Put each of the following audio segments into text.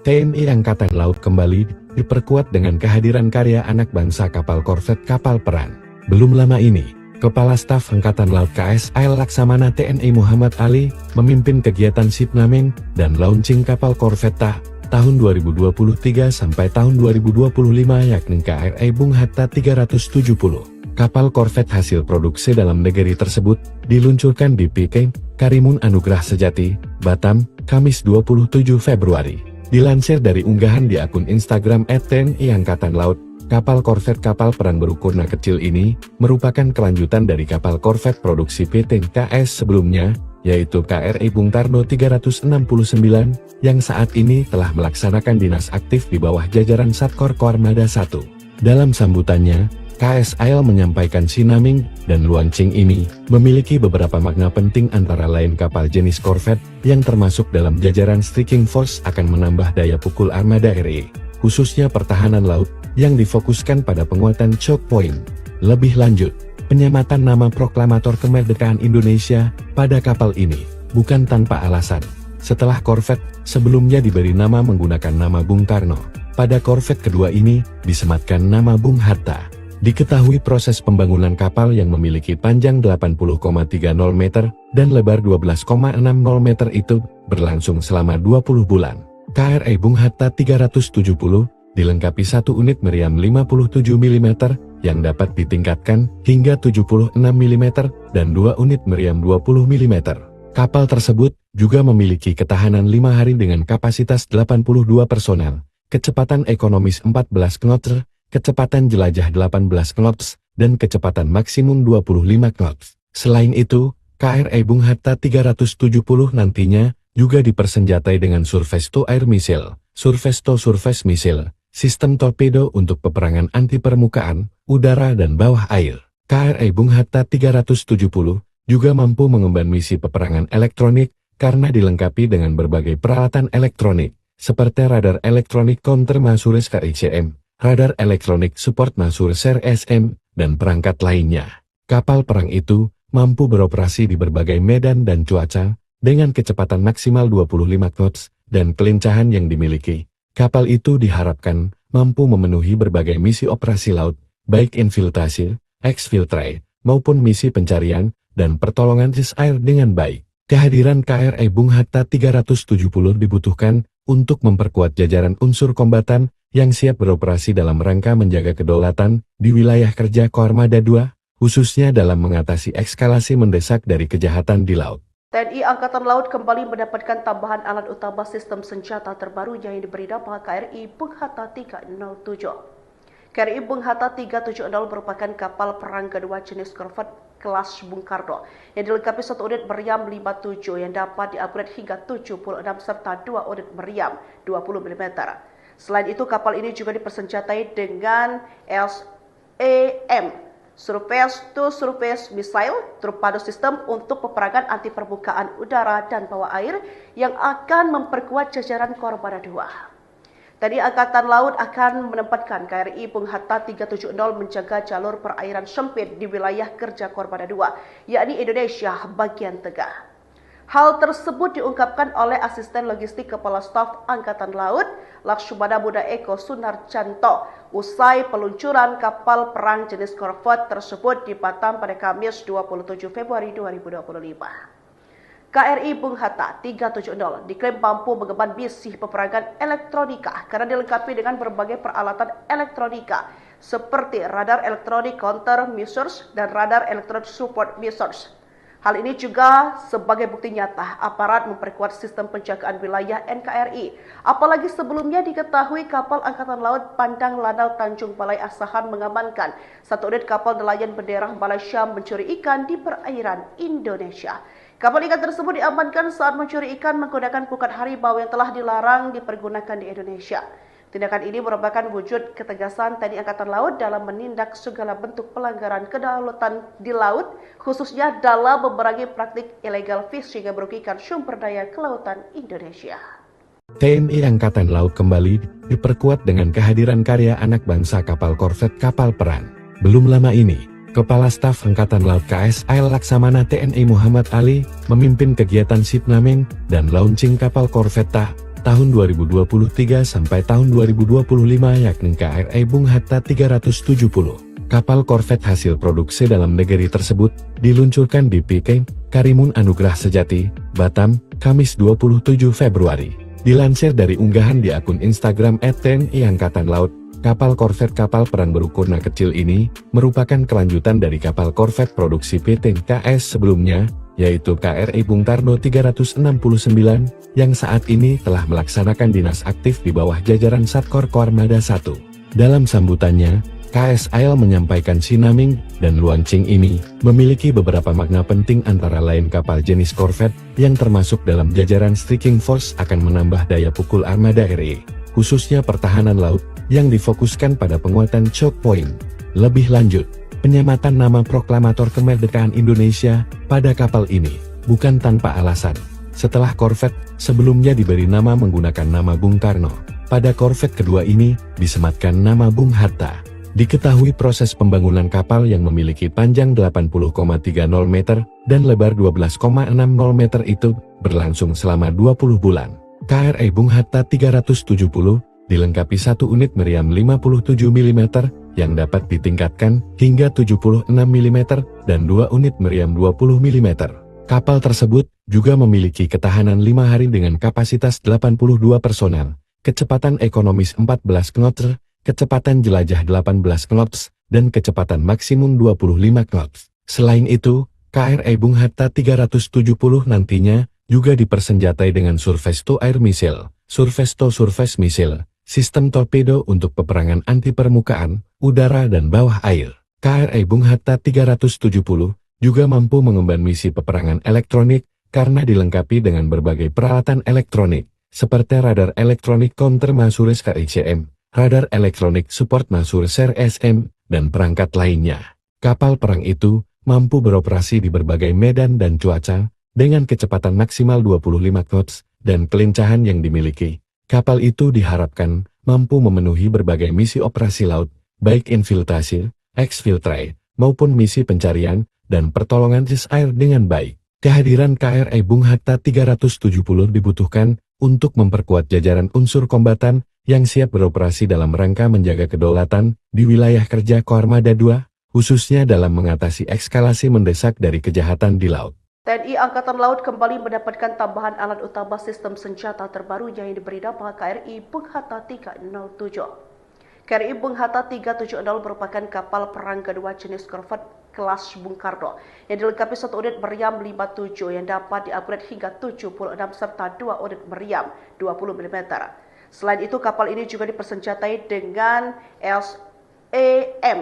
TNI Angkatan Laut kembali diperkuat dengan kehadiran karya anak bangsa kapal korvet kapal perang. Belum lama ini, Kepala Staf Angkatan Laut KSAL Laksamana TNI Muhammad Ali memimpin kegiatan shipnaming dan launching kapal korvet tahun 2023 sampai tahun 2025 yakni KRI Bung Hatta 370. Kapal korvet hasil produksi dalam negeri tersebut diluncurkan di PK Karimun Anugrah Sejati, Batam, Kamis 27 Februari. Dilansir dari unggahan di akun Instagram @TNI Angkatan Laut, kapal korvet kapal perang berukuran kecil ini merupakan kelanjutan dari kapal korvet produksi PT KS sebelumnya, yaitu KRI Bung Karno 369, yang saat ini telah melaksanakan dinas aktif di bawah jajaran Satkor Koarmada 1. Dalam sambutannya, KSAL menyampaikan shipnaming dan launching ini memiliki beberapa makna penting antara lain kapal jenis korvet yang termasuk dalam jajaran striking force akan menambah daya pukul armada RI, khususnya pertahanan laut, yang difokuskan pada penguatan choke point. Lebih lanjut, penyematan nama proklamator kemerdekaan Indonesia pada kapal ini bukan tanpa alasan. Setelah korvet sebelumnya diberi nama menggunakan nama Bung Karno, pada korvet kedua ini disematkan nama Bung Hatta. Diketahui proses pembangunan kapal yang memiliki panjang 80,30 meter dan lebar 12,60 meter itu berlangsung selama 20 bulan. KRI Bung Hatta 370 dilengkapi satu unit meriam 57 mm yang dapat ditingkatkan hingga 76 mm dan dua unit meriam 20 mm. Kapal tersebut juga memiliki ketahanan 5 hari dengan kapasitas 82 personel, kecepatan ekonomis 14 knots, kecepatan jelajah 18 knots, dan kecepatan maksimum 25 knots. Selain itu, KRI Bung Hatta 370 nantinya juga dipersenjatai dengan Surface to Air Missile, Surface to Surface Missile, sistem torpedo untuk peperangan anti permukaan, udara dan bawah air. KRI Bung Hatta 370 juga mampu mengemban misi peperangan elektronik karena dilengkapi dengan berbagai peralatan elektronik, seperti radar elektronik counter Masures KICM, radar elektronik support Masure SM, dan perangkat lainnya. Kapal perang itu mampu beroperasi di berbagai medan dan cuaca, dengan kecepatan maksimal 25 knots, dan kelincahan yang dimiliki. Kapal itu diharapkan mampu memenuhi berbagai misi operasi laut, baik infiltrasi, exfiltrate, maupun misi pencarian dan pertolongan air dengan baik. Kehadiran KRI Bung Hatta 370 dibutuhkan untuk memperkuat jajaran unsur kombatan yang siap beroperasi dalam rangka menjaga kedaulatan di wilayah kerja Koarmada 2, khususnya dalam mengatasi eskalasi mendesak dari kejahatan di laut. TNI Angkatan Laut kembali mendapatkan tambahan alat utama sistem senjata terbaru yang diberi nama KRI Bung Hatta 307. KRI Bung Hatta 370 merupakan kapal perang kedua jenis korvet kelas Bung Karno yang dilengkapi satu unit meriam 57 yang dapat diupgrade hingga 76 serta dua unit meriam 20 mm. Selain itu, kapal ini juga dipersenjatai dengan SAM, Surface to Surface Missile, torpedo sistem untuk peperangan anti permukaan udara dan bawah air yang akan memperkuat jajaran Koarmada 2. TNI Angkatan Laut akan menempatkan KRI Bung Hatta 370 menjaga jalur perairan sempit di wilayah kerja Koarmada 2, yakni Indonesia bagian tengah. Hal tersebut diungkapkan oleh Asisten Logistik Kepala Staf Angkatan Laut, Laksamana Muda Eko Sunarjanto, usai peluncuran kapal perang jenis korvet tersebut di Batam pada Kamis 27 Februari 2025. KRI Bung Hatta 370 diklaim mampu mengemban misi peperangan elektronika karena dilengkapi dengan berbagai peralatan elektronika seperti radar elektronik counter measures dan radar elektronik support measures. Hal ini juga sebagai bukti nyata aparat memperkuat sistem penjagaan wilayah NKRI. Apalagi sebelumnya diketahui kapal Angkatan Laut Pandang Lanal Tanjung Balai Asahan mengamankan satu unit kapal nelayan bendera Malaysia mencuri ikan di perairan Indonesia. Kapal ikan tersebut diamankan saat mencuri ikan menggunakan pukat harimau yang telah dilarang dipergunakan di Indonesia. Tindakan ini merupakan wujud ketegasan TNI Angkatan Laut dalam menindak segala bentuk pelanggaran kedaulatan di laut, khususnya dalam memerangi praktik illegal fishing yang merugikan sumber daya kelautan Indonesia. TNI Angkatan Laut kembali diperkuat dengan kehadiran karya anak bangsa kapal korvet kapal perang. Belum lama ini, Kepala Staf Angkatan Laut KSAL Laksamana TNI Muhammad Ali memimpin kegiatan shipnaming dan launching kapal korvet tahun 2023 sampai tahun 2025 yakni KRI Bung Hatta 370. Kapal korvet hasil produksi dalam negeri tersebut diluncurkan di PK Karimun Anugrah Sejati, Batam, Kamis 27 Februari. Dilansir dari unggahan di akun Instagram @TNI Angkatan Laut, kapal korvet kapal perang berukuran kecil ini merupakan kelanjutan dari kapal korvet produksi PT KS sebelumnya, yaitu KRI Bung Karno 369, yang saat ini telah melaksanakan dinas aktif di bawah jajaran Satkor Koarmada 1. Dalam sambutannya, KSAL menyampaikan sinaming dan launching ini memiliki beberapa makna penting antara lain kapal jenis korvet yang termasuk dalam jajaran Striking Force akan menambah daya pukul armada RI, khususnya pertahanan laut, yang difokuskan pada penguatan choke point. Lebih lanjut, penyematan nama proklamator kemerdekaan Indonesia pada kapal ini bukan tanpa alasan. Setelah korvet sebelumnya diberi nama menggunakan nama Bung Karno, pada korvet kedua ini disematkan nama Bung Hatta. Diketahui proses pembangunan kapal yang memiliki panjang 80,30 meter dan lebar 12,60 meter itu berlangsung selama 20 bulan. KRI Bung Hatta 370 dilengkapi satu unit meriam 57 mm yang dapat ditingkatkan hingga 76 mm dan dua unit meriam 20 mm. Kapal tersebut juga memiliki ketahanan 5 hari dengan kapasitas 82 personel, kecepatan ekonomis 14 knots, kecepatan jelajah 18 knots, dan kecepatan maksimum 25 knots. Selain itu, KRI Bung Hatta 370 nantinya juga dipersenjatai dengan Surface to Air Missile, Surface to Surface Missile, sistem torpedo untuk peperangan anti permukaan, udara dan bawah air. KRI Bung Hatta 370 juga mampu mengemban misi peperangan elektronik karena dilengkapi dengan berbagai peralatan elektronik, seperti radar elektronik counter Masures KICM, radar elektronik support Masures RSM, dan perangkat lainnya. Kapal perang itu mampu beroperasi di berbagai medan dan cuaca, dengan kecepatan maksimal 25 knots, dan kelincahan yang dimiliki. Kapal itu diharapkan mampu memenuhi berbagai misi operasi laut, baik infiltrasi, exfiltrate, maupun misi pencarian dan pertolongan sis air dengan baik. Kehadiran KRI Bung Hatta 370 dibutuhkan untuk memperkuat jajaran unsur kombatan yang siap beroperasi dalam rangka menjaga kedaulatan di wilayah kerja Koarmada 2, khususnya dalam mengatasi eskalasi mendesak dari kejahatan di laut. TNI Angkatan Laut kembali mendapatkan tambahan alat utama sistem senjata terbaru yang diberi nama KRI Bung Hatta 307. KRI Bung Hatta 370 merupakan kapal perang kedua jenis korvet kelas Bung Karno yang dilengkapi satu unit meriam 57 yang dapat diupgrade hingga 76 serta dua unit meriam 20 mm. Selain itu, kapal ini juga dipersenjatai dengan SAM,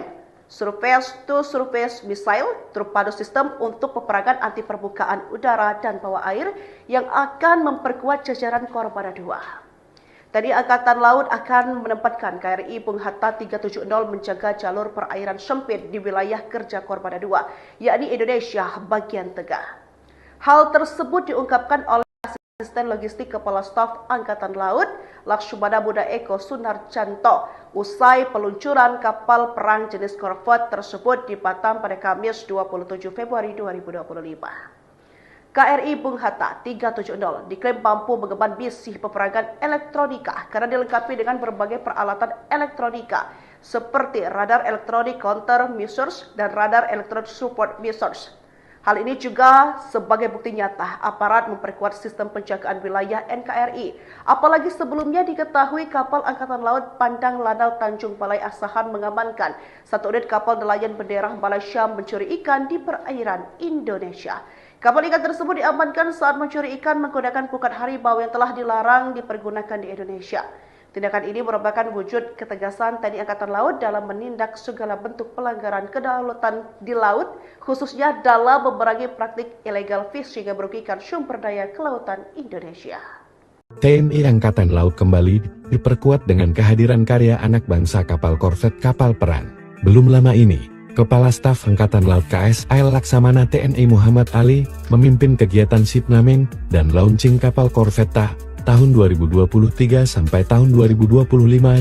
Surface to Surface Missile, torpedo sistem untuk peperangan anti permukaan udara dan bawah air yang akan memperkuat jajaran Koarmada 2. Tadi Angkatan Laut akan menempatkan KRI Bung Hatta 370 menjaga jalur perairan sempit di wilayah kerja Koarmada 2, yakni Indonesia bagian tengah. Hal tersebut diungkapkan oleh Asisten Logistik Kepala Staf Angkatan Laut, Lakshmana Buddha Eko Sunarjanto, usai peluncuran kapal perang jenis korvet tersebut di Batam pada Kamis 27 Februari 2025. KRI Bung Hatta 370 diklaim mampu mengemban misi peperangan elektronika karena dilengkapi dengan berbagai peralatan elektronika seperti radar elektronik counter measures dan radar elektronik support measures. Hal ini juga sebagai bukti nyata aparat memperkuat sistem penjagaan wilayah NKRI. Apalagi sebelumnya diketahui kapal Angkatan Laut Pandang Lanal Tanjung Balai Asahan mengamankan satu unit kapal nelayan bendera Malaysia mencuri ikan di perairan Indonesia. Kapal ikan tersebut diamankan saat mencuri ikan menggunakan pukat harimau yang telah dilarang dipergunakan di Indonesia. Tindakan ini merupakan wujud ketegasan TNI Angkatan Laut dalam menindak segala bentuk pelanggaran kedaulatan di laut, khususnya dalam memerangi praktik illegal fishing yang merugikan sumber daya kelautan Indonesia. TNI Angkatan Laut kembali diperkuat dengan kehadiran karya anak bangsa kapal korvet kapal perang. Belum lama ini, Kepala Staf Angkatan Laut KSAL Laksamana TNI Muhammad Ali memimpin kegiatan shipnaming dan launching kapal korvet tahun 2023 sampai tahun 2025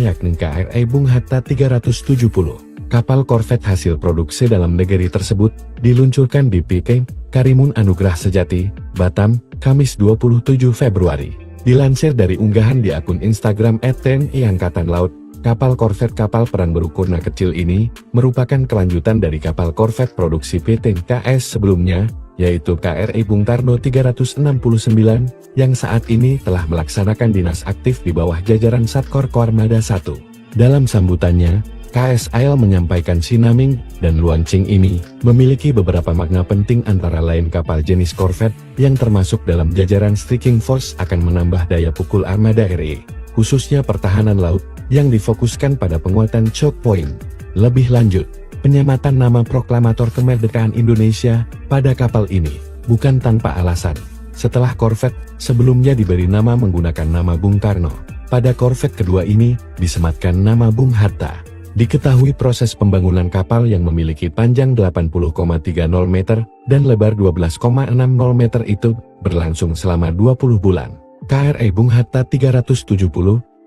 yakni KRI Bung Hatta 370. Kapal korvet hasil produksi dalam negeri tersebut diluncurkan di PK Karimun Anugrah Sejati, Batam, Kamis 27 Februari. Dilansir dari unggahan di akun Instagram @TNI Angkatan Laut, kapal korvet kapal perang berukuran kecil ini merupakan kelanjutan dari kapal korvet produksi PT KS sebelumnya, yaitu KRI Bung Karno 369, yang saat ini telah melaksanakan dinas aktif di bawah jajaran Satkor Koarmada 1. Dalam sambutannya, KSAL menyampaikan Sinaming dan Luancing ini memiliki beberapa makna penting, antara lain kapal jenis korvet yang termasuk dalam jajaran Striking Force akan menambah daya pukul armada RI, khususnya pertahanan laut, yang difokuskan pada penguatan choke point. Lebih lanjut, penyematan nama proklamator kemerdekaan Indonesia pada kapal ini bukan tanpa alasan. Setelah korvet sebelumnya diberi nama menggunakan nama Bung Karno, pada korvet kedua ini disematkan nama Bung Hatta. Diketahui proses pembangunan kapal yang memiliki panjang 80,30 meter dan lebar 12,60 meter itu berlangsung selama 20 bulan. KRI Bung Hatta 370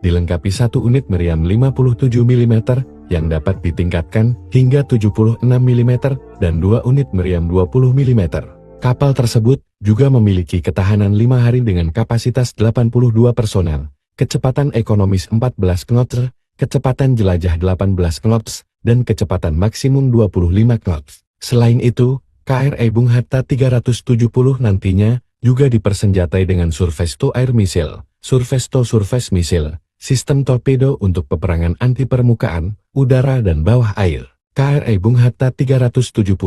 dilengkapi 1 unit meriam 57 mm yang dapat ditingkatkan hingga 76 mm dan 2 unit meriam 20 mm. Kapal tersebut juga memiliki ketahanan 5 hari dengan kapasitas 82 personel, kecepatan ekonomis 14 knots, kecepatan jelajah 18 knots, dan kecepatan maksimum 25 knots. Selain itu, KRI Bung Hatta 370 nantinya juga dipersenjatai dengan Surface to Air Missile, Surface to Surface Missile, sistem torpedo untuk peperangan anti permukaan, udara dan bawah air. KRI Bung Hatta 370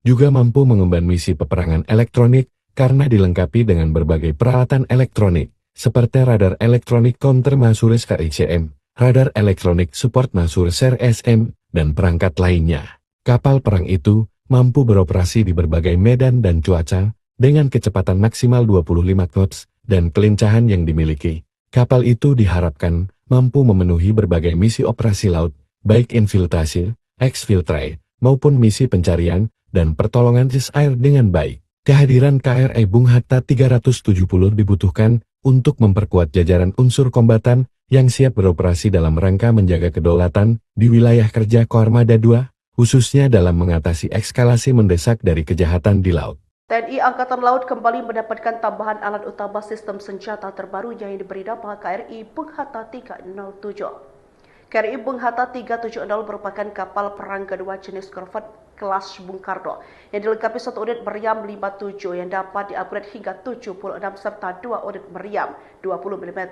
juga mampu mengemban misi peperangan elektronik karena dilengkapi dengan berbagai peralatan elektronik, seperti radar elektronik counter Masures KICM, radar elektronik support Masures SM, dan perangkat lainnya. Kapal perang itu mampu beroperasi di berbagai medan dan cuaca, dengan kecepatan maksimal 25 knots, dan kelincahan yang dimiliki. Kapal itu diharapkan mampu memenuhi berbagai misi operasi laut, baik infiltrasi, exfiltrate, maupun misi pencarian dan pertolongan air dengan baik. Kehadiran KRI Bung Hatta 370 dibutuhkan untuk memperkuat jajaran unsur kombatan yang siap beroperasi dalam rangka menjaga kedaulatan di wilayah kerja Koarmada 2, khususnya dalam mengatasi eskalasi mendesak dari kejahatan di laut. TNI Angkatan Laut kembali mendapatkan tambahan alat utama sistem senjata terbaru yang diberi nama KRI Bung Hatta 307. KRI Bung Hatta 370 merupakan kapal perang kedua jenis korvet kelas Bung Karno yang dilengkapi 1 unit meriam 57 yang dapat diupgrade hingga 76 serta 2 unit meriam 20 mm.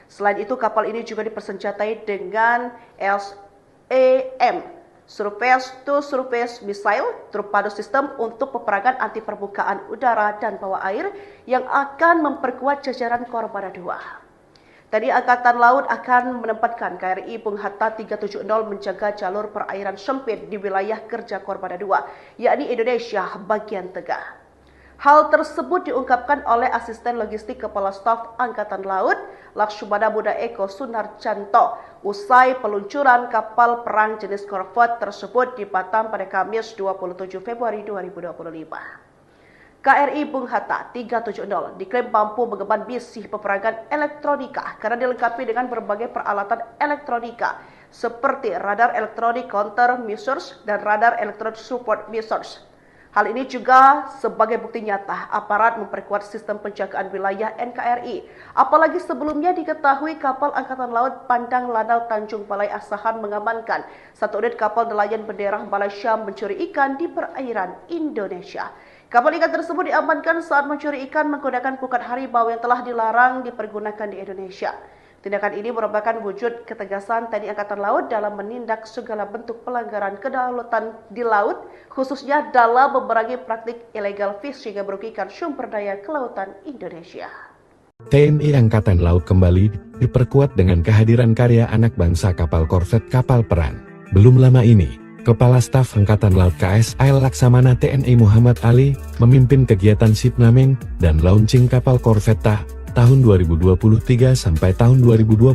Selain itu, kapal ini juga dipersenjatai dengan SAM, Surface to Surface Missile, torpedo sistem untuk peperangan anti permukaan udara dan bawah air yang akan memperkuat jajaran Koarmada 2. Tadi Angkatan Laut akan menempatkan KRI Bung Hatta 370 menjaga jalur perairan sempit di wilayah kerja Koarmada 2, yakni Indonesia bagian tengah. Hal tersebut diungkapkan oleh Asisten Logistik Kepala Staf Angkatan Laut, Lakshmana Buddha Eko Sunarjanto, usai peluncuran kapal perang jenis korvet tersebut di Batam pada Kamis 27 Februari 2025. KRI Bung Hatta 370 diklaim mampu mengemban misi peperangan elektronika karena dilengkapi dengan berbagai peralatan elektronika seperti radar elektronik counter measures dan radar elektronik support measures. Hal ini juga sebagai bukti nyata aparat memperkuat sistem penjagaan wilayah NKRI. Apalagi sebelumnya diketahui kapal Angkatan Laut Pandang Lanal Tanjung Balai Asahan mengamankan 1 unit kapal nelayan bendera Malaysia mencuri ikan di perairan Indonesia. Kapal ikan tersebut diamankan saat mencuri ikan menggunakan pukat harimau yang telah dilarang dipergunakan di Indonesia. Tindakan ini merupakan wujud ketegasan TNI Angkatan Laut dalam menindak segala bentuk pelanggaran kedaulatan di laut, khususnya dalam memerangi praktik illegal fishing yang merugikan sumber daya kelautan Indonesia. TNI Angkatan Laut kembali diperkuat dengan kehadiran karya anak bangsa kapal korvet kapal perang. Belum lama ini, Kepala Staf Angkatan Laut KSAL Laksamana TNI Muhammad Ali memimpin kegiatan Sinaming dan launching kapal korvet tahun 2023 sampai tahun 2025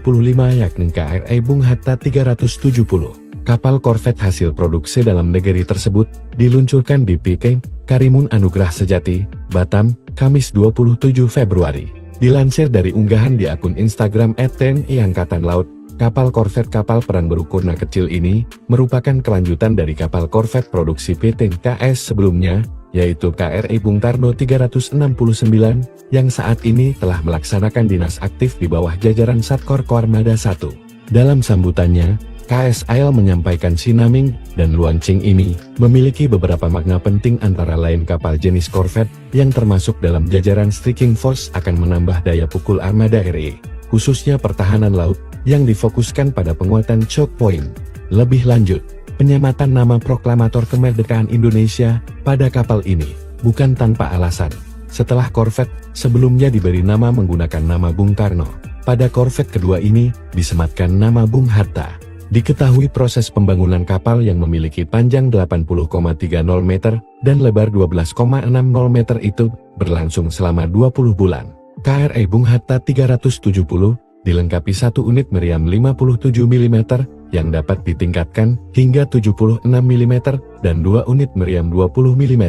yakni KRI Bung Hatta 370. Kapal korvet hasil produksi dalam negeri tersebut diluncurkan di PK Karimun Anugrah Sejati, Batam, Kamis 27 Februari. Dilansir dari unggahan di akun Instagram @TNI Angkatan Laut, kapal korvet kapal perang berukuran kecil ini merupakan kelanjutan dari kapal korvet produksi PT KS sebelumnya, yaitu KRI Bung Karno 369, yang saat ini telah melaksanakan dinas aktif di bawah jajaran Satkor Koarmada 1. Dalam sambutannya, KSAL menyampaikan Sinaming dan Luancing ini memiliki beberapa makna penting, antara lain kapal jenis korvet yang termasuk dalam jajaran Striking Force akan menambah daya pukul armada RI, khususnya pertahanan laut, yang difokuskan pada penguatan choke point. Lebih lanjut, penyematan nama proklamator kemerdekaan Indonesia pada kapal ini bukan tanpa alasan. Setelah korvet sebelumnya diberi nama menggunakan nama Bung Karno, pada korvet kedua ini disematkan nama Bung Hatta. Diketahui proses pembangunan kapal yang memiliki panjang 80,30 meter dan lebar 12,60 meter itu berlangsung selama 20 bulan. KRI Bung Hatta 370 dilengkapi 1 unit meriam 57 mm yang dapat ditingkatkan hingga 76 mm dan 2 unit meriam 20 mm.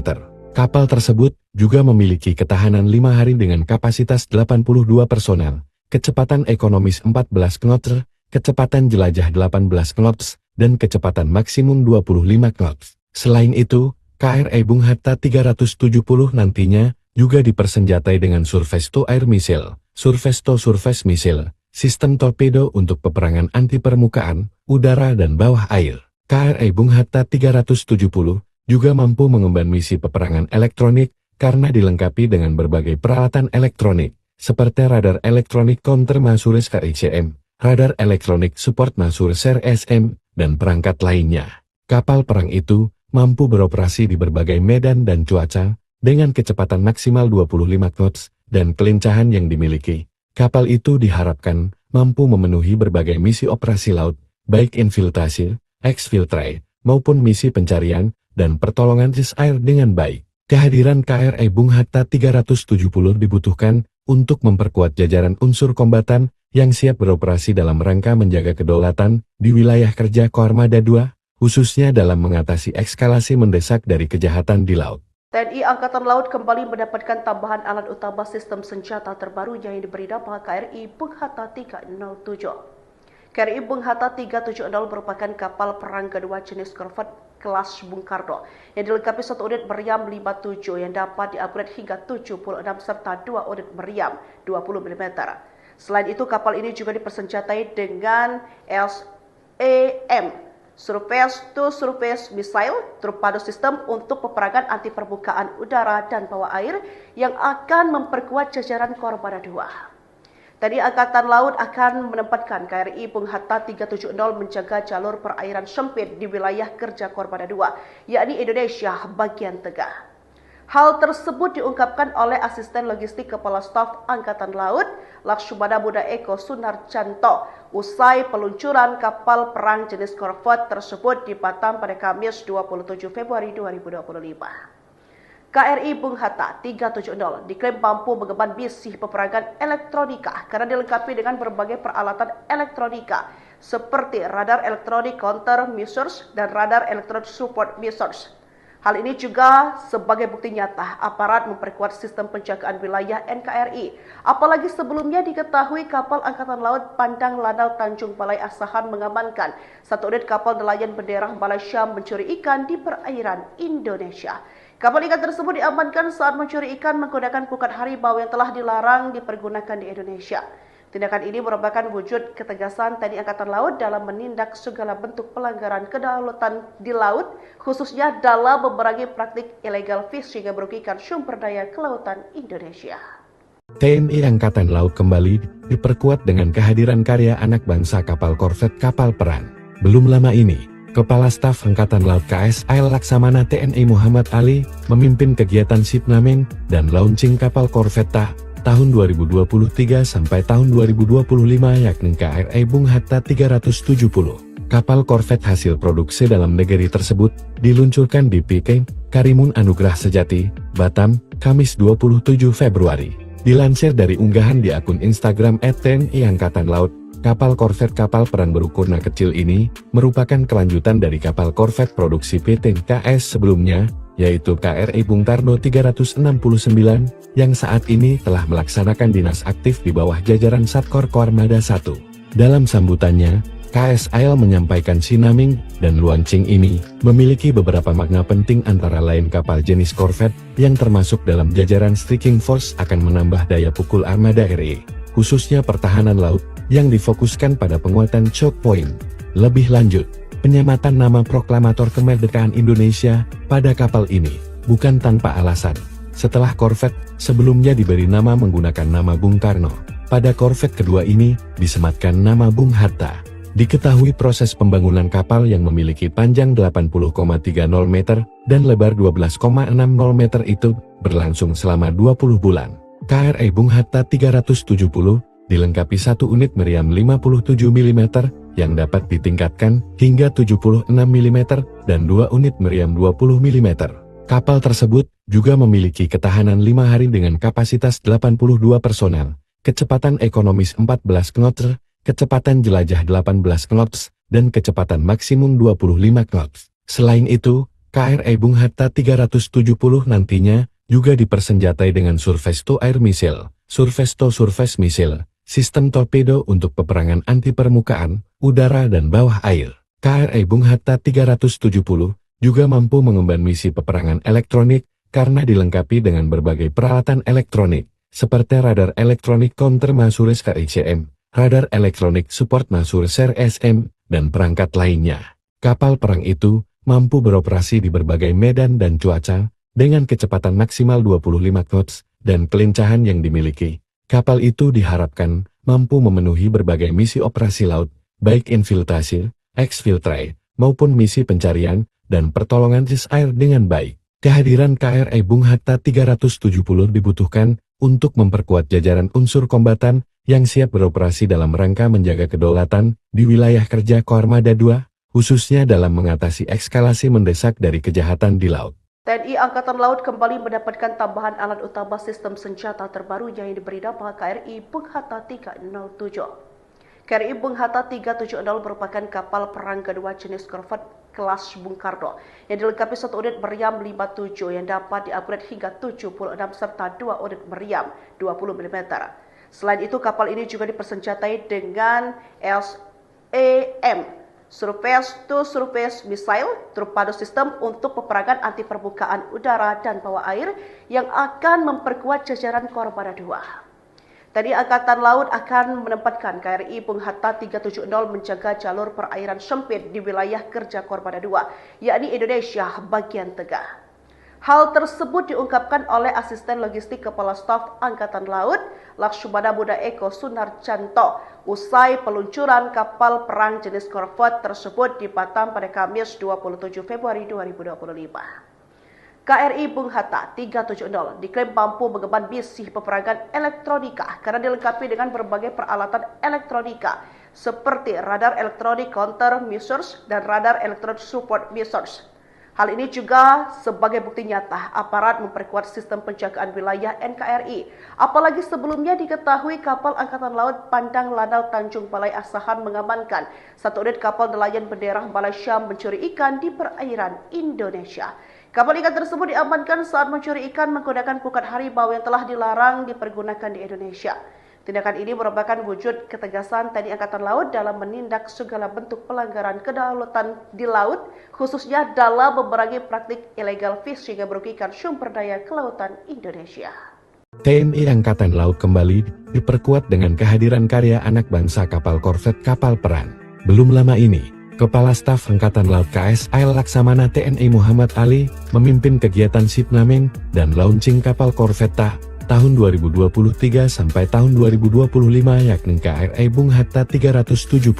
Kapal tersebut juga memiliki ketahanan 5 hari dengan kapasitas 82 personel, kecepatan ekonomis 14 knots, kecepatan jelajah 18 knots, dan kecepatan maksimum 25 knots. Selain itu, KRI Bung Hatta 370 nantinya juga dipersenjatai dengan Surface to Air Missile, Surface to Surface Missile, sistem torpedo untuk peperangan anti permukaan, udara dan bawah air. KRI Bung Hatta 370 juga mampu mengemban misi peperangan elektronik karena dilengkapi dengan berbagai peralatan elektronik, seperti radar elektronik counter Masures KICM, radar elektronik support Masures SM, dan perangkat lainnya. Kapal perang itu mampu beroperasi di berbagai medan dan cuaca, dengan kecepatan maksimal 25 knots, dan kelincahan yang dimiliki. Kapal itu diharapkan mampu memenuhi berbagai misi operasi laut, baik infiltrasi, exfiltrate, maupun misi pencarian dan pertolongan air dengan baik. Kehadiran KRI Bung Hatta 370 dibutuhkan untuk memperkuat jajaran unsur kombatan yang siap beroperasi dalam rangka menjaga kedaulatan di wilayah kerja Koarmada 2, khususnya dalam mengatasi eskalasi mendesak dari kejahatan di laut. TNI Angkatan Laut kembali mendapatkan tambahan alat utama sistem senjata terbaru yang diberi nama KRI Bung Hatta 307. KRI Bung Hatta 370 merupakan kapal perang kedua jenis korvet kelas Bung Karno yang dilengkapi 1 unit meriam 57 yang dapat di-upgrade hingga 76 serta 2 unit meriam 20 mm. Selain itu, kapal ini juga dipersenjatai dengan SAM, Surface to Surface Missile, torpedo sistem untuk peperangan anti permukaan udara dan bawah air yang akan memperkuat jajaran Koarmada 2. TNI Angkatan Laut akan menempatkan KRI Bung Hatta 370 menjaga jalur perairan sempit di wilayah kerja Koarmada 2, yakni Indonesia bagian tengah. Hal tersebut diungkapkan oleh Asisten Logistik Kepala Staf Angkatan Laut, Lakshmana Muda Eko Sunarjanto, usai peluncuran kapal perang jenis korvet tersebut di Batam pada Kamis 27 Februari 2025. KRI Bung Hatta 370 diklaim mampu mengemban misi peperangan elektronika karena dilengkapi dengan berbagai peralatan elektronika seperti radar elektronik counter measures dan radar elektronik support measures. Hal ini juga sebagai bukti nyata aparat memperkuat sistem penjagaan wilayah NKRI. Apalagi sebelumnya diketahui kapal Angkatan Laut Pandang Lanal Tanjung Balai Asahan mengamankan 1 unit kapal nelayan bendera Malaysia mencuri ikan di perairan Indonesia. Kapal ikan tersebut diamankan saat mencuri ikan menggunakan pukat harimau yang telah dilarang dipergunakan di Indonesia. Tindakan ini merupakan wujud ketegasan TNI Angkatan Laut dalam menindak segala bentuk pelanggaran kedaulatan di laut, khususnya dalam memerangi praktik illegal fishing yang merugikan sumber daya kelautan Indonesia. TNI Angkatan Laut kembali diperkuat dengan kehadiran karya anak bangsa kapal korvet kapal perang. Belum lama ini, Kepala Staf Angkatan Laut KSAL Laksamana TNI Muhammad Ali memimpin kegiatan Sinaming dan launching kapal korvet tahun 2023 sampai tahun 2025, yakni KRI Bung Hatta 370. Kapal korvet hasil produksi dalam negeri tersebut diluncurkan di PK Karimun Anugrah Sejati, Batam, Kamis 27 Februari. Dilansir dari unggahan di akun Instagram @TNI Angkatan Laut, kapal korvet kapal perang berukuran kecil ini merupakan kelanjutan dari kapal korvet produksi PT KS sebelumnya, yaitu KRI Bung Karno 369, yang saat ini telah melaksanakan dinas aktif di bawah jajaran Satkor Koarmada 1. Dalam sambutannya, KSAL menyampaikan Sinaming dan Luancing ini memiliki beberapa makna penting, antara lain kapal jenis korvet yang termasuk dalam jajaran Striking Force akan menambah daya pukul armada RI, khususnya pertahanan laut yang difokuskan pada penguatan choke point. Lebih lanjut, penyematan nama proklamator kemerdekaan Indonesia pada kapal ini bukan tanpa alasan. Setelah korvet sebelumnya diberi nama menggunakan nama Bung Karno, pada korvet kedua ini disematkan nama Bung Hatta. Diketahui proses pembangunan kapal yang memiliki panjang 80,30 meter dan lebar 12,60 meter itu berlangsung selama 20 bulan. KRI Bung Hatta 370 dilengkapi satu unit meriam 57 mm yang dapat ditingkatkan hingga 76 mm dan dua unit meriam 20 mm. Kapal tersebut juga memiliki ketahanan 5 hari dengan kapasitas 82 personel, kecepatan ekonomis 14 knots, kecepatan jelajah 18 knots, dan kecepatan maksimum 25 knots. Selain itu, KRI Bung Hatta 370 nantinya juga dipersenjatai dengan Surface to Air Missile, Surface to Surface Missile, sistem torpedo untuk peperangan anti permukaan, udara dan bawah air. KRI Bung Hatta 370 juga mampu mengemban misi peperangan elektronik karena dilengkapi dengan berbagai peralatan elektronik, seperti radar elektronik counter Masures KICM, radar elektronik support Masures SM, dan perangkat lainnya. Kapal perang itu mampu beroperasi di berbagai medan dan cuaca dengan kecepatan maksimal 25 knots dan kelincahan yang dimiliki. Kapal itu diharapkan mampu memenuhi berbagai misi operasi laut, baik infiltrasi, exfiltrate, maupun misi pencarian dan pertolongan air dengan baik. Kehadiran KRI Bung Hatta 370 dibutuhkan untuk memperkuat jajaran unsur kombatan yang siap beroperasi dalam rangka menjaga kedaulatan di wilayah kerja Koarmada II, khususnya dalam mengatasi eskalasi mendesak dari kejahatan di laut. TNI Angkatan Laut kembali mendapatkan tambahan alat utama sistem senjata terbaru yang diberi nama KRI Bung Hatta 307. KRI Bung Hatta 370 merupakan kapal perang kedua jenis korvet kelas Bung Karno yang dilengkapi satu unit meriam 57 yang dapat diupgrade hingga 76 serta dua unit meriam 20 mm. Selain itu, kapal ini juga dipersenjatai dengan SAM, Surface to Surface Missile, torpedo sistem untuk peperangan anti permukaan udara dan bawah air yang akan memperkuat jajaran Koarmada II. Tadi Angkatan Laut akan menempatkan KRI Bung Hatta 370 menjaga jalur perairan sempit di wilayah kerja Koarmada II, yakni Indonesia bagian tengah. Hal tersebut diungkapkan oleh Asisten Logistik Kepala Staf Angkatan Laut, Lakshmana Buddha Eko Sunarjanto, usai peluncuran kapal perang jenis korvet tersebut di Batam pada Kamis 27 Februari 2025. KRI Bung Hatta 370 diklaim mampu mengemban misi peperangan elektronika karena dilengkapi dengan berbagai peralatan elektronika seperti radar elektronik counter measures dan radar elektronik support measures. Hal ini juga sebagai bukti nyata aparat memperkuat sistem penjagaan wilayah NKRI. Apalagi sebelumnya diketahui kapal Angkatan Laut Pandang Lanal Tanjung Balai Asahan mengamankan satu unit kapal nelayan bendera Malaysia mencuri ikan di perairan Indonesia. Kapal ikan tersebut diamankan saat mencuri ikan menggunakan pukat harimau yang telah dilarang dipergunakan di Indonesia. Tindakan ini merupakan wujud ketegasan TNI Angkatan Laut dalam menindak segala bentuk pelanggaran kedaulatan di laut, khususnya dalam memerangi praktik illegal fishing yang merugikan sumber daya kelautan Indonesia. TNI Angkatan Laut kembali diperkuat dengan kehadiran karya anak bangsa kapal korvet kapal perang. Belum lama ini, Kepala Staf Angkatan Laut KSAL Laksamana TNI Muhammad Ali memimpin kegiatan Sinaming dan launching kapal korvet tahun 2023 sampai tahun 2025 yakni KRI Bung Hatta 370.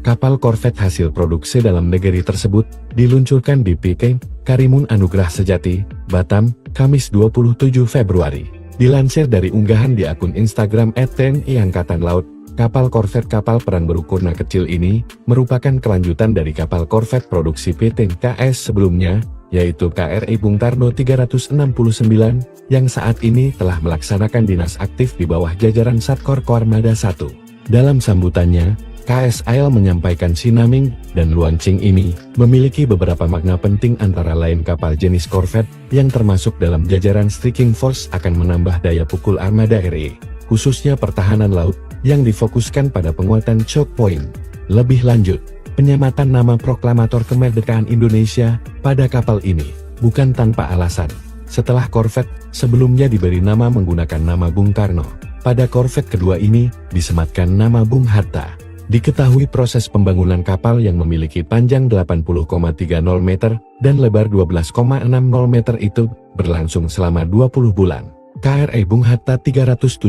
Kapal korvet hasil produksi dalam negeri tersebut diluncurkan di PK Karimun Anugrah Sejati, Batam, Kamis 27 Februari. Dilansir dari unggahan di akun Instagram @TNI Angkatan Laut, kapal korvet kapal perang berukuran kecil ini merupakan kelanjutan dari kapal korvet produksi PT KS sebelumnya, yaitu KRI Bung Karno 369, yang saat ini telah melaksanakan dinas aktif di bawah jajaran Satkor Koarmada I. Dalam sambutannya, KSAL menyampaikan Sinaming dan Luancing ini memiliki beberapa makna penting antara lain kapal jenis korvet yang termasuk dalam jajaran Striking Force akan menambah daya pukul armada RI, khususnya pertahanan laut, yang difokuskan pada penguatan choke point. Lebih lanjut, penyematan nama proklamator kemerdekaan Indonesia pada kapal ini bukan tanpa alasan. Setelah korvet sebelumnya diberi nama menggunakan nama Bung Karno, pada korvet kedua ini disematkan nama Bung Hatta. Diketahui proses pembangunan kapal yang memiliki panjang 80,30 meter dan lebar 12,60 meter itu berlangsung selama 20 bulan. KRI Bung Hatta 370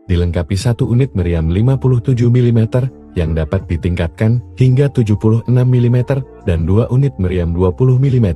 dilengkapi satu unit meriam 57 mm yang dapat ditingkatkan hingga 76 mm dan 2 unit meriam 20 mm.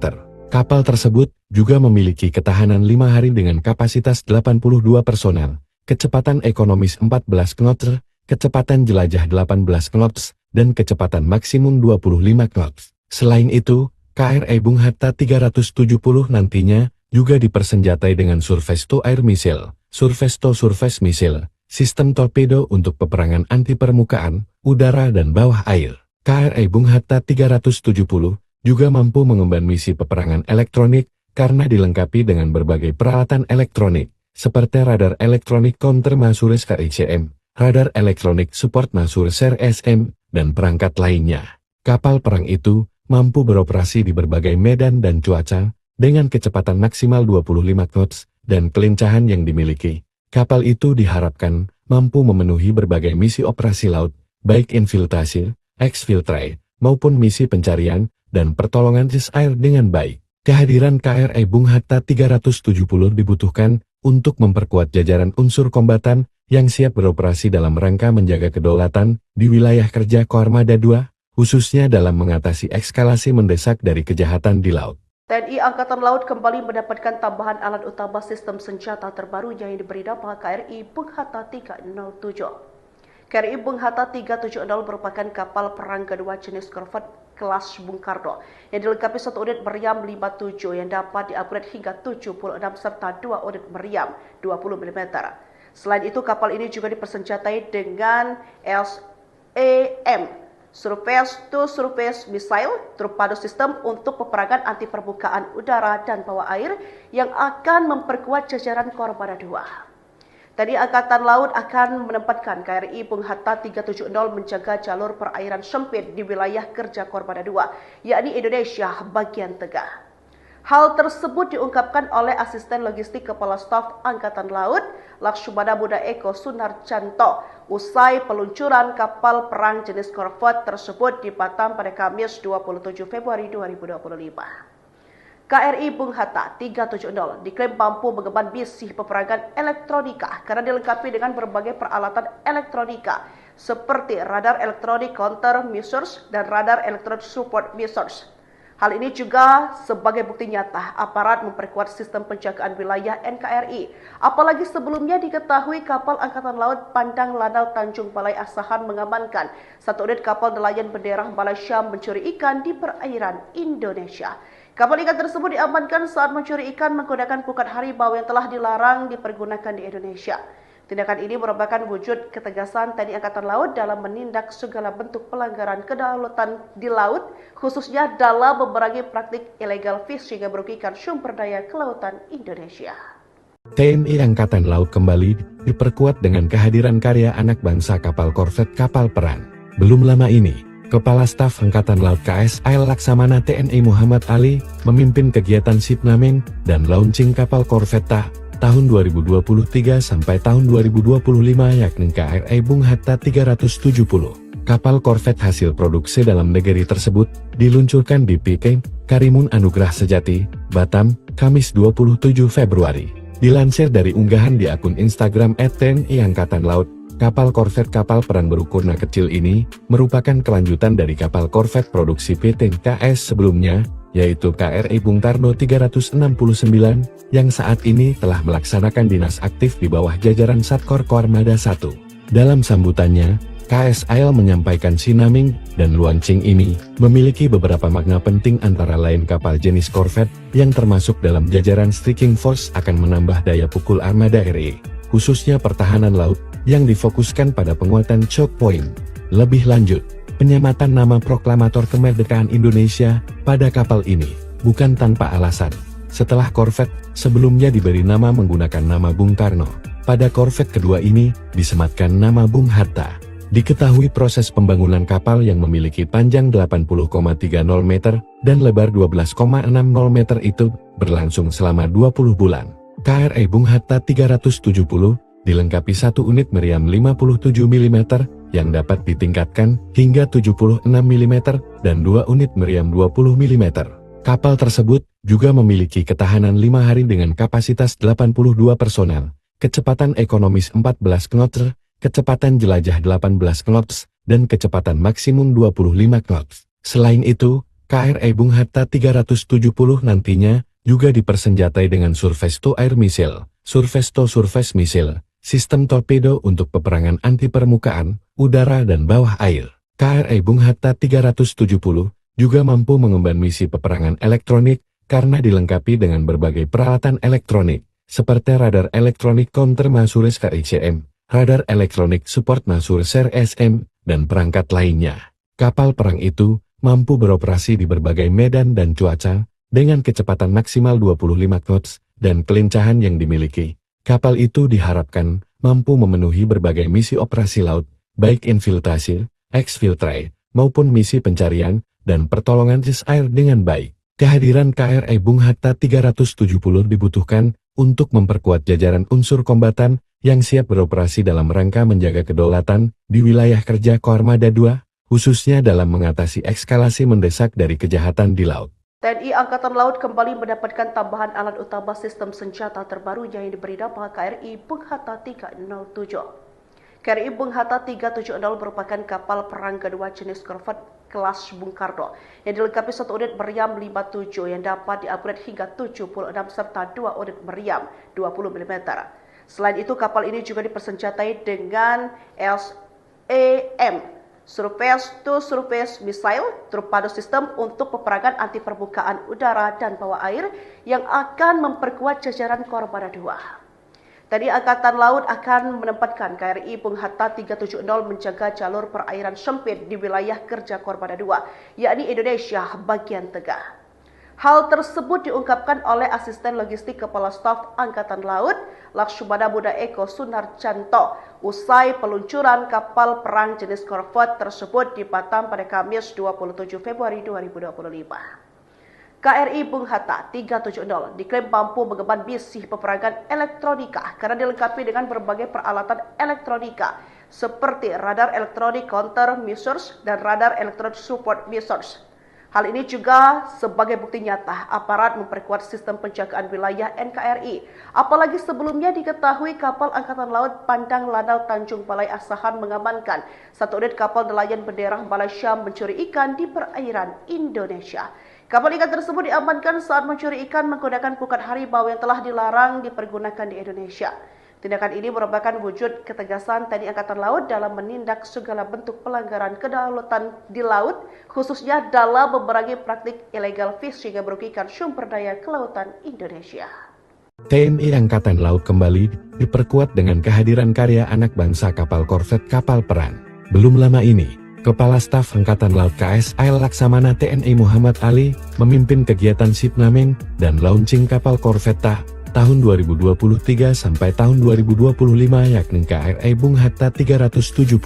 Kapal tersebut juga memiliki ketahanan 5 hari dengan kapasitas 82 personel, kecepatan ekonomis 14 knots, kecepatan jelajah 18 knots, dan kecepatan maksimum 25 knots. Selain itu, KRI Bung Hatta 370 nantinya juga dipersenjatai dengan Surface to Air Missile, Surface to Surface Missile, sistem torpedo untuk peperangan anti permukaan, udara dan bawah air. KRI Bung Hatta 370 juga mampu mengemban misi peperangan elektronik karena dilengkapi dengan berbagai peralatan elektronik, seperti radar elektronik counter Masures KICM, radar elektronik support Masures SM, dan perangkat lainnya. Kapal perang itu mampu beroperasi di berbagai medan dan cuaca, dengan kecepatan maksimal 25 knots, dan kelincahan yang dimiliki. Kapal itu diharapkan mampu memenuhi berbagai misi operasi laut, baik infiltrasi, exfiltrate, maupun misi pencarian dan pertolongan air dengan baik. Kehadiran KRI Bung Hatta 370 dibutuhkan untuk memperkuat jajaran unsur kombatan yang siap beroperasi dalam rangka menjaga kedaulatan di wilayah kerja Koarmada II, khususnya dalam mengatasi eskalasi mendesak dari kejahatan di laut. TNI Angkatan Laut kembali mendapatkan tambahan alat utama sistem senjata terbaru yang diberi nama KRI Bung Hatta 307. KRI Bung Hatta 370 merupakan kapal perang kedua jenis korvet kelas Bung Karno yang dilengkapi satu unit meriam 57 yang dapat diupgrade hingga 76 serta 2 unit meriam 20 mm. Selain itu, kapal ini juga dipersenjatai dengan SAM, Surface to Surface Missile, torpedo sistem untuk peperangan anti permukaan udara dan bawah air yang akan memperkuat jajaran Koarmada II. TNI Angkatan Laut akan menempatkan KRI Bung Hatta 370 menjaga jalur perairan sempit di wilayah kerja Koarmada II, yakni Indonesia bagian tengah. Hal tersebut diungkapkan oleh Asisten Logistik Kepala Staf Angkatan Laut, Lakshmana Buddha Eko Sunarjanto, usai peluncuran kapal perang jenis korvet tersebut di Batam pada Kamis 27 Februari 2025. KRI Bung Hatta 370 diklaim mampu mengemban misi peperangan elektronika karena dilengkapi dengan berbagai peralatan elektronika seperti radar elektronik counter measures dan radar elektronik support measures. Hal ini juga sebagai bukti nyata aparat memperkuat sistem penjagaan wilayah NKRI. Apalagi sebelumnya diketahui kapal Angkatan Laut Pandang Lanal Tanjung Balai Asahan mengamankan satu unit kapal nelayan bendera Malaysia mencuri ikan di perairan Indonesia. Kapal ikan tersebut diamankan saat mencuri ikan menggunakan pukat harimau yang telah dilarang dipergunakan di Indonesia. Tindakan ini merupakan wujud ketegasan TNI Angkatan Laut dalam menindak segala bentuk pelanggaran kedaulatan di laut, khususnya dalam memerangi praktik illegal fishing yang merugikan sumber daya kelautan Indonesia. TNI Angkatan Laut kembali diperkuat dengan kehadiran karya anak bangsa kapal korvet kapal perang. Belum lama ini, Kepala Staf Angkatan Laut KSAL Laksamana TNI Muhammad Ali memimpin kegiatan shipnaming dan launching kapal korvetta tahun 2023 sampai tahun 2025 yakni KRI Bung Hatta 370. Kapal korvet hasil produksi dalam negeri tersebut diluncurkan di PK Karimun Anugrah Sejati, Batam, Kamis 27 Februari. Dilansir dari unggahan di akun Instagram @TNI Angkatan Laut, kapal korvet kapal perang berukuran kecil ini merupakan kelanjutan dari kapal korvet produksi PT KS sebelumnya, yaitu KRI Bung Karno 369, yang saat ini telah melaksanakan dinas aktif di bawah jajaran Satkor Koarmada I. Dalam sambutannya, KSAL menyampaikan sinaming dan launching ini memiliki beberapa makna penting antara lain kapal jenis korvet yang termasuk dalam jajaran Striking Force akan menambah daya pukul armada RI, khususnya pertahanan laut, yang difokuskan pada penguatan choke point. Lebih lanjut, penyematan nama proklamator kemerdekaan Indonesia pada kapal ini bukan tanpa alasan. Setelah korvet sebelumnya diberi nama menggunakan nama Bung Karno, pada korvet kedua ini disematkan nama Bung Hatta. Diketahui proses pembangunan kapal yang memiliki panjang 80,30 meter dan lebar 12,60 meter itu berlangsung selama 20 bulan. KRI Bung Hatta 370 dilengkapi satu unit meriam 57 mm yang dapat ditingkatkan hingga 76 mm dan dua unit meriam 20 mm. Kapal tersebut juga memiliki ketahanan 5 hari dengan kapasitas 82 personel, kecepatan ekonomis 14 knots, kecepatan jelajah 18 knots, dan kecepatan maksimum 25 knots. Selain itu, KRI Bung Hatta 370 nantinya juga dipersenjatai dengan Surface to Air Missile, Surface to Surface Missile, sistem torpedo untuk peperangan anti permukaan, udara dan bawah air. KRI Bung Hatta 370 juga mampu mengemban misi peperangan elektronik karena dilengkapi dengan berbagai peralatan elektronik, seperti radar elektronik counter Masures KICM, radar elektronik support Masures SM, dan perangkat lainnya. Kapal perang itu mampu beroperasi di berbagai medan dan cuaca, dengan kecepatan maksimal 25 knots, dan kelincahan yang dimiliki. Kapal itu diharapkan mampu memenuhi berbagai misi operasi laut, baik infiltrasi, exfiltrate, maupun misi pencarian dan pertolongan air dengan baik. Kehadiran KRI Bung Hatta 370 dibutuhkan untuk memperkuat jajaran unsur kombatan yang siap beroperasi dalam rangka menjaga kedaulatan di wilayah kerja Koarmada II, khususnya dalam mengatasi eskalasi mendesak dari kejahatan di laut. TNI Angkatan Laut kembali mendapatkan tambahan alat utama sistem senjata terbaru yang diberi nama KRI Bung Hatta 307. KRI Bung Hatta 370 merupakan kapal perang kedua jenis korvet kelas Bung Karno yang dilengkapi satu unit meriam 57 yang dapat diupgrade hingga 76 serta dua unit meriam 20 mm. Selain itu, kapal ini juga dipersenjatai dengan SAM, Surface to Surface Missile, torpedo sistem untuk peperangan anti permukaan udara dan bawah air yang akan memperkuat jajaran Koarmada II. TNI Angkatan Laut akan menempatkan KRI Bung Hatta 370 menjaga jalur perairan sempit di wilayah kerja Koarmada II, yakni Indonesia bagian tengah. Hal tersebut diungkapkan oleh Asisten Logistik Kepala Staf Angkatan Laut, Lakshmana Buddha Eko Sunarjanto, usai peluncuran kapal perang jenis korvet tersebut di Batam pada Kamis 27 Februari 2025. KRI Bung Hatta 370 diklaim mampu mengemban misi peperangan elektronika karena dilengkapi dengan berbagai peralatan elektronika seperti radar elektronik counter measures dan radar elektronik support measures. Hal ini juga sebagai bukti nyata aparat memperkuat sistem penjagaan wilayah NKRI. Apalagi sebelumnya diketahui kapal Angkatan Laut Pandang Lanal Tanjung Balai Asahan mengamankan satu unit kapal nelayan bendera Malaysia mencuri ikan di perairan Indonesia. Kapal ikan tersebut diamankan saat mencuri ikan menggunakan pukat harimau yang telah dilarang dipergunakan di Indonesia. Tindakan ini merupakan wujud ketegasan TNI Angkatan Laut dalam menindak segala bentuk pelanggaran kedaulatan di laut, khususnya dalam memerangi praktik illegal fishing yang merugikan sumber daya kelautan Indonesia. TNI Angkatan Laut kembali diperkuat dengan kehadiran karya anak bangsa kapal korvet kapal perang. Belum lama ini, Kepala Staf Angkatan Laut KSAL Laksamana TNI Muhammad Ali memimpin kegiatan Shipnaming dan launching kapal korvet tahun 2023 sampai tahun 2025 yakni KRI Bung Hatta 370.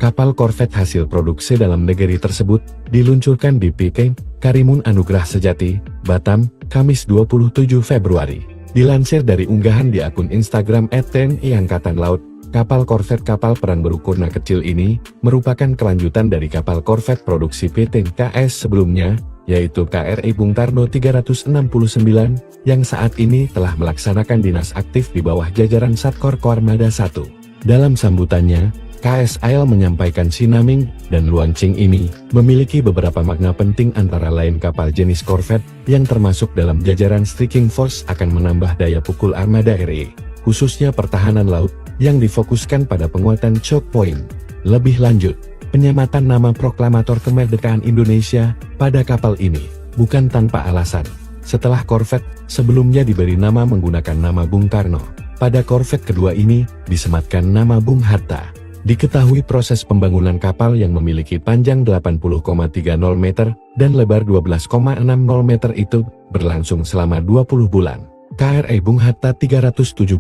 Kapal korvet hasil produksi dalam negeri tersebut diluncurkan di PK Karimun Anugrah Sejati, Batam, Kamis 27 Februari. Dilansir dari unggahan di akun Instagram @TNI Angkatan Laut, kapal korvet kapal perang berukuran kecil ini merupakan kelanjutan dari kapal korvet produksi PT KS sebelumnya, yaitu KRI Bung Karno 369, yang saat ini telah melaksanakan dinas aktif di bawah jajaran Satkor Koarmada I. Dalam sambutannya, KSAL menyampaikan Shipnaming dan launching ini memiliki beberapa makna penting antara lain kapal jenis korvet yang termasuk dalam jajaran Striking Force akan menambah daya pukul armada RI, khususnya pertahanan laut, yang difokuskan pada penguatan choke point. Lebih lanjut, penyematan nama proklamator kemerdekaan Indonesia pada kapal ini bukan tanpa alasan. Setelah korvet sebelumnya diberi nama menggunakan nama Bung Karno, pada korvet kedua ini disematkan nama Bung Hatta. Diketahui proses pembangunan kapal yang memiliki panjang 80,30 meter dan lebar 12,60 meter itu berlangsung selama 20 bulan. KRI Bung Hatta 370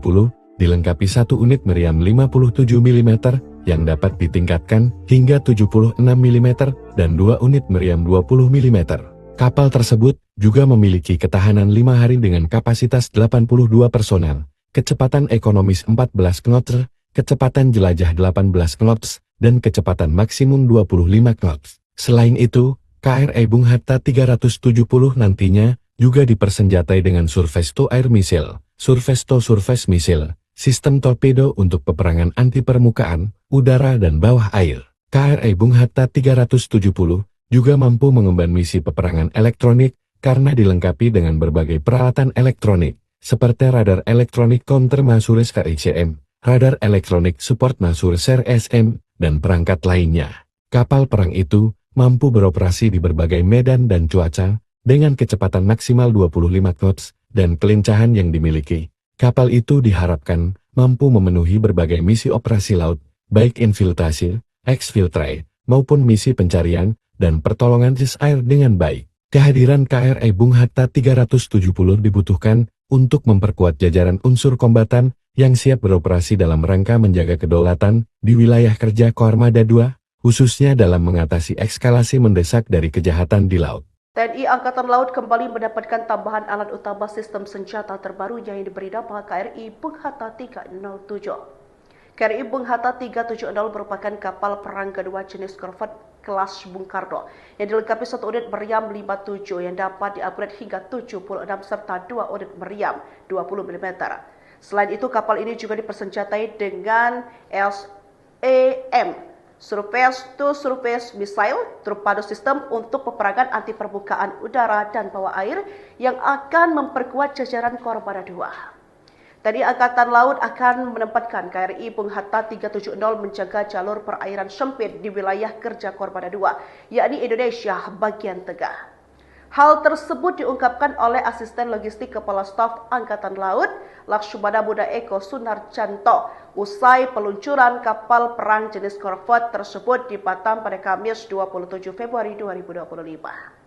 dilengkapi satu unit meriam 57 mm yang dapat ditingkatkan hingga 76 mm dan 2 unit meriam 20 mm. Kapal tersebut juga memiliki ketahanan 5 hari dengan kapasitas 82 personel, kecepatan ekonomis 14 knots, kecepatan jelajah 18 knots, dan kecepatan maksimum 25 knots. Selain itu, KRI Bung Hatta 370 nantinya juga dipersenjatai dengan surface-to-air missile, surface-to-surface missile, sistem torpedo untuk peperangan anti permukaan, udara dan bawah air. KRI Bung Hatta 370 juga mampu mengemban misi peperangan elektronik karena dilengkapi dengan berbagai peralatan elektronik, seperti radar elektronik counter Masures KICM, radar elektronik support Masures RSM, dan perangkat lainnya. Kapal perang itu mampu beroperasi di berbagai medan dan cuaca, dengan kecepatan maksimal 25 knots, dan kelincahan yang dimiliki. Kapal itu diharapkan mampu memenuhi berbagai misi operasi laut, baik infiltrasi, exfiltrate, maupun misi pencarian dan pertolongan air dengan baik. Kehadiran KRI Bung Hatta 370 dibutuhkan untuk memperkuat jajaran unsur kombatan yang siap beroperasi dalam rangka menjaga kedaulatan di wilayah kerja Koarmada II, khususnya dalam mengatasi eskalasi mendesak dari kejahatan di laut. TNI Angkatan Laut kembali mendapatkan tambahan alat utama sistem senjata terbaru yang diberi nama KRI Bung Hatta 307. KRI Bung Hatta 370 merupakan kapal perang kedua jenis korvet kelas Bung Karno yang dilengkapi 1 unit meriam 57 yang dapat diupgrade hingga 76 serta 2 unit meriam 20 mm. Selain itu, kapal ini juga dipersenjatai dengan SAM, Surface-to-Surface Missile, torpedo sistem untuk peperangan anti permukaan udara dan bawah air yang akan memperkuat jajaran Koarmada II. Tadi Angkatan Laut akan menempatkan KRI Bung Hatta 370 menjaga jalur perairan sempit di wilayah kerja Koarmada II, yakni Indonesia bagian tengah. Hal tersebut diungkapkan oleh Asisten Logistik Kepala Staf Angkatan Laut, Lakshmana Buddha Eko Sunarjanto, usai peluncuran kapal perang jenis korvet tersebut di Batam pada Kamis 27 Februari 2025.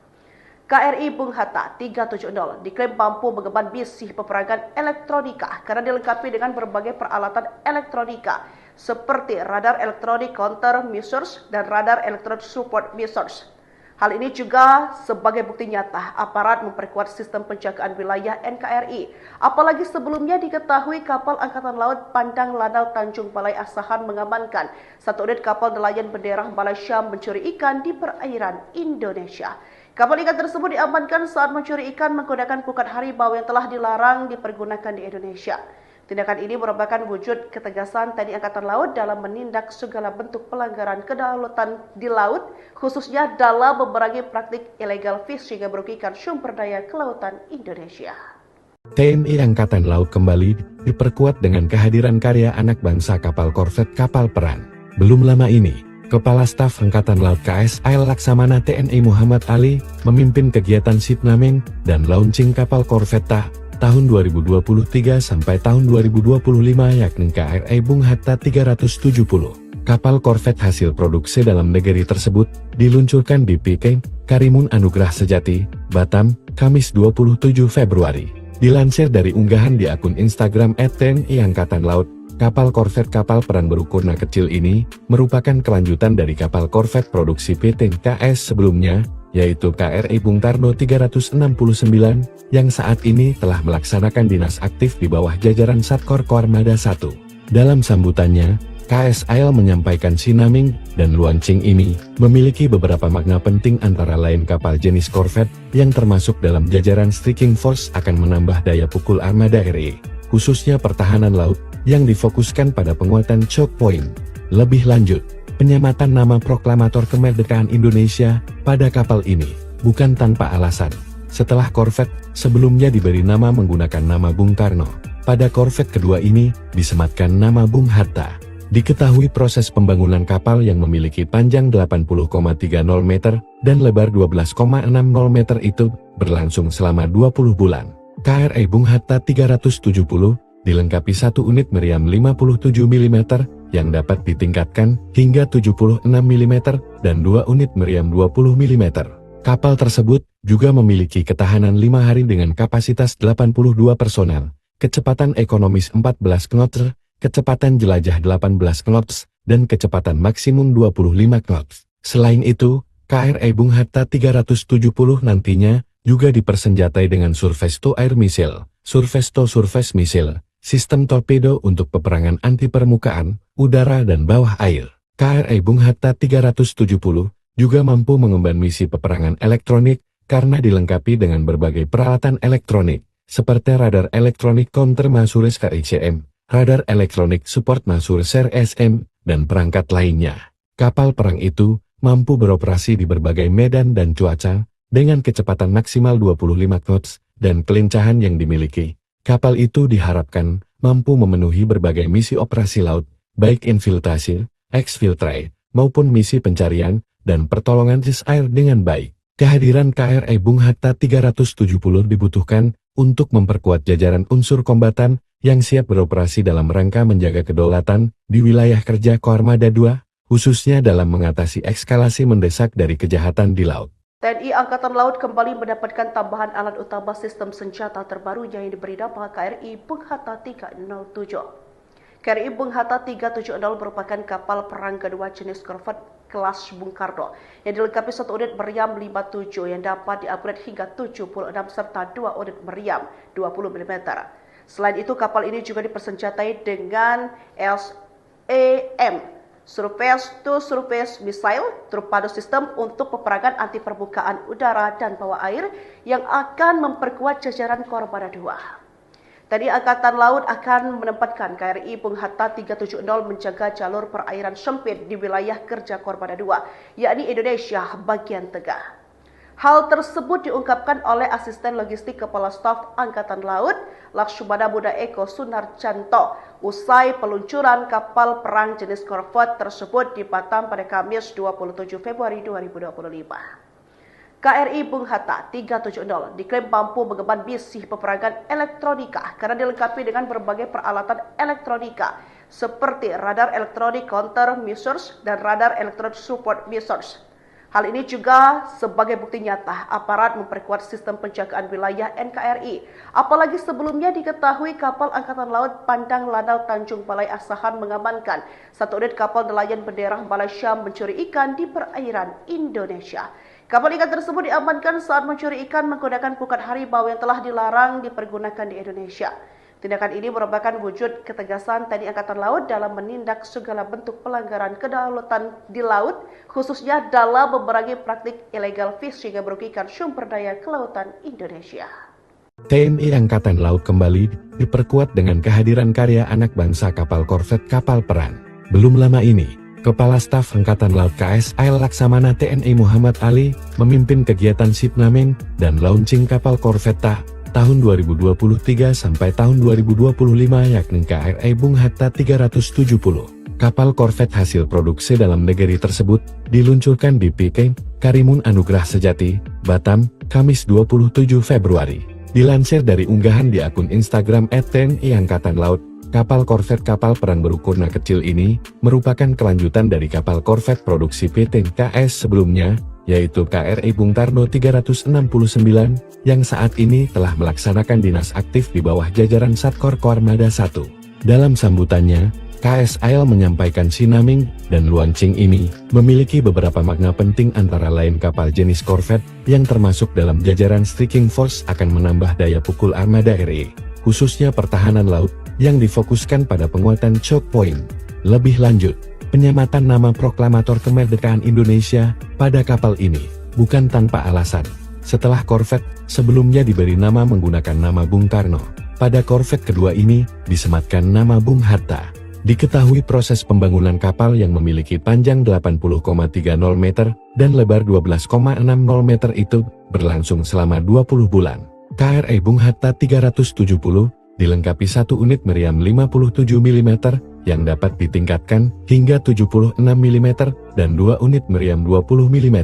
KRI Bung Hatta 370 diklaim mampu mengemban misi peperangan elektronika karena dilengkapi dengan berbagai peralatan elektronika seperti radar elektronik counter measures dan radar elektronik support measures. Hal ini juga sebagai bukti nyata aparat memperkuat sistem penjagaan wilayah NKRI. Apalagi sebelumnya diketahui kapal Angkatan Laut Pandang Lanal Tanjung Balai Asahan mengamankan 1 unit kapal nelayan bendera Malaysia mencuri ikan di perairan Indonesia. Kapal ikan tersebut diamankan saat mencuri ikan menggunakan pukat harimau yang telah dilarang dipergunakan di Indonesia. Tindakan ini merupakan wujud ketegasan TNI Angkatan Laut dalam menindak segala bentuk pelanggaran kedaulatan di laut, khususnya dalam memerangi praktik illegal fishing yang merugikan sumber daya kelautan Indonesia. TNI Angkatan Laut kembali diperkuat dengan kehadiran karya anak bangsa kapal korvet kapal perang. Belum lama ini, Kepala Staf Angkatan Laut KSAL Laksamana TNI Muhammad Ali memimpin kegiatan shipnaming dan launching kapal korvetta tahun 2023 sampai tahun 2025 yakni KRI Bung Hatta 370. Kapal korvet hasil produksi dalam negeri tersebut diluncurkan di PK Karimun Anugrah Sejati, Batam, Kamis 27 Februari. Dilansir dari unggahan di akun Instagram @TNI Angkatan Laut, kapal korvet kapal perang berukuran kecil ini merupakan kelanjutan dari kapal korvet produksi PT KS sebelumnya, yaitu KRI Bung Karno 369, yang saat ini telah melaksanakan dinas aktif di bawah jajaran Satkor Koarmada I. Dalam sambutannya, KSAL menyampaikan sinaming dan launching ini memiliki beberapa makna penting antara lain kapal jenis korvet yang termasuk dalam jajaran striking force akan menambah daya pukul armada RI, khususnya pertahanan laut, yang difokuskan pada penguatan choke point. Lebih lanjut, penyematan nama proklamator kemerdekaan Indonesia pada kapal ini bukan tanpa alasan. Setelah korvet sebelumnya diberi nama menggunakan nama Bung Karno, pada korvet kedua ini disematkan nama Bung Hatta. Diketahui proses pembangunan kapal yang memiliki panjang 80,30 meter dan lebar 12,60 meter itu berlangsung selama 20 bulan. KRI Bung Hatta 370 dilengkapi 1 unit meriam 57 mm yang dapat ditingkatkan hingga 76 mm dan 2 unit meriam 20 mm. Kapal tersebut juga memiliki ketahanan 5 hari dengan kapasitas 82 personel, kecepatan ekonomis 14 knots, kecepatan jelajah 18 knots, dan kecepatan maksimum 25 knots. Selain itu, KRI Bung Hatta 370 nantinya juga dipersenjatai dengan Surface to Air Missile, Surface to Surface Missile, sistem torpedo untuk peperangan anti permukaan, udara dan bawah air. KRI Bung Hatta 370 juga mampu mengemban misi peperangan elektronik karena dilengkapi dengan berbagai peralatan elektronik, seperti radar elektronik counter Masures KICM, radar elektronik support Masures RSM, dan perangkat lainnya. Kapal perang itu mampu beroperasi di berbagai medan dan cuaca, dengan kecepatan maksimal 25 knots, dan kelincahan yang dimiliki. Kapal itu diharapkan mampu memenuhi berbagai misi operasi laut, baik infiltrasi, exfiltrate, maupun misi pencarian dan pertolongan air dengan baik. Kehadiran KRI Bung Hatta 370 dibutuhkan untuk memperkuat jajaran unsur kombatan yang siap beroperasi dalam rangka menjaga kedaulatan di wilayah kerja Koarmada II, khususnya dalam mengatasi eskalasi mendesak dari kejahatan di laut. TNI Angkatan Laut kembali mendapatkan tambahan alat utama sistem senjata terbaru yang diberi nama KRI Bung Hatta 307. KRI Bung Hatta 370 merupakan kapal perang kedua jenis korvet kelas Bung Karno yang dilengkapi satu unit meriam 57 yang dapat diupgrade hingga 76 serta 2 unit meriam 20 mm. Selain itu, kapal ini juga dipersenjatai dengan SAM, Surface to Surface Missile, torpedo sistem untuk peperangan anti permukaan udara dan bawah air yang akan memperkuat jajaran Koarmada II. TNI Angkatan Laut akan menempatkan KRI Bung Hatta 370 menjaga jalur perairan sempit di wilayah kerja Koarmada II, yakni Indonesia bagian tengah. Hal tersebut diungkapkan oleh Asisten Logistik Kepala Staf Angkatan Laut, Lakshmana Buddha Eko Sunarjanto, usai peluncuran kapal perang jenis korvet tersebut di Batam pada Kamis 27 Februari 2025. KRI Bung Hatta 370 diklaim mampu mengemban misi peperangan elektronika karena dilengkapi dengan berbagai peralatan elektronika seperti radar elektronik counter measures dan radar elektronik support measures. Hal ini juga sebagai bukti nyata aparat memperkuat sistem penjagaan wilayah NKRI. Apalagi sebelumnya diketahui kapal Angkatan Laut Pandang Lanal Tanjung Balai Asahan mengamankan satu unit kapal nelayan bendera Malaysia mencuri ikan di perairan Indonesia. Kapal ikan tersebut diamankan saat mencuri ikan menggunakan pukat harimau yang telah dilarang dipergunakan di Indonesia. Tindakan ini merupakan wujud ketegasan TNI Angkatan Laut dalam menindak segala bentuk pelanggaran kedaulatan di laut, khususnya dalam memerangi praktik illegal fishing yang merugikan sumber daya kelautan Indonesia. TNI Angkatan Laut kembali diperkuat dengan kehadiran karya anak bangsa kapal korvet kapal perang. Belum lama ini, Kepala Staf Angkatan Laut KSAL Laksamana TNI Muhammad Ali memimpin kegiatan shipnaming dan launching kapal korvet tahun 2023 sampai tahun 2025 yakni KRI Bung Hatta 370. Kapal korvet hasil produksi dalam negeri tersebut diluncurkan di PK Karimun Anugrah Sejati, Batam, Kamis 27 Februari. Dilansir dari unggahan di akun Instagram @TNI Angkatan Laut, kapal korvet kapal perang berukuran kecil ini merupakan kelanjutan dari kapal korvet produksi PT KS sebelumnya, yaitu KRI Bung Karno 369, yang saat ini telah melaksanakan dinas aktif di bawah jajaran Satkor Koarmada I. Dalam sambutannya, KSAL menyampaikan sinaming dan launching ini memiliki beberapa makna penting antara lain kapal jenis korvet yang termasuk dalam jajaran striking force akan menambah daya pukul armada RI, khususnya pertahanan laut, yang difokuskan pada penguatan choke point. Lebih lanjut, penyematan nama proklamator kemerdekaan Indonesia pada kapal ini bukan tanpa alasan. Setelah korvet sebelumnya diberi nama menggunakan nama Bung Karno, pada korvet kedua ini disematkan nama Bung Hatta. Diketahui proses pembangunan kapal yang memiliki panjang 80,30 meter dan lebar 12,60 meter itu berlangsung selama 20 bulan. KRI Bung Hatta 370 dilengkapi satu unit meriam 57 mm yang dapat ditingkatkan hingga 76 mm dan 2 unit meriam 20 mm.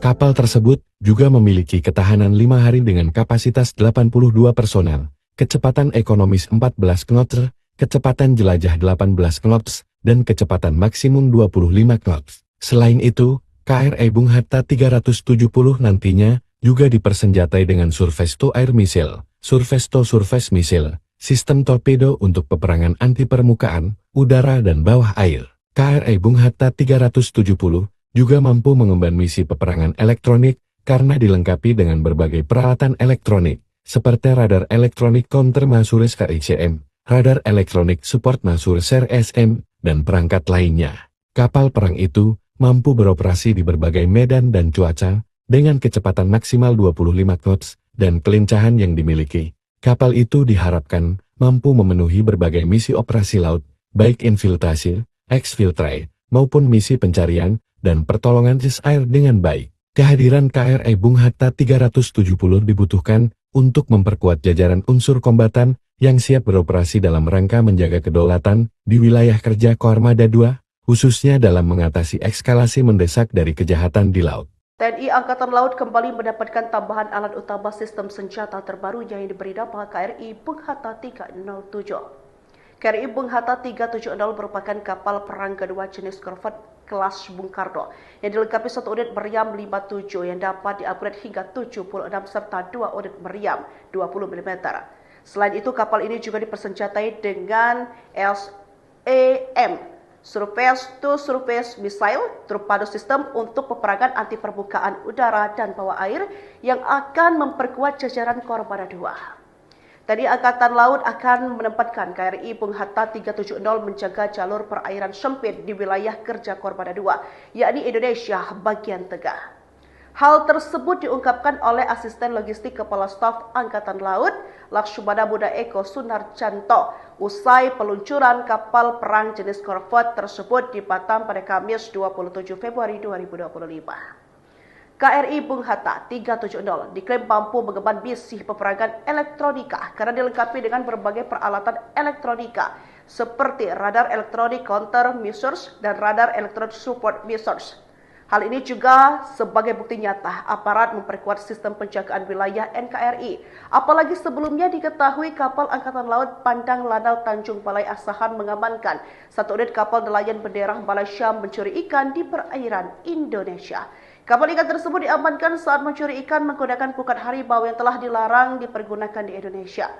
Kapal tersebut juga memiliki ketahanan 5 hari dengan kapasitas 82 personel, kecepatan ekonomis 14 knots, kecepatan jelajah 18 knots, dan kecepatan maksimum 25 knots. Selain itu, KRI Bung Hatta 370 nantinya juga dipersenjatai dengan Surface to Air Missile, Surface to Surface Missile, sistem torpedo untuk peperangan anti permukaan, udara dan bawah air. KRI Bung Hatta 370 juga mampu mengemban misi peperangan elektronik karena dilengkapi dengan berbagai peralatan elektronik, seperti radar elektronik counter Masures KICM, radar elektronik support Masures SM, dan perangkat lainnya. Kapal perang itu mampu beroperasi di berbagai medan dan cuaca, dengan kecepatan maksimal 25 knots, dan kelincahan yang dimiliki. Kapal itu diharapkan mampu memenuhi berbagai misi operasi laut, baik infiltrasi, exfiltrate, maupun misi pencarian dan pertolongan air dengan baik. Kehadiran KRI Bung Hatta 370 dibutuhkan untuk memperkuat jajaran unsur kombatan yang siap beroperasi dalam rangka menjaga kedaulatan di wilayah kerja Koarmada II, khususnya dalam mengatasi eskalasi mendesak dari kejahatan di laut. TNI Angkatan Laut kembali mendapatkan tambahan alat utama sistem senjata terbaru yang diberi nama KRI Bung Hatta 307. KRI Bung Hatta 370 merupakan kapal perang kedua jenis korvet kelas Bung Karno yang dilengkapi satu unit meriam 57 yang dapat diupgrade hingga 76 serta 2 unit meriam 20 mm. Selain itu, kapal ini juga dipersenjatai dengan SAM Surface-to-Surface Missile torpedo sistem untuk peperangan anti permukaan udara dan bawah air yang akan memperkuat jajaran Koarmada II. TNI Angkatan Laut akan menempatkan KRI Bung Hatta 370 menjaga jalur perairan sempit di wilayah kerja Koarmada II, yakni Indonesia bagian tengah. Hal tersebut diungkapkan oleh Asisten Logistik Kepala Staf Angkatan Laut, Lakshmana Buddha Eko Sunarjanto, usai peluncuran kapal perang jenis korvet tersebut di Batam pada Kamis 27 Februari 2025. KRI Bung Hatta 370 diklaim mampu mengemban misi peperangan elektronika karena dilengkapi dengan berbagai peralatan elektronika seperti radar elektronik counter measures dan radar elektronik support measures. Hal ini juga sebagai bukti nyata aparat memperkuat sistem penjagaan wilayah NKRI. Apalagi sebelumnya diketahui kapal Angkatan Laut Pandang Lanal Tanjung Balai Asahan mengamankan satu unit kapal nelayan bendera Malaysia mencuri ikan di perairan Indonesia. Kapal ikan tersebut diamankan saat mencuri ikan menggunakan pukat harimau yang telah dilarang dipergunakan di Indonesia.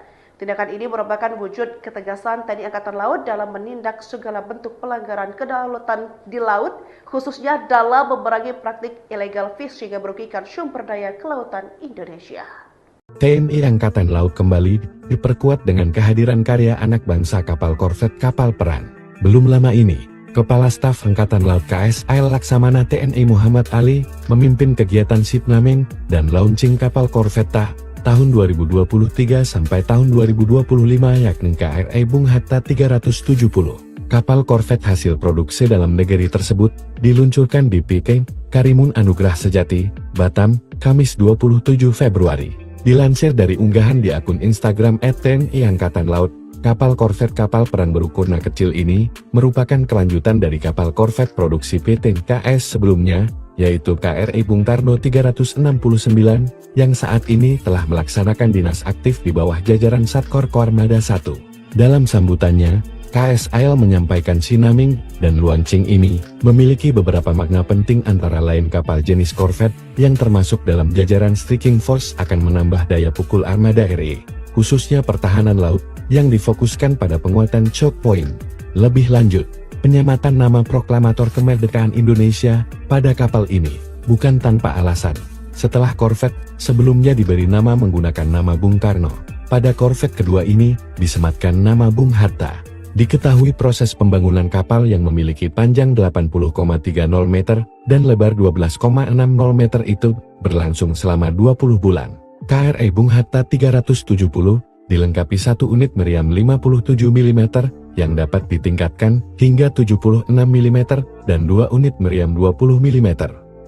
Tindakan ini merupakan wujud ketegasan TNI Angkatan Laut dalam menindak segala bentuk pelanggaran kedaulatan di laut, khususnya dalam memerangi praktik illegal fishing yang merugikan sumber daya kelautan Indonesia. TNI Angkatan Laut kembali diperkuat dengan kehadiran karya anak bangsa kapal korvet kapal perang. Belum lama ini, Kepala Staf Angkatan Laut KSAL Laksamana TNI Muhammad Ali memimpin kegiatan shipnaming dan launching kapal korvetta tahun 2023 sampai tahun 2025 yakni KRI Bung Hatta 370. Kapal korvet hasil produksi dalam negeri tersebut diluncurkan di PK Karimun Anugrah Sejati, Batam, Kamis 27 Februari. Dilansir dari unggahan di akun Instagram @TNI Angkatan Laut, kapal korvet kapal perang berukuran kecil ini merupakan kelanjutan dari kapal korvet produksi PT KS sebelumnya, yaitu KRI Bung Karno 369, yang saat ini telah melaksanakan dinas aktif di bawah jajaran Satkor Koarmada I. Dalam sambutannya, KSAL menyampaikan sinaming dan launching ini memiliki beberapa makna penting antara lain kapal jenis korvet yang termasuk dalam jajaran Striking Force akan menambah daya pukul armada RI, khususnya pertahanan laut, yang difokuskan pada penguatan choke point. Lebih lanjut, penyematan nama proklamator kemerdekaan Indonesia pada kapal ini bukan tanpa alasan. Setelah korvet sebelumnya diberi nama menggunakan nama Bung Karno, pada korvet kedua ini disematkan nama Bung Hatta. Diketahui proses pembangunan kapal yang memiliki panjang 80,30 meter dan lebar 12,60 meter itu berlangsung selama 20 bulan. KRI Bung Hatta 370 dilengkapi satu unit meriam 57 mm yang dapat ditingkatkan hingga 76 mm dan 2 unit meriam 20 mm.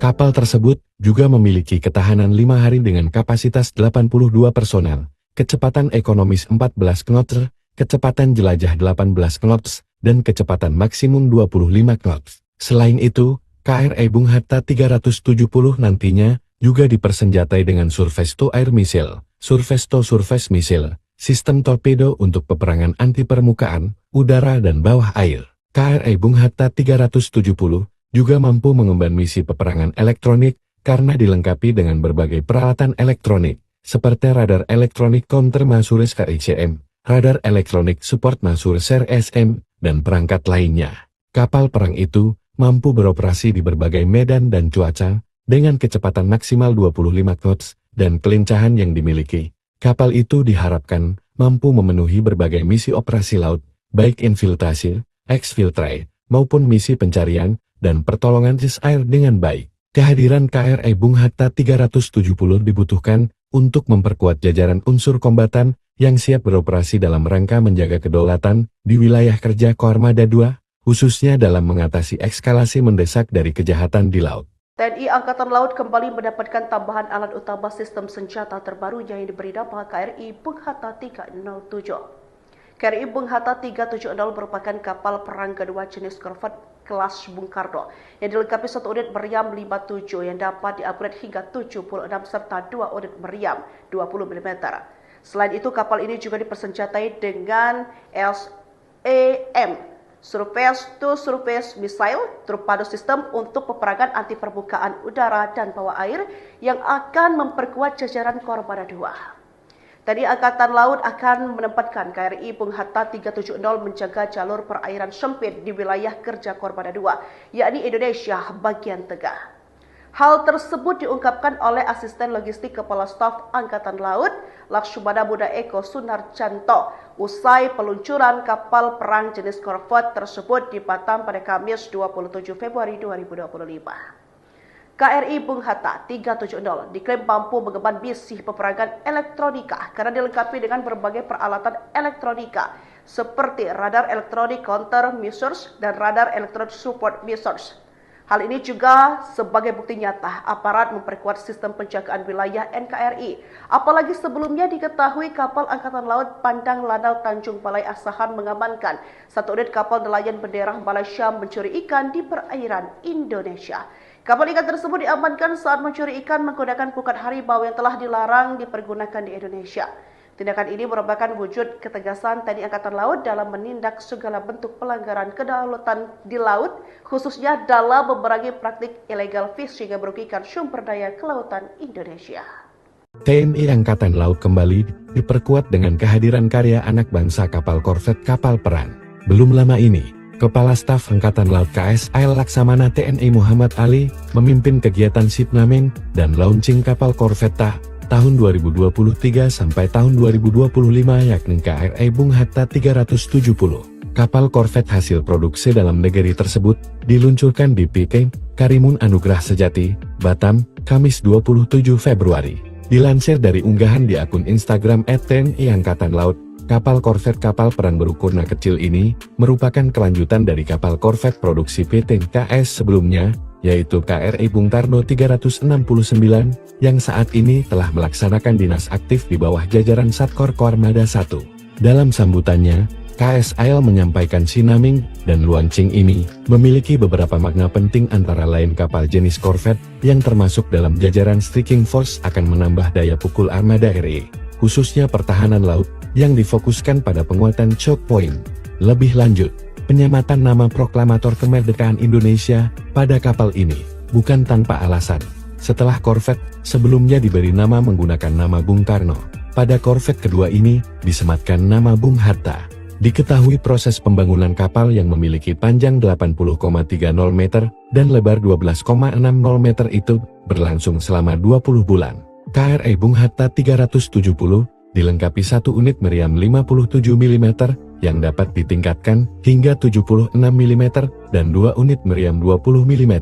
Kapal tersebut juga memiliki ketahanan 5 hari dengan kapasitas 82 personel, kecepatan ekonomis 14 knots, kecepatan jelajah 18 knots, dan kecepatan maksimum 25 knots. Selain itu, KRI Bung Hatta 370 nantinya juga dipersenjatai dengan surface-to-air missile, surface-to-surface missile, sistem torpedo untuk peperangan anti permukaan, udara dan bawah air. KRI Bung Hatta 370 juga mampu mengemban misi peperangan elektronik karena dilengkapi dengan berbagai peralatan elektronik, seperti radar elektronik counter Masures KICM, radar elektronik support Masures SM, dan perangkat lainnya. Kapal perang itu mampu beroperasi di berbagai medan dan cuaca dengan kecepatan maksimal 25 knots dan kelincahan yang dimiliki. Kapal itu diharapkan mampu memenuhi berbagai misi operasi laut, baik infiltrasi, exfiltrate, maupun misi pencarian dan pertolongan air dengan baik. Kehadiran KRI Bung Hatta 370 dibutuhkan untuk memperkuat jajaran unsur kombatan yang siap beroperasi dalam rangka menjaga kedaulatan di wilayah kerja Koarmada II, khususnya dalam mengatasi eskalasi mendesak dari kejahatan di laut. TNI Angkatan Laut kembali mendapatkan tambahan alat utama sistem senjata terbaru yang diberi nama KRI Bung Hatta 307. KRI Bung Hatta 370 merupakan kapal perang kedua jenis korvet kelas Bung Karno yang dilengkapi satu unit meriam 57 yang dapat di-upgrade hingga 76 serta 2 unit meriam 20 mm. Selain itu, kapal ini juga dipersenjatai dengan SAM Surface to Surface Missile Torpedo System untuk peperangan anti permukaan udara dan bawah air yang akan memperkuat jajaran Koarmada II. TNI Angkatan Laut akan menempatkan KRI Bung Hatta 370 menjaga jalur perairan sempit di wilayah kerja Koarmada II, yakni Indonesia bagian tengah. Hal tersebut diungkapkan oleh Asisten Logistik Kepala Staf Angkatan Laut, Lakshmana Buddha Eko Sunarjanto, usai peluncuran kapal perang jenis korvet tersebut di Batam pada Kamis 27 Februari 2025. KRI Bung Hatta 370 diklaim mampu mengemban misi peperangan elektronika karena dilengkapi dengan berbagai peralatan elektronika seperti radar elektronik counter measures dan radar elektronik support measures. Hal ini juga sebagai bukti nyata aparat memperkuat sistem penjagaan wilayah NKRI. Apalagi sebelumnya diketahui kapal Angkatan Laut Pandang Lanal Tanjung Balai Asahan mengamankan satu unit kapal nelayan bendera Malaysia mencuri ikan di perairan Indonesia. Kapal ikan tersebut diamankan saat mencuri ikan menggunakan pukat harimau yang telah dilarang dipergunakan di Indonesia. Tindakan ini merupakan wujud ketegasan TNI Angkatan Laut dalam menindak segala bentuk pelanggaran kedaulatan di laut, khususnya dalam memerangi praktik illegal fishing yang merugikan sumber daya kelautan Indonesia. TNI Angkatan Laut kembali diperkuat dengan kehadiran karya anak bangsa kapal korvet kapal perang. Belum lama ini, Kepala Staf Angkatan Laut KSAL Laksamana TNI Muhammad Ali memimpin kegiatan shipnaming dan launching kapal korvet tahun 2023 sampai tahun 2025 yakni KRI Bung Hatta 370. Kapal korvet hasil produksi dalam negeri tersebut diluncurkan di PK Karimun Anugrah Sejati, Batam, Kamis 27 Februari. Dilansir dari unggahan di akun Instagram @TNI Angkatan Laut, kapal korvet kapal perang berukuran kecil ini merupakan kelanjutan dari kapal korvet produksi PT KS sebelumnya, yaitu KRI Bung Karno 369, yang saat ini telah melaksanakan dinas aktif di bawah jajaran Satkor Koarmada I. Dalam sambutannya, KSAL menyampaikan sinaming dan launching ini memiliki beberapa makna penting antara lain kapal jenis korvet yang termasuk dalam jajaran Striking Force akan menambah daya pukul armada RI, khususnya pertahanan laut, yang difokuskan pada penguatan choke point. Lebih lanjut, penyematan nama proklamator kemerdekaan Indonesia pada kapal ini bukan tanpa alasan. Setelah korvet sebelumnya diberi nama menggunakan nama Bung Karno, pada korvet kedua ini disematkan nama Bung Hatta. Diketahui proses pembangunan kapal yang memiliki panjang 80,30 meter dan lebar 12,60 meter itu berlangsung selama 20 bulan. KRI Bung Hatta 370 dilengkapi satu unit meriam 57 mm yang dapat ditingkatkan hingga 76 mm dan 2 unit meriam 20 mm.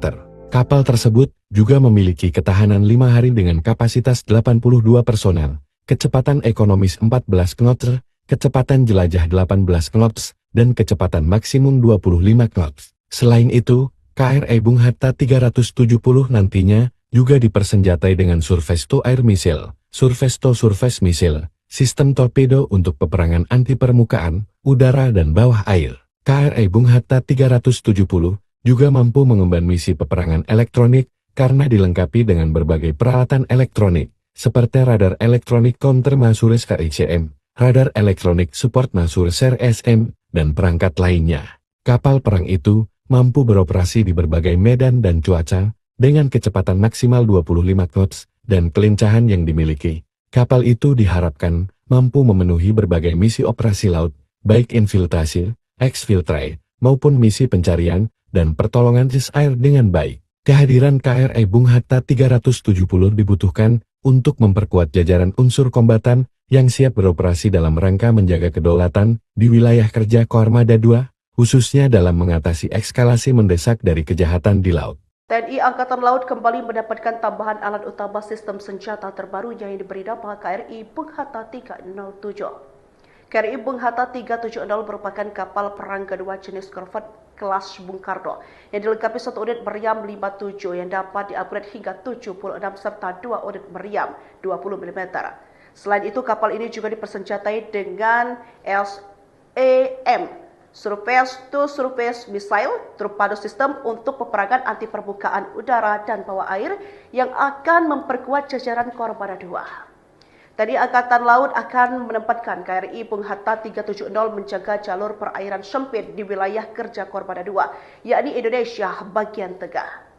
Kapal tersebut juga memiliki ketahanan 5 hari dengan kapasitas 82 personel, kecepatan ekonomis 14 knots, kecepatan jelajah 18 knots, dan kecepatan maksimum 25 knots. Selain itu, KRI Bung Hatta 370 nantinya juga dipersenjatai dengan Surface to Air Missile, Surface to Surface Missile, sistem torpedo untuk peperangan anti permukaan, udara dan bawah air. KRI Bung Hatta 370 juga mampu mengemban misi peperangan elektronik karena dilengkapi dengan berbagai peralatan elektronik, seperti radar elektronik counter measures KICM, radar elektronik support measures RSM, dan perangkat lainnya. Kapal perang itu mampu beroperasi di berbagai medan dan cuaca dengan kecepatan maksimal 25 knots dan kelincahan yang dimiliki. Kapal itu diharapkan mampu memenuhi berbagai misi operasi laut, baik infiltrasi, exfiltrate, maupun misi pencarian dan pertolongan air dengan baik. Kehadiran KRI Bung Hatta 370 dibutuhkan untuk memperkuat jajaran unsur kombatan yang siap beroperasi dalam rangka menjaga kedaulatan di wilayah kerja Koarmada II, khususnya dalam mengatasi eskalasi mendesak dari kejahatan di laut. TNI Angkatan Laut kembali mendapatkan tambahan alat utama sistem senjata terbaru yang diberi nama KRI Bung Hatta 307. KRI Bung Hatta 370 merupakan kapal perang kedua jenis korvet kelas Bung Karno yang dilengkapi satu unit meriam 57 yang dapat diupgrade hingga 76 serta 2 unit meriam 20 mm. Selain itu, kapal ini juga dipersenjatai dengan SAM Surface-to-Surface Missile torpedo sistem untuk peperangan anti permukaan udara dan bawah air yang akan memperkuat jajaran Koarmada II. TNI Angkatan Laut akan menempatkan KRI Bung Hatta 370 menjaga jalur perairan sempit di wilayah kerja Koarmada II, yakni Indonesia bagian tengah.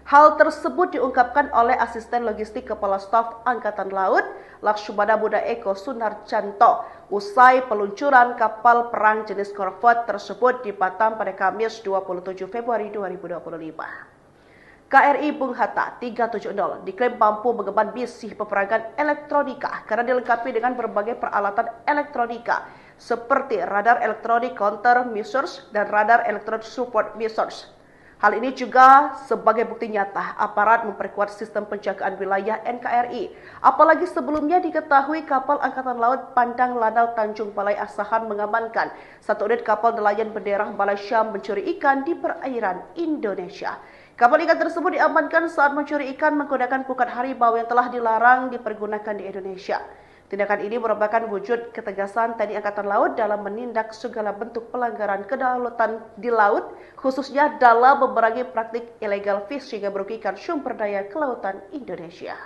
Hal tersebut diungkapkan oleh Asisten Logistik Kepala Staf Angkatan Laut, Lakshmana Muda Eko Sunarjanto, usai peluncuran kapal perang jenis korvet tersebut di Batam pada Kamis 27 Februari 2025. KRI Bung Hatta 370 diklaim mampu mengemban misi peperangan elektronika karena dilengkapi dengan berbagai peralatan elektronika seperti radar elektronik counter measures dan radar elektronik support measures. Hal ini juga sebagai bukti nyata aparat memperkuat sistem penjagaan wilayah NKRI. Apalagi sebelumnya diketahui kapal Angkatan Laut Pandang Lanal Tanjung Balai Asahan mengamankan satu unit kapal nelayan bendera Malaysia mencuri ikan di perairan Indonesia. Kapal ikan tersebut diamankan saat mencuri ikan menggunakan pukat harimau yang telah dilarang dipergunakan di Indonesia. Tindakan ini merupakan wujud ketegasan TNI Angkatan Laut dalam menindak segala bentuk pelanggaran kedaulatan di laut, khususnya dalam memerangi praktik illegal fishing yang merugikan sumber daya kelautan Indonesia.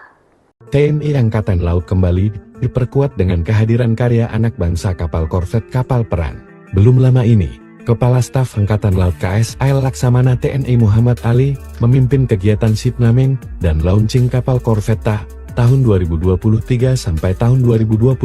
TNI Angkatan Laut kembali diperkuat dengan kehadiran karya anak bangsa kapal korvet kapal perang. Belum lama ini, Kepala Staf Angkatan Laut KSAL Laksamana TNI Muhammad Ali memimpin kegiatan shipnaming dan launching kapal korvet tahun 2023 sampai tahun 2025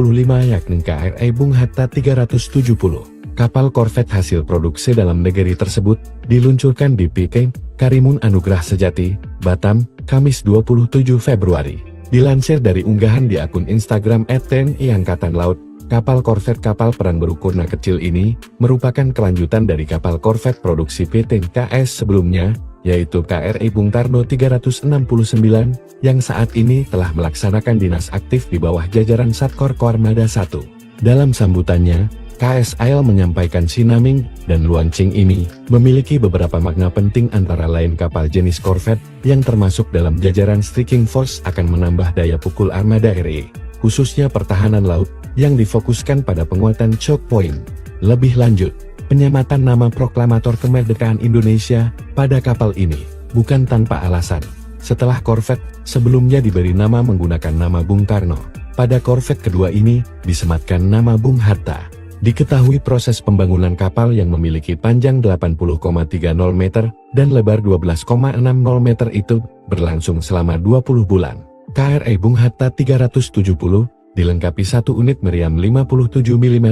yakni KRI Bung Hatta 370. Kapal korvet hasil produksi dalam negeri tersebut diluncurkan di PK Karimun Anugrah Sejati, Batam, Kamis 27 Februari. Dilansir dari unggahan di akun Instagram @TNI Angkatan Laut, kapal korvet kapal perang berukuran kecil ini merupakan kelanjutan dari kapal korvet produksi PT KS sebelumnya, yaitu KRI Bung Karno 369, yang saat ini telah melaksanakan dinas aktif di bawah jajaran Satkor Koarmada I. Dalam sambutannya, KSAL menyampaikan sinaming dan launching ini memiliki beberapa makna penting antara lain kapal jenis korvet yang termasuk dalam jajaran Striking Force akan menambah daya pukul armada RI, khususnya pertahanan laut, yang difokuskan pada penguatan choke point. Lebih lanjut, penyematan nama proklamator kemerdekaan Indonesia pada kapal ini bukan tanpa alasan. Setelah korvet sebelumnya diberi nama menggunakan nama Bung Karno, pada korvet kedua ini disematkan nama Bung Hatta. Diketahui proses pembangunan kapal yang memiliki panjang 80,30 meter dan lebar 12,60 meter itu berlangsung selama 20 bulan. KRI Bung Hatta 370 dilengkapi satu unit meriam 57 mm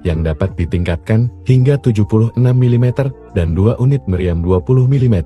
yang dapat ditingkatkan hingga 76 mm dan 2 unit meriam 20 mm.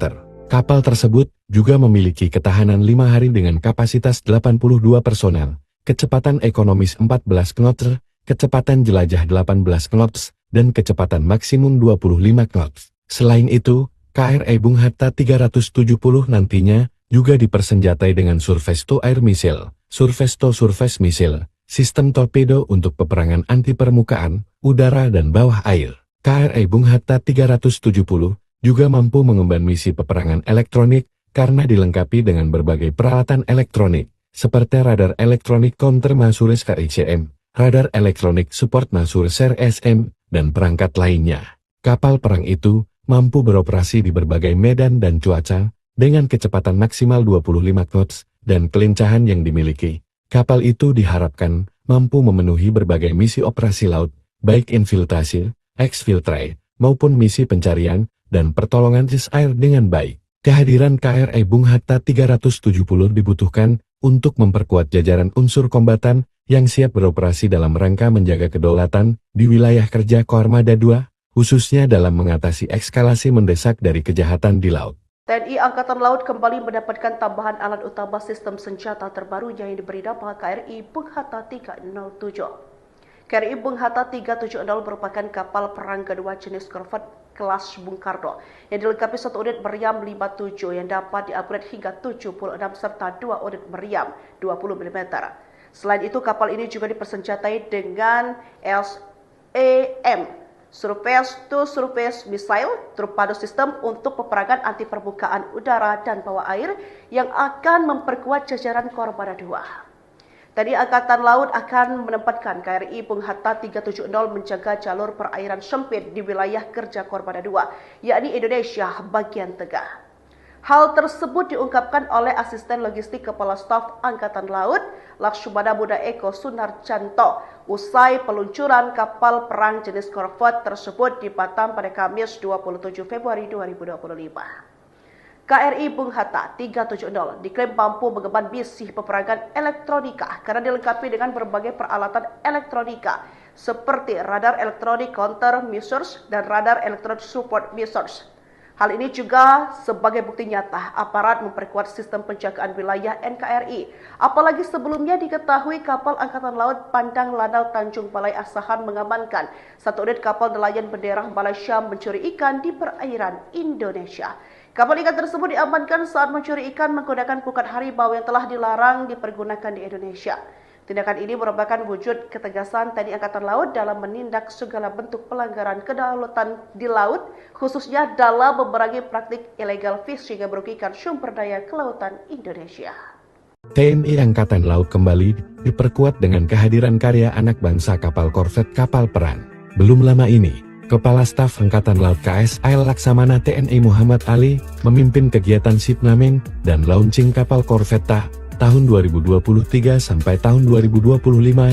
Kapal tersebut juga memiliki ketahanan 5 hari dengan kapasitas 82 personel, kecepatan ekonomis 14 knots, kecepatan jelajah 18 knots, dan kecepatan maksimum 25 knots. Selain itu, KRI Bung Hatta 370 nantinya juga dipersenjatai dengan surface-to-air missile, surface-to-surface missile, sistem torpedo untuk peperangan anti permukaan, udara dan bawah air. KRI Bung Hatta 370 juga mampu mengemban misi peperangan elektronik karena dilengkapi dengan berbagai peralatan elektronik, seperti radar elektronik counter measures RICM, radar elektronik support measures RSM, dan perangkat lainnya. Kapal perang itu mampu beroperasi di berbagai medan dan cuaca, dengan kecepatan maksimal 25 knots, dan kelincahan yang dimiliki. Kapal itu diharapkan mampu memenuhi berbagai misi operasi laut, baik infiltrasi, exfiltrate, maupun misi pencarian dan pertolongan air dengan baik. Kehadiran KRI Bung Hatta 370 dibutuhkan untuk memperkuat jajaran unsur kombatan yang siap beroperasi dalam rangka menjaga kedaulatan di wilayah kerja Koarmada II, khususnya dalam mengatasi eskalasi mendesak dari kejahatan di laut. TNI Angkatan Laut kembali mendapatkan tambahan alat utama sistem senjata terbaru yang diberi nama KRI Bung Hatta 307. KRI Bung Hatta 370 merupakan kapal perang kedua jenis korvet kelas Bung Karno yang dilengkapi satu unit meriam 57 yang dapat diupgrade hingga 76 serta 2 unit meriam 20 mm. Selain itu, kapal ini juga dipersenjatai dengan SAM Surface-to-Surface Missile torpedo sistem untuk peperangan anti permukaan udara dan bawah air yang akan memperkuat jajaran Kormada 2. Tadi Angkatan Laut akan menempatkan KRI Bung Hatta 370 menjaga jalur perairan sempit di wilayah kerja Kormada 2, yakni Indonesia bagian tengah. Hal tersebut diungkapkan oleh Asisten Logistik Kepala Staf Angkatan Laut, Lakshmana Buddha Eko Sunarjanto, usai peluncuran kapal perang jenis korvet tersebut di Batam pada Kamis 27 Februari 2025. KRI Bung Hatta 370 diklaim mampu mengemban misi peperangan elektronika karena dilengkapi dengan berbagai peralatan elektronika seperti radar elektronik counter measures dan radar elektronik support measures. Hal ini juga sebagai bukti nyata aparat memperkuat sistem penjagaan wilayah NKRI. Apalagi sebelumnya diketahui kapal Angkatan Laut Pandang Lanal Tanjung Balai Asahan mengamankan satu unit kapal nelayan bendera Malaysia mencuri ikan di perairan Indonesia. Kapal ikan tersebut diamankan saat mencuri ikan menggunakan pukat harimau yang telah dilarang dipergunakan di Indonesia. Tindakan ini merupakan wujud ketegasan TNI Angkatan Laut dalam menindak segala bentuk pelanggaran kedaulatan di laut, khususnya dalam memerangi praktik illegal fishing yang merugikan sumber daya kelautan Indonesia. TNI Angkatan Laut kembali diperkuat dengan kehadiran karya anak bangsa kapal korvet kapal perang. Belum lama ini, Kepala Staf Angkatan Laut KSAL Laksamana TNI Muhammad Ali memimpin kegiatan shipnaming dan launching kapal korvetta tahun 2023 sampai tahun 2025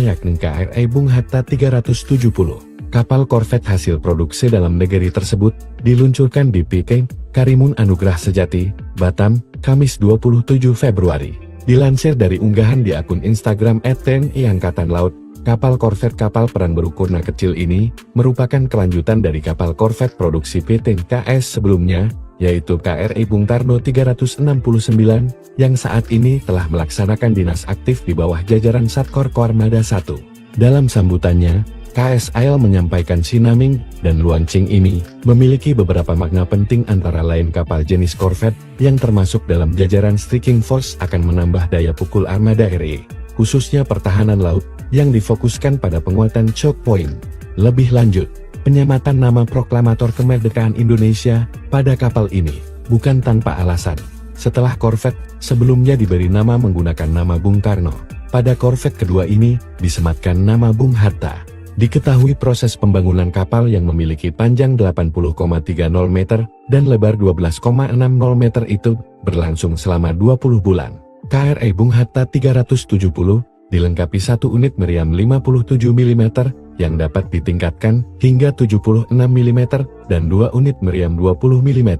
yakni KRI Bung Hatta 370. Kapal korvet hasil produksi dalam negeri tersebut diluncurkan di PK Karimun Anugrah Sejati, Batam, Kamis 27 Februari. Dilansir dari unggahan di akun Instagram @TNI Angkatan Laut, kapal korvet kapal perang berukuran kecil ini merupakan kelanjutan dari kapal korvet produksi PT KS sebelumnya, yaitu KRI Bung Karno 369, yang saat ini telah melaksanakan dinas aktif di bawah jajaran Satkor Kormada 1. Dalam sambutannya, KSAL menyampaikan sinaming dan launching ini memiliki beberapa makna penting antara lain kapal jenis korvet yang termasuk dalam jajaran Striking Force akan menambah daya pukul armada RI, khususnya pertahanan laut, yang difokuskan pada penguatan choke point. Lebih lanjut, penyematan nama proklamator kemerdekaan Indonesia pada kapal ini bukan tanpa alasan. Setelah korvet sebelumnya diberi nama menggunakan nama Bung Karno, pada korvet kedua ini disematkan nama Bung Hatta. Diketahui proses pembangunan kapal yang memiliki panjang 80,30 meter dan lebar 12,60 meter itu berlangsung selama 20 bulan. KRI Bung Hatta 370 dilengkapi satu unit meriam 57 mm yang dapat ditingkatkan hingga 76 mm dan 2 unit meriam 20 mm.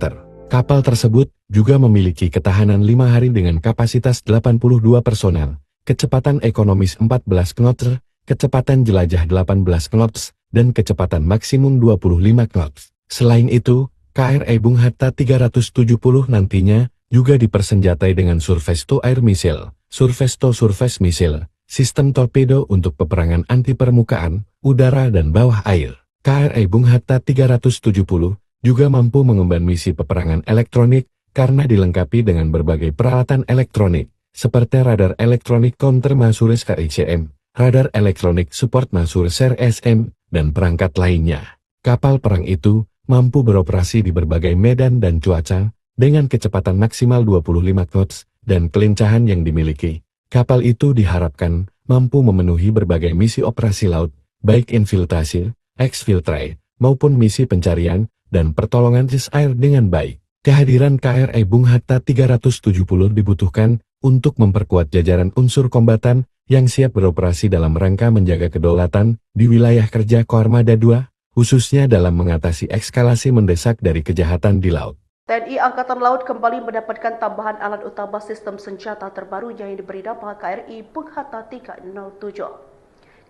Kapal tersebut juga memiliki ketahanan 5 hari dengan kapasitas 82 personel, kecepatan ekonomis 14 knots, kecepatan jelajah 18 knots, dan kecepatan maksimum 25 knots. Selain itu, KRI Bung Hatta 370 nantinya juga dipersenjatai dengan surface-to-air missile, surface-to-surface missile, sistem torpedo untuk peperangan anti permukaan, udara dan bawah air. KRI Bung Hatta 370 juga mampu mengemban misi peperangan elektronik karena dilengkapi dengan berbagai peralatan elektronik, seperti radar elektronik counter measures KICM, radar elektronik support measures RSM, dan perangkat lainnya. Kapal perang itu mampu beroperasi di berbagai medan dan cuaca, dengan kecepatan maksimal 25 knots, dan kelincahan yang dimiliki. Kapal itu diharapkan mampu memenuhi berbagai misi operasi laut, baik infiltrasi, exfiltrate, maupun misi pencarian dan pertolongan air dengan baik. Kehadiran KRI Bung Hatta 370 dibutuhkan untuk memperkuat jajaran unsur kombatan yang siap beroperasi dalam rangka menjaga kedaulatan di wilayah kerja Kormada 2, khususnya dalam mengatasi eskalasi mendesak dari kejahatan di laut. TNI Angkatan Laut kembali mendapatkan tambahan alat utama sistem senjata terbaru yang diberi nama KRI Bung Hatta 307.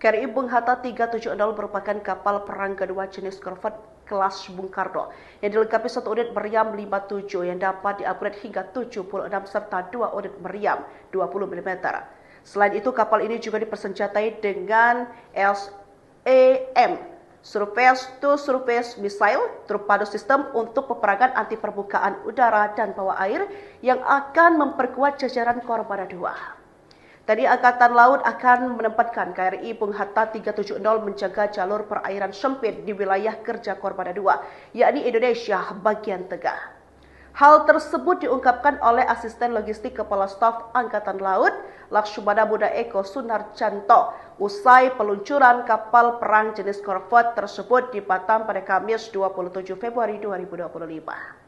KRI Bung Hatta 370 merupakan kapal perang kedua jenis korvet kelas Bung Karno yang dilengkapi 1 unit meriam 57 yang dapat di-upgrade hingga 76 serta 2 unit meriam 20 mm. Selain itu, kapal ini juga dipersenjatai dengan SAM Surface-to-Surface Missile torpedo sistem untuk peperangan anti permukaan udara dan bawah air yang akan memperkuat jajaran Kormada 2. TNI Angkatan Laut akan menempatkan KRI Bung Hatta 370 menjaga jalur perairan sempit di wilayah kerja Kormada 2, yakni Indonesia bagian tengah. Hal tersebut diungkapkan oleh Asisten Logistik Kepala Staf Angkatan Laut, Laksamana Muda Eko Sunarjanto, usai peluncuran kapal perang jenis korvet tersebut di Batam pada Kamis 27 Februari 2025.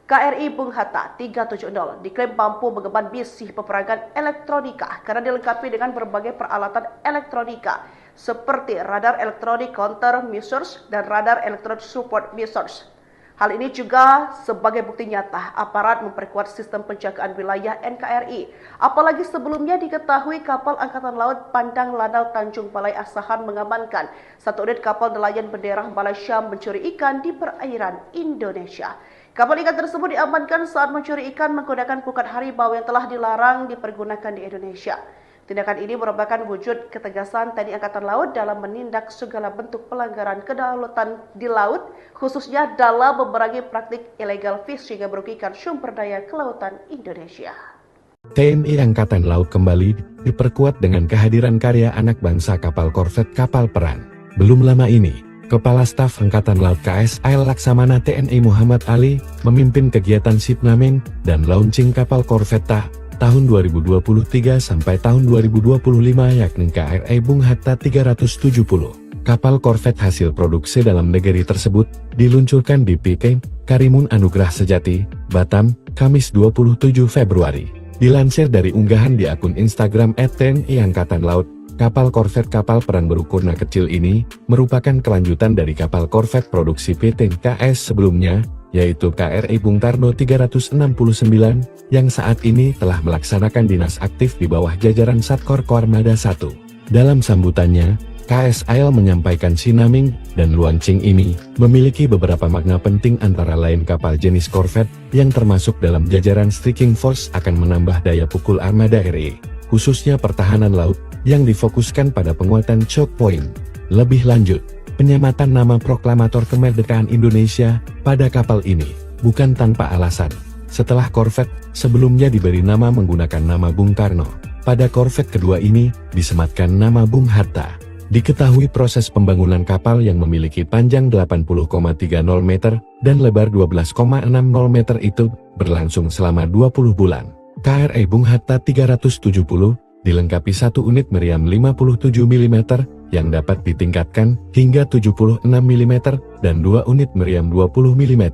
KRI Bung Hatta 370 diklaim mampu mengemban misi peperangan elektronika karena dilengkapi dengan berbagai peralatan elektronika seperti radar elektronik counter measures dan radar elektronik support measures. Hal ini juga sebagai bukti nyata aparat memperkuat sistem penjagaan wilayah NKRI. Apalagi sebelumnya diketahui kapal Angkatan Laut Pandang Lanal Tanjung Balai Asahan mengamankan 1 unit kapal nelayan bendera Malaysia mencuri ikan di perairan Indonesia. Kapal ikan tersebut diamankan saat mencuri ikan menggunakan pukat harimau yang telah dilarang dipergunakan di Indonesia. Tindakan ini merupakan wujud ketegasan TNI Angkatan Laut dalam menindak segala bentuk pelanggaran kedaulatan di laut, khususnya dalam memerangi praktik illegal fishing yang merugikan sumber daya kelautan Indonesia. TNI Angkatan Laut kembali diperkuat dengan kehadiran karya anak bangsa kapal korvet kapal perang. Belum lama ini, Kepala Staf Angkatan Laut KSAL Laksamana TNI Muhammad Ali memimpin kegiatan shipnaming dan launching kapal korvet tahun 2023 sampai tahun 2025 yakni KRI Bung Hatta 370. Kapal korvet hasil produksi dalam negeri tersebut diluncurkan di PK Karimun Anugrah Sejati, Batam, Kamis 27 Februari. Dilansir dari unggahan di akun Instagram @TNI Angkatan Laut, kapal korvet kapal perang berukuran kecil ini merupakan kelanjutan dari kapal korvet produksi PT KS sebelumnya, yaitu KRI Bung Karno 369, yang saat ini telah melaksanakan dinas aktif di bawah jajaran Satkor Kormada 1. Dalam sambutannya, KSAL menyampaikan sinaming dan launching ini memiliki beberapa makna penting antara lain kapal jenis korvet yang termasuk dalam jajaran Striking Force akan menambah daya pukul armada RI, khususnya pertahanan laut, yang difokuskan pada penguatan choke point. Lebih lanjut, penyematan nama proklamator kemerdekaan Indonesia pada kapal ini bukan tanpa alasan. Setelah korvet sebelumnya diberi nama menggunakan nama Bung Karno, pada korvet kedua ini disematkan nama Bung Hatta. Diketahui proses pembangunan kapal yang memiliki panjang 80,30 meter dan lebar 12,60 meter itu berlangsung selama 20 bulan. KRI Bung Hatta 370 dilengkapi 1 unit meriam 57 mm yang dapat ditingkatkan hingga 76 mm dan 2 unit meriam 20 mm.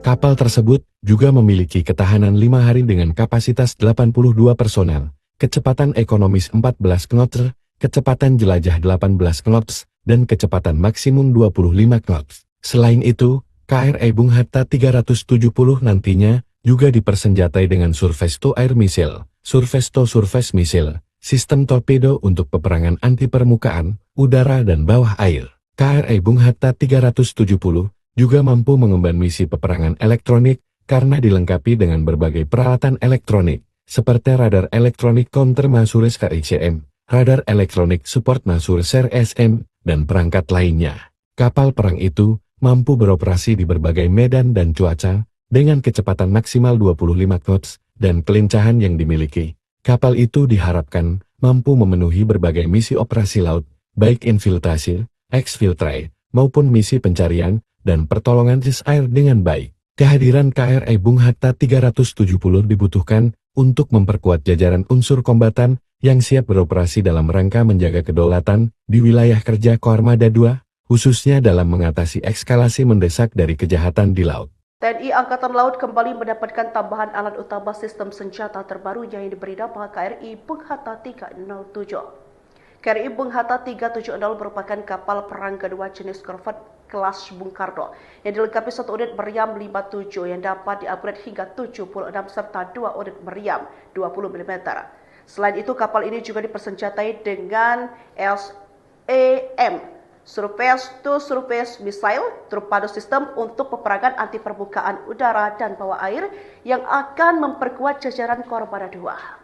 Kapal tersebut juga memiliki ketahanan 5 hari dengan kapasitas 82 personel, kecepatan ekonomis 14 knots, kecepatan jelajah 18 knots, dan kecepatan maksimum 25 knots. Selain itu, KRI Bung Hatta 370 nantinya juga dipersenjatai dengan surface-to-air missile, surface-to-surface missile, sistem torpedo untuk peperangan anti permukaan, udara dan bawah air. KRI Bung Hatta 370 juga mampu mengemban misi peperangan elektronik karena dilengkapi dengan berbagai peralatan elektronik, seperti radar elektronik counter measures KICM, radar elektronik support measures RSM, dan perangkat lainnya. Kapal perang itu mampu beroperasi di berbagai medan dan cuaca, dengan kecepatan maksimal 25 knots, dan kelincahan yang dimiliki. Kapal itu diharapkan mampu memenuhi berbagai misi operasi laut, baik infiltrasi, exfiltrate, maupun misi pencarian dan pertolongan air dengan baik. Kehadiran KRI Bung Hatta 370 dibutuhkan untuk memperkuat jajaran unsur kombatan yang siap beroperasi dalam rangka menjaga kedaulatan di wilayah kerja Kormada 2, khususnya dalam mengatasi eskalasi mendesak dari kejahatan di laut. TNI Angkatan Laut kembali mendapatkan tambahan alat utama sistem senjata terbaru yang diberi nama KRI Bung Hatta 307. KRI Bung Hatta 370 merupakan kapal perang kedua jenis korvet kelas Bung Karno yang dilengkapi 1 unit meriam 57 yang dapat di-upgrade hingga 76 serta 2 unit meriam 20 mm. Selain itu, kapal ini juga dipersenjatai dengan SAM surface-to-surface missile torpedo sistem untuk peperangan anti permukaan udara dan bawah air yang akan memperkuat jajaran Kormada 2.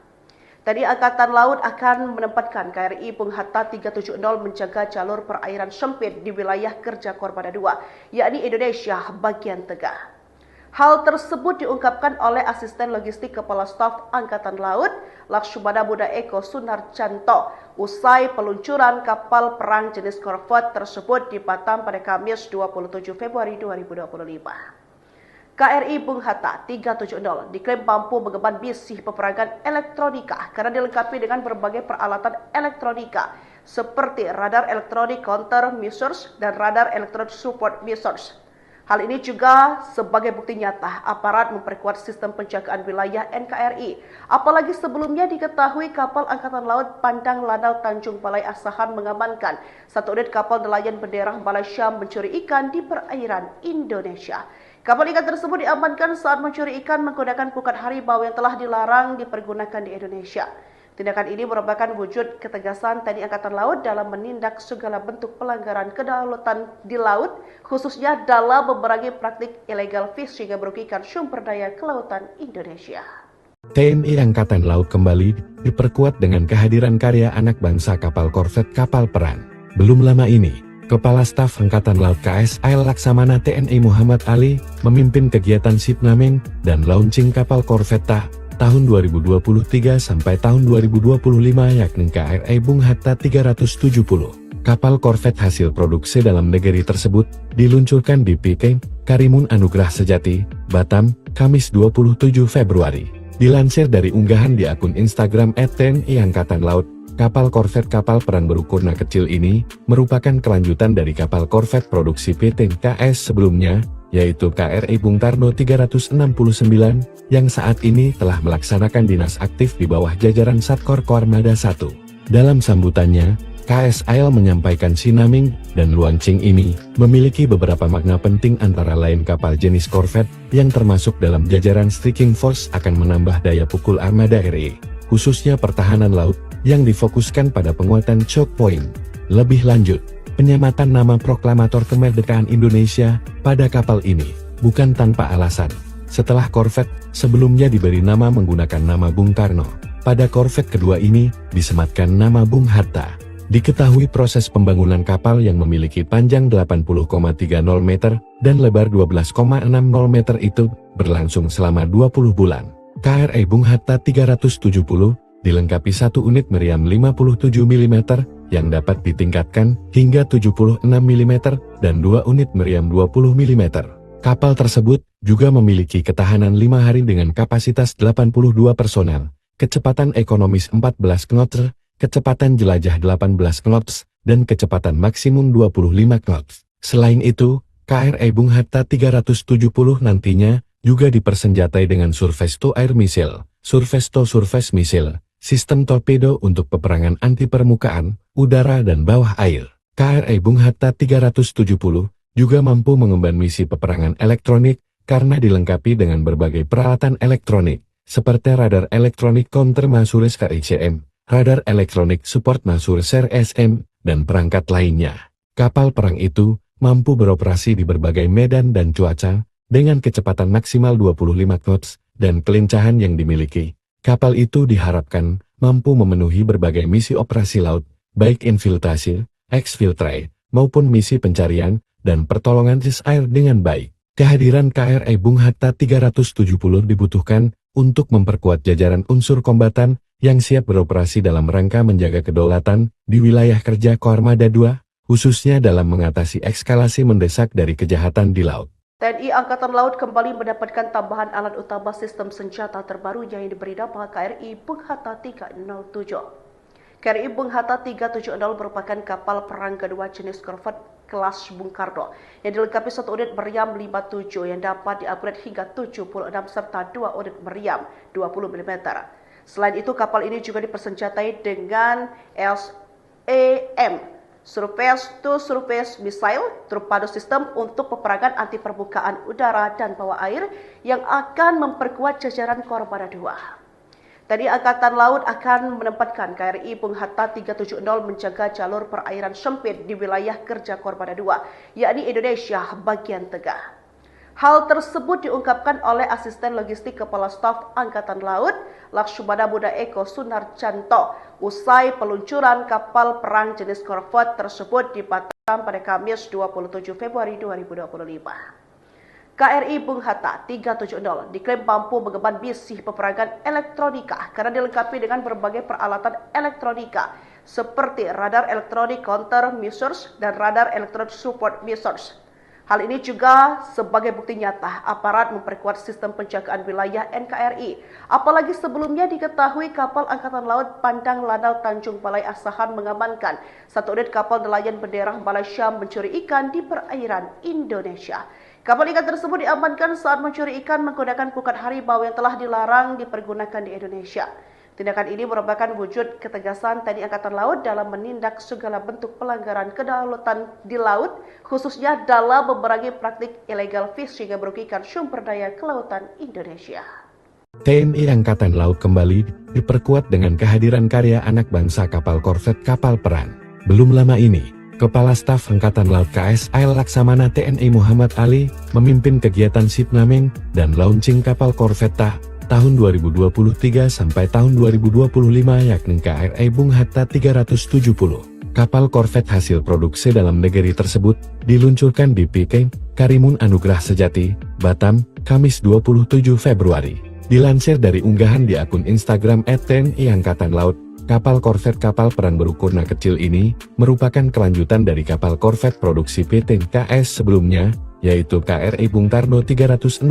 Tadi Angkatan Laut akan menempatkan KRI Bung Hatta 370 menjaga jalur perairan sempit di wilayah kerja Kormada 2, yakni Indonesia bagian tengah. Hal tersebut diungkapkan oleh Asisten Logistik Kepala Staf Angkatan Laut, Lakshmana Buddha Eko Sunarjanto, usai peluncuran kapal perang jenis korvet tersebut di Batam pada Kamis 27 Februari 2025. KRI Bung Hatta 370 diklaim mampu mengemban misi peperangan elektronika karena dilengkapi dengan berbagai peralatan elektronika seperti radar elektronik counter measures dan radar elektronik support measures. Hal ini juga sebagai bukti nyata aparat memperkuat sistem penjagaan wilayah NKRI. Apalagi sebelumnya diketahui kapal Angkatan Laut Pandang Lanal Tanjung Balai Asahan mengamankan satu unit kapal nelayan bendera Malaysia mencuri ikan di perairan Indonesia. Kapal ikan tersebut diamankan saat mencuri ikan menggunakan pukat harimau yang telah dilarang dipergunakan di Indonesia. Tindakan ini merupakan wujud ketegasan TNI Angkatan Laut dalam menindak segala bentuk pelanggaran kedaulatan di laut, khususnya dalam memerangi praktik illegal fishing yang merugikan sumber daya kelautan Indonesia. TNI Angkatan Laut kembali diperkuat dengan kehadiran karya anak bangsa kapal korvet kapal perang. Belum lama ini, Kepala Staf Angkatan Laut KSAL Laksamana TNI Muhammad Ali memimpin kegiatan shipnaming dan launching kapal korvet tahun 2023 sampai tahun 2025 yakni KRI Bung Hatta 370. Kapal korvet hasil produksi dalam negeri tersebut diluncurkan di PK Karimun Anugrah Sejati, Batam, Kamis 27 Februari. Dilansir dari unggahan di akun Instagram @TNI Angkatan Laut, kapal korvet kapal perang berukuran kecil ini merupakan kelanjutan dari kapal korvet produksi PT KS sebelumnya, yaitu KRI Bung Karno 369, yang saat ini telah melaksanakan dinas aktif di bawah jajaran Satkor Kormada 1. Dalam sambutannya, KSAL menyampaikan sinaming dan launching ini memiliki beberapa makna penting antara lain kapal jenis korvet yang termasuk dalam jajaran Striking Force akan menambah daya pukul armada RI, khususnya pertahanan laut, yang difokuskan pada penguatan choke point. Lebih lanjut, penyematan nama proklamator kemerdekaan Indonesia pada kapal ini bukan tanpa alasan. Setelah korvet sebelumnya diberi nama menggunakan nama Bung Karno, pada korvet kedua ini disematkan nama Bung Hatta. Diketahui proses pembangunan kapal yang memiliki panjang 80,30 meter dan lebar 12,60 meter itu berlangsung selama 20 bulan. KRI Bung Hatta 370 dilengkapi satu unit meriam 57 mm yang dapat ditingkatkan hingga 76 mm dan dua unit meriam 20 mm. Kapal tersebut juga memiliki ketahanan 5 hari dengan kapasitas 82 personel, kecepatan ekonomis 14 knots, kecepatan jelajah 18 knots, dan kecepatan maksimum 25 knots. Selain itu, KRI Bung Hatta 370 nantinya juga dipersenjatai dengan surface-to-air missile, surface-to-surface missile, sistem torpedo untuk peperangan anti permukaan, udara dan bawah air. KRI Bung Hatta 370 juga mampu mengemban misi peperangan elektronik karena dilengkapi dengan berbagai peralatan elektronik, seperti radar elektronik counter measures KICM, radar elektronik support measures RSM, dan perangkat lainnya. Kapal perang itu mampu beroperasi di berbagai medan dan cuaca, dengan kecepatan maksimal 25 knots, dan kelincahan yang dimiliki. Kapal itu diharapkan mampu memenuhi berbagai misi operasi laut, baik infiltrasi, exfiltrate, maupun misi pencarian dan pertolongan air dengan baik. Kehadiran KRI Bung Hatta 370 dibutuhkan untuk memperkuat jajaran unsur kombatan yang siap beroperasi dalam rangka menjaga kedaulatan di wilayah kerja Kormada 2, khususnya dalam mengatasi eskalasi mendesak dari kejahatan di laut. TNI Angkatan Laut kembali mendapatkan tambahan alat utama sistem senjata terbaru yang diberi nama KRI Bung Hatta 307. KRI Bung Hatta 370 merupakan kapal perang kedua jenis korvet kelas Bung Karno yang dilengkapi satu unit meriam 57 yang dapat diupgrade hingga 76 serta dua unit meriam 20 mm. Selain itu, kapal ini juga dipersenjatai dengan SAM, Surface-to-Surface Missile torpedo sistem untuk peperangan anti permukaan udara dan bawah air yang akan memperkuat jajaran Kormada 2. Tadi Angkatan Laut akan menempatkan KRI Bung Hatta 370 menjaga jalur perairan sempit di wilayah kerja Korbada II, yakni Indonesia bagian tengah. Hal tersebut diungkapkan oleh Asisten Logistik Kepala Staf Angkatan Laut, Lakshmana Buddha Eko Sunarjanto, usai peluncuran kapal perang jenis korvet tersebut di Batam pada Kamis 27 Februari 2025. KRI Bung Hatta 370 diklaim mampu mengemban misi peperangan elektronika karena dilengkapi dengan berbagai peralatan elektronika seperti radar elektronik counter measures dan radar elektronik support measures. Hal ini juga sebagai bukti nyata aparat memperkuat sistem penjagaan wilayah NKRI. Apalagi sebelumnya diketahui kapal Angkatan Laut Pandang Lanal Tanjung Balai Asahan mengamankan satu unit kapal nelayan bendera Malaysia mencuri ikan di perairan Indonesia. Kapal ikan tersebut diamankan saat mencuri ikan menggunakan pukat harimau yang telah dilarang dipergunakan di Indonesia. Tindakan ini merupakan wujud ketegasan TNI Angkatan Laut dalam menindak segala bentuk pelanggaran kedaulatan di laut, khususnya dalam memerangi praktik illegal fishing yang merugikan sumber daya kelautan Indonesia. TNI Angkatan Laut kembali diperkuat dengan kehadiran karya anak bangsa kapal korvet kapal perang. Belum lama ini, Kepala Staf Angkatan Laut KSAL Laksamana TNI Muhammad Ali memimpin kegiatan shipnaming dan launching kapal korvet tahun 2023 sampai tahun 2025 yakni KRI Bung Hatta 370. Kapal korvet hasil produksi dalam negeri tersebut diluncurkan di PK Karimun Anugrah Sejati, Batam, Kamis 27 Februari. Dilansir dari unggahan di akun Instagram @TNI Angkatan Laut, kapal korvet kapal perang berukuran kecil ini merupakan kelanjutan dari kapal korvet produksi PT KS sebelumnya, yaitu KRI Bung Karno 369,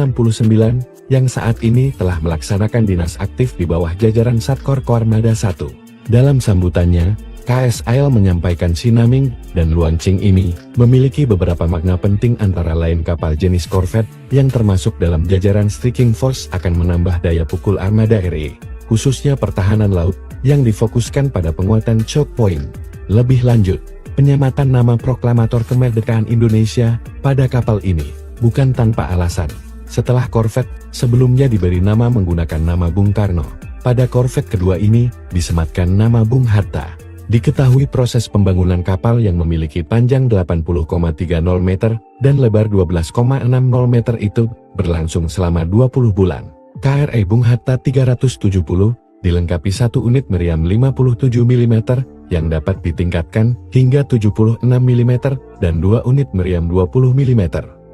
yang saat ini telah melaksanakan dinas aktif di bawah jajaran Satkor Koarmada 1. Dalam sambutannya, KSAL menyampaikan sinaming dan launching ini memiliki beberapa makna penting antara lain kapal jenis korvet yang termasuk dalam jajaran Striking Force akan menambah daya pukul armada RI, khususnya pertahanan laut, yang difokuskan pada penguatan choke point. Lebih lanjut, penyematan nama proklamator kemerdekaan Indonesia pada kapal ini bukan tanpa alasan. Setelah korvet sebelumnya diberi nama menggunakan nama Bung Karno, pada korvet kedua ini disematkan nama Bung Hatta. Diketahui proses pembangunan kapal yang memiliki panjang 80,30 meter dan lebar 12,60 meter itu berlangsung selama 20 bulan. KRI Bung Hatta 370 dilengkapi satu unit meriam 57 mm yang dapat ditingkatkan hingga 76 mm dan dua unit meriam 20 mm.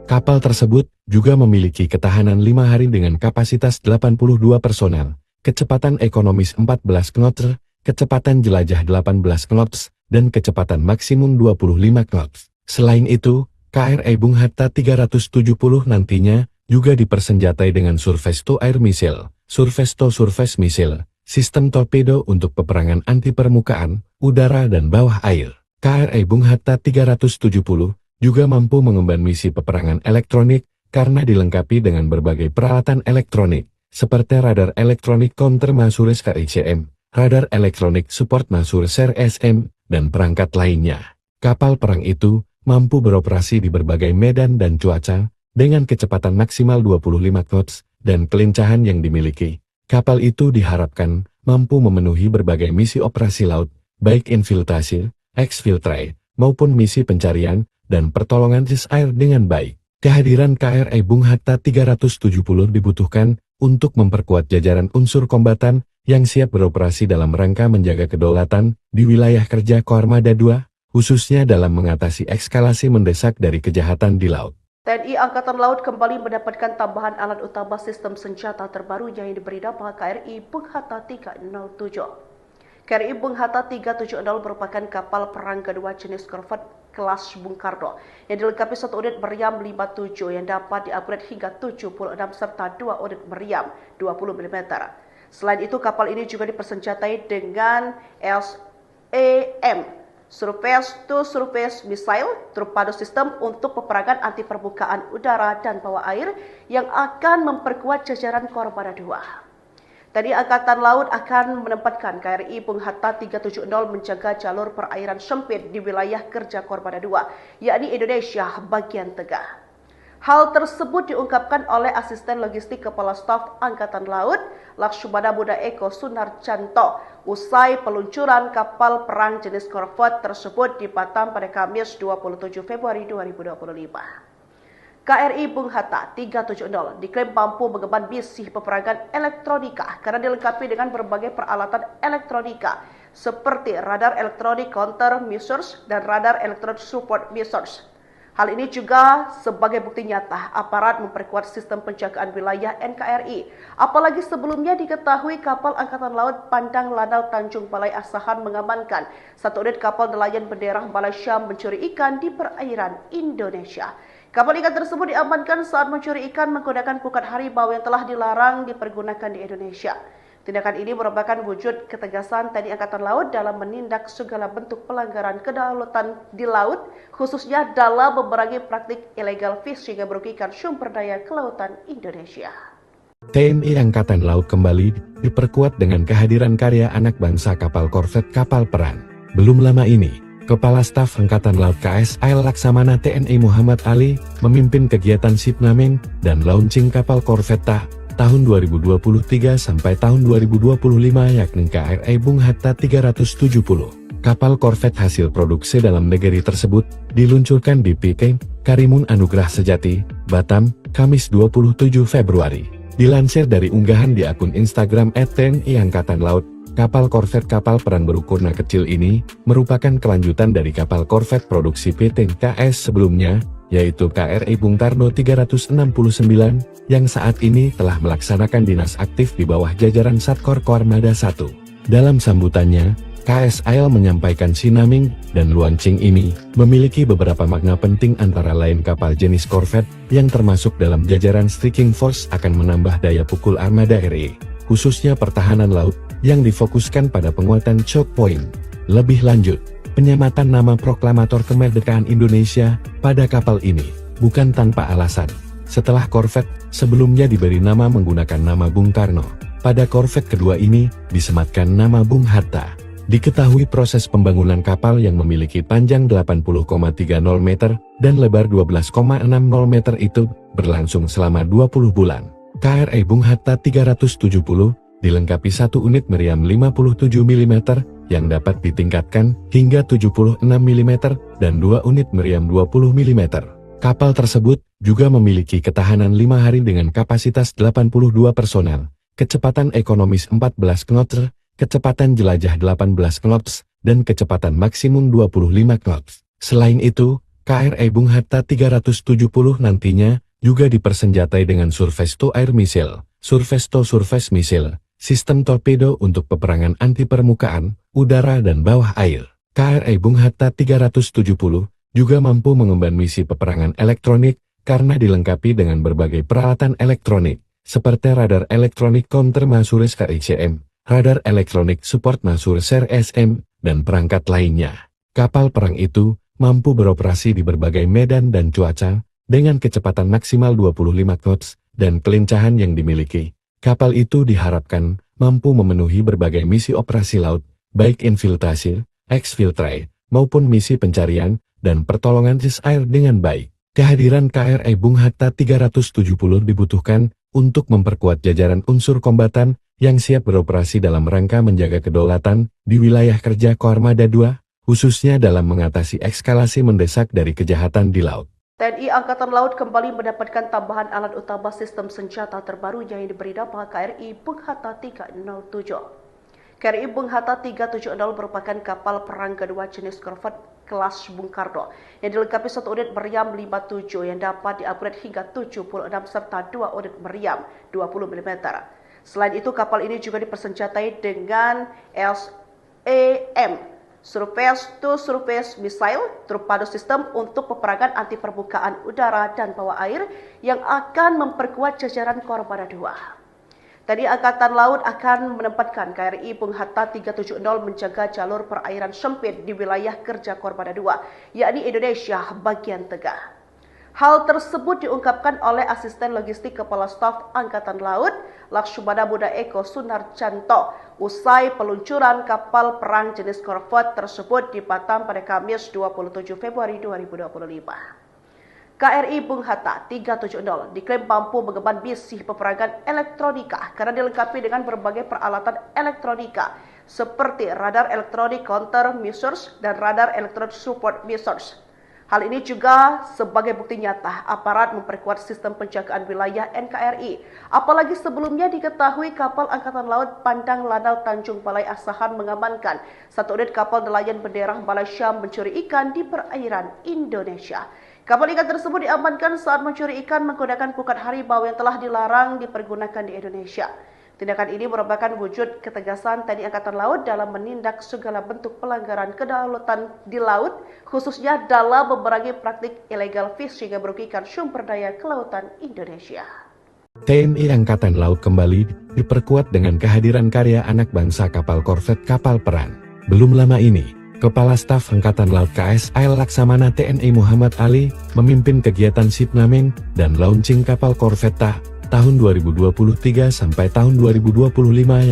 Kapal tersebut juga memiliki ketahanan 5 hari dengan kapasitas 82 personel, kecepatan ekonomis 14 knots, kecepatan jelajah 18 knots, dan kecepatan maksimum 25 knots. Selain itu, KRI Bung Hatta 370 nantinya juga dipersenjatai dengan Surface to Air Missile, Surface to Surface Missile, sistem torpedo untuk peperangan anti permukaan, udara dan bawah air. KRI Bung Hatta 370 juga mampu mengemban misi peperangan elektronik karena dilengkapi dengan berbagai peralatan elektronik, seperti radar elektronik counter measures KICM, radar elektronik support measures RSM, dan perangkat lainnya. Kapal perang itu mampu beroperasi di berbagai medan dan cuaca, dengan kecepatan maksimal 25 knots, dan kelincahan yang dimiliki. Kapal itu diharapkan mampu memenuhi berbagai misi operasi laut, baik infiltrasi, exfiltrate, maupun misi pencarian dan pertolongan air dengan baik. Kehadiran KRI Bung Hatta 370 dibutuhkan untuk memperkuat jajaran unsur kombatan yang siap beroperasi dalam rangka menjaga kedaulatan di wilayah kerja Koarmada II, khususnya dalam mengatasi eskalasi mendesak dari kejahatan di laut. TNI Angkatan Laut kembali mendapatkan tambahan alat utama sistem senjata terbaru yang diberi nama KRI Bung Hatta 307. KRI Bung Hatta 370 merupakan kapal perang kedua jenis korvet kelas Bung Karno yang dilengkapi satu unit meriam 57 yang dapat diupgrade hingga 76 serta dua unit meriam 20 mm. Selain itu, kapal ini juga dipersenjatai dengan SAM, Surface to Surface Missile, torpedo sistem untuk peperangan anti permukaan udara dan bawah air yang akan memperkuat jajaran Koarmada II. Tadi Angkatan Laut akan menempatkan KRI Bung Hatta 370 menjaga jalur perairan sempit di wilayah kerja Koarmada II, yakni Indonesia bagian tengah. Hal tersebut diungkapkan oleh Asisten Logistik Kepala Staf Angkatan Laut, Laksamana Muda Eko Sunarjanto, usai peluncuran kapal perang jenis korvet tersebut di Batam pada Kamis 27 Februari 2025. KRI Bung Hatta 370 diklaim mampu mengemban misi peperangan elektronika karena dilengkapi dengan berbagai peralatan elektronika seperti radar elektronik counter measures dan radar elektronik support measures. Hal ini juga sebagai bukti nyata aparat memperkuat sistem penjagaan wilayah NKRI. Apalagi sebelumnya diketahui kapal Angkatan Laut Pandang Lanal Tanjung Balai Asahan mengamankan satu unit kapal nelayan bendera Malaysia mencuri ikan di perairan Indonesia. Kapal ikan tersebut diamankan saat mencuri ikan menggunakan pukat harimau yang telah dilarang dipergunakan di Indonesia. Tindakan ini merupakan wujud ketegasan TNI Angkatan Laut dalam menindak segala bentuk pelanggaran kedaulatan di laut, khususnya dalam memerangi praktik illegal fishing yang merugikan sumber daya kelautan Indonesia. TNI Angkatan Laut kembali diperkuat dengan kehadiran karya anak bangsa kapal korvet kapal perang. Belum lama ini, Kepala Staf Angkatan Laut KSAL Laksamana TNI Muhammad Ali memimpin kegiatan shipnaming dan launching kapal korvetta tahun 2023 sampai tahun 2025 yakni KRI Bung Hatta 370. Kapal korvet hasil produksi dalam negeri tersebut diluncurkan di PK Karimun Anugrah Sejati, Batam, Kamis 27 Februari. Dilansir dari unggahan di akun Instagram @TNI Angkatan Laut, kapal korvet kapal perang berukuran kecil ini merupakan kelanjutan dari kapal korvet produksi PT KS sebelumnya, yaitu KRI Bung Karno 369, yang saat ini telah melaksanakan dinas aktif di bawah jajaran Satkor Koarmada 1. Dalam sambutannya, KSAL menyampaikan sinaming dan launching ini memiliki beberapa makna penting antara lain kapal jenis korvet yang termasuk dalam jajaran striking force akan menambah daya pukul armada RI, khususnya pertahanan laut, yang difokuskan pada penguatan choke point. Lebih lanjut, penyematan nama proklamator kemerdekaan Indonesia pada kapal ini bukan tanpa alasan. Setelah korvet sebelumnya diberi nama menggunakan nama Bung Karno, pada korvet kedua ini disematkan nama Bung Hatta. Diketahui proses pembangunan kapal yang memiliki panjang 80,30 meter dan lebar 12,60 meter itu berlangsung selama 20 bulan. KRI Bung Hatta 370 dilengkapi satu unit meriam 57 mm yang dapat ditingkatkan hingga 76 mm dan 2 unit meriam 20 mm. Kapal tersebut juga memiliki ketahanan 5 hari dengan kapasitas 82 personel, kecepatan ekonomis 14 knots, kecepatan jelajah 18 knots, dan kecepatan maksimum 25 knots. Selain itu, KRI Bung Hatta 370 nantinya juga dipersenjatai dengan Surface to Air Missile, Surface to Surface Missile, sistem torpedo untuk peperangan anti permukaan, udara dan bawah air. KRI Bung Hatta 370 juga mampu mengemban misi peperangan elektronik karena dilengkapi dengan berbagai peralatan elektronik, seperti radar elektronik counter Masures KICM, radar elektronik support Masures RSM, dan perangkat lainnya. Kapal perang itu mampu beroperasi di berbagai medan dan cuaca, dengan kecepatan maksimal 25 knots, dan kelincahan yang dimiliki. Kapal itu diharapkan mampu memenuhi berbagai misi operasi laut, baik infiltrasi, exfiltrate, maupun misi pencarian dan pertolongan air dengan baik. Kehadiran KRI Bung Hatta 370 dibutuhkan untuk memperkuat jajaran unsur kombatan yang siap beroperasi dalam rangka menjaga kedaulatan di wilayah kerja Koarmada 2, khususnya dalam mengatasi eskalasi mendesak dari kejahatan di laut. TNI Angkatan Laut kembali mendapatkan tambahan alat utama sistem senjata terbaru yang diberi nama KRI Bung Hatta 307. KRI Bung Hatta 370 merupakan kapal perang kedua jenis korvet kelas Bung Karno yang dilengkapi satu unit meriam 57 yang dapat di-upgrade hingga 76 serta 2 unit meriam 20 mm. Selain itu, kapal ini juga dipersenjatai dengan SAM, Surface to Surface Missile, torpedo sistem untuk peperangan anti permukaan udara dan bawah air yang akan memperkuat jajaran Koarmada 2. TNI Angkatan Laut akan menempatkan KRI Bung Hatta 370 menjaga jalur perairan sempit di wilayah kerja Koarmada 2, yakni Indonesia bagian tengah. Hal tersebut diungkapkan oleh Asisten Logistik Kepala Staf Angkatan Laut, Laksamana Muda Eko Sunarjanto, usai peluncuran kapal perang jenis korvet tersebut di Batam pada Kamis 27 Februari 2025. KRI Bung Hatta 370 diklaim mampu mengemban misi peperangan elektronika karena dilengkapi dengan berbagai peralatan elektronika seperti radar elektronik counter measures dan radar elektronik support measures. Hal ini juga sebagai bukti nyata aparat memperkuat sistem penjagaan wilayah NKRI. Apalagi sebelumnya diketahui kapal Angkatan Laut Pandang Lanal Tanjung Balai Asahan mengamankan satu unit kapal nelayan bendera Malaysia mencuri ikan di perairan Indonesia. Kapal ikan tersebut diamankan saat mencuri ikan menggunakan pukat harimau yang telah dilarang dipergunakan di Indonesia. Tindakan ini merupakan wujud ketegasan TNI Angkatan Laut dalam menindak segala bentuk pelanggaran kedaulatan di laut, khususnya dalam memerangi praktik illegal fishing yang merugikan sumber daya kelautan Indonesia. TNI Angkatan Laut kembali diperkuat dengan kehadiran karya anak bangsa kapal korvet kapal perang. Belum lama ini, Kepala Staf Angkatan Laut KSAL Laksamana TNI Muhammad Ali memimpin kegiatan shipnaming dan launching kapal korvet tahun 2023 sampai tahun 2025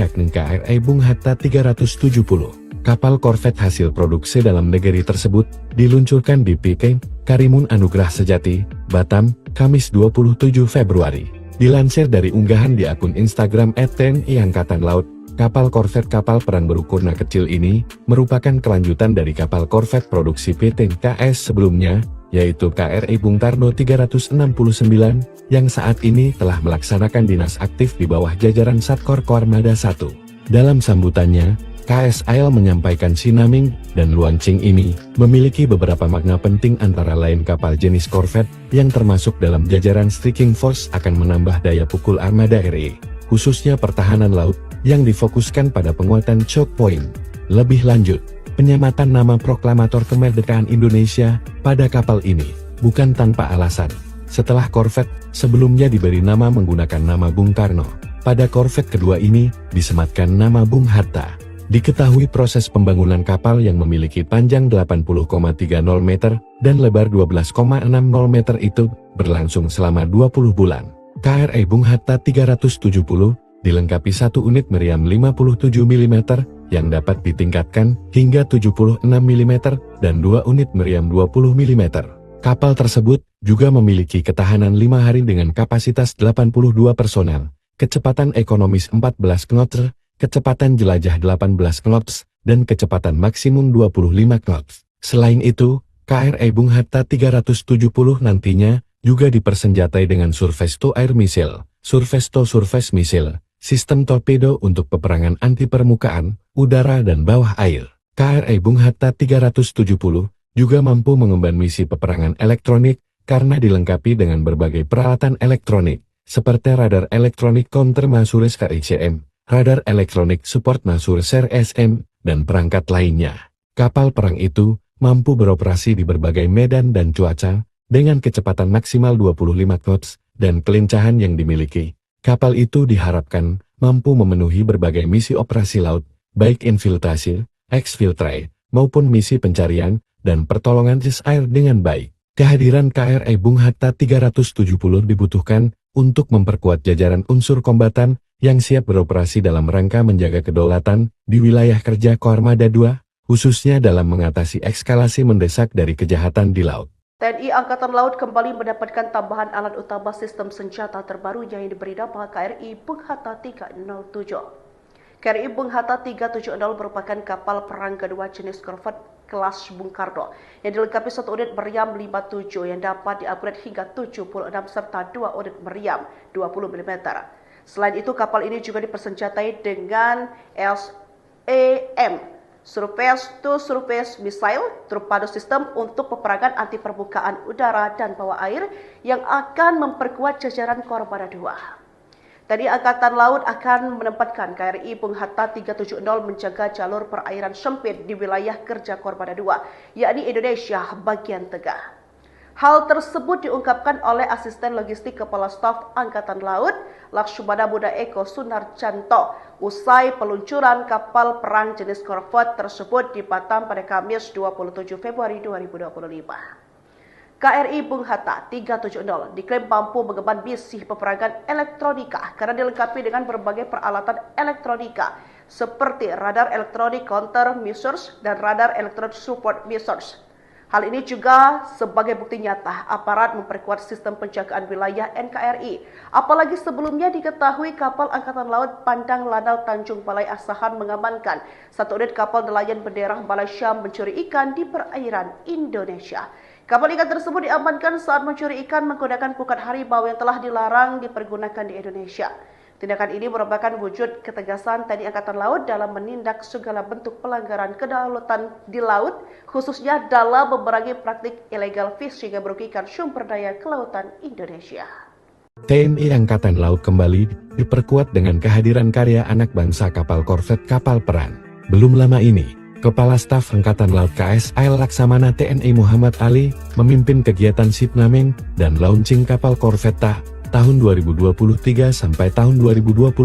yakni KRI Bung Hatta 370. Kapal korvet hasil produksi dalam negeri tersebut diluncurkan di PK Karimun Anugrah Sejati, Batam, Kamis 27 Februari. Dilansir dari unggahan di akun Instagram @TNI Angkatan Laut, kapal korvet kapal perang berukuran kecil ini merupakan kelanjutan dari kapal korvet produksi PT KS sebelumnya, yaitu KRI Bung Tarno 369, yang saat ini telah melaksanakan dinas aktif di bawah jajaran Satkor Koarmada 1. Dalam sambutannya, KSAL menyampaikan sinaming dan launching ini memiliki beberapa makna penting antara lain kapal jenis korvet yang termasuk dalam jajaran striking force akan menambah daya pukul armada RI, khususnya pertahanan laut, yang difokuskan pada penguatan choke point. Lebih lanjut, penyematan nama proklamator kemerdekaan Indonesia pada kapal ini bukan tanpa alasan. Setelah korvet sebelumnya diberi nama menggunakan nama Bung Karno, pada korvet kedua ini disematkan nama Bung Hatta. Diketahui proses pembangunan kapal yang memiliki panjang 80,30 meter dan lebar 12,60 meter itu berlangsung selama 20 bulan. KRI Bung Hatta 370 dilengkapi satu unit meriam 57 mm yang dapat ditingkatkan hingga 76 mm dan dua unit meriam 20 mm. Kapal tersebut juga memiliki ketahanan 5 hari dengan kapasitas 82 personel, kecepatan ekonomis 14 knots, kecepatan jelajah 18 knots, dan kecepatan maksimum 25 knots. Selain itu, KRI Bung Hatta 370 nantinya juga dipersenjatai dengan surface to air missile, surface to surface missile, sistem torpedo untuk peperangan anti permukaan, udara dan bawah air. KRI Bung Hatta 370 juga mampu mengemban misi peperangan elektronik karena dilengkapi dengan berbagai peralatan elektronik, seperti radar elektronik counter measures KICM, radar elektronik support measures RSM, dan perangkat lainnya. Kapal perang itu mampu beroperasi di berbagai medan dan cuaca, dengan kecepatan maksimal 25 knots, dan kelincahan yang dimiliki. Kapal itu diharapkan mampu memenuhi berbagai misi operasi laut, baik infiltrasi, exfiltrate, maupun misi pencarian dan pertolongan air dengan baik. Kehadiran KRI Bung Hatta 370 dibutuhkan untuk memperkuat jajaran unsur kombatan yang siap beroperasi dalam rangka menjaga kedaulatan di wilayah kerja Koarmada 2, khususnya dalam mengatasi eskalasi mendesak dari kejahatan di laut. TNI Angkatan Laut kembali mendapatkan tambahan alat utama sistem senjata terbaru yang diberi nama KRI Bung Hatta 307. KRI Bung Hatta 370 merupakan kapal perang kedua jenis korvet kelas Bung Karno yang dilengkapi satu unit meriam 57 yang dapat diupgrade hingga 76 serta dua unit meriam 20 mm. Selain itu, kapal ini juga dipersenjatai dengan SAM, Surface to Surface Missile, torpedo sistem untuk peperangan anti permukaan udara dan bawah air yang akan memperkuat jajaran Koarmada 2. TNI Angkatan Laut akan menempatkan KRI Bung Hatta 370 menjaga jalur perairan sempit di wilayah kerja Koarmada 2, yakni Indonesia bagian tengah. Hal tersebut diungkapkan oleh Asisten Logistik Kepala Staf Angkatan Laut, Laksamana Muda Eko Sunarjanto, usai peluncuran kapal perang jenis korvet tersebut di Batam pada Kamis 27 Februari 2025. KRI Bung Hatta 370 diklaim mampu mengemban misi peperangan elektronika karena dilengkapi dengan berbagai peralatan elektronika seperti radar elektronik counter measures dan radar elektronik support measures. Hal ini juga sebagai bukti nyata aparat memperkuat sistem penjagaan wilayah NKRI. Apalagi sebelumnya diketahui kapal Angkatan Laut Pandang Lanal Tanjung Balai Asahan mengamankan satu unit kapal nelayan bendera Malaysia mencuri ikan di perairan Indonesia. Kapal ikan tersebut diamankan saat mencuri ikan menggunakan pukat harimau yang telah dilarang dipergunakan di Indonesia. Tindakan ini merupakan wujud ketegasan TNI Angkatan Laut dalam menindak segala bentuk pelanggaran kedaulatan di laut, khususnya dalam memerangi praktik illegal fishing yang merugikan sumber daya kelautan Indonesia. TNI Angkatan Laut kembali diperkuat dengan kehadiran karya anak bangsa kapal korvet kapal perang. Belum lama ini, Kepala Staf Angkatan Laut KSAL Laksamana TNI Muhammad Ali memimpin kegiatan shipnaming dan launching kapal korvetta tahun 2023 sampai tahun 2025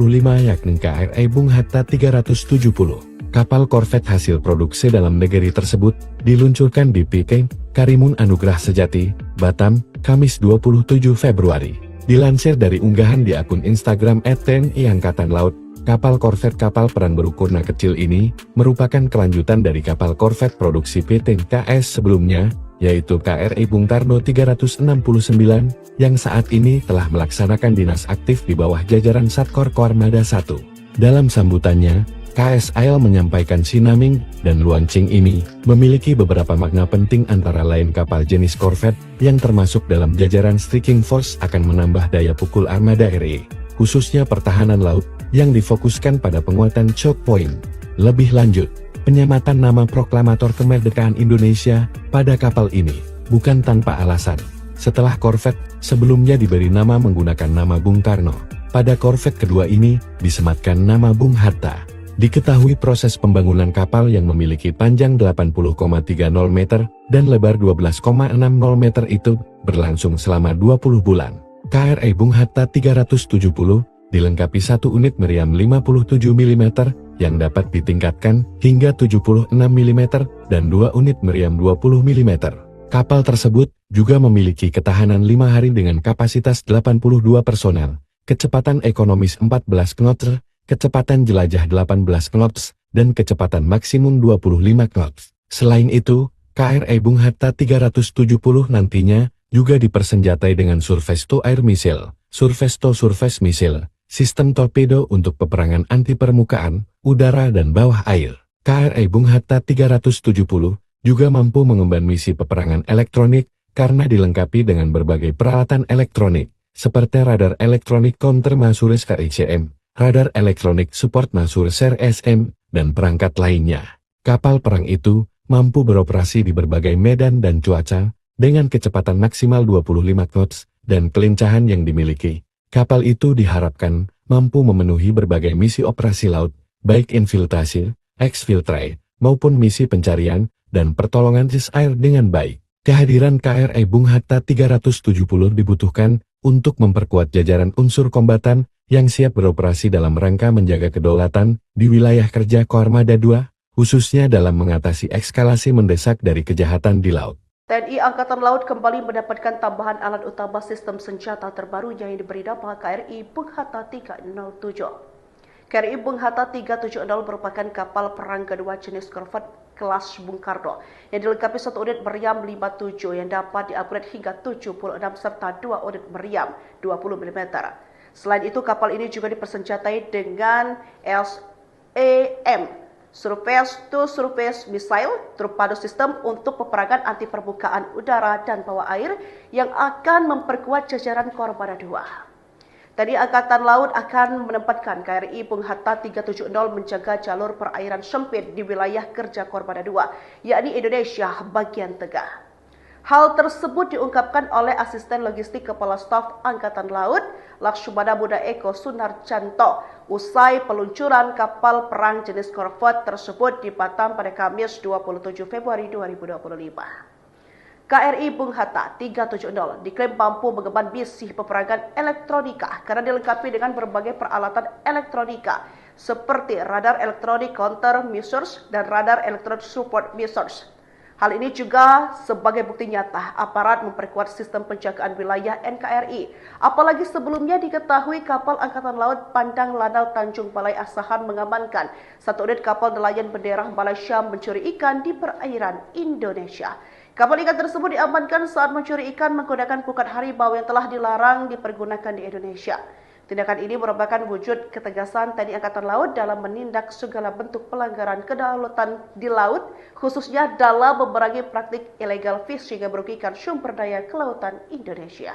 yakni KRI Bung Hatta 370. Kapal korvet hasil produksi dalam negeri tersebut diluncurkan di PK Karimun Anugrah Sejati, Batam, Kamis 27 Februari. Dilansir dari unggahan di akun Instagram @TNI Angkatan Laut, kapal korvet kapal perang berukuran kecil ini merupakan kelanjutan dari kapal korvet produksi PT KS sebelumnya, yaitu KRI Bung Karno 369, yang saat ini telah melaksanakan dinas aktif di bawah jajaran Satkor Koarmada 1. Dalam sambutannya, KSAL menyampaikan sinaming dan launching ini memiliki beberapa makna penting antara lain kapal jenis korvet yang termasuk dalam jajaran Striking Force akan menambah daya pukul armada RI, khususnya pertahanan laut, yang difokuskan pada penguatan choke point. Lebih lanjut, penyematan nama proklamator kemerdekaan Indonesia pada kapal ini bukan tanpa alasan. Setelah korvet sebelumnya diberi nama menggunakan nama Bung Karno, pada korvet kedua ini disematkan nama Bung Hatta. Diketahui proses pembangunan kapal yang memiliki panjang 80,30 meter dan lebar 12,60 meter itu berlangsung selama 20 bulan. KRI Bung Hatta 370 dilengkapi satu unit meriam 57 mm yang dapat ditingkatkan hingga 76 mm dan dua unit meriam 20 mm. Kapal tersebut juga memiliki ketahanan 5 hari dengan kapasitas 82 personel, kecepatan ekonomis 14 knots, kecepatan jelajah 18 knots, dan kecepatan maksimum 25 knots. Selain itu, KRI Bung Hatta 370 nantinya juga dipersenjatai dengan Surface to Air Missile, Surface to Surface Missile, sistem torpedo untuk peperangan anti permukaan, udara dan bawah air. KRI Bung Hatta 370 juga mampu mengemban misi peperangan elektronik karena dilengkapi dengan berbagai peralatan elektronik, seperti radar elektronik counter Masures KICM, radar elektronik support Masures RSM, dan perangkat lainnya. Kapal perang itu mampu beroperasi di berbagai medan dan cuaca, dengan kecepatan maksimal 25 knots, dan kelincahan yang dimiliki. Kapal itu diharapkan mampu memenuhi berbagai misi operasi laut, baik infiltrasi, exfiltrate, maupun misi pencarian dan pertolongan air dengan baik. Kehadiran KRI Bung Hatta 370 dibutuhkan untuk memperkuat jajaran unsur kombatan yang siap beroperasi dalam rangka menjaga kedaulatan di wilayah kerja Koarmada 2, khususnya dalam mengatasi eskalasi mendesak dari kejahatan di laut. TNI Angkatan Laut kembali mendapatkan tambahan alat utama sistem senjata terbaru yang diberi nama KRI Bung Hatta 307. KRI Bung Hatta 370 merupakan kapal perang kedua jenis korvet kelas Bung Karno yang dilengkapi satu unit meriam 57 yang dapat diupgrade hingga 76 serta dua unit meriam 20 mm. Selain itu, kapal ini juga dipersenjatai dengan SAM, Surface to Surface Missile, torpedo sistem untuk peperangan anti permukaan udara dan bawah air yang akan memperkuat jajaran Koarmada 2. Tadi Angkatan Laut akan menempatkan KRI Bung Hatta 370 menjaga jalur perairan sempit di wilayah kerja Koarmada 2, yakni Indonesia bagian tengah. Hal tersebut diungkapkan oleh Asisten Logistik Kepala Staf Angkatan Laut, Laksamana Muda Eko Sunarjanto, usai peluncuran kapal perang jenis korvet tersebut di Batam pada Kamis 27 Februari 2025. KRI Bung Hatta 370 diklaim mampu mengemban misi peperangan elektronika karena dilengkapi dengan berbagai peralatan elektronika seperti radar elektronik counter measures dan radar elektronik support measures. Hal ini juga sebagai bukti nyata aparat memperkuat sistem penjagaan wilayah NKRI. Apalagi sebelumnya diketahui kapal Angkatan Laut Pandang Lanal Tanjung Balai Asahan mengamankan satu unit kapal nelayan bendera Malaysia mencuri ikan di perairan Indonesia. Kapal ikan tersebut diamankan saat mencuri ikan menggunakan pukat harimau yang telah dilarang dipergunakan di Indonesia. Tindakan ini merupakan wujud ketegasan TNI Angkatan Laut dalam menindak segala bentuk pelanggaran kedaulatan di laut, khususnya dalam memerangi praktik illegal fishing yang merugikan sumber daya kelautan Indonesia.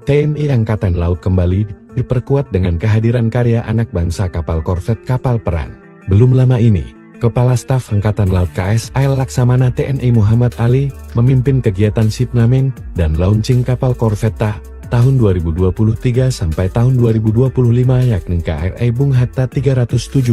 TNI Angkatan Laut kembali diperkuat dengan kehadiran karya anak bangsa kapal korvet kapal perang. Belum lama ini, Kepala Staf Angkatan Laut KSAL Laksamana TNI Muhammad Ali memimpin kegiatan Shipnaming dan launching kapal korvet tahun 2023 sampai tahun 2025 yakni KRI Bung Hatta 370.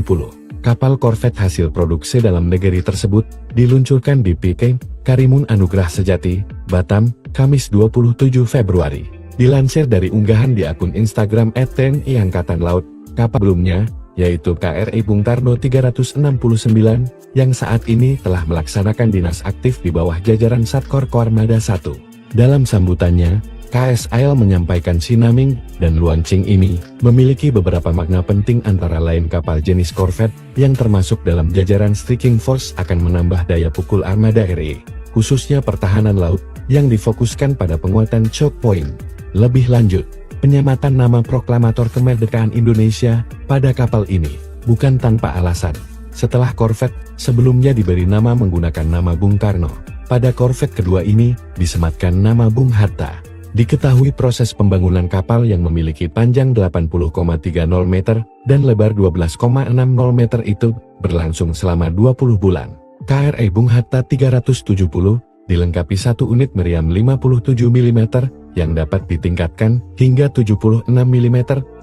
Kapal korvet hasil produksi dalam negeri tersebut diluncurkan di PK Karimun Anugrah Sejati, Batam, Kamis 27 Februari. Dilansir dari unggahan di akun Instagram @TNI Angkatan Laut, kapal sebelumnya, yaitu KRI Bung Karno 369, yang saat ini telah melaksanakan dinas aktif di bawah jajaran Satkor Koarmada 1. Dalam sambutannya, KSAL menyampaikan Shipnaming dan launching ini memiliki beberapa makna penting antara lain kapal jenis korvet yang termasuk dalam jajaran striking force akan menambah daya pukul armada RI, khususnya pertahanan laut, yang difokuskan pada penguatan choke point. Lebih lanjut, penyematan nama proklamator kemerdekaan Indonesia pada kapal ini bukan tanpa alasan. Setelah korvet sebelumnya diberi nama menggunakan nama Bung Karno, pada korvet kedua ini disematkan nama Bung Hatta. Diketahui proses pembangunan kapal yang memiliki panjang 80,30 meter dan lebar 12,60 meter itu berlangsung selama 20 bulan. KRI Bung Hatta 370 dilengkapi satu unit meriam 57 mm yang dapat ditingkatkan hingga 76 mm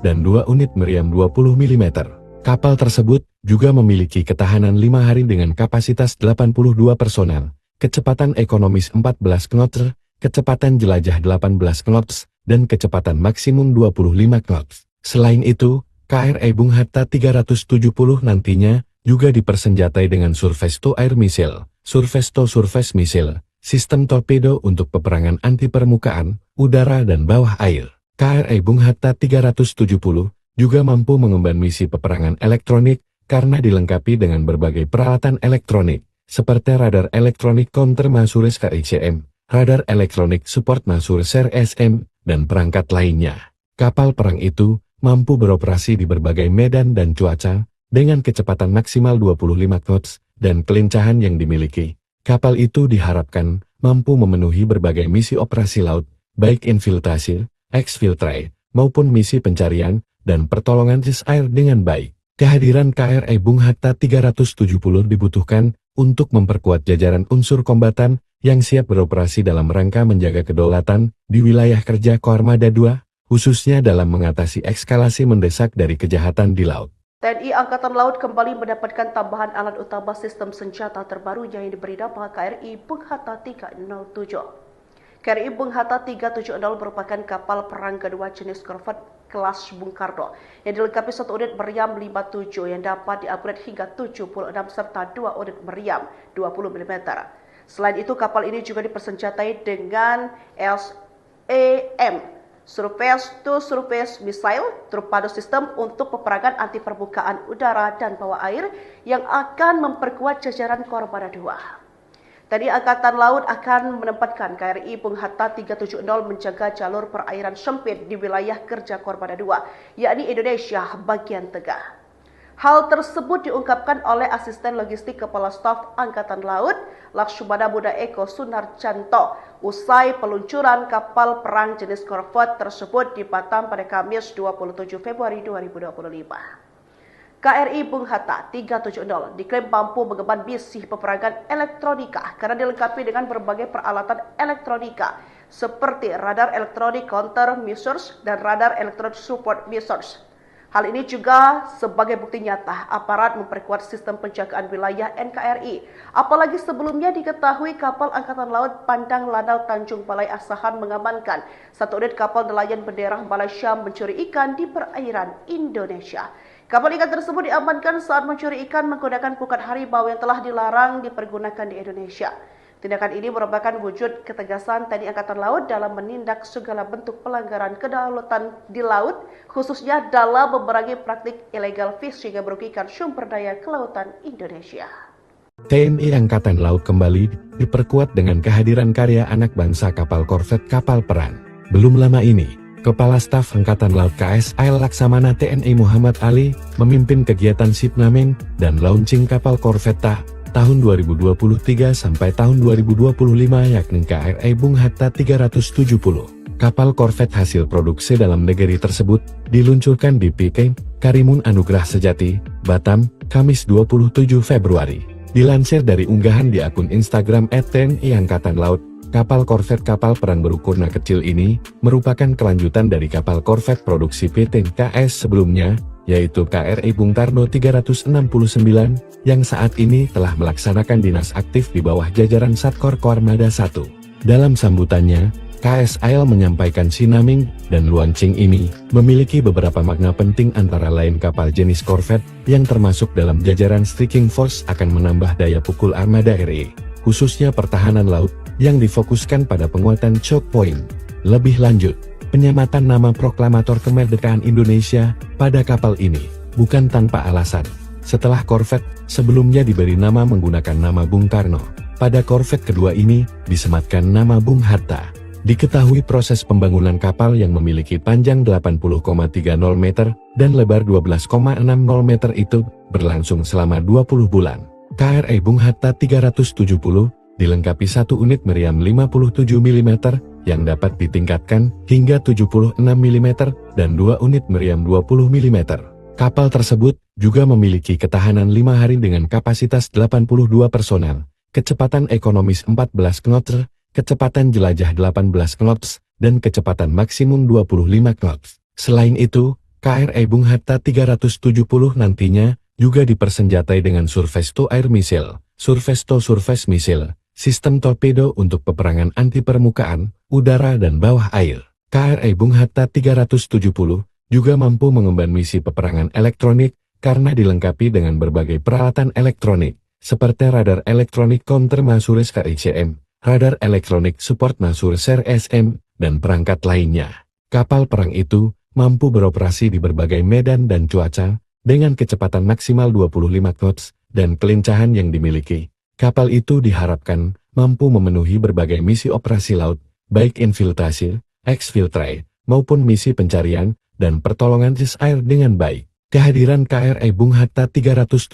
dan dua unit meriam 20 mm. Kapal tersebut juga memiliki ketahanan 5 hari dengan kapasitas 82 personel, kecepatan ekonomis 14 knots, kecepatan jelajah 18 knots, dan kecepatan maksimum 25 knots. Selain itu, KRI Bung Hatta 370 nantinya juga dipersenjatai dengan Surface to Air Missile, Surface to Surface Missile, sistem torpedo untuk peperangan anti permukaan, udara dan bawah air. KRI Bung Hatta 370 juga mampu mengemban misi peperangan elektronik karena dilengkapi dengan berbagai peralatan elektronik, seperti radar elektronik counter Masures KICM, radar elektronik support Masures SM, dan perangkat lainnya. Kapal perang itu mampu beroperasi di berbagai medan dan cuaca, dengan kecepatan maksimal 25 knots, dan kelincahan yang dimiliki. Kapal itu diharapkan mampu memenuhi berbagai misi operasi laut, baik infiltrasi, exfiltrate, maupun misi pencarian dan pertolongan air dengan baik. Kehadiran KRI Bung Hatta 370 dibutuhkan untuk memperkuat jajaran unsur kombatan yang siap beroperasi dalam rangka menjaga kedaulatan di wilayah kerja Koarmada 2, khususnya dalam mengatasi eskalasi mendesak dari kejahatan di laut. TNI Angkatan Laut kembali mendapatkan tambahan alat utama sistem senjata terbarunya yang diberi nama KRI Bung Hatta 307. KRI Bung Hatta 370 merupakan kapal perang kedua jenis korvet kelas Bung Karno yang dilengkapi satu unit meriam 57 yang dapat diupgrade hingga 76 serta dua unit meriam 20 mm. Selain itu, kapal ini juga dipersenjatai dengan SAM, Surface to Surface Missile, torpedo sistem untuk peperangan anti permukaan udara dan bawah air yang akan memperkuat jajaran Koarmada 2. TNI Angkatan Laut akan menempatkan KRI Bung Hatta 370 menjaga jalur perairan sempit di wilayah kerja Koarmada 2, yakni Indonesia bagian tengah. Hal tersebut diungkapkan oleh Asisten Logistik Kepala Staf Angkatan Laut, Laksamana Muda Eko Sunarjanto, usai peluncuran kapal perang jenis korvet tersebut di Batam pada Kamis 27 Februari 2025. KRI Bung Hatta 370 diklaim mampu mengemban misi peperangan elektronika karena dilengkapi dengan berbagai peralatan elektronika seperti radar elektronik counter measures dan radar elektronik support measures. Hal ini juga sebagai bukti nyata aparat memperkuat sistem penjagaan wilayah NKRI. Apalagi sebelumnya diketahui kapal Angkatan Laut Pandang Lanal Tanjung Balai Asahan mengamankan satu unit kapal nelayan bendera Malaysia mencuri ikan di perairan Indonesia. Kapal ikan tersebut diamankan saat mencuri ikan menggunakan pukat harimau yang telah dilarang dipergunakan di Indonesia. Tindakan ini merupakan wujud ketegasan TNI Angkatan Laut dalam menindak segala bentuk pelanggaran kedaulatan di laut, khususnya dalam memerangi praktik illegal fishing yang merugikan sumber daya kelautan Indonesia. TNI Angkatan Laut kembali diperkuat dengan kehadiran karya anak bangsa kapal korvet kapal perang. Belum lama ini, Kepala Staf Angkatan Laut KSAL Laksamana TNI Muhammad Ali memimpin kegiatan Sipnaming dan launching kapal korvet tahun 2023 sampai tahun 2025 yakni KRI Bung Hatta 370. Kapal korvet hasil produksi dalam negeri tersebut diluncurkan di PK Karimun Anugrah Sejati, Batam, Kamis 27 Februari. Dilansir dari unggahan di akun Instagram @TNI Angkatan Laut, kapal korvet kapal perang berukuran kecil ini merupakan kelanjutan dari kapal korvet produksi PT KS sebelumnya, yaitu KRI Bung Karno 369, yang saat ini telah melaksanakan dinas aktif di bawah jajaran Satkor Koarmada 1. Dalam sambutannya, KSAL menyampaikan Sinaming dan launching ini memiliki beberapa makna penting antara lain kapal jenis korvet yang termasuk dalam jajaran Striking Force akan menambah daya pukul armada RI, khususnya pertahanan laut, yang difokuskan pada penguatan choke point. Lebih lanjut, penyematan nama proklamator kemerdekaan Indonesia pada kapal ini bukan tanpa alasan. Setelah korvet sebelumnya diberi nama menggunakan nama Bung Karno, pada korvet kedua ini disematkan nama Bung Hatta. Diketahui proses pembangunan kapal yang memiliki panjang 80,30 meter dan lebar 12,60 meter itu berlangsung selama 20 bulan. KRI Bung Hatta 370 dilengkapi satu unit meriam 57 mm yang dapat ditingkatkan hingga 76 mm dan dua unit meriam 20 mm. Kapal tersebut juga memiliki ketahanan 5 hari dengan kapasitas 82 personel, kecepatan ekonomis 14 knots, kecepatan jelajah 18 knots, dan kecepatan maksimum 25 knots. Selain itu, KRI Bung Hatta 370 nantinya juga dipersenjatai dengan Surface to Air Missile, Surface to Surface Missile, sistem torpedo untuk peperangan anti permukaan, udara dan bawah air. KRI Bung Hatta 370 juga mampu mengemban misi peperangan elektronik karena dilengkapi dengan berbagai peralatan elektronik, seperti radar elektronik counter Masures KICM, radar elektronik support Masures SM, dan perangkat lainnya. Kapal perang itu mampu beroperasi di berbagai medan dan cuaca, dengan kecepatan maksimal 25 knots, dan kelincahan yang dimiliki. Kapal itu diharapkan mampu memenuhi berbagai misi operasi laut, baik infiltrasi, exfiltrate, maupun misi pencarian dan pertolongan air dengan baik. Kehadiran KRI Bung Hatta 370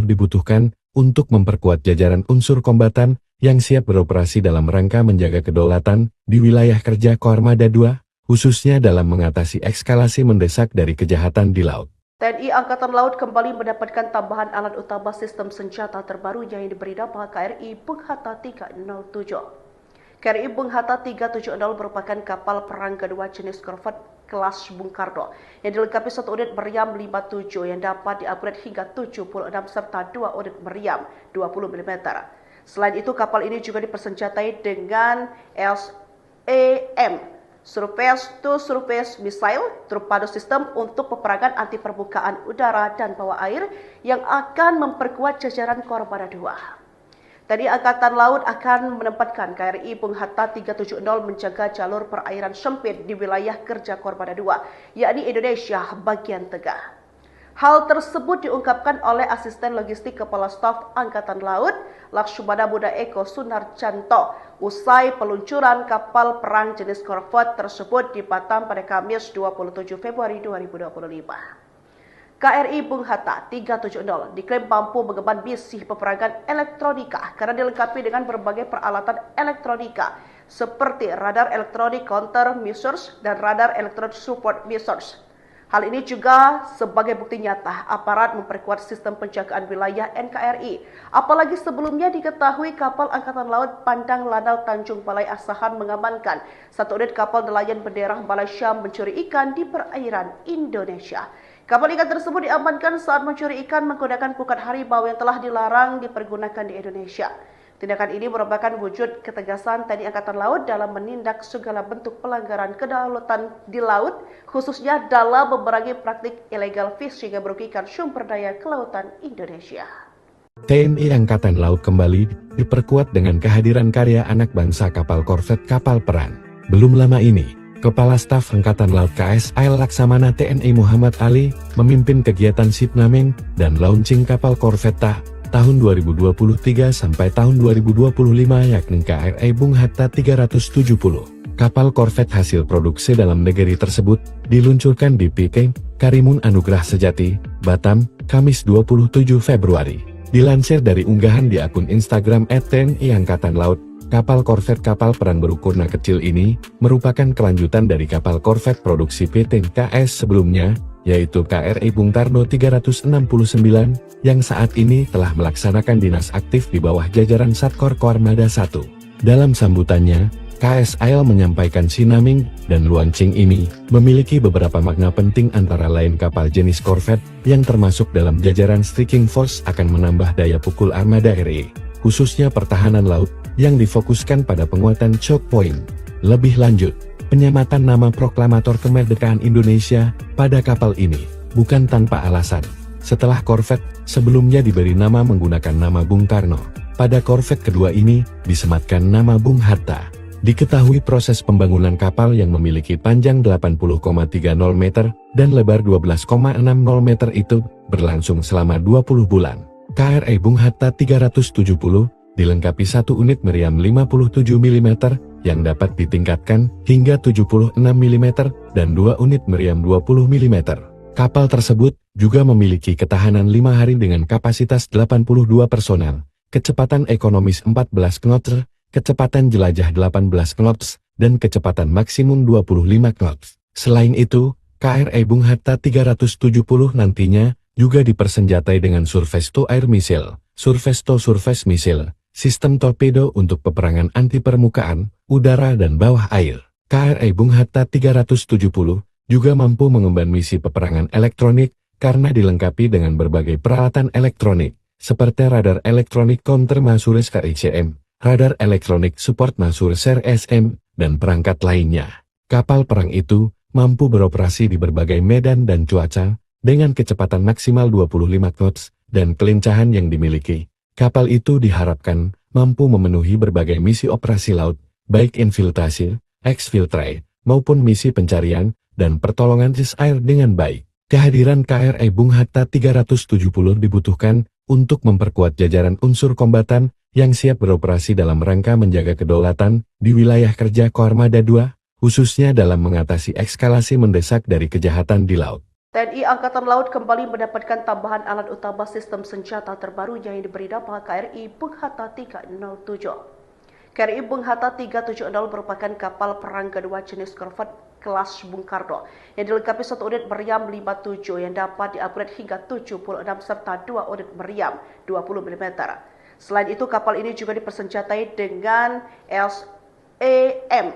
dibutuhkan untuk memperkuat jajaran unsur kombatan yang siap beroperasi dalam rangka menjaga kedaulatan di wilayah kerja Koarmada 2, khususnya dalam mengatasi eskalasi mendesak dari kejahatan di laut. TNI Angkatan Laut kembali mendapatkan tambahan alat utama sistem senjata terbaru yang diberi nama KRI Bung Hatta 307. KRI Bung Hatta 370 merupakan kapal perang kedua jenis korvet kelas Bung Karno yang dilengkapi satu unit meriam 57 yang dapat di-upgrade hingga 76 serta dua unit meriam 20 mm. Selain itu, kapal ini juga dipersenjatai dengan SAM, Surface to Surface Missile, torpedo system untuk peperangan anti permukaan udara dan bawah air yang akan memperkuat jajaran Koarmada 2. Tadi Angkatan Laut akan menempatkan KRI Bung Hatta 370 menjaga jalur perairan sempit di wilayah kerja Koarmada 2, yakni Indonesia bagian tengah. Hal tersebut diungkapkan oleh Asisten Logistik Kepala Staf Angkatan Laut, Laksamana Muda Eko Sunarjanto, usai peluncuran kapal perang jenis korvet tersebut di Batam pada Kamis 27 Februari 2025. KRI Bung Hatta 370 diklaim mampu mengemban misi peperangan elektronika karena dilengkapi dengan berbagai peralatan elektronika seperti radar elektronik counter measures dan radar elektronik support measures. Hal ini juga sebagai bukti nyata aparat memperkuat sistem penjagaan wilayah NKRI. Apalagi sebelumnya diketahui kapal Angkatan Laut Pandang Lanal Tanjung Balai Asahan mengamankan satu unit kapal nelayan bendera Malaysia mencuri ikan di perairan Indonesia. Kapal ikan tersebut diamankan saat mencuri ikan menggunakan pukat harimau yang telah dilarang dipergunakan di Indonesia. Tindakan ini merupakan wujud ketegasan TNI Angkatan Laut dalam menindak segala bentuk pelanggaran kedaulatan di laut, khususnya dalam memerangi praktik illegal fishing yang merugikan sumber daya kelautan Indonesia. TNI Angkatan Laut kembali diperkuat dengan kehadiran karya anak bangsa kapal korvet kapal perang. Belum lama ini, Kepala Staf Angkatan Laut KSAL Laksamana TNI Muhammad Ali memimpin kegiatan shipnaming dan launching kapal korvet tahun 2023 sampai tahun 2025 yakni KRI Bung Hatta 370. Kapal korvet hasil produksi dalam negeri tersebut diluncurkan di PK Karimun Anugrah Sejati, Batam, Kamis 27 Februari. Dilansir dari unggahan di akun Instagram @TNI Angkatan Laut, kapal korvet kapal perang berukuran kecil ini merupakan kelanjutan dari kapal korvet produksi PT KS sebelumnya, yaitu KRI Bung Karno 369, yang saat ini telah melaksanakan dinas aktif di bawah jajaran Satkor Koarmada 1. Dalam sambutannya, KSAL menyampaikan shipnaming dan launching ini memiliki beberapa makna penting antara lain kapal jenis korvet yang termasuk dalam jajaran striking force akan menambah daya pukul armada RI, khususnya pertahanan laut, yang difokuskan pada penguatan choke point. Lebih lanjut, penyematan nama proklamator kemerdekaan Indonesia pada kapal ini bukan tanpa alasan. Setelah korvet sebelumnya diberi nama menggunakan nama Bung Karno, pada korvet kedua ini disematkan nama Bung Hatta. Diketahui proses pembangunan kapal yang memiliki panjang 80,30 meter dan lebar 12,60 meter itu berlangsung selama 20 bulan. KRI Bung Hatta 370 dilengkapi satu unit meriam 57 mm yang dapat ditingkatkan hingga 76 mm dan dua unit meriam 20 mm. Kapal tersebut juga memiliki ketahanan 5 hari dengan kapasitas 82 personel, kecepatan ekonomis 14 knots, kecepatan jelajah 18 knots, dan kecepatan maksimum 25 knots. Selain itu, KRI Bung Hatta 370 nantinya juga dipersenjatai dengan surface to air missile, surface to surface missile, sistem torpedo untuk peperangan anti permukaan, udara dan bawah air. KRI Bung Hatta 370 juga mampu mengemban misi peperangan elektronik karena dilengkapi dengan berbagai peralatan elektronik, seperti radar elektronik counter Masures KICM, radar elektronik support Masures SM, dan perangkat lainnya. Kapal perang itu mampu beroperasi di berbagai medan dan cuaca, dengan kecepatan maksimal 25 knots, dan kelincahan yang dimiliki. Kapal itu diharapkan mampu memenuhi berbagai misi operasi laut, baik infiltrasi, exfiltrate, maupun misi pencarian dan pertolongan air dengan baik. Kehadiran KRI Bung Hatta 370 dibutuhkan untuk memperkuat jajaran unsur kombatan yang siap beroperasi dalam rangka menjaga kedaulatan di wilayah kerja Koarmada 2, khususnya dalam mengatasi eskalasi mendesak dari kejahatan di laut. TNI Angkatan Laut kembali mendapatkan tambahan alat utama sistem senjata terbaru yang diberi nama KRI Bung Hatta 307. KRI Bung Hatta 370 merupakan kapal perang kedua jenis korvet kelas Bung Karno yang dilengkapi satu unit meriam 57 yang dapat diupgrade hingga 76 serta dua unit meriam 20 mm. Selain itu, kapal ini juga dipersenjatai dengan SAM,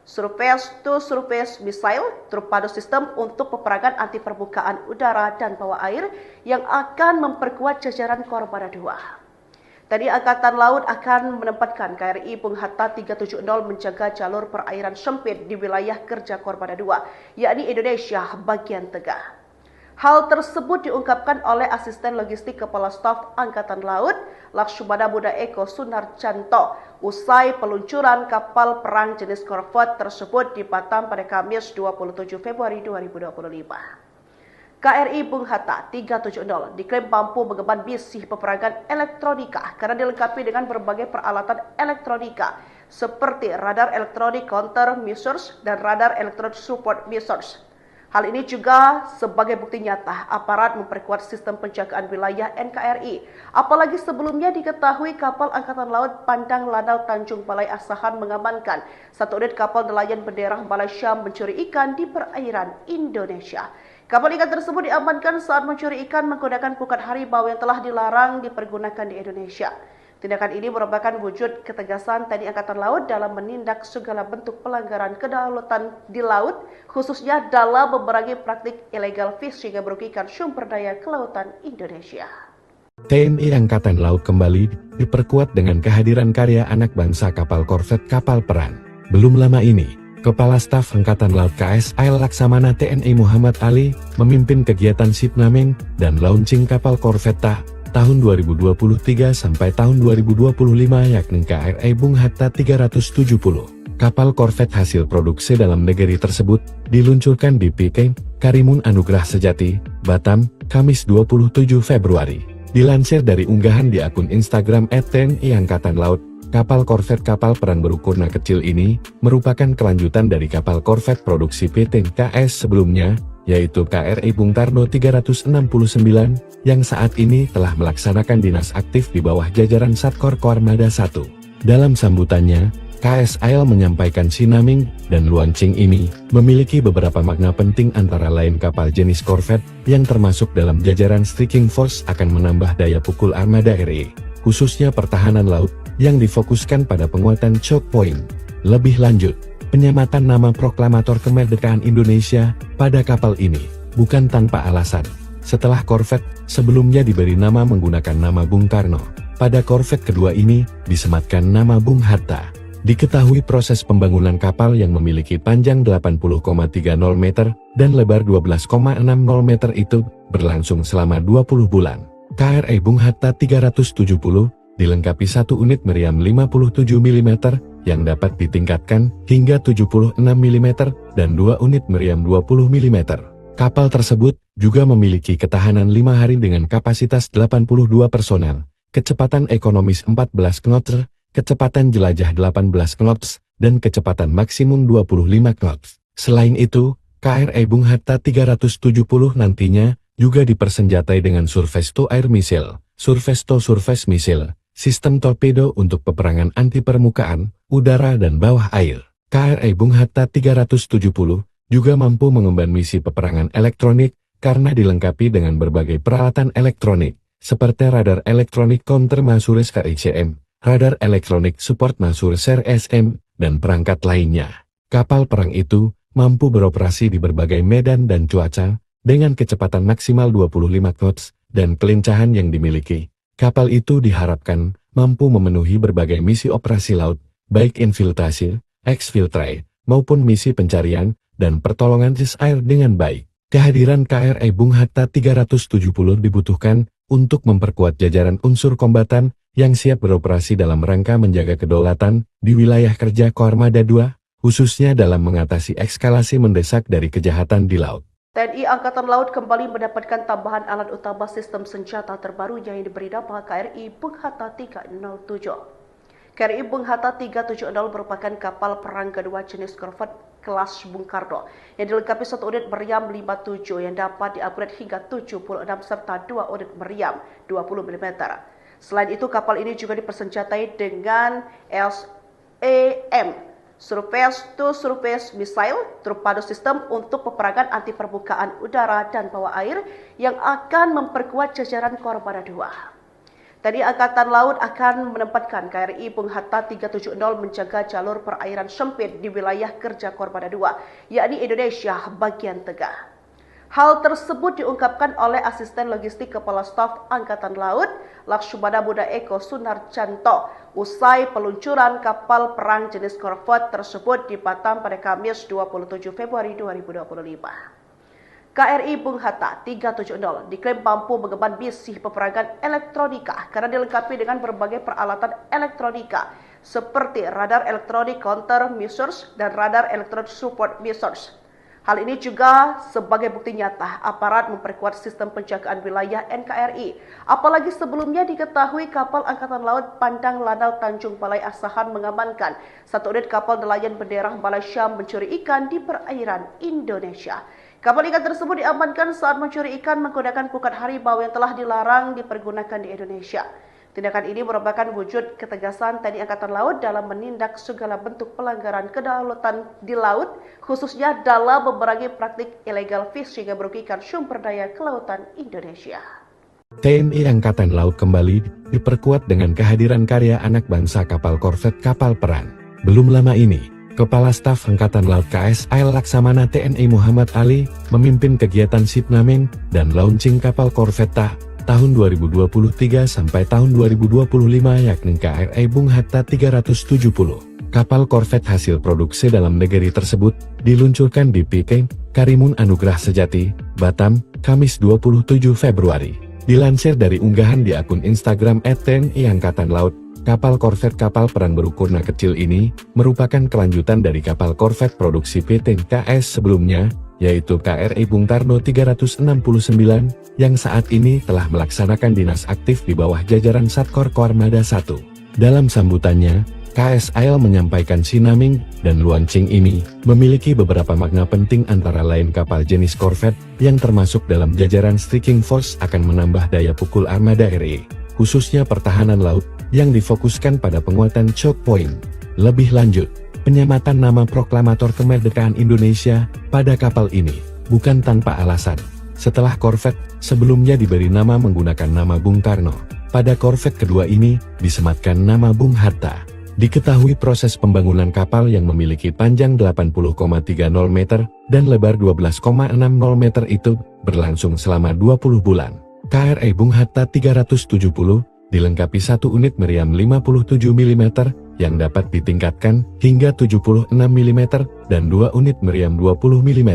Surface to Surface Missile, torpedo sistem untuk peperangan anti permukaan udara dan bawah air yang akan memperkuat jajaran Koarmada 2. Tadi Angkatan Laut akan menempatkan KRI Bung Hatta 370 menjaga jalur perairan sempit di wilayah kerja Koarmada 2, yakni Indonesia bagian tengah. Hal tersebut diungkapkan oleh Asisten Logistik Kepala Staf Angkatan Laut, Laksamana Muda Eko Sunarjanto, usai peluncuran kapal perang jenis korvet tersebut di Batam pada Kamis 27 Februari 2025. KRI Bung Hatta 370 diklaim mampu mengemban misi peperangan elektronika karena dilengkapi dengan berbagai peralatan elektronika seperti radar elektronik counter measures dan radar elektronik support measures. Hal ini juga sebagai bukti nyata aparat memperkuat sistem penjagaan wilayah NKRI. Apalagi sebelumnya diketahui kapal Angkatan Laut Pandang Lanal Tanjung Balai Asahan mengamankan satu unit kapal nelayan bendera Malaysia mencuri ikan di perairan Indonesia. Kapal ikan tersebut diamankan saat mencuri ikan menggunakan pukat harimau yang telah dilarang dipergunakan di Indonesia. Tindakan ini merupakan wujud ketegasan TNI Angkatan Laut dalam menindak segala bentuk pelanggaran kedaulatan di laut, khususnya dalam memerangi praktik illegal fishing yang merugikan sumber daya kelautan Indonesia. TNI Angkatan Laut kembali diperkuat dengan kehadiran karya anak bangsa kapal korvet kapal perang. Belum lama ini, Kepala Staf Angkatan Laut KSAL Laksamana TNI Muhammad Ali memimpin kegiatan shipnaming dan launching kapal korvet tahun 2023 sampai tahun 2025 yakni KRI Bung Hatta 370. Kapal korvet hasil produksi dalam negeri tersebut diluncurkan di PK Karimun Anugrah Sejati, Batam, Kamis 27 Februari. Dilansir dari unggahan di akun Instagram @TNI Angkatan Laut, kapal korvet kapal perang berukuran kecil ini merupakan kelanjutan dari kapal korvet produksi PT KS sebelumnya, yaitu KRI Bung Karno 369, yang saat ini telah melaksanakan dinas aktif di bawah jajaran Satkor Koarmada 1. Dalam sambutannya, KSAL menyampaikan sinaming dan launching ini memiliki beberapa makna penting antara lain kapal jenis korvet yang termasuk dalam jajaran striking force akan menambah daya pukul armada RI, khususnya pertahanan laut, yang difokuskan pada penguatan choke point. Lebih lanjut, penyematan nama proklamator kemerdekaan Indonesia pada kapal ini bukan tanpa alasan. Setelah korvet sebelumnya diberi nama menggunakan nama Bung Karno, pada korvet kedua ini disematkan nama Bung Hatta. Diketahui proses pembangunan kapal yang memiliki panjang 80,30 meter dan lebar 12,60 meter itu berlangsung selama 20 bulan. KRI Bung Hatta 370 dilengkapi satu unit meriam 57 mm yang dapat ditingkatkan hingga 76 mm dan 2 unit meriam 20 mm. Kapal tersebut juga memiliki ketahanan 5 hari dengan kapasitas 82 personel, kecepatan ekonomis 14 knots, kecepatan jelajah 18 knots, dan kecepatan maksimum 25 knots. Selain itu, KRI Bung Hatta 370 nantinya juga dipersenjatai dengan surface to air missile, surface to surface missile, sistem torpedo untuk peperangan anti permukaan, udara dan bawah air. KRI Bung Hatta 370 juga mampu mengemban misi peperangan elektronik karena dilengkapi dengan berbagai peralatan elektronik, seperti radar elektronik counter Masuris KICM, radar elektronik support Masuris RSM, dan perangkat lainnya. Kapal perang itu mampu beroperasi di berbagai medan dan cuaca, dengan kecepatan maksimal 25 knots, dan kelincahan yang dimiliki. Kapal itu diharapkan mampu memenuhi berbagai misi operasi laut, baik infiltrasi, exfiltrate, maupun misi pencarian dan pertolongan air dengan baik. Kehadiran KRI Bung Hatta 370 dibutuhkan untuk memperkuat jajaran unsur kombatan yang siap beroperasi dalam rangka menjaga kedaulatan di wilayah kerja Koarmada 2, khususnya dalam mengatasi eskalasi mendesak dari kejahatan di laut. TNI Angkatan Laut kembali mendapatkan tambahan alat utama sistem senjata terbaru yang diberi nama KRI Bung Hatta 307. KRI Bung Hatta 370 merupakan kapal perang kedua jenis korvet kelas Bung Karno yang dilengkapi satu unit meriam 57 yang dapat diupgrade hingga 76 serta 2 unit meriam 20 mm. Selain itu, kapal ini juga dipersenjatai dengan SAM, Surface to Surface Missile, torpedo sistem untuk peperangan anti permukaan udara dan bawah air yang akan memperkuat jajaran Koarmada 2. TNI Angkatan Laut akan menempatkan KRI Bung Hatta 370 menjaga jalur perairan sempit di wilayah kerja Koarmada 2, yakni Indonesia bagian tengah. Hal tersebut diungkapkan oleh Asisten Logistik Kepala Staf Angkatan Laut, Lakshmana Buddha Eko Sunarjanto, usai peluncuran kapal perang jenis korvet tersebut di Batam pada Kamis 27 Februari 2025. KRI Bung Hatta 370 diklaim mampu mengemban misi peperangan elektronika karena dilengkapi dengan berbagai peralatan elektronika seperti radar elektronik counter measures dan radar elektronik support measures. Hal ini juga sebagai bukti nyata aparat memperkuat sistem penjagaan wilayah NKRI. Apalagi sebelumnya diketahui kapal Angkatan Laut Pandang Lanal Tanjung Balai Asahan mengamankan satu unit kapal nelayan bendera Malaysia mencuri ikan di perairan Indonesia. Kapal ikan tersebut diamankan saat mencuri ikan menggunakan pukat harimau yang telah dilarang dipergunakan di Indonesia. Tindakan ini merupakan wujud ketegasan TNI Angkatan Laut dalam menindak segala bentuk pelanggaran kedaulatan di laut, khususnya dalam memerangi praktik illegal fishing yang merugikan sumber daya kelautan Indonesia. TNI Angkatan Laut kembali diperkuat dengan kehadiran karya anak bangsa kapal korvet kapal perang. Belum lama ini, Kepala Staf Angkatan Laut KSAL Laksamana TNI Muhammad Ali memimpin kegiatan Sipnaming dan launching kapal korvet tahun 2023 sampai tahun 2025 yakni KRI Bung Hatta 370. Kapal korvet hasil produksi dalam negeri tersebut diluncurkan di PK Karimun Anugrah Sejati, Batam, Kamis 27 Februari. Dilansir dari unggahan di akun Instagram @TNI Angkatan Laut, kapal korvet kapal perang berukuran kecil ini merupakan kelanjutan dari kapal korvet produksi PT KS sebelumnya, yaitu KRI Bung Karno 369, yang saat ini telah melaksanakan dinas aktif di bawah jajaran Satkor Koarmada 1. Dalam sambutannya, KSAL menyampaikan Sinaming dan Luancing ini memiliki beberapa makna penting, antara lain kapal jenis korvet yang termasuk dalam jajaran striking force akan menambah daya pukul armada RI, khususnya pertahanan laut, yang difokuskan pada penguatan choke point. Lebih lanjut, penyematan nama proklamator kemerdekaan Indonesia pada kapal ini bukan tanpa alasan. Setelah korvet sebelumnya diberi nama menggunakan nama Bung Karno, pada korvet kedua ini disematkan nama Bung Hatta. Diketahui proses pembangunan kapal yang memiliki panjang 80,30 meter dan lebar 12,60 meter itu berlangsung selama 20 bulan. KRI Bung Hatta 370 dilengkapi 1 unit meriam 57 mm yang dapat ditingkatkan hingga 76 mm dan 2 unit meriam 20 mm.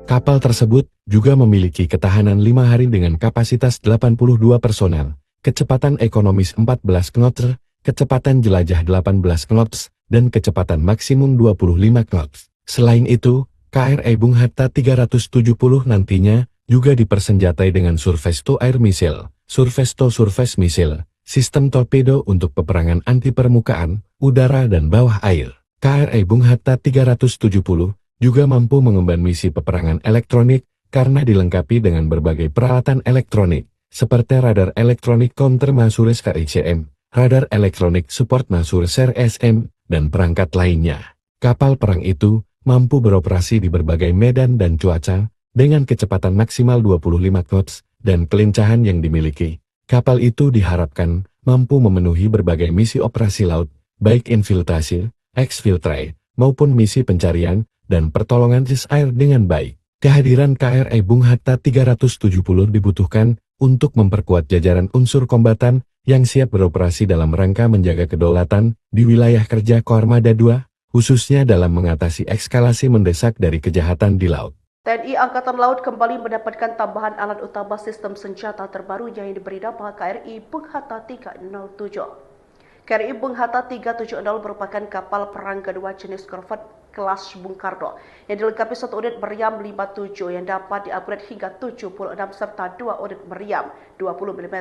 Kapal tersebut juga memiliki ketahanan 5 hari dengan kapasitas 82 personel, kecepatan ekonomis 14 knots, kecepatan jelajah 18 knots, dan kecepatan maksimum 25 knots. Selain itu, KRI Bung Hatta 370 nantinya juga dipersenjatai dengan surface to air missile, surface to surface missile, sistem torpedo untuk peperangan anti permukaan, udara dan bawah air. KRI Bung Hatta 370 juga mampu mengemban misi peperangan elektronik karena dilengkapi dengan berbagai peralatan elektronik, seperti radar elektronik counter Masures KICM, radar elektronik support Masures SM, dan perangkat lainnya. Kapal perang itu mampu beroperasi di berbagai medan dan cuaca, dengan kecepatan maksimal 25 knots, dan kelincahan yang dimiliki. Kapal itu diharapkan mampu memenuhi berbagai misi operasi laut, baik infiltrasi, exfiltrate, maupun misi pencarian dan pertolongan air dengan baik. Kehadiran KRI Bung Hatta 370 dibutuhkan untuk memperkuat jajaran unsur kombatan yang siap beroperasi dalam rangka menjaga kedaulatan di wilayah kerja Koarmada 2, khususnya dalam mengatasi eskalasi mendesak dari kejahatan di laut. TNI Angkatan Laut kembali mendapatkan tambahan alat utama sistem senjata terbaru yang diberi nama KRI Bung Hatta 307. KRI Bung Hatta 370 merupakan kapal perang kedua jenis korvet kelas Bung Karno yang dilengkapi 1 unit meriam 57 yang dapat di-upgrade hingga 76 serta 2 unit meriam 20 mm.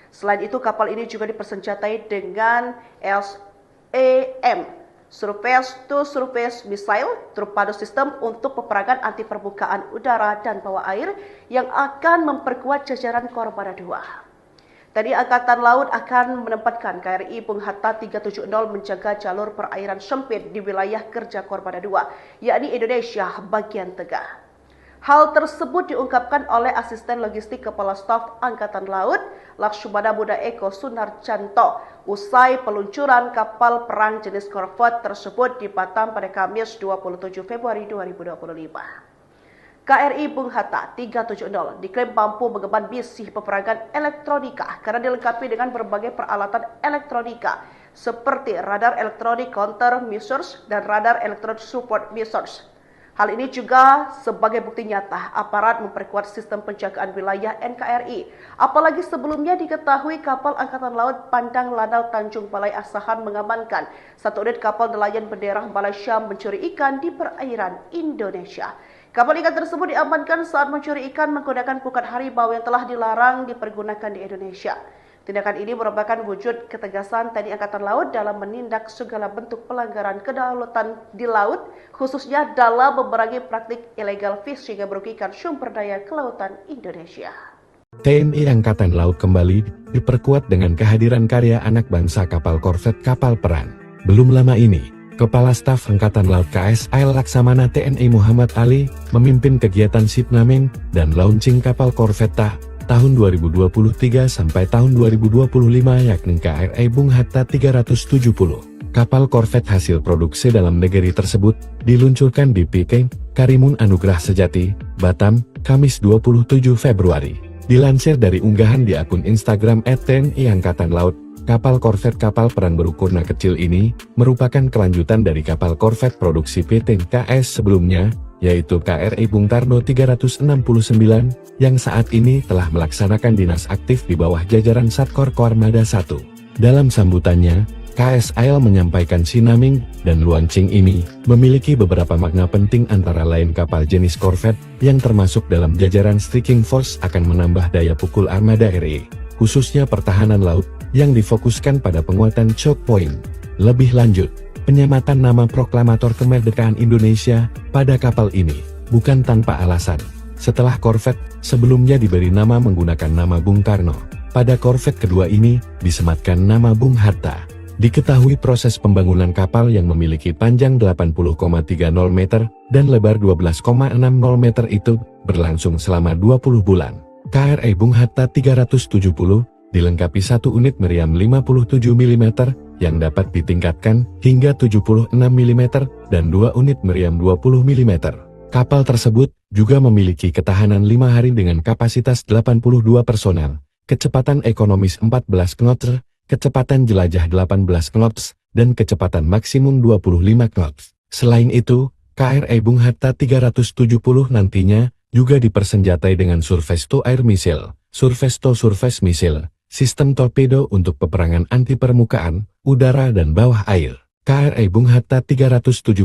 Selain itu, kapal ini juga dipersenjatai dengan SAM, Surface to Surface Missile, torpedo sistem untuk peperangan anti permukaan udara dan bawah air yang akan memperkuat jajaran Koarmada 2. Tadi Angkatan Laut akan menempatkan KRI Bung Hatta 370 menjaga jalur perairan sempit di wilayah kerja Koarmada 2, yakni Indonesia bagian tengah. Hal tersebut diungkapkan oleh Asisten Logistik Kepala Staf Angkatan Laut, Lakshmana Buddha Eko Sunarjanto, usai peluncuran kapal perang jenis korvet tersebut di Batam pada Kamis 27 Februari 2025. KRI Bung Hatta 370 diklaim mampu mengemban misi peperangan elektronika karena dilengkapi dengan berbagai peralatan elektronika seperti radar elektronik counter measures dan radar elektronik support measures. Hal ini juga sebagai bukti nyata aparat memperkuat sistem penjagaan wilayah NKRI. Apalagi sebelumnya diketahui kapal Angkatan Laut Pandang Lanal Tanjung Balai Asahan mengamankan 1 unit kapal nelayan bendera Malaysia mencuri ikan di perairan Indonesia. Kapal ikan tersebut diamankan saat mencuri ikan menggunakan pukat harimau yang telah dilarang dipergunakan di Indonesia. Tindakan ini merupakan wujud ketegasan TNI Angkatan Laut dalam menindak segala bentuk pelanggaran kedaulatan di laut, khususnya dalam memerangi praktik illegal fishing yang merugikan sumber daya kelautan Indonesia. TNI Angkatan Laut kembali diperkuat dengan kehadiran karya anak bangsa kapal korvet kapal perang. Belum lama ini, Kepala Staf Angkatan Laut KSAL Laksamana TNI Muhammad Ali memimpin kegiatan Sinaming dan launching kapal korvet tahun 2023 sampai tahun 2025, yakni KRI Bung Hatta 370. Kapal korvet hasil produksi dalam negeri tersebut diluncurkan di PK Karimun Anugrah Sejati, Batam, Kamis 27 Februari. Dilansir dari unggahan di akun Instagram @TNI Angkatan Laut, kapal korvet kapal perang berukuran kecil ini merupakan kelanjutan dari kapal korvet produksi PT KS sebelumnya, yaitu KRI Bung Karno 369, yang saat ini telah melaksanakan dinas aktif di bawah jajaran Satkor Koarmada 1. Dalam sambutannya, KSAL menyampaikan Sinaming dan Luancing ini memiliki beberapa makna penting, antara lain kapal jenis korvet yang termasuk dalam jajaran Striking Force akan menambah daya pukul armada RI, khususnya pertahanan laut, yang difokuskan pada penguatan choke point. Lebih lanjut, penyematan nama proklamator kemerdekaan Indonesia pada kapal ini bukan tanpa alasan. Setelah korvet sebelumnya diberi nama menggunakan nama Bung Karno, pada korvet kedua ini disematkan nama Bung Hatta. Diketahui proses pembangunan kapal yang memiliki panjang 80,30 meter dan lebar 12,60 meter itu berlangsung selama 20 bulan. KRI Bung Hatta 370 dilengkapi 1 unit meriam 57 mm yang dapat ditingkatkan hingga 76 mm dan 2 unit meriam 20 mm. Kapal tersebut juga memiliki ketahanan 5 hari dengan kapasitas 82 personel, kecepatan ekonomis 14 knots, kecepatan jelajah 18 knots, dan kecepatan maksimum 25 knots. Selain itu, KRI Bung Hatta 370 nantinya juga dipersenjatai dengan Surface to Air Missile, Surface to Surface Missile, sistem torpedo untuk peperangan anti permukaan, udara dan bawah air. KRI Bung Hatta 370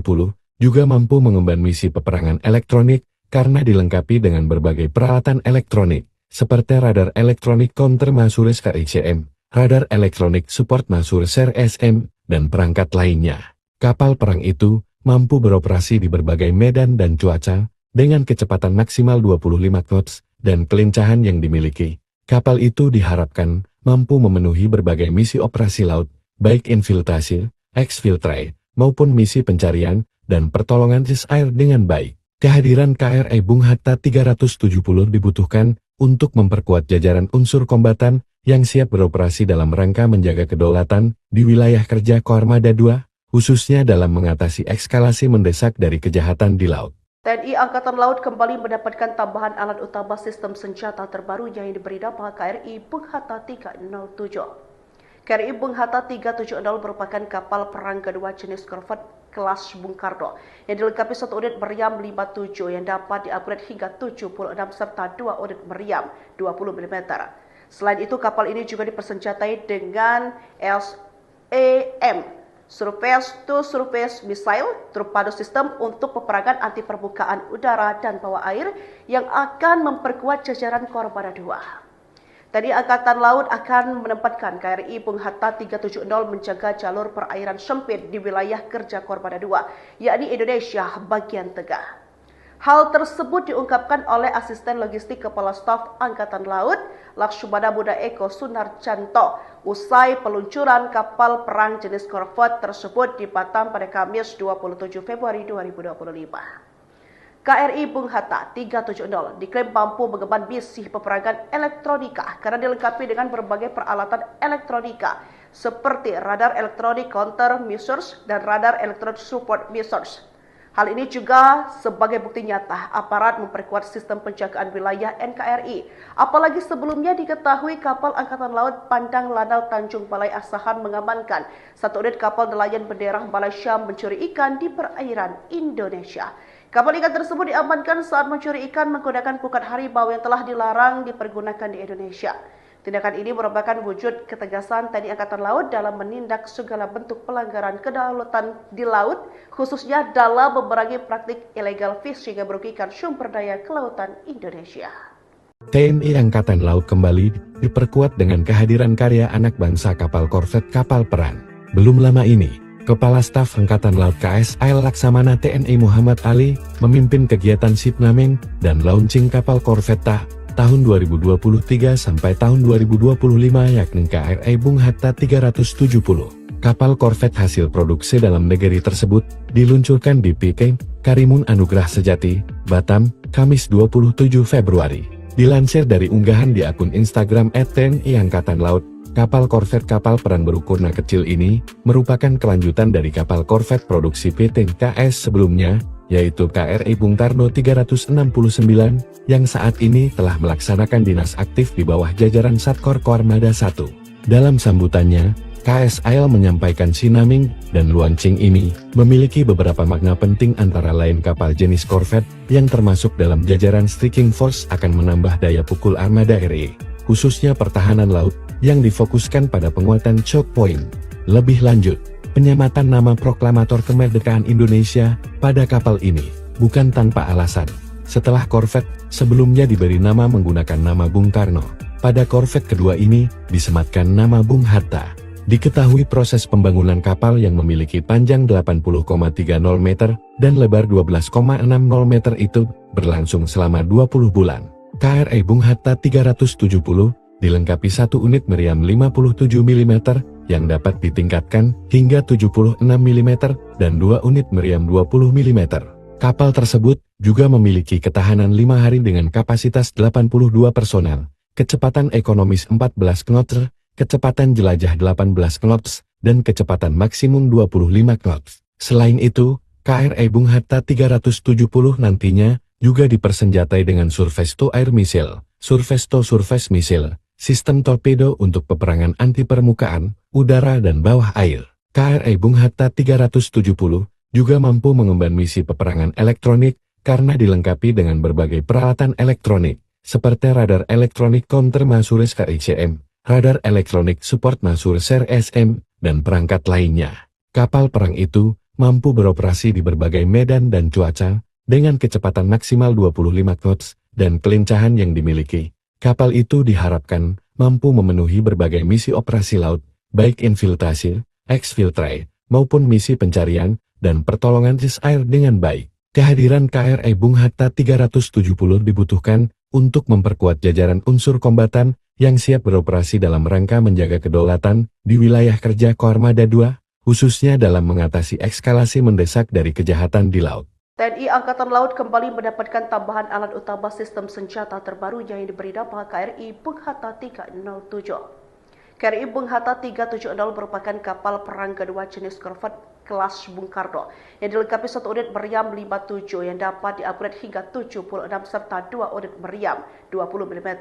juga mampu mengemban misi peperangan elektronik karena dilengkapi dengan berbagai peralatan elektronik, seperti radar elektronik counter Masures KICM, radar elektronik support Masures SM, dan perangkat lainnya. Kapal perang itu mampu beroperasi di berbagai medan dan cuaca, dengan kecepatan maksimal 25 knots, dan kelincahan yang dimiliki. Kapal itu diharapkan mampu memenuhi berbagai misi operasi laut, baik infiltrasi, exfiltrate, maupun misi pencarian dan pertolongan air dengan baik. Kehadiran KRI Bung Hatta 370 dibutuhkan untuk memperkuat jajaran unsur kombatan yang siap beroperasi dalam rangka menjaga kedaulatan di wilayah kerja Koarmada 2, khususnya dalam mengatasi eskalasi mendesak dari kejahatan di laut. TNI Angkatan Laut kembali mendapatkan tambahan alat utama sistem senjata terbaru yang diberi nama KRI Bung Hatta 307. KRI Bung Hatta 370 merupakan kapal perang kedua jenis korvet kelas Bung Karno yang dilengkapi 1 unit meriam 57 yang dapat diupgrade hingga 76 serta 2 unit meriam 20 mm. Selain itu, kapal ini juga dipersenjatai dengan SAM, Surface to Surface Missile, torpedo sistem untuk peperangan anti permukaan udara dan bawah air yang akan memperkuat jajaran Koarmada 2. Tadi Angkatan Laut akan menempatkan KRI Bung Hatta 370 menjaga jalur perairan sempit di wilayah kerja Koarmada 2, yakni Indonesia bagian tengah. Hal tersebut diungkapkan oleh Asisten Logistik Kepala Staf Angkatan Laut, Lakshmana Buddha Eko Sunarjanto, usai peluncuran kapal perang jenis korvet tersebut di Batam pada Kamis 27 Februari 2025. KRI Bung Hatta 370 diklaim mampu mengemban misi peperangan elektronika karena dilengkapi dengan berbagai peralatan elektronika seperti radar elektronik counter measures dan radar elektronik support measures. Hal ini juga sebagai bukti nyata aparat memperkuat sistem penjagaan wilayah NKRI. Apalagi sebelumnya diketahui kapal Angkatan Laut Pandang Lanal Tanjung Balai Asahan mengamankan 1 unit kapal nelayan bendera Malaysia mencuri ikan di perairan Indonesia. Kapal ikan tersebut diamankan saat mencuri ikan menggunakan pukat harimau yang telah dilarang dipergunakan di Indonesia. Tindakan ini merupakan wujud ketegasan TNI Angkatan Laut dalam menindak segala bentuk pelanggaran kedaulatan di laut, khususnya dalam memerangi praktik illegal fishing yang merugikan sumber daya kelautan Indonesia. TNI Angkatan Laut kembali diperkuat dengan kehadiran karya anak bangsa kapal korvet kapal perang. Belum lama ini, Kepala Staf Angkatan Laut KSAL Laksamana TNI Muhammad Ali memimpin kegiatan Sinaming dan launching kapal korvet tahun 2023 sampai tahun 2025 yakni KRI Bung Hatta 370. Kapal korvet hasil produksi dalam negeri tersebut diluncurkan di PK Karimun Anugrah Sejati, Batam, Kamis 27 Februari. Dilansir dari unggahan di akun Instagram @TNI Angkatan Laut, kapal korvet kapal perang berukuran kecil ini merupakan kelanjutan dari kapal korvet produksi PT KS sebelumnya, yaitu KRI Bung Karno 369, yang saat ini telah melaksanakan dinas aktif di bawah jajaran Satkor Koarmada 1. Dalam sambutannya, KSAL menyampaikan Sinaming dan Luanching ini memiliki beberapa makna penting, antara lain kapal jenis korvet yang termasuk dalam jajaran Striking Force akan menambah daya pukul armada RI, khususnya pertahanan laut yang difokuskan pada penguatan choke point. Lebih lanjut, penyematan nama proklamator kemerdekaan Indonesia pada kapal ini bukan tanpa alasan. Setelah korvet sebelumnya diberi nama menggunakan nama Bung Karno, pada korvet kedua ini disematkan nama Bung Hatta. Diketahui proses pembangunan kapal yang memiliki panjang 80,30 meter dan lebar 12,60 meter itu berlangsung selama 20 bulan. KRI Bung Hatta 370 dilengkapi satu unit meriam 57 mm yang dapat ditingkatkan hingga 76 mm dan 2 unit meriam 20 mm. Kapal tersebut juga memiliki ketahanan 5 hari dengan kapasitas 82 personel, kecepatan ekonomis 14 knots, kecepatan jelajah 18 knots, dan kecepatan maksimum 25 knots. Selain itu, KRI Bung Hatta 370 nantinya juga dipersenjatai dengan Surface to Air Missile, Surface to Surface Missile, sistem torpedo untuk peperangan anti permukaan, udara dan bawah air. KRI Bung Hatta 370 juga mampu mengemban misi peperangan elektronik karena dilengkapi dengan berbagai peralatan elektronik, seperti radar elektronik counter Masures KICM, radar elektronik support Masures SM, dan perangkat lainnya. Kapal perang itu mampu beroperasi di berbagai medan dan cuaca, dengan kecepatan maksimal 25 knots, dan kelincahan yang dimiliki. Kapal itu diharapkan mampu memenuhi berbagai misi operasi laut, baik infiltrasi, exfiltrate, maupun misi pencarian dan pertolongan air dengan baik. Kehadiran KRI Bung Hatta 370 dibutuhkan untuk memperkuat jajaran unsur kombatan yang siap beroperasi dalam rangka menjaga kedaulatan di wilayah kerja Koarmada II, khususnya dalam mengatasi eskalasi mendesak dari kejahatan di laut. TNI Angkatan Laut kembali mendapatkan tambahan alat utama sistem senjata terbarunya yang diberi nama KRI Bung Hatta 307. KRI Bung Hatta 370 merupakan kapal perang kedua jenis korvet kelas Bung Karno yang dilengkapi satu unit meriam 57 yang dapat diupgrade hingga 76 serta 2 unit meriam 20 mm.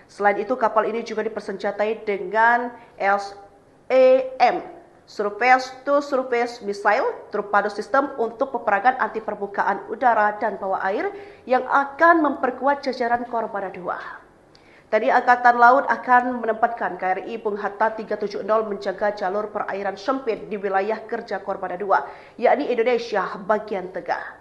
Selain itu, kapal ini juga dipersenjatai dengan SAM, Surface to Surface Missile, torpedo sistem untuk peperangan anti permukaan udara dan bawah air yang akan memperkuat jajaran Koarmada II. TNI Angkatan Laut akan menempatkan KRI Bung Hatta 370 menjaga jalur perairan sempit di wilayah kerja Koarmada II, yakni Indonesia bagian tengah.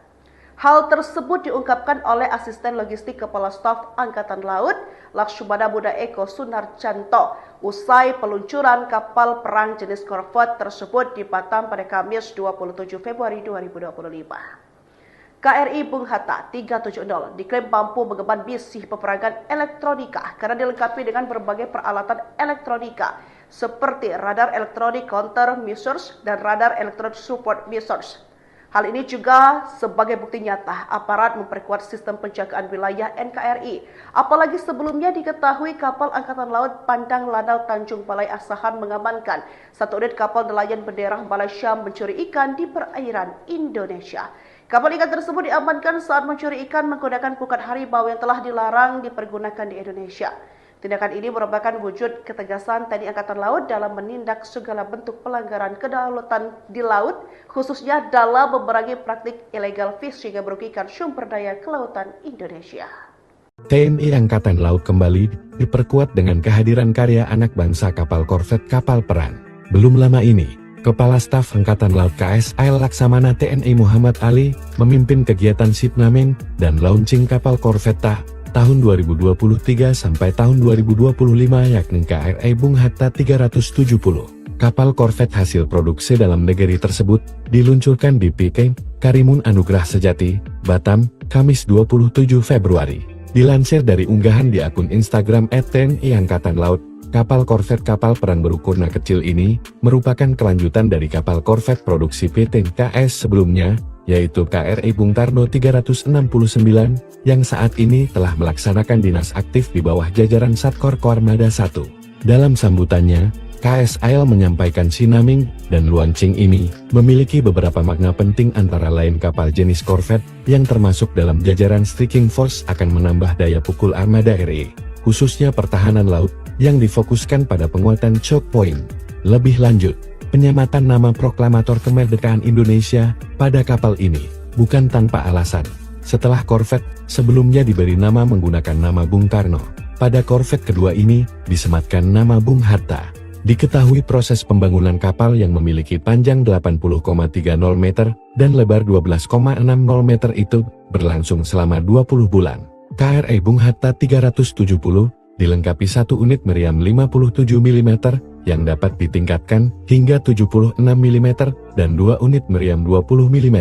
Hal tersebut diungkapkan oleh Asisten Logistik Kepala Staf Angkatan Laut, Lakshmana Buddha Eko Sunarjanto, usai peluncuran kapal perang jenis korvet tersebut di Batam pada Kamis 27 Februari 2025. KRI Bung Hatta 370 diklaim mampu mengemban misi peperangan elektronika karena dilengkapi dengan berbagai peralatan elektronika seperti radar elektronik counter measures dan radar elektronik support measures. Hal ini juga sebagai bukti nyata aparat memperkuat sistem penjagaan wilayah NKRI. Apalagi sebelumnya diketahui kapal Angkatan Laut Pandang Lanal Tanjung Balai Asahan mengamankan satu unit kapal nelayan bendera Malaysia mencuri ikan di perairan Indonesia. Kapal ikan tersebut diamankan saat mencuri ikan menggunakan pukat harimau yang telah dilarang dipergunakan di Indonesia. Tindakan ini merupakan wujud ketegasan TNI Angkatan Laut dalam menindak segala bentuk pelanggaran kedaulatan di laut, khususnya dalam memerangi praktik illegal fishing yang merugikan sumber daya kelautan Indonesia. TNI Angkatan Laut kembali diperkuat dengan kehadiran karya anak bangsa kapal korvet kapal perang. Belum lama ini, Kepala Staf Angkatan Laut KSAL Laksamana TNI Muhammad Ali memimpin kegiatan Sinaming dan launching kapal korvet tahun 2023 sampai tahun 2025 yakni KRI Bung Hatta 370. Kapal korvet hasil produksi dalam negeri tersebut diluncurkan di PK Karimun Anugrah Sejati, Batam, Kamis 27 Februari. Dilansir dari unggahan di akun Instagram @TNI Angkatan Laut, kapal korvet kapal perang berukuran kecil ini merupakan kelanjutan dari kapal korvet produksi PT KS sebelumnya, yaitu KRI Bung Karno 369, yang saat ini telah melaksanakan dinas aktif di bawah jajaran Satkor Koarmada I. Dalam sambutannya, KSAL menyampaikan Sinaming dan Luanching ini memiliki beberapa makna penting, antara lain kapal jenis korvet yang termasuk dalam jajaran Striking Force akan menambah daya pukul armada RI, khususnya pertahanan laut, yang difokuskan pada penguatan choke point. Lebih lanjut, penyematan nama proklamator kemerdekaan Indonesia pada kapal ini bukan tanpa alasan. Setelah korvet sebelumnya diberi nama menggunakan nama Bung Karno, pada korvet kedua ini disematkan nama Bung Hatta. Diketahui proses pembangunan kapal yang memiliki panjang 80,30 meter dan lebar 12,60 meter itu berlangsung selama 20 bulan. KRI Bung Hatta 370 dilengkapi 1 unit meriam 57 mm yang dapat ditingkatkan hingga 76 mm dan 2 unit meriam 20 mm.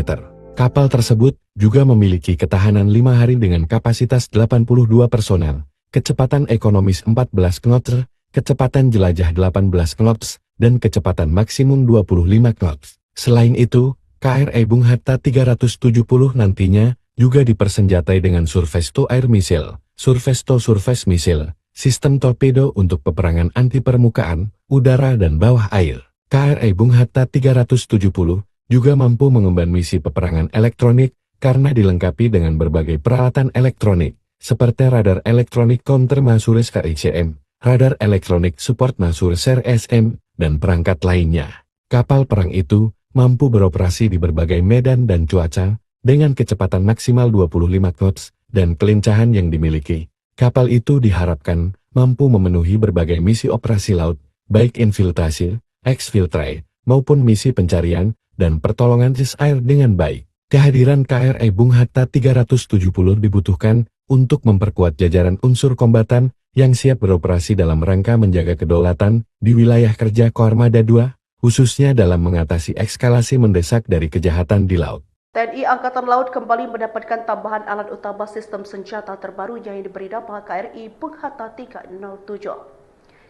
Kapal tersebut juga memiliki ketahanan 5 hari dengan kapasitas 82 personel, kecepatan ekonomis 14 knots, kecepatan jelajah 18 knots, dan kecepatan maksimum 25 knots. Selain itu, KRI Bung Hatta 370 nantinya juga dipersenjatai dengan Surface to Air Missile, Surface to Surface Missile, sistem torpedo untuk peperangan anti permukaan, udara dan bawah air. KRI Bung Hatta 370 juga mampu mengemban misi peperangan elektronik karena dilengkapi dengan berbagai peralatan elektronik, seperti radar elektronik counter Masures KICM, radar elektronik support Masures SM, dan perangkat lainnya. Kapal perang itu mampu beroperasi di berbagai medan dan cuaca, dengan kecepatan maksimal 25 knots, dan kelincahan yang dimiliki. Kapal itu diharapkan mampu memenuhi berbagai misi operasi laut, baik infiltrasi, exfiltrate, maupun misi pencarian, dan pertolongan air dengan baik. Kehadiran KRI Bung Hatta 370 dibutuhkan untuk memperkuat jajaran unsur kombatan yang siap beroperasi dalam rangka menjaga kedaulatan di wilayah kerja Koarmada II, khususnya dalam mengatasi eskalasi mendesak dari kejahatan di laut. TNI Angkatan Laut kembali mendapatkan tambahan alat utama sistem senjata terbaru yang diberi nama KRI Bung Hatta 307.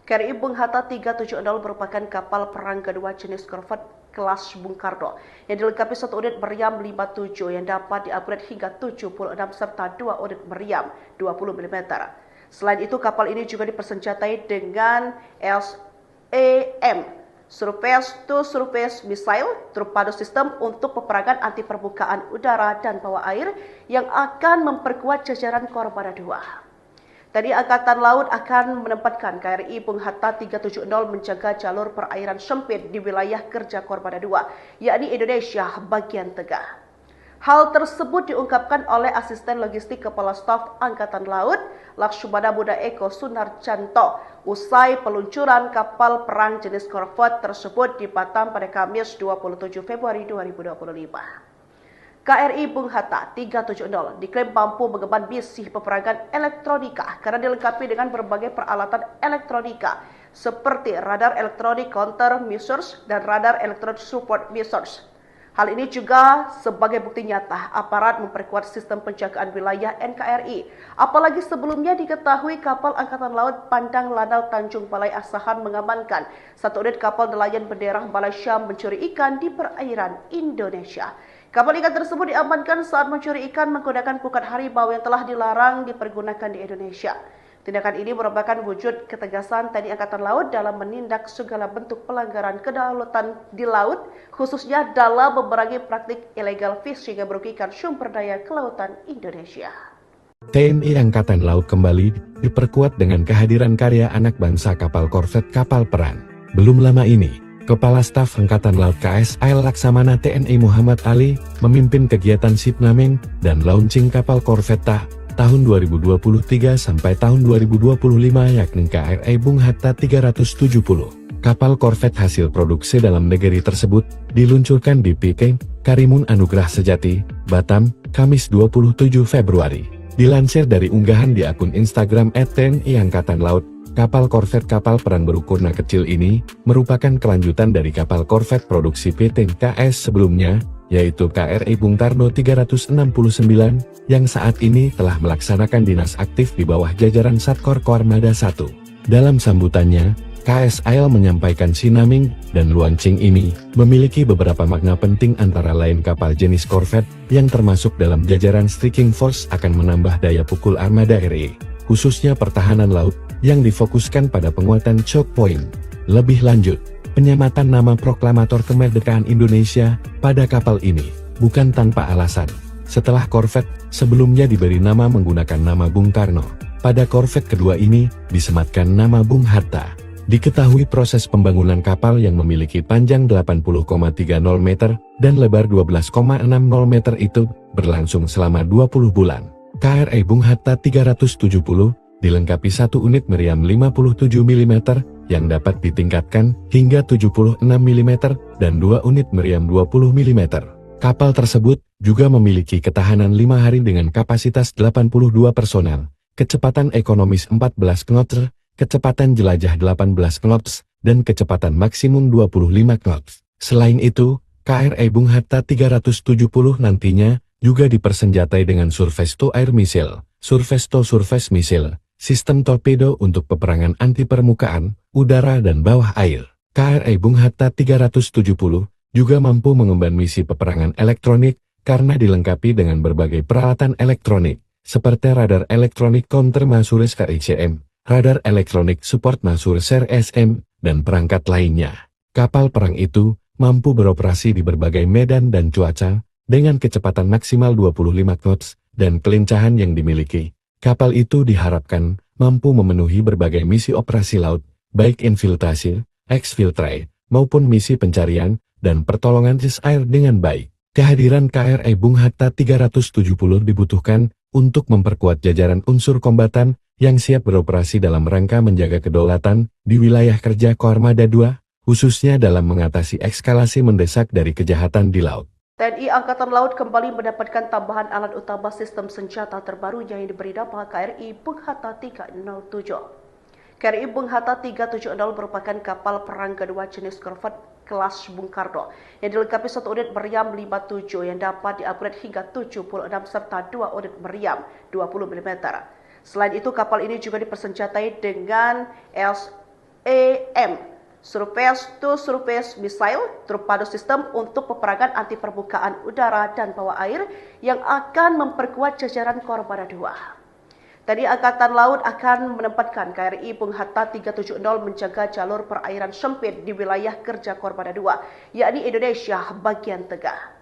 KRI Bung Hatta 370 merupakan kapal perang kedua jenis korvet kelas Bung Karno yang dilengkapi 1 unit meriam 57 yang dapat di-upgrade hingga 76 serta 2 unit meriam 20 mm. Selain itu, kapal ini juga dipersenjatai dengan SAM, Surface to Surface Missile, torpedo sistem untuk peperangan anti permukaan udara dan bawah air yang akan memperkuat jajaran Koarmada II. TNI Angkatan Laut akan menempatkan KRI Bung Hatta 370 menjaga jalur perairan sempit di wilayah kerja Koarmada II, yakni Indonesia bagian tengah. Hal tersebut diungkapkan oleh Asisten Logistik Kepala Staf Angkatan Laut, Lakshmana Muda Eko Sunarjanto, usai peluncuran kapal perang jenis korvet tersebut di Batam pada Kamis 27 Februari 2025. KRI Bung Hatta 370 diklaim mampu mengemban misi peperangan elektronika karena dilengkapi dengan berbagai peralatan elektronika seperti radar elektronik counter measures dan radar elektronik support measures. Hal ini juga sebagai bukti nyata aparat memperkuat sistem penjagaan wilayah NKRI. Apalagi sebelumnya diketahui kapal Angkatan Laut Pandang Lanal Tanjung Balai Asahan mengamankan 1 unit kapal nelayan bendera Malaysia mencuri ikan di perairan Indonesia. Kapal ikan tersebut diamankan saat mencuri ikan menggunakan pukat harimau yang telah dilarang dipergunakan di Indonesia. Tindakan ini merupakan wujud ketegasan TNI Angkatan Laut dalam menindak segala bentuk pelanggaran kedaulatan di laut, khususnya dalam memerangi praktik illegal fishing yang merugikan sumber daya kelautan Indonesia. TNI Angkatan Laut kembali diperkuat dengan kehadiran karya anak bangsa kapal korvet kapal perang. Belum lama ini, Kepala Staf Angkatan Laut KSAL Laksamana TNI Muhammad Ali memimpin kegiatan Sipnaming dan launching kapal korvet tahun 2023 sampai tahun 2025 yakni KRI Bung Hatta 370. Kapal korvet hasil produksi dalam negeri tersebut diluncurkan di PK Karimun Anugrah Sejati, Batam, Kamis 27 Februari. Dilansir dari unggahan di akun Instagram @TNI Angkatan Laut, kapal korvet kapal perang berukuran kecil ini merupakan kelanjutan dari kapal korvet produksi PT KS sebelumnya, yaitu KRI Bung Karno 369, yang saat ini telah melaksanakan dinas aktif di bawah jajaran Satkor Koarmada I. Dalam sambutannya, KSAL menyampaikan sinaming dan launching ini memiliki beberapa makna penting antara lain kapal jenis korvet yang termasuk dalam jajaran striking force akan menambah daya pukul armada RI, khususnya pertahanan laut, yang difokuskan pada penguatan choke point. Lebih lanjut, penyematan nama proklamator kemerdekaan Indonesia pada kapal ini bukan tanpa alasan. Setelah korvet sebelumnya diberi nama menggunakan nama Bung Karno, pada korvet kedua ini disematkan nama Bung Hatta. Diketahui proses pembangunan kapal yang memiliki panjang 80,30 meter dan lebar 12,60 meter itu berlangsung selama 20 bulan. KRI Bung Hatta 370 dilengkapi satu unit meriam 57 mm yang dapat ditingkatkan hingga 76 mm dan dua unit meriam 20 mm. Kapal tersebut juga memiliki ketahanan 5 hari dengan kapasitas 82 personel, kecepatan ekonomis 14 knots, kecepatan jelajah 18 knots, dan kecepatan maksimum 25 knots. Selain itu, KRI Bung Hatta 370 nantinya juga dipersenjatai dengan Surface to Air Missile, Surface to Surface Missile, sistem torpedo untuk peperangan anti permukaan, udara dan bawah air. KRI Bung Hatta 370 juga mampu mengemban misi peperangan elektronik karena dilengkapi dengan berbagai peralatan elektronik, seperti radar elektronik counter Masures KICM, radar elektronik support Masures SM, dan perangkat lainnya. Kapal perang itu mampu beroperasi di berbagai medan dan cuaca, dengan kecepatan maksimal 25 knots, dan kelincahan yang dimiliki. Kapal itu diharapkan mampu memenuhi berbagai misi operasi laut, baik infiltrasi, exfiltrate, maupun misi pencarian dan pertolongan air dengan baik. Kehadiran KRI Bung Hatta 370 dibutuhkan untuk memperkuat jajaran unsur kombatan yang siap beroperasi dalam rangka menjaga kedaulatan di wilayah kerja Koarmada II, khususnya dalam mengatasi eskalasi mendesak dari kejahatan di laut. TNI Angkatan Laut kembali mendapatkan tambahan alat utama sistem senjata terbaru yang diberi nama KRI Bung Hatta 307. KRI Bung Hatta 370 merupakan kapal perang kedua jenis korvet kelas Bung Karno yang dilengkapi satu unit meriam 57 yang dapat diupgrade hingga 76 serta dua unit meriam 20 mm. Selain itu, kapal ini juga dipersenjatai dengan SAM, Surface to Surface Missile, torpedo sistem untuk peperangan anti permukaan udara dan bawah air yang akan memperkuat jajaran Koarmada II. Tadi Angkatan Laut akan menempatkan KRI Bung Hatta 370 menjaga jalur perairan sempit di wilayah kerja Koarmada II, yakni Indonesia bagian tengah.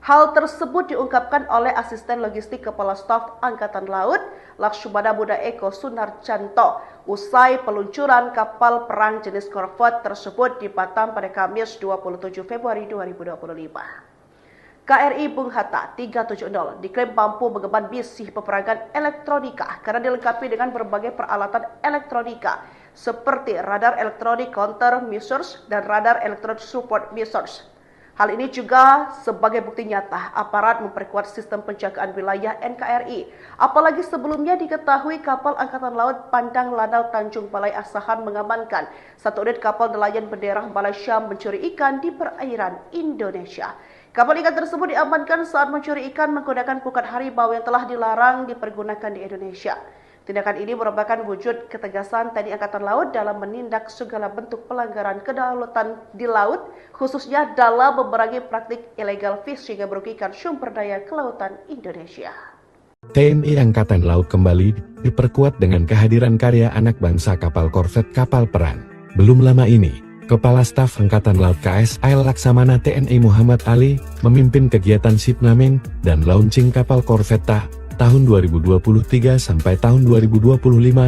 Hal tersebut diungkapkan oleh Asisten Logistik Kepala Staf Angkatan Laut, Lakshmana Buddha Eko Sunarjanto, usai peluncuran kapal perang jenis korvet tersebut di Batam pada Kamis 27 Februari 2025. KRI Bung Hatta 370 diklaim mampu mengemban misi peperangan elektronika karena dilengkapi dengan berbagai peralatan elektronika seperti radar elektronik counter measures dan radar elektronik support measures. Hal ini juga sebagai bukti nyata aparat memperkuat sistem penjagaan wilayah NKRI. Apalagi sebelumnya diketahui kapal Angkatan Laut Pandang Lanal Tanjung Balai Asahan mengamankan satu unit kapal nelayan bendera Malaysia mencuri ikan di perairan Indonesia. Kapal ikan tersebut diamankan saat mencuri ikan menggunakan pukat harimau yang telah dilarang dipergunakan di Indonesia. Tindakan ini merupakan wujud ketegasan TNI Angkatan Laut dalam menindak segala bentuk pelanggaran kedaulatan di laut, khususnya dalam memerangi praktik illegal fishing yang merugikan sumber daya kelautan Indonesia. TNI Angkatan Laut kembali diperkuat dengan kehadiran karya anak bangsa kapal korvet kapal perang. Belum lama ini, Kepala Staf Angkatan Laut KSAL Laksamana TNI Muhammad Ali memimpin kegiatan shipnaming dan launching kapal korvet tahun 2023 sampai tahun 2025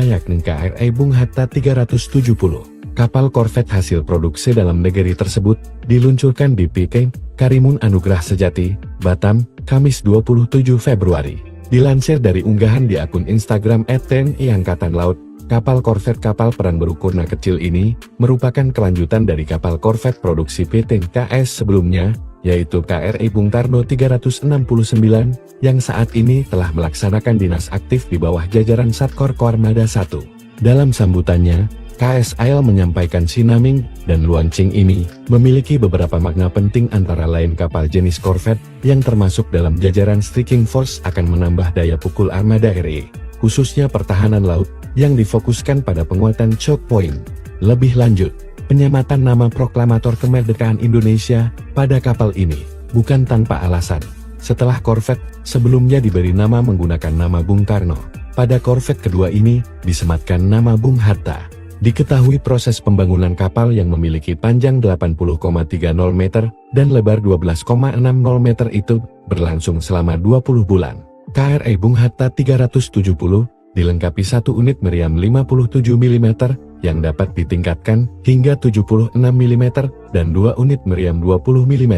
yakni KRI Bung Hatta 370. Kapal korvet hasil produksi dalam negeri tersebut diluncurkan di PK Karimun Anugrah Sejati, Batam, Kamis 27 Februari. Dilansir dari unggahan di akun Instagram @TNI Angkatan Laut, kapal korvet kapal perang berukuran kecil ini merupakan kelanjutan dari kapal korvet produksi PT KS sebelumnya, yaitu KRI Bung Karno 369, yang saat ini telah melaksanakan dinas aktif di bawah jajaran Satkor Koarmada I. Dalam sambutannya, KSAL menyampaikan shipnaming dan launching ini memiliki beberapa makna penting antara lain kapal jenis korvet yang termasuk dalam jajaran striking force akan menambah daya pukul armada RI, khususnya pertahanan laut, yang difokuskan pada penguatan choke point. Lebih lanjut, penyematan nama proklamator kemerdekaan Indonesia pada kapal ini bukan tanpa alasan. Setelah korvet sebelumnya diberi nama menggunakan nama Bung Karno, pada korvet kedua ini disematkan nama Bung Hatta. Diketahui proses pembangunan kapal yang memiliki panjang 80,30 meter dan lebar 12,60 meter itu berlangsung selama 20 bulan. KRI Bung Hatta 370 dilengkapi satu unit meriam 57 mm yang dapat ditingkatkan hingga 76 mm dan 2 unit meriam 20 mm.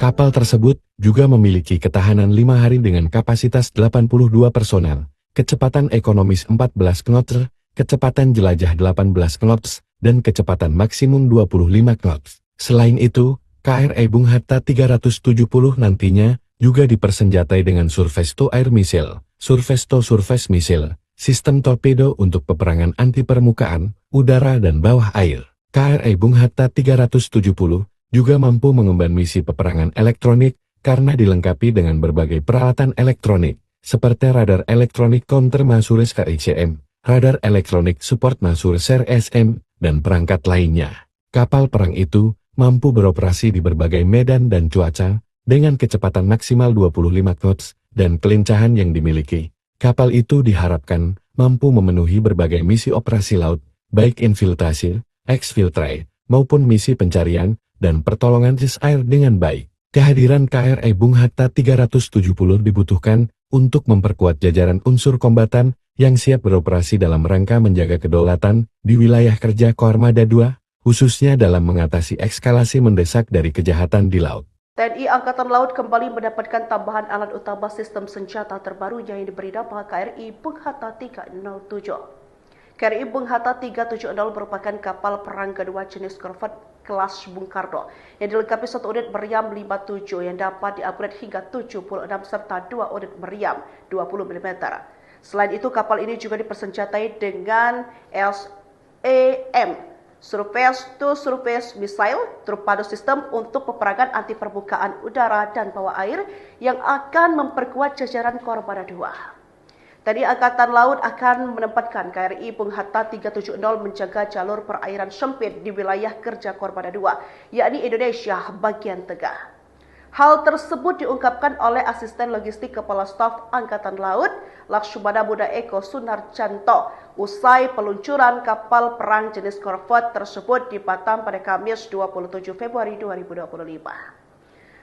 Kapal tersebut juga memiliki ketahanan 5 hari dengan kapasitas 82 personel, kecepatan ekonomis 14 knots, kecepatan jelajah 18 knots, dan kecepatan maksimum 25 knots. Selain itu, KRI Bung Hatta 370 nantinya juga dipersenjatai dengan surface-to-air missile, surface-to-surface missile, sistem torpedo untuk peperangan anti permukaan, udara dan bawah air. KRI Bung Hatta 370 juga mampu mengemban misi peperangan elektronik karena dilengkapi dengan berbagai peralatan elektronik, seperti radar elektronik counter Masures KICM, radar elektronik support Masures SM, dan perangkat lainnya. Kapal perang itu mampu beroperasi di berbagai medan dan cuaca, dengan kecepatan maksimal 25 knots, dan kelincahan yang dimiliki. Kapal itu diharapkan mampu memenuhi berbagai misi operasi laut, baik infiltrasi, exfiltrate, maupun misi pencarian dan pertolongan air dengan baik. Kehadiran KRI Bung Hatta 370 dibutuhkan untuk memperkuat jajaran unsur kombatan yang siap beroperasi dalam rangka menjaga kedaulatan di wilayah kerja Koarmada II, khususnya dalam mengatasi eskalasi mendesak dari kejahatan di laut. TNI Angkatan Laut kembali mendapatkan tambahan alat utama sistem senjata terbaru yang diberi nama KRI Bung Hatta 307. KRI Bung Hatta 370 merupakan kapal perang kedua jenis korvet kelas Bung Karno yang dilengkapi 1 unit meriam 57 yang dapat diupgrade hingga 76 serta 2 unit meriam 20 mm. Selain itu, kapal ini juga dipersenjatai dengan SAM, surface-to-surface missile, torpedo sistem untuk peperangan anti permukaan udara dan bawah air yang akan memperkuat jajaran Koarmada II. TNI Angkatan Laut akan menempatkan KRI Bung Hatta 370 menjaga jalur perairan sempit di wilayah kerja Koarmada II, yakni Indonesia bagian tengah. Hal tersebut diungkapkan oleh Asisten Logistik Kepala Staf Angkatan Laut, Lakshmana Buddha Eko Sunarjanto, usai peluncuran kapal perang jenis korvet tersebut di Batam pada Kamis 27 Februari 2025.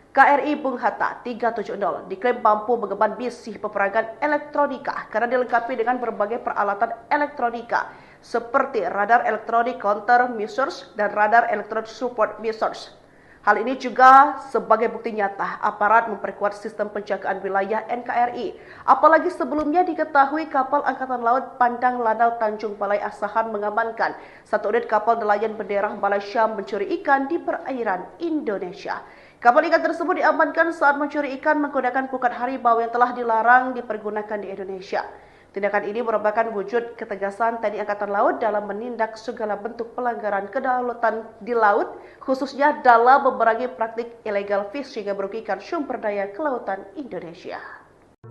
KRI Bung Hatta 370 diklaim mampu mengemban misi peperangan elektronika karena dilengkapi dengan berbagai peralatan elektronika seperti radar elektronik counter measures dan radar elektronik support measures. Hal ini juga sebagai bukti nyata aparat memperkuat sistem penjagaan wilayah NKRI. Apalagi sebelumnya diketahui kapal Angkatan Laut Pandang Lanal Tanjung Balai Asahan mengamankan 1 unit kapal nelayan bendera Malaysia mencuri ikan di perairan Indonesia. Kapal ikan tersebut diamankan saat mencuri ikan menggunakan pukat harimau yang telah dilarang dipergunakan di Indonesia. Tindakan ini merupakan wujud ketegasan TNI Angkatan Laut dalam menindak segala bentuk pelanggaran kedaulatan di laut, khususnya dalam memerangi praktik illegal fishing yang merugikan sumber daya kelautan Indonesia.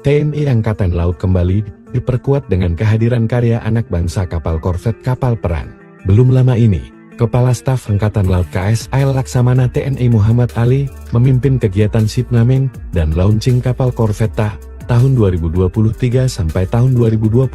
TNI Angkatan Laut kembali diperkuat dengan kehadiran karya anak bangsa kapal korvet kapal perang. Belum lama ini, Kepala Staf Angkatan Laut KSAL Laksamana TNI Muhammad Ali memimpin kegiatan shipnaming dan launching kapal korvet tahun 2023 sampai tahun 2025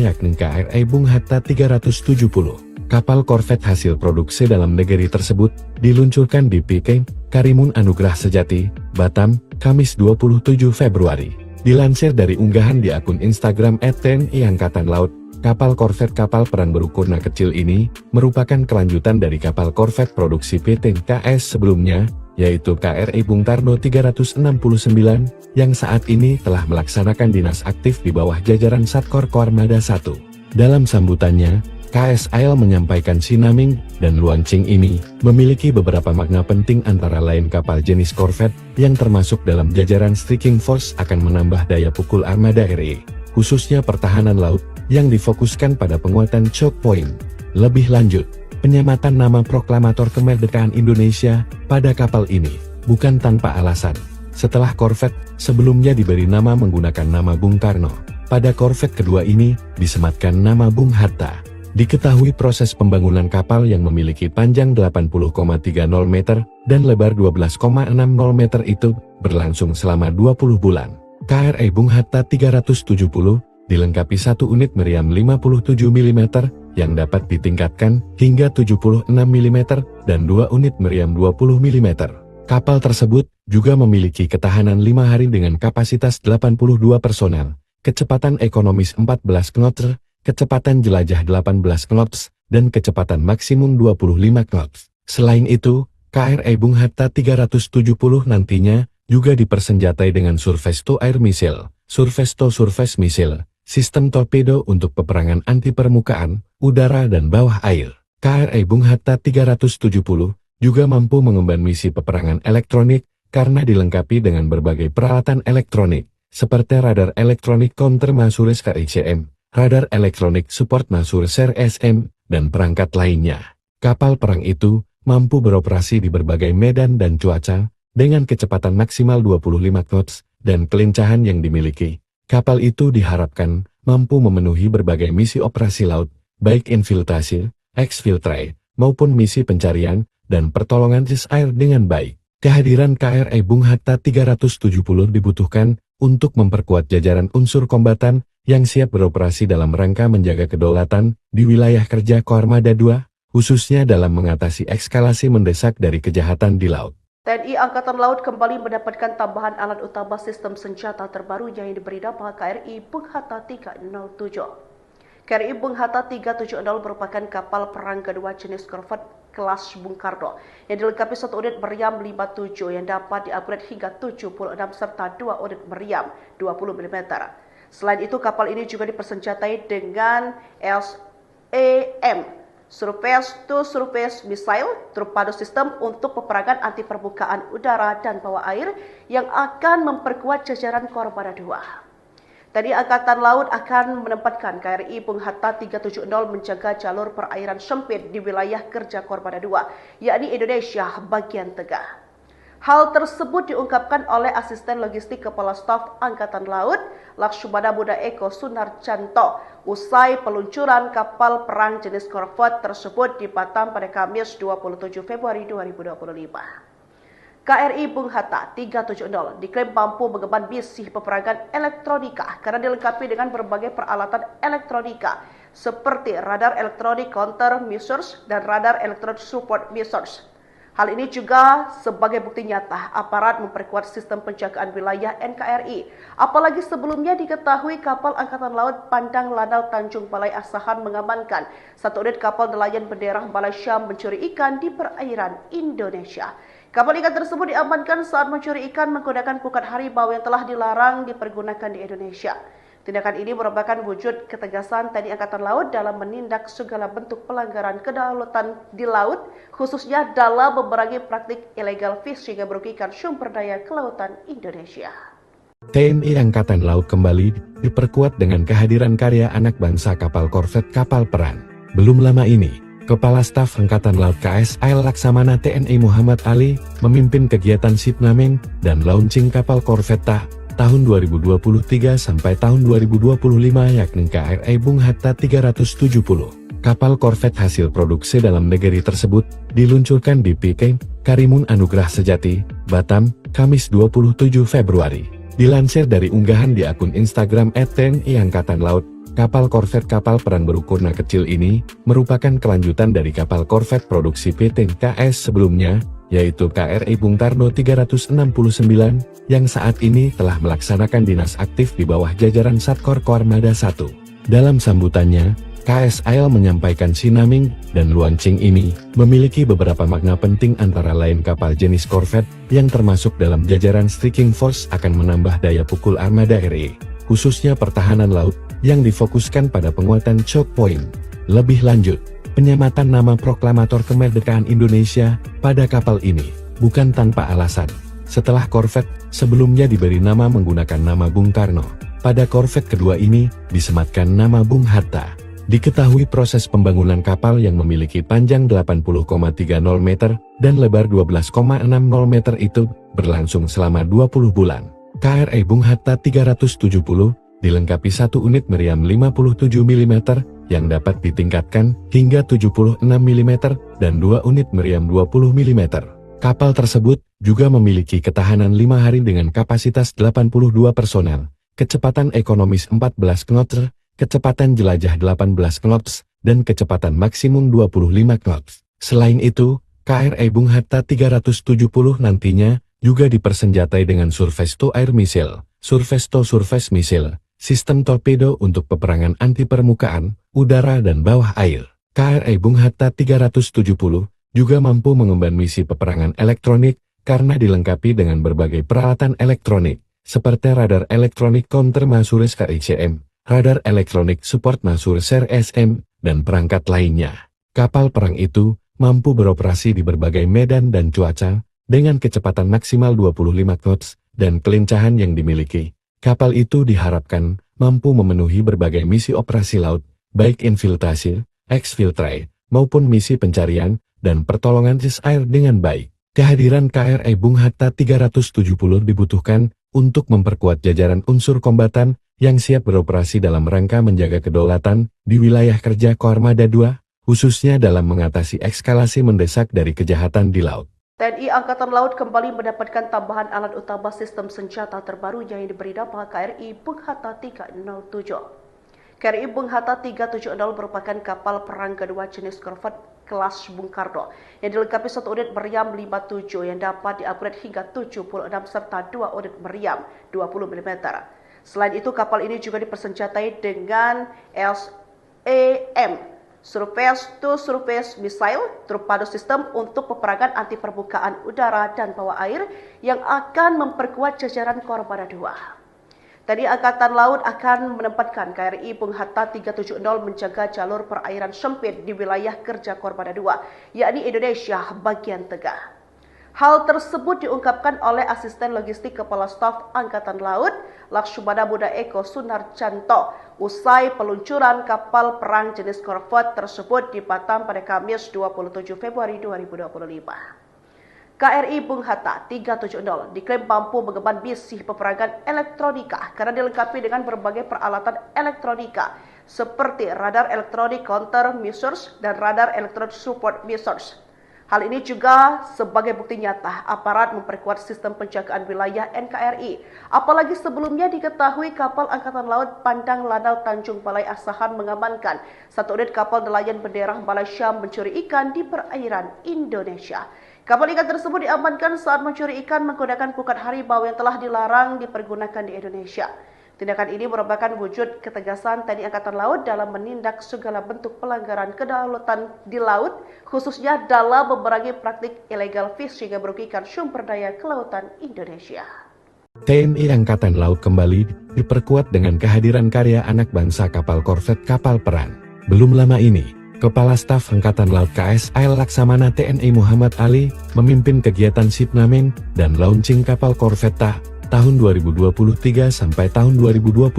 yakni KRI Bung Hatta 370. Kapal korvet hasil produksi dalam negeri tersebut diluncurkan di PK Karimun Anugrah Sejati, Batam, Kamis 27 Februari. Dilansir dari unggahan di akun Instagram @TNI Angkatan Laut, kapal korvet kapal perang berukuran kecil ini merupakan kelanjutan dari kapal korvet produksi PT KS sebelumnya, yaitu KRI Bung Karno 369, yang saat ini telah melaksanakan dinas aktif di bawah jajaran Satkor Koarmada I. Dalam sambutannya, KSAL menyampaikan sinaming dan launching ini memiliki beberapa makna penting antara lain kapal jenis korvet yang termasuk dalam jajaran striking force akan menambah daya pukul armada RI, khususnya pertahanan laut, yang difokuskan pada penguatan choke point. Lebih lanjut, penyematan nama proklamator kemerdekaan Indonesia pada kapal ini bukan tanpa alasan. Setelah korvet sebelumnya diberi nama menggunakan nama Bung Karno, pada korvet kedua ini disematkan nama Bung Hatta. Diketahui proses pembangunan kapal yang memiliki panjang 80,30 meter dan lebar 12,60 meter itu berlangsung selama 20 bulan. KRI Bung Hatta 370 dilengkapi 1 unit meriam 57 mm yang dapat ditingkatkan hingga 76 mm dan 2 unit meriam 20 mm. Kapal tersebut juga memiliki ketahanan 5 hari dengan kapasitas 82 personel, kecepatan ekonomis 14 knots, kecepatan jelajah 18 knots, dan kecepatan maksimum 25 knots. Selain itu, KRI Bung Hatta 370 nantinya juga dipersenjatai dengan surface-to-air missile, surface-to-surface missile, sistem torpedo untuk peperangan anti permukaan, udara dan bawah air. KRI Bung Hatta 370 juga mampu mengemban misi peperangan elektronik karena dilengkapi dengan berbagai peralatan elektronik, seperti radar elektronik counter Masure KICM, radar elektronik support Masure SM, dan perangkat lainnya. Kapal perang itu mampu beroperasi di berbagai medan dan cuaca, dengan kecepatan maksimal 25 knots, dan kelincahan yang dimiliki. Kapal itu diharapkan mampu memenuhi berbagai misi operasi laut, baik infiltrasi, exfiltrate, maupun misi pencarian dan pertolongan air dengan baik. Kehadiran KRI Bung Hatta 370 dibutuhkan untuk memperkuat jajaran unsur kombatan yang siap beroperasi dalam rangka menjaga kedaulatan di wilayah kerja Koarmada II, khususnya dalam mengatasi eskalasi mendesak dari kejahatan di laut. TNI Angkatan Laut kembali mendapatkan tambahan alat utama sistem senjata terbaru yang diberi nama KRI Bung Hatta 307. KRI Bung Hatta 370 merupakan kapal perang kedua jenis korvet kelas Bung Karno yang dilengkapi satu unit meriam 57 yang dapat diupgrade hingga 76 serta 2 unit meriam 20 mm. Selain itu, kapal ini juga dipersenjatai dengan SAM, Surface-to-Surface Missile, torpedo sistem untuk peperangan anti permukaan udara dan bawah air yang akan memperkuat jajaran Koarmada II. Tadi Angkatan Laut akan menempatkan KRI Bung Hatta 370 menjaga jalur perairan sempit di wilayah kerja Koarmada II, yakni Indonesia bagian tengah. Hal tersebut diungkapkan oleh Asisten Logistik Kepala Staf Angkatan Laut, Lakshmana Buddha Eko Sunarjanto, usai peluncuran kapal perang jenis korvet tersebut di Batam pada Kamis 27 Februari 2025. KRI Bung Hatta 370 diklaim mampu mengemban misi peperangan elektronika karena dilengkapi dengan berbagai peralatan elektronika seperti radar elektronik counter measures dan radar elektronik support measures. Hal ini juga sebagai bukti nyata aparat memperkuat sistem penjagaan wilayah NKRI. Apalagi sebelumnya diketahui kapal Angkatan Laut Pandang Lanal Tanjung Balai Asahan mengamankan satu unit kapal nelayan bendera Malaysia mencuri ikan di perairan Indonesia. Kapal ikan tersebut diamankan saat mencuri ikan menggunakan pukat harimau yang telah dilarang dipergunakan di Indonesia. Tindakan ini merupakan wujud ketegasan TNI Angkatan Laut dalam menindak segala bentuk pelanggaran kedaulatan di laut, khususnya dalam memerangi praktik illegal fishing yang merugikan sumber daya kelautan Indonesia. TNI Angkatan Laut kembali diperkuat dengan kehadiran karya anak bangsa kapal korvet kapal perang. Belum lama ini, Kepala Staf Angkatan Laut KSAL Laksamana TNI Muhammad Ali memimpin kegiatan shipnaming dan launching kapal korvet tahun 2023 sampai tahun 2025 yakni KRI Bung Hatta 370. Kapal korvet hasil produksi dalam negeri tersebut diluncurkan di PK Karimun Anugrah Sejati, Batam, Kamis 27 Februari. Dilansir dari unggahan di akun Instagram @TNI Angkatan Laut, kapal korvet kapal perang berukuran kecil ini merupakan kelanjutan dari kapal korvet produksi PT KS sebelumnya, yaitu KRI Bung Karno 369, yang saat ini telah melaksanakan dinas aktif di bawah jajaran Satkor Koarmada I. Dalam sambutannya, KSAL menyampaikan sinaming dan launching ini memiliki beberapa makna penting antara lain kapal jenis korvet yang termasuk dalam jajaran striking force akan menambah daya pukul armada RI, khususnya pertahanan laut, yang difokuskan pada penguatan choke point. Lebih lanjut, penyematan nama proklamator kemerdekaan Indonesia pada kapal ini bukan tanpa alasan. Setelah korvet sebelumnya diberi nama menggunakan nama Bung Karno, pada korvet kedua ini disematkan nama Bung Hatta. Diketahui proses pembangunan kapal yang memiliki panjang 80,30 meter dan lebar 12,60 meter itu berlangsung selama 20 bulan. KRI Bung Hatta 370 dilengkapi satu unit meriam 57 mm yang dapat ditingkatkan hingga 76 mm dan 2 unit meriam 20 mm. Kapal tersebut juga memiliki ketahanan 5 hari dengan kapasitas 82 personel, kecepatan ekonomis 14 knots, kecepatan jelajah 18 knots, dan kecepatan maksimum 25 knots. Selain itu, KRI Bung Hatta 370 nantinya juga dipersenjatai dengan surface-to-air missile, surface-to-surface missile, sistem torpedo untuk peperangan anti permukaan, udara dan bawah air. KRI Bung Hatta 370 juga mampu mengemban misi peperangan elektronik karena dilengkapi dengan berbagai peralatan elektronik, seperti radar elektronik counter Masures KICM, radar elektronik support Masures RSM, dan perangkat lainnya. Kapal perang itu mampu beroperasi di berbagai medan dan cuaca, dengan kecepatan maksimal 25 knots, dan kelincahan yang dimiliki. Kapal itu diharapkan mampu memenuhi berbagai misi operasi laut, baik infiltrasi, eksfiltrasi, maupun misi pencarian dan pertolongan air dengan baik. Kehadiran KRI Bung Hatta 370 dibutuhkan untuk memperkuat jajaran unsur kombatan yang siap beroperasi dalam rangka menjaga kedaulatan di wilayah kerja Koarmada II, khususnya dalam mengatasi eskalasi mendesak dari kejahatan di laut. TNI Angkatan Laut kembali mendapatkan tambahan alat utama sistem senjata terbaru yang diberi nama KRI Bung Hatta 307. KRI Bung Hatta 370 merupakan kapal perang kedua jenis korvet kelas Bung Karno yang dilengkapi satu unit meriam 57 yang dapat diupgrade hingga 76 serta 2 unit meriam 20 mm. Selain itu, kapal ini juga dipersenjatai dengan SAM, Surface to Surface Missile, torpedo sistem untuk peperangan anti permukaan udara dan bawah air yang akan memperkuat jajaran Koarmada II. TNI Angkatan Laut akan menempatkan KRI Bung Hatta 370 menjaga jalur perairan sempit di wilayah kerja Koarmada II, yakni Indonesia bagian tengah. Hal tersebut diungkapkan oleh Asisten Logistik Kepala Staf Angkatan Laut, Lakshmana Buddha Eko Sunarjanto, usai peluncuran kapal perang jenis korvet tersebut di Batam pada Kamis 27 Februari 2025. KRI Bung Hatta 370 diklaim mampu mengemban misi peperangan elektronika karena dilengkapi dengan berbagai peralatan elektronika seperti radar elektronik counter measures dan radar elektronik support measures. Hal ini juga sebagai bukti nyata aparat memperkuat sistem penjagaan wilayah NKRI. Apalagi sebelumnya diketahui kapal Angkatan Laut Pandang Lanal Tanjung Balai Asahan mengamankan satu unit kapal nelayan bendera Malaysia mencuri ikan di perairan Indonesia. Kapal ikan tersebut diamankan saat mencuri ikan menggunakan pukat harimau yang telah dilarang dipergunakan di Indonesia. Tindakan ini merupakan wujud ketegasan TNI Angkatan Laut dalam menindak segala bentuk pelanggaran kedaulatan di laut, khususnya dalam memerangi praktik illegal fishing yang merugikan sumber daya kelautan Indonesia. TNI Angkatan Laut kembali diperkuat dengan kehadiran karya anak bangsa kapal korvet kapal perang. Belum lama ini, Kepala Staf Angkatan Laut KSAL Laksamana TNI Muhammad Ali memimpin kegiatan shipnaming dan launching kapal korvet tahun 2023 sampai tahun 2025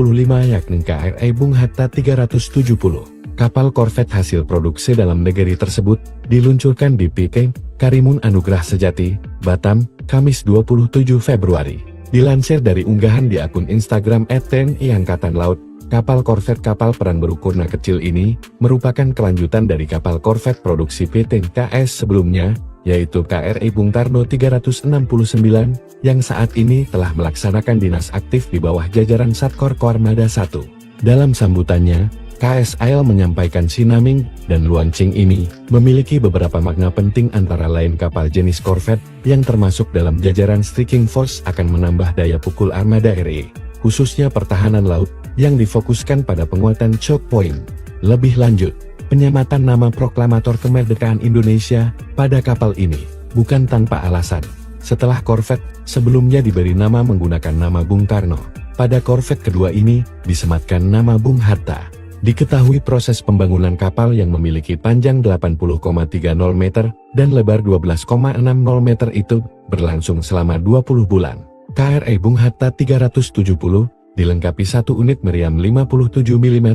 yakni KRI Bung Hatta 370. Kapal korvet hasil produksi dalam negeri tersebut diluncurkan di PK Karimun Anugrah Sejati, Batam, Kamis 27 Februari. Dilansir dari unggahan di akun Instagram @TNI Angkatan Laut, kapal korvet kapal perang berukuran kecil ini merupakan kelanjutan dari kapal korvet produksi PT KS sebelumnya, yaitu KRI Bung Karno 369, yang saat ini telah melaksanakan dinas aktif di bawah jajaran Satkor Koarmada I. Dalam sambutannya, KSAL menyampaikan sinaming dan launching ini memiliki beberapa makna penting antara lain kapal jenis korvet yang termasuk dalam jajaran striking force akan menambah daya pukul armada RI, khususnya pertahanan laut, yang difokuskan pada penguatan choke point. Lebih lanjut, penyematan nama proklamator kemerdekaan Indonesia pada kapal ini bukan tanpa alasan. Setelah korvet sebelumnya diberi nama menggunakan nama Bung Karno, pada korvet kedua ini disematkan nama Bung Hatta. Diketahui proses pembangunan kapal yang memiliki panjang 80,30 meter dan lebar 12,60 meter itu berlangsung selama 20 bulan. KRI Bung Hatta 370 dilengkapi satu unit meriam 57 mm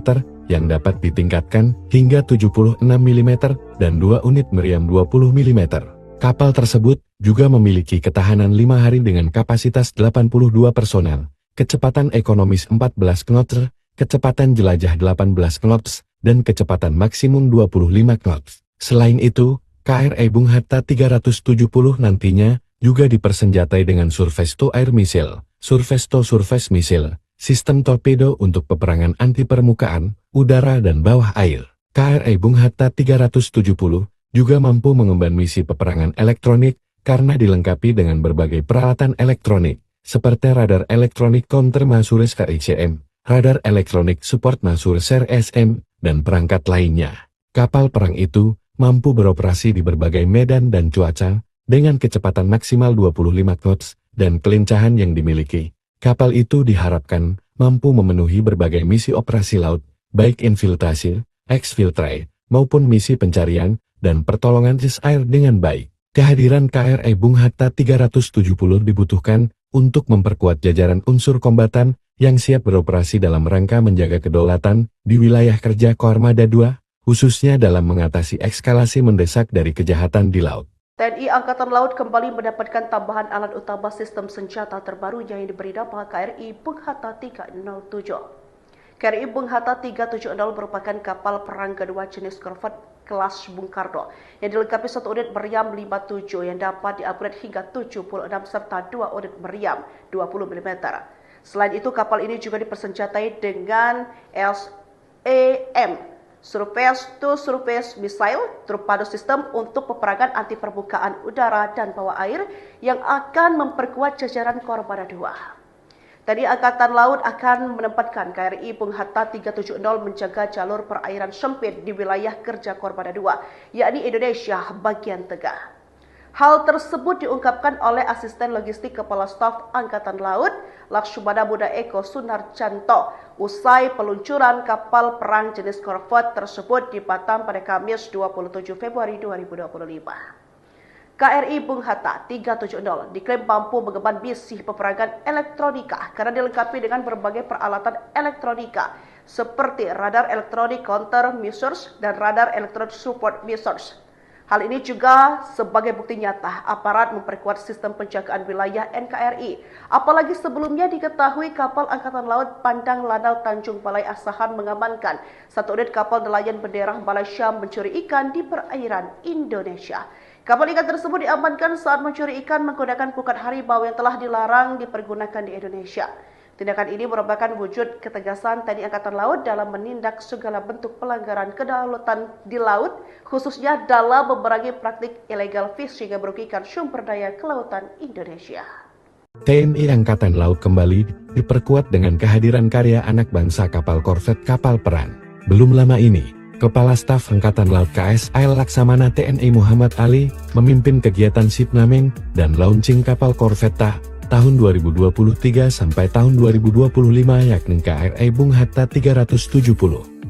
yang dapat ditingkatkan hingga 76 mm dan 2 unit meriam 20 mm. Kapal tersebut juga memiliki ketahanan 5 hari dengan kapasitas 82 personel, kecepatan ekonomis 14 knots, kecepatan jelajah 18 knots, dan kecepatan maksimum 25 knots. Selain itu, KRI Bung Hatta 370 nantinya juga dipersenjatai dengan Surface to Air Missile, Surface to Surface Missile, sistem torpedo untuk peperangan anti permukaan, udara dan bawah air. KRI Bung Hatta 370 juga mampu mengemban misi peperangan elektronik karena dilengkapi dengan berbagai peralatan elektronik, seperti radar elektronik counter Masures KICM, radar elektronik support Masures RSM, dan perangkat lainnya. Kapal perang itu mampu beroperasi di berbagai medan dan cuaca dengan kecepatan maksimal 25 knots dan kelincahan yang dimiliki. Kapal itu diharapkan mampu memenuhi berbagai misi operasi laut, baik infiltrasi, exfiltrate, maupun misi pencarian dan pertolongan air dengan baik. Kehadiran KRI Bung Hatta 370 dibutuhkan untuk memperkuat jajaran unsur kombatan yang siap beroperasi dalam rangka menjaga kedaulatan di wilayah kerja Koarmada II, khususnya dalam mengatasi eskalasi mendesak dari kejahatan di laut. TNI Angkatan Laut kembali mendapatkan tambahan alat utama sistem senjata terbaru yang diberi nama KRI Bung Hatta 307. KRI Bung Hatta 370 merupakan kapal perang kedua jenis korvet kelas Bung Karno yang dilengkapi satu unit meriam 57 yang dapat di-upgrade hingga 76 serta 2 unit meriam 20 mm. Selain itu, kapal ini juga dipersenjatai dengan SAM Surface-to-Surface Missile Torpedo System untuk peperangan anti permukaan udara dan bawah air yang akan memperkuat jajaran Koarmada II. TNI Angkatan Laut akan menempatkan KRI Bung Hatta 370 menjaga jalur perairan sempit di wilayah kerja Koarmada II, yakni Indonesia bagian tengah. Hal tersebut diungkapkan oleh Asisten Logistik Kepala Staf Angkatan Laut, Lakshmana Muda Eko Sunarjanto, usai peluncuran kapal perang jenis korvet tersebut di Batam pada Kamis 27 Februari 2025. KRI Bung Hatta 370 diklaim mampu mengemban misi peperangan elektronika karena dilengkapi dengan berbagai peralatan elektronika seperti radar elektronik counter measures dan radar elektronik support measures. Hal ini juga sebagai bukti nyata aparat memperkuat sistem penjagaan wilayah NKRI. Apalagi sebelumnya diketahui kapal Angkatan Laut Pandang Lanal Tanjung Balai Asahan mengamankan satu unit kapal nelayan bendera Malaysia mencuri ikan di perairan Indonesia. Kapal ikan tersebut diamankan saat mencuri ikan menggunakan pukat harimau yang telah dilarang dipergunakan di Indonesia. Tindakan ini merupakan wujud ketegasan TNI Angkatan Laut dalam menindak segala bentuk pelanggaran kedaulatan di laut, khususnya dalam memerangi praktik illegal fishing yang merugikan sumber daya kelautan Indonesia. TNI Angkatan Laut kembali diperkuat dengan kehadiran karya anak bangsa kapal korvet kapal perang. Belum lama ini, Kepala Staf Angkatan Laut KSAL Laksamana TNI Muhammad Ali memimpin kegiatan shipnaming dan launching kapal korvet tahun 2023 sampai tahun 2025 yakni KRI Bung Hatta 370.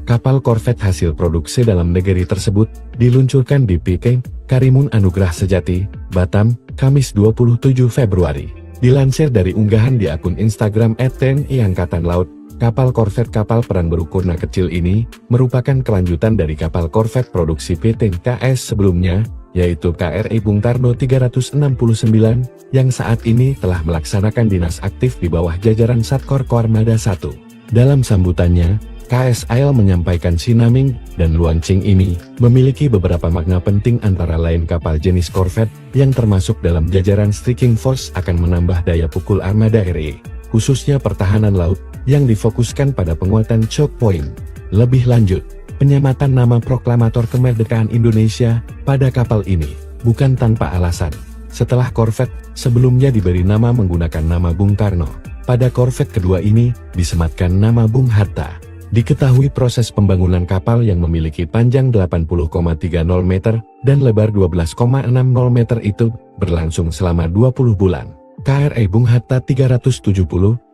Kapal korvet hasil produksi dalam negeri tersebut diluncurkan di PK Karimun Anugrah Sejati, Batam, Kamis 27 Februari. Dilansir dari unggahan di akun Instagram @TNI Angkatan Laut, kapal korvet kapal perang berukuran kecil ini merupakan kelanjutan dari kapal korvet produksi PT KS sebelumnya, yaitu KRI Bung Karno 369, yang saat ini telah melaksanakan dinas aktif di bawah jajaran Satkor Koarmada I. Dalam sambutannya, KSAL menyampaikan sinaming dan launching ini memiliki beberapa makna penting antara lain kapal jenis korvet yang termasuk dalam jajaran striking force akan menambah daya pukul armada RI, khususnya pertahanan laut, yang difokuskan pada penguatan choke point. Lebih lanjut, penyematan nama proklamator kemerdekaan Indonesia pada kapal ini bukan tanpa alasan. Setelah korvet sebelumnya diberi nama menggunakan nama Bung Karno, pada korvet kedua ini disematkan nama Bung Hatta. Diketahui proses pembangunan kapal yang memiliki panjang 80,30 meter dan lebar 12,60 meter itu berlangsung selama 20 bulan. KRI Bung Hatta 370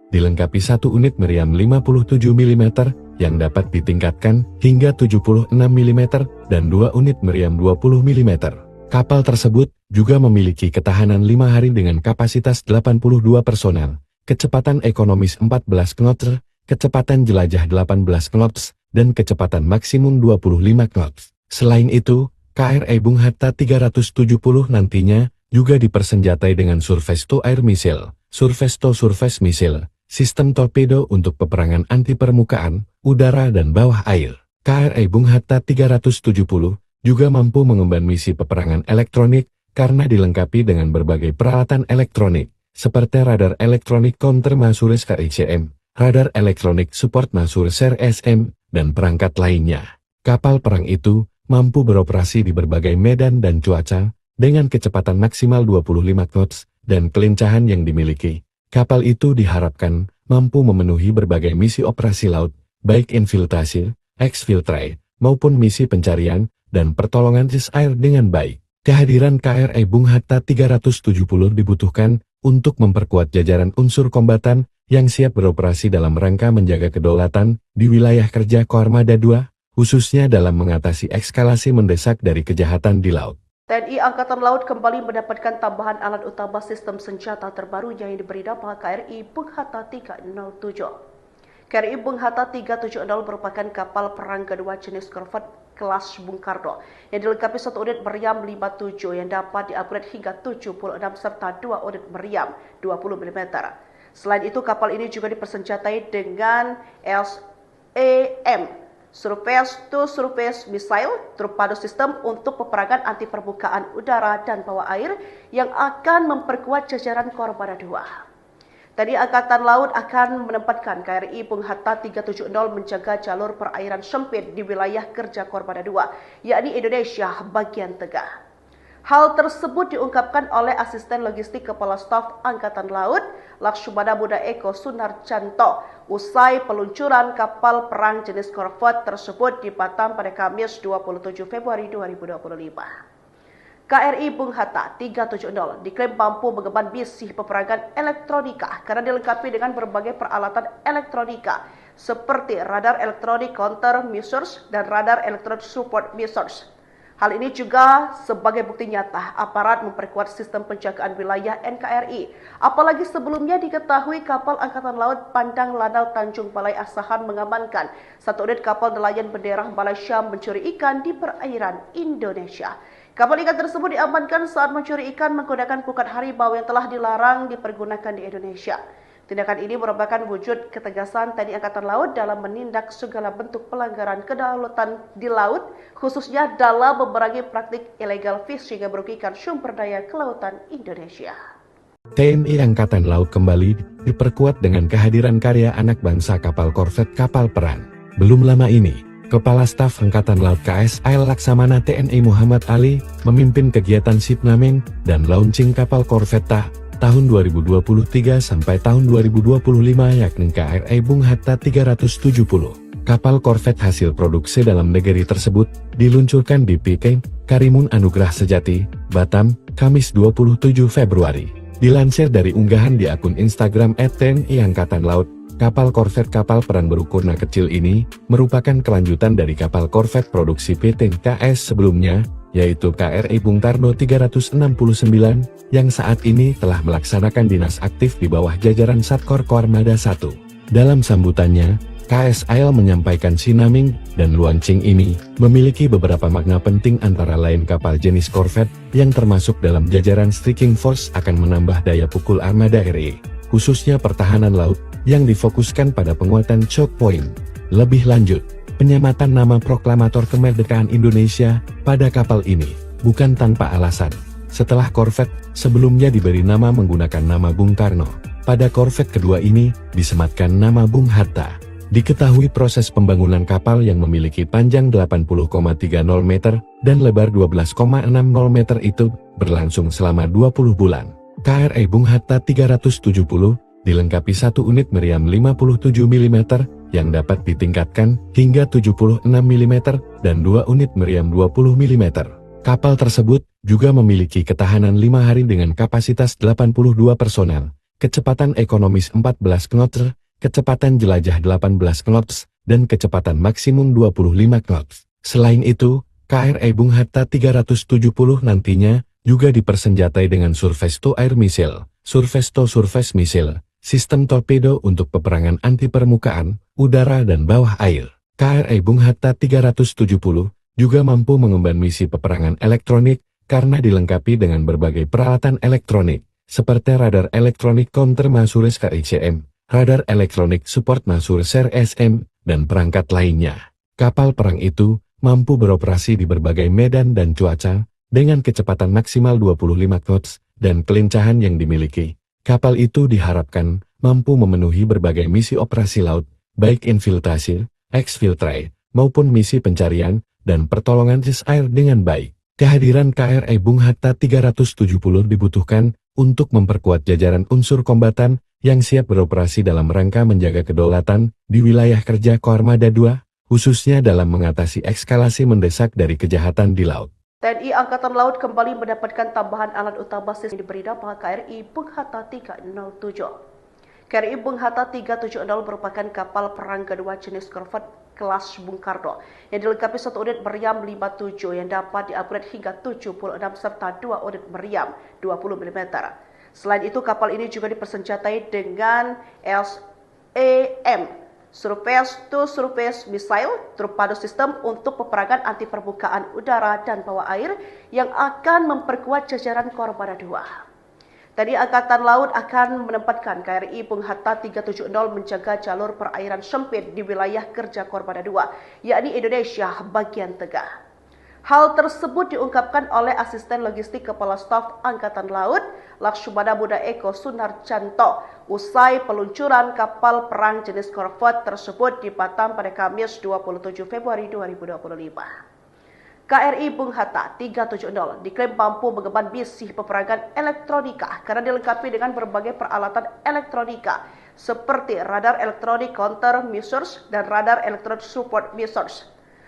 dilengkapi satu unit meriam 57 mm yang dapat ditingkatkan hingga 76 mm dan 2 unit meriam 20 mm. Kapal tersebut juga memiliki ketahanan 5 hari dengan kapasitas 82 personel, kecepatan ekonomis 14 knots, kecepatan jelajah 18 knots, dan kecepatan maksimum 25 knots. Selain itu, KRI Bung Hatta 370 nantinya juga dipersenjatai dengan surface-to-air missile, surface-to-surface missile, sistem torpedo untuk peperangan anti permukaan, udara dan bawah air. KRI Bung Hatta 370 juga mampu mengemban misi peperangan elektronik karena dilengkapi dengan berbagai peralatan elektronik, seperti radar elektronik counter measures KICM, radar elektronik support measures RSM, dan perangkat lainnya. Kapal perang itu mampu beroperasi di berbagai medan dan cuaca dengan kecepatan maksimal 25 knots dan kelincahan yang dimiliki. Kapal itu diharapkan mampu memenuhi berbagai misi operasi laut, baik infiltrasi, exfiltrate, maupun misi pencarian dan pertolongan air dengan baik. Kehadiran KRI Bung Hatta 370 dibutuhkan untuk memperkuat jajaran unsur kombatan yang siap beroperasi dalam rangka menjaga kedaulatan di wilayah kerja Koarmada II, khususnya dalam mengatasi eskalasi mendesak dari kejahatan di laut. TNI Angkatan Laut kembali mendapatkan tambahan alat utama sistem senjata terbaru yang diberi nama KRI Bung Hatta 307. KRI Bung Hatta 370 merupakan kapal perang kedua jenis korvet kelas Bung Karno yang dilengkapi satu unit meriam 57 yang dapat diupgrade hingga 76 serta 2 unit meriam 20 mm. Selain itu, kapal ini juga dipersenjatai dengan SAM Surface-to-Surface Missile Torpedo System untuk peperangan anti permukaan udara dan bawah air yang akan memperkuat jajaran Koarmada II. Tadi Angkatan Laut akan menempatkan KRI Bung Hatta 370 menjaga jalur perairan sempit di wilayah kerja Koarmada II, yakni Indonesia bagian tengah. Hal tersebut diungkapkan oleh Asisten Logistik Kepala Staf Angkatan Laut, Lakshmana Buddha Eko Sunarjanto, usai peluncuran kapal perang jenis korvet tersebut di Batam pada Kamis 27 Februari 2025. KRI Bung Hatta 370 diklaim mampu mengemban misi peperangan elektronika karena dilengkapi dengan berbagai peralatan elektronika seperti radar elektronik counter measures dan radar elektronik support measures. Hal ini juga sebagai bukti nyata aparat memperkuat sistem penjagaan wilayah NKRI. Apalagi sebelumnya diketahui kapal Angkatan Laut Pandang Lanal Tanjung Balai Asahan mengamankan satu unit kapal nelayan bendera Malaysia mencuri ikan di perairan Indonesia. Kapal ikan tersebut diamankan saat mencuri ikan menggunakan pukat harimau yang telah dilarang dipergunakan di Indonesia. Tindakan ini merupakan wujud ketegasan TNI Angkatan Laut dalam menindak segala bentuk pelanggaran kedaulatan di laut, khususnya dalam memerangi praktik illegal fishing yang merugikan sumber daya kelautan Indonesia. TNI Angkatan Laut kembali diperkuat dengan kehadiran karya anak bangsa kapal korvet kapal perang. Belum lama ini, Kepala Staf Angkatan Laut KSAL Laksamana TNI Muhammad Ali memimpin kegiatan shipnaming dan launching kapal korvet tahun 2023 sampai tahun 2025 yakni KRI Bung Hatta 370. Kapal korvet hasil produksi dalam negeri tersebut diluncurkan di PK Karimun Anugrah Sejati, Batam, Kamis 27 Februari. Dilansir dari unggahan di akun Instagram @TNI Angkatan Laut, kapal korvet kapal perang berukuran kecil ini merupakan kelanjutan dari kapal korvet produksi PT KS sebelumnya, yaitu KRI Bung Karno 369, yang saat ini telah melaksanakan dinas aktif di bawah jajaran Satkor Koarmada I. Dalam sambutannya, KSAL menyampaikan sinaming dan launching ini memiliki beberapa makna penting antara lain kapal jenis korvet yang termasuk dalam jajaran striking force akan menambah daya pukul armada RI, khususnya pertahanan laut, yang difokuskan pada penguatan choke point. Lebih lanjut, penyematan nama proklamator kemerdekaan Indonesia pada kapal ini bukan tanpa alasan. Setelah korvet sebelumnya diberi nama menggunakan nama Bung Karno, pada korvet kedua ini disematkan nama Bung Hatta. Diketahui proses pembangunan kapal yang memiliki panjang 80,30 meter dan lebar 12,60 meter itu berlangsung selama 20 bulan. KRI Bung Hatta 370 dilengkapi satu unit meriam 57 mm yang dapat ditingkatkan hingga 76 mm dan 2 unit meriam 20 mm. Kapal tersebut juga memiliki ketahanan 5 hari dengan kapasitas 82 personel, kecepatan ekonomis 14 knots, kecepatan jelajah 18 knots, dan kecepatan maksimum 25 knots. Selain itu, KRI Bung Hatta 370 nantinya juga dipersenjatai dengan surface-to-air missile, surface-to-surface missile, sistem torpedo untuk peperangan anti permukaan, udara dan bawah air. KRI Bung Hatta 370 juga mampu mengemban misi peperangan elektronik karena dilengkapi dengan berbagai peralatan elektronik, seperti radar elektronik counter measures KICM, radar elektronik support measures RSM, dan perangkat lainnya. Kapal perang itu mampu beroperasi di berbagai medan dan cuaca, dengan kecepatan maksimal 25 knots, dan kelincahan yang dimiliki. Kapal itu diharapkan mampu memenuhi berbagai misi operasi laut, baik infiltrasi, exfiltrate, maupun misi pencarian dan pertolongan air dengan baik. Kehadiran KRI Bung Hatta 370 dibutuhkan untuk memperkuat jajaran unsur kombatan yang siap beroperasi dalam rangka menjaga kedaulatan di wilayah kerja Koarmada II, khususnya dalam mengatasi eskalasi mendesak dari kejahatan di laut. TNI Angkatan Laut kembali mendapatkan tambahan alat utama sistem yang diberi nama KRI Bung Hatta 307. KRI Bung Hatta 370 merupakan kapal perang kedua jenis korvet kelas Bung Karno yang dilengkapi satu unit meriam 57 yang dapat diupgrade hingga 76 serta 2 unit meriam 20 mm. Selain itu, kapal ini juga dipersenjatai dengan SAM Surface-to-Surface Missile torpedo sistem untuk peperangan anti permukaan udara dan bawah air yang akan memperkuat jajaran Kormada 2. Tadi Angkatan Laut akan menempatkan KRI Bung Hatta 370 menjaga jalur perairan sempit di wilayah kerja Kormada 2, yakni Indonesia bagian tengah. Hal tersebut diungkapkan oleh Asisten Logistik Kepala Staf Angkatan Laut, Lakshmana Buddha Eko Sunarjanto, usai peluncuran kapal perang jenis korvet tersebut di Batam pada Kamis 27 Februari 2025. KRI Bung Hatta 370 diklaim mampu mengemban misi peperangan elektronika karena dilengkapi dengan berbagai peralatan elektronika seperti radar elektronik counter measures dan radar elektronik support measures.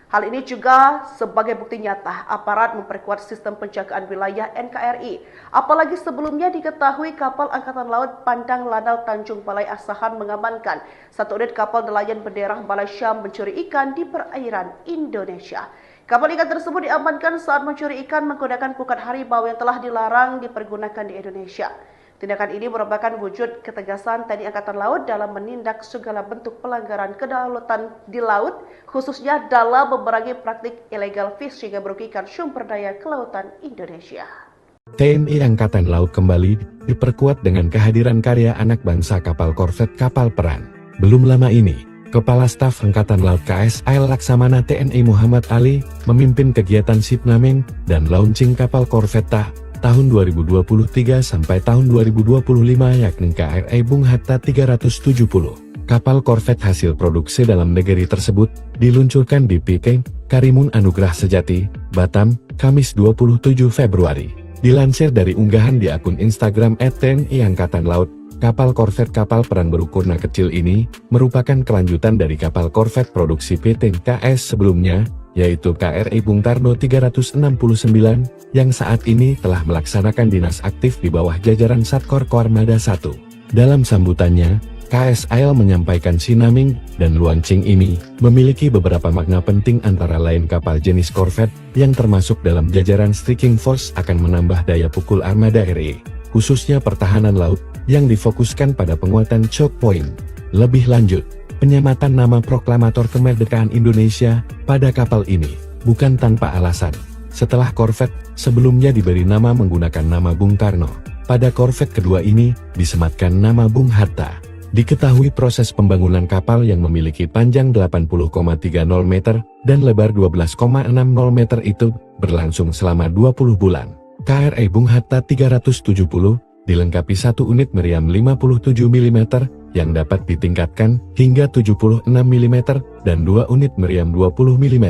Hal ini juga sebagai bukti nyata aparat memperkuat sistem penjagaan wilayah NKRI. Apalagi sebelumnya diketahui kapal Angkatan Laut Pandang Lanal Tanjung Balai Asahan mengamankan satu unit kapal nelayan bendera Malaysia mencuri ikan di perairan Indonesia. Kapal ikan tersebut diamankan saat mencuri ikan menggunakan pukat harimau yang telah dilarang dipergunakan di Indonesia. Tindakan ini merupakan wujud ketegasan TNI Angkatan Laut dalam menindak segala bentuk pelanggaran kedaulatan di laut, khususnya dalam memerangi praktik illegal fishing yang merugikan sumber daya kelautan Indonesia. TNI Angkatan Laut kembali diperkuat dengan kehadiran karya anak bangsa kapal korvet kapal perang. Belum lama ini, Kepala Staf Angkatan Laut KSAL Laksamana TNI Muhammad Ali memimpin kegiatan shipnaming dan launching kapal korvetta tahun 2023 sampai tahun 2025 yakni KRI Bung Hatta 370. Kapal korvet hasil produksi dalam negeri tersebut diluncurkan di PK Karimun Anugrah Sejati, Batam, Kamis 27 Februari. Dilansir dari unggahan di akun Instagram @TNI Angkatan Laut, kapal korvet kapal perang berukuran kecil ini merupakan kelanjutan dari kapal korvet produksi PT KS sebelumnya, yaitu KRI Bung Karno 369, yang saat ini telah melaksanakan dinas aktif di bawah jajaran Satkor Kormada 1. Dalam sambutannya, KSAL menyampaikan sinaming dan launching ini memiliki beberapa makna penting antara lain kapal jenis korvet yang termasuk dalam jajaran Striking Force akan menambah daya pukul armada RI, khususnya pertahanan laut, yang difokuskan pada penguatan choke point. Lebih lanjut, penyematan nama proklamator kemerdekaan Indonesia pada kapal ini bukan tanpa alasan. Setelah korvet sebelumnya diberi nama menggunakan nama Bung Karno, pada korvet kedua ini disematkan nama Bung Hatta. Diketahui proses pembangunan kapal yang memiliki panjang 80,30 meter dan lebar 12,60 meter itu berlangsung selama 20 bulan. KRI Bung Hatta 370 dilengkapi satu unit meriam 57 mm yang dapat ditingkatkan hingga 76 mm dan 2 unit meriam 20 mm.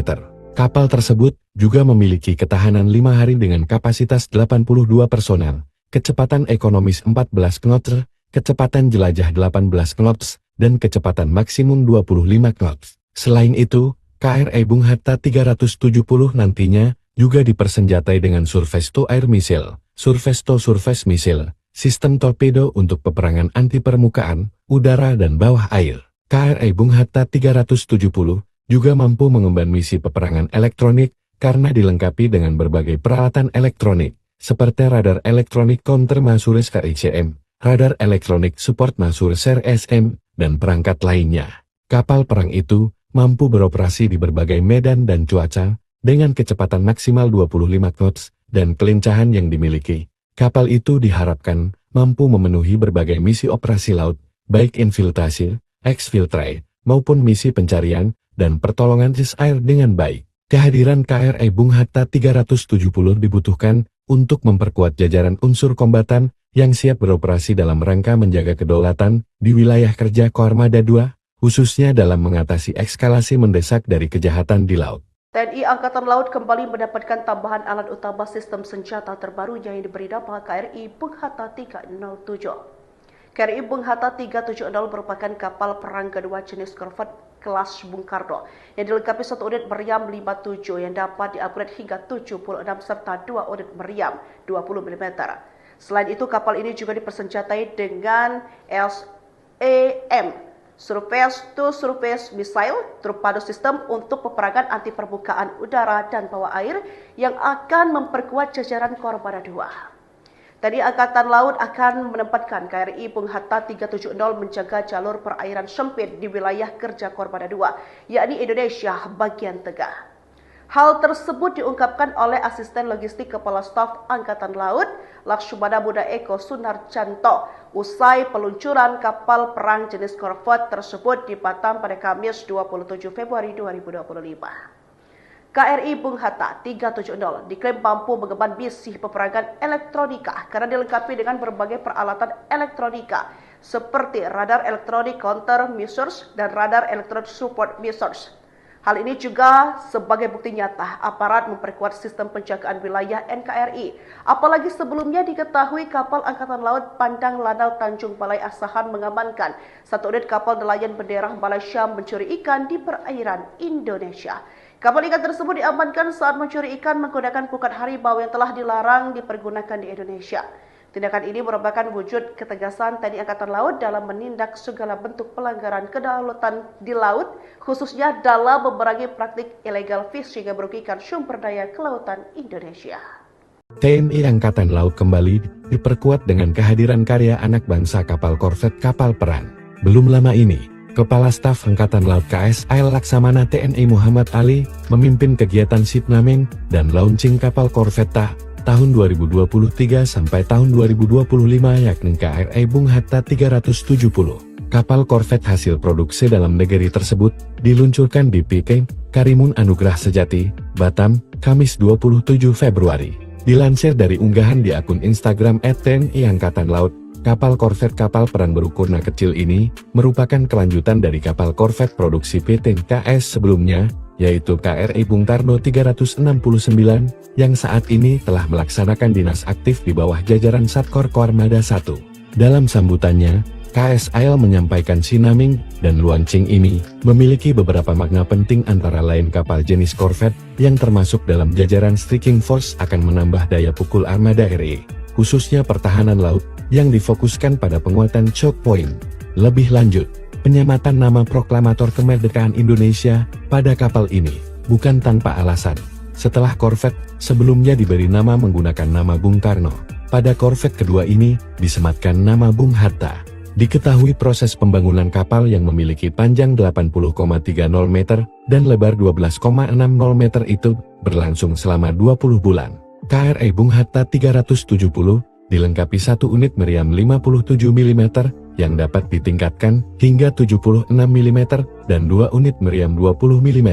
Kapal tersebut juga memiliki ketahanan 5 hari dengan kapasitas 82 personel, kecepatan ekonomis 14 knots, kecepatan jelajah 18 knots, dan kecepatan maksimum 25 knots. Selain itu, KRI Bung Hatta 370 nantinya juga dipersenjatai dengan surface-to-air missile, surface-to-surface missile, sistem torpedo untuk peperangan anti permukaan, udara dan bawah air. KRI Bung Hatta 370 juga mampu mengemban misi peperangan elektronik karena dilengkapi dengan berbagai peralatan elektronik, seperti radar elektronik counter measures KICM, radar elektronik support measures RSM, dan perangkat lainnya. Kapal perang itu mampu beroperasi di berbagai medan dan cuaca, dengan kecepatan maksimal 25 knots, dan kelincahan yang dimiliki. Kapal itu diharapkan mampu memenuhi berbagai misi operasi laut, baik infiltrasi, exfiltrate, maupun misi pencarian dan pertolongan air dengan baik. Kehadiran KRI Bung Hatta 370 dibutuhkan untuk memperkuat jajaran unsur kombatan yang siap beroperasi dalam rangka menjaga kedaulatan di wilayah kerja Kormada 2, khususnya dalam mengatasi eskalasi mendesak dari kejahatan di laut. TNI Angkatan Laut kembali mendapatkan tambahan alat utama sistem senjata terbarunya yang diberi nama KRI Bung Hatta 307. KRI Bung Hatta 370 merupakan kapal perang kedua jenis korvet kelas Bung Karno yang dilengkapi 1 unit meriam 57 yang dapat di-upgrade hingga 76 serta 2 unit meriam 20 mm. Selain itu, kapal ini juga dipersenjatai dengan SAM Surface to Surface Missile torpedo sistem untuk peperangan anti permukaan udara dan bawah air yang akan memperkuat jajaran Kormada 2. Tadi Angkatan Laut akan menempatkan KRI Bung Hatta 370 menjaga jalur perairan sempit di wilayah kerja Kormada 2, yakni Indonesia bagian tengah. Hal tersebut diungkapkan oleh Asisten Logistik Kepala Staf Angkatan Laut, Lakshmana Buddha Eko Sunarjanto, usai peluncuran kapal perang jenis korvet tersebut di Batam pada Kamis 27 Februari 2025. KRI Bung Hatta 370 diklaim mampu mengemban misi peperangan elektronika karena dilengkapi dengan berbagai peralatan elektronika seperti radar elektronik counter measures dan radar elektronik support measures. Hal ini juga sebagai bukti nyata aparat memperkuat sistem penjagaan wilayah NKRI. Apalagi sebelumnya diketahui kapal Angkatan Laut Pandang Lanal Tanjung Balai Asahan mengamankan 1 unit kapal nelayan bendera Malaysia mencuri ikan di perairan Indonesia. Kapal ikan tersebut diamankan saat mencuri ikan menggunakan pukat harimau yang telah dilarang dipergunakan di Indonesia. Tindakan ini merupakan wujud ketegasan TNI Angkatan Laut dalam menindak segala bentuk pelanggaran kedaulatan di laut, khususnya dalam memerangi praktik illegal fishing yang merugikan sumber daya kelautan Indonesia. TNI Angkatan Laut kembali diperkuat dengan kehadiran karya anak bangsa kapal korvet kapal perang. Belum lama ini, Kepala Staf Angkatan Laut KSAL Laksamana TNI Muhammad Ali memimpin kegiatan shipnaming dan launching kapal korvetta tahun 2023 sampai tahun 2025 yakni KRI Bung Hatta 370. Kapal korvet hasil produksi dalam negeri tersebut diluncurkan di PK Karimun Anugrah Sejati, Batam, Kamis 27 Februari. Dilansir dari unggahan di akun Instagram @TNI Angkatan Laut, kapal korvet kapal perang berukuran kecil ini merupakan kelanjutan dari kapal korvet produksi PT KS sebelumnya, yaitu KRI Bung Karno 369, yang saat ini telah melaksanakan dinas aktif di bawah jajaran Satkor Kormada 1. Dalam sambutannya, KSAL menyampaikan sinaming dan launching ini memiliki beberapa makna penting antara lain kapal jenis korvet yang termasuk dalam jajaran Striking Force akan menambah daya pukul armada RI, khususnya pertahanan laut, yang difokuskan pada penguatan choke point. Lebih lanjut, penyematan nama proklamator kemerdekaan Indonesia pada kapal ini bukan tanpa alasan. Setelah korvet sebelumnya diberi nama menggunakan nama Bung Karno, pada korvet kedua ini disematkan nama Bung Hatta. Diketahui proses pembangunan kapal yang memiliki panjang 80,30 meter dan lebar 12,60 meter itu berlangsung selama 20 bulan. KRI Bung Hatta 370 dilengkapi 1 unit meriam 57 mm yang dapat ditingkatkan hingga 76 mm dan 2 unit meriam 20 mm.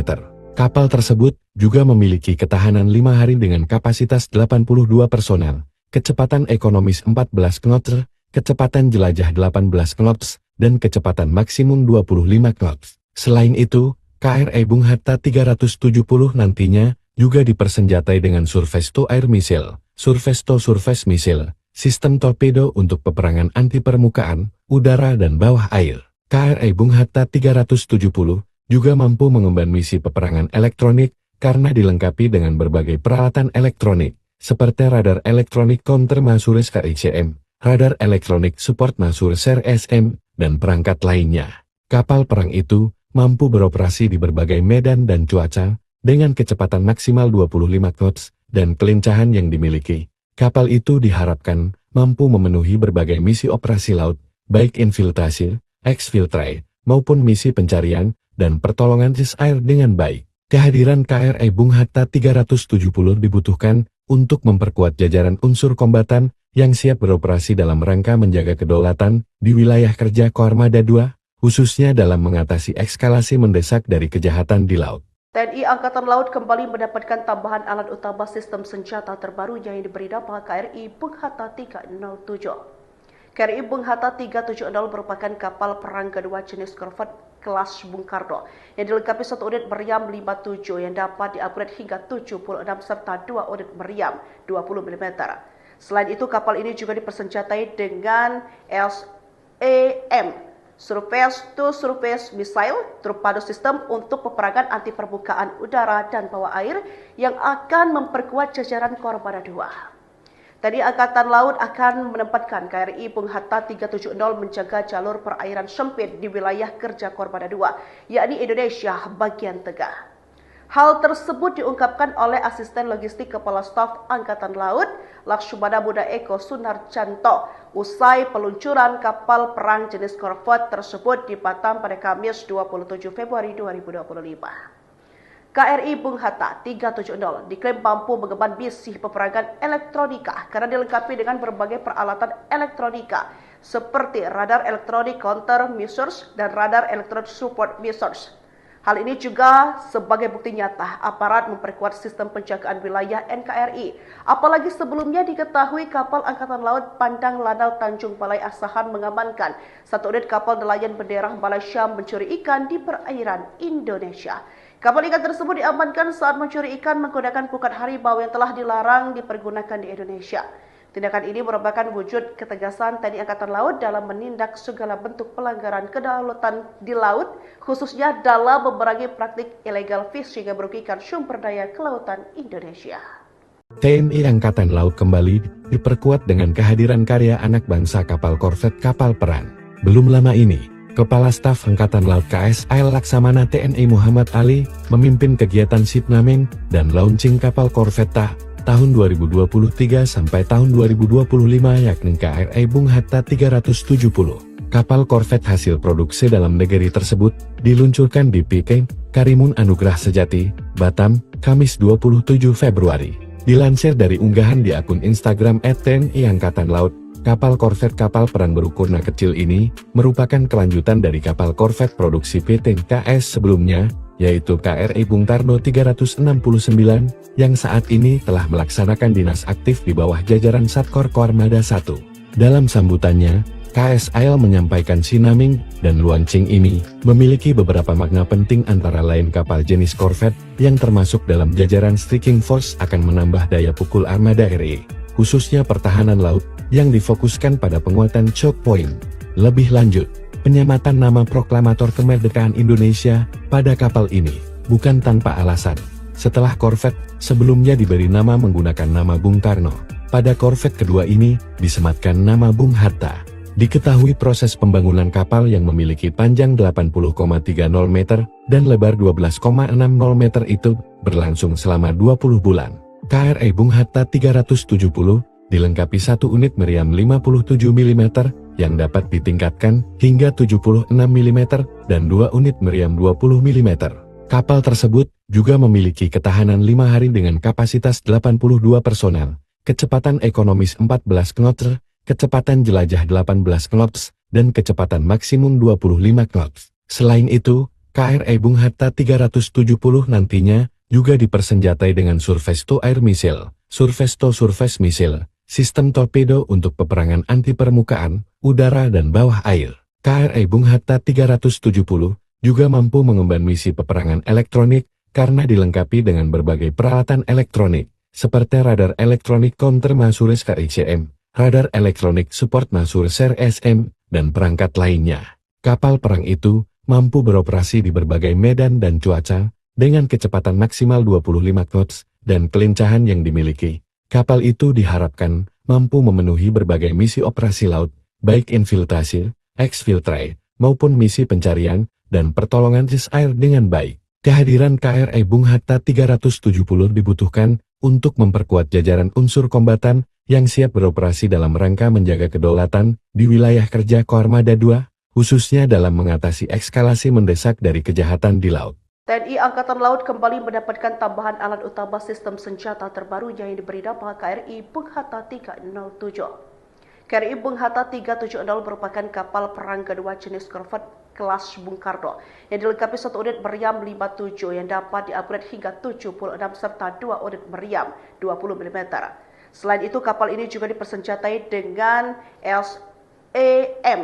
Kapal tersebut juga memiliki ketahanan 5 hari dengan kapasitas 82 personel, kecepatan ekonomis 14 knots, kecepatan jelajah 18 knots, dan kecepatan maksimum 25 knots. Selain itu, KRI Bung Hatta 370 nantinya juga dipersenjatai dengan Surface to Air Missile, Surface to Surface Missile, sistem torpedo untuk peperangan anti permukaan, udara dan bawah air. KRI Bung Hatta 370 juga mampu mengemban misi peperangan elektronik karena dilengkapi dengan berbagai peralatan elektronik, seperti radar elektronik counter measures KICM, radar elektronik support measures RSM, dan perangkat lainnya. Kapal perang itu mampu beroperasi di berbagai medan dan cuaca, dengan kecepatan maksimal 25 knots, dan kelincahan yang dimiliki. Kapal itu diharapkan mampu memenuhi berbagai misi operasi laut, baik infiltrasi, exfiltrate, maupun misi pencarian dan pertolongan air dengan baik. Kehadiran KRI Bung Hatta 370 dibutuhkan untuk memperkuat jajaran unsur kombatan yang siap beroperasi dalam rangka menjaga kedaulatan di wilayah kerja Kormada 2, khususnya dalam mengatasi eskalasi mendesak dari kejahatan di laut. TNI Angkatan Laut kembali mendapatkan tambahan alat utama sistem senjata terbaru yang diberi nama KRI Bung Hatta 307. KRI Bung Hatta 370 merupakan kapal perang kedua jenis korvet kelas Bung Karno yang dilengkapi 1 unit meriam 57 yang dapat di-upgrade hingga 76 serta 2 unit meriam 20 mm. Selain itu, kapal ini juga dipersenjatai dengan Surface-to-Surface Missile torpedo sistem untuk peperangan anti permukaan udara dan bawah air yang akan memperkuat jajaran Kormada 2. TNI Angkatan Laut akan menempatkan KRI Bung Hatta 370 menjaga jalur perairan sempit di wilayah kerja Kormada 2, yakni Indonesia bagian tengah. Hal tersebut diungkapkan oleh Asisten Logistik Kepala Staf Angkatan Laut, Lakshmana Buddha Eko Sunarjanto, usai peluncuran kapal perang jenis korvet tersebut di Batam pada Kamis 27 Februari 2025. KRI Bung Hatta 370 diklaim mampu mengemban misi peperangan elektronika karena dilengkapi dengan berbagai peralatan elektronika seperti radar elektronik counter measures dan radar elektronik support measures. Hal ini juga sebagai bukti nyata aparat memperkuat sistem penjagaan wilayah NKRI. Apalagi sebelumnya diketahui kapal Angkatan Laut Pandang Lanal Tanjung Balai Asahan mengamankan satu unit kapal nelayan bendera Malaysia mencuri ikan di perairan Indonesia. Kapal ikan tersebut diamankan saat mencuri ikan menggunakan pukat harimau yang telah dilarang dipergunakan di Indonesia. Tindakan ini merupakan wujud ketegasan TNI Angkatan Laut dalam menindak segala bentuk pelanggaran kedaulatan di laut, khususnya dalam memerangi praktik illegal fishing yang merugikan sumber daya kelautan Indonesia. TNI Angkatan Laut kembali diperkuat dengan kehadiran karya anak bangsa kapal korvet kapal perang. Belum lama ini, Kepala Staf Angkatan Laut KSAL Laksamana TNI Muhammad Ali memimpin kegiatan shipnaming dan launching kapal korvetta tahun 2023 sampai tahun 2025 yakni KRI Bung Hatta 370. Kapal korvet hasil produksi dalam negeri tersebut diluncurkan di PK Karimun Anugrah Sejati, Batam, Kamis 27 Februari. Dilansir dari unggahan di akun Instagram @TNI Angkatan Laut, kapal korvet kapal perang berukuran kecil ini merupakan kelanjutan dari kapal korvet produksi PT KS sebelumnya, yaitu KRI Bung Karno 369, yang saat ini telah melaksanakan dinas aktif di bawah jajaran Satkor Kormada 1. Dalam sambutannya, KSAL menyampaikan sinaming dan launching ini memiliki beberapa makna penting antara lain kapal jenis korvet yang termasuk dalam jajaran Striking Force akan menambah daya pukul armada RI, khususnya pertahanan laut, yang difokuskan pada penguatan choke point. Lebih lanjut, penyematan nama proklamator kemerdekaan Indonesia pada kapal ini bukan tanpa alasan. Setelah korvet sebelumnya diberi nama menggunakan nama Bung Karno, pada korvet kedua ini disematkan nama Bung Hatta. Diketahui proses pembangunan kapal yang memiliki panjang 80,30 meter dan lebar 12,60 meter itu berlangsung selama 20 bulan. KRI Bung Hatta 370 dilengkapi satu unit meriam 57 mm yang dapat ditingkatkan hingga 76 mm dan dua unit meriam 20 mm. Kapal tersebut juga memiliki ketahanan 5 hari dengan kapasitas 82 personel, kecepatan ekonomis 14 knots, kecepatan jelajah 18 knots, dan kecepatan maksimum 25 knots. Selain itu, KRI Bung Hatta 370 nantinya juga dipersenjatai dengan surface-to-air missile, surface-to-surface missile, sistem torpedo untuk peperangan anti permukaan, udara dan bawah air. KRI Bung Hatta 370 juga mampu mengemban misi peperangan elektronik karena dilengkapi dengan berbagai peralatan elektronik, seperti radar elektronik counter measures RICM, radar elektronik support measures RSM, dan perangkat lainnya. Kapal perang itu mampu beroperasi di berbagai medan dan cuaca, dengan kecepatan maksimal 25 knots, dan kelincahan yang dimiliki. Kapal itu diharapkan mampu memenuhi berbagai misi operasi laut, baik infiltrasi, exfiltrate, maupun misi pencarian dan pertolongan air dengan baik. Kehadiran KRI Bung Hatta 370 dibutuhkan untuk memperkuat jajaran unsur kombatan yang siap beroperasi dalam rangka menjaga kedaulatan di wilayah kerja Kormada 2, khususnya dalam mengatasi eskalasi mendesak dari kejahatan di laut. TNI Angkatan Laut kembali mendapatkan tambahan alat utama sistem senjata terbaru yang diberi nama KRI Bung Hatta 307. KRI Bung Hatta 370 merupakan kapal perang kedua jenis korvet kelas Bung Karno yang dilengkapi satu unit meriam 57 yang dapat diupgrade hingga 76 serta dua unit meriam 20 mm. Selain itu, kapal ini juga dipersenjatai dengan SAM,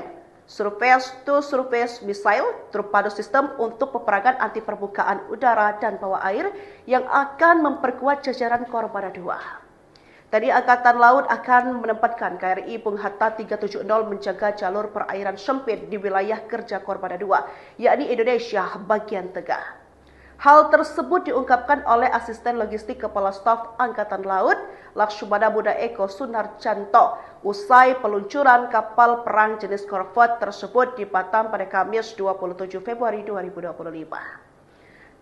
Surface-to-Surface Missile torpedo sistem untuk peperangan anti permukaan udara dan bawah air yang akan memperkuat jajaran Kormada 2. TNI Angkatan Laut akan menempatkan KRI Bung Hatta 370 menjaga jalur perairan sempit di wilayah kerja Korbada II, yakni Indonesia bagian tengah. Hal tersebut diungkapkan oleh Asisten Logistik Kepala Staf Angkatan Laut, Lakshmana Buddha Eko Sunarjanto, usai peluncuran kapal perang jenis korvet tersebut di Batam pada Kamis 27 Februari 2025.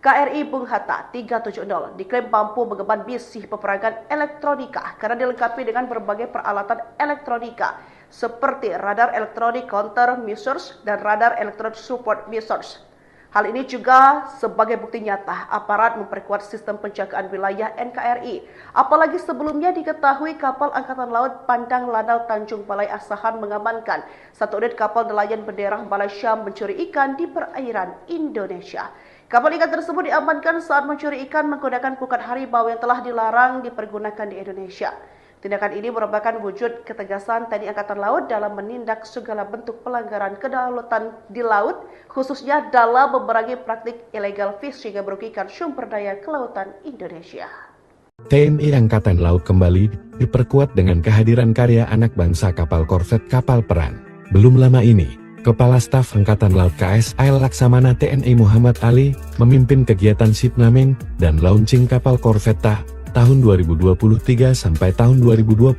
KRI Bung Hatta 370 diklaim mampu mengemban misi peperangan elektronika karena dilengkapi dengan berbagai peralatan elektronika seperti radar elektronik counter measures dan radar elektronik support measures. Hal ini juga sebagai bukti nyata aparat memperkuat sistem penjagaan wilayah NKRI. Apalagi sebelumnya diketahui kapal Angkatan Laut Pandang Lanal Tanjung Balai Asahan mengamankan satu unit kapal nelayan bendera Malaysia mencuri ikan di perairan Indonesia. Kapal ikan tersebut diamankan saat mencuri ikan menggunakan pukat harimau yang telah dilarang dipergunakan di Indonesia. Tindakan ini merupakan wujud ketegasan TNI Angkatan Laut dalam menindak segala bentuk pelanggaran kedaulatan di laut, khususnya dalam memerangi praktik illegal fishing yang merugikan sumber daya kelautan Indonesia. TNI Angkatan Laut kembali diperkuat dengan kehadiran karya anak bangsa kapal korvet kapal perang. Belum lama ini, Kepala Staf Angkatan Laut KSAL Laksamana TNI Muhammad Ali memimpin kegiatan shipnaming dan launching kapal korvetta tahun 2023 sampai tahun 2025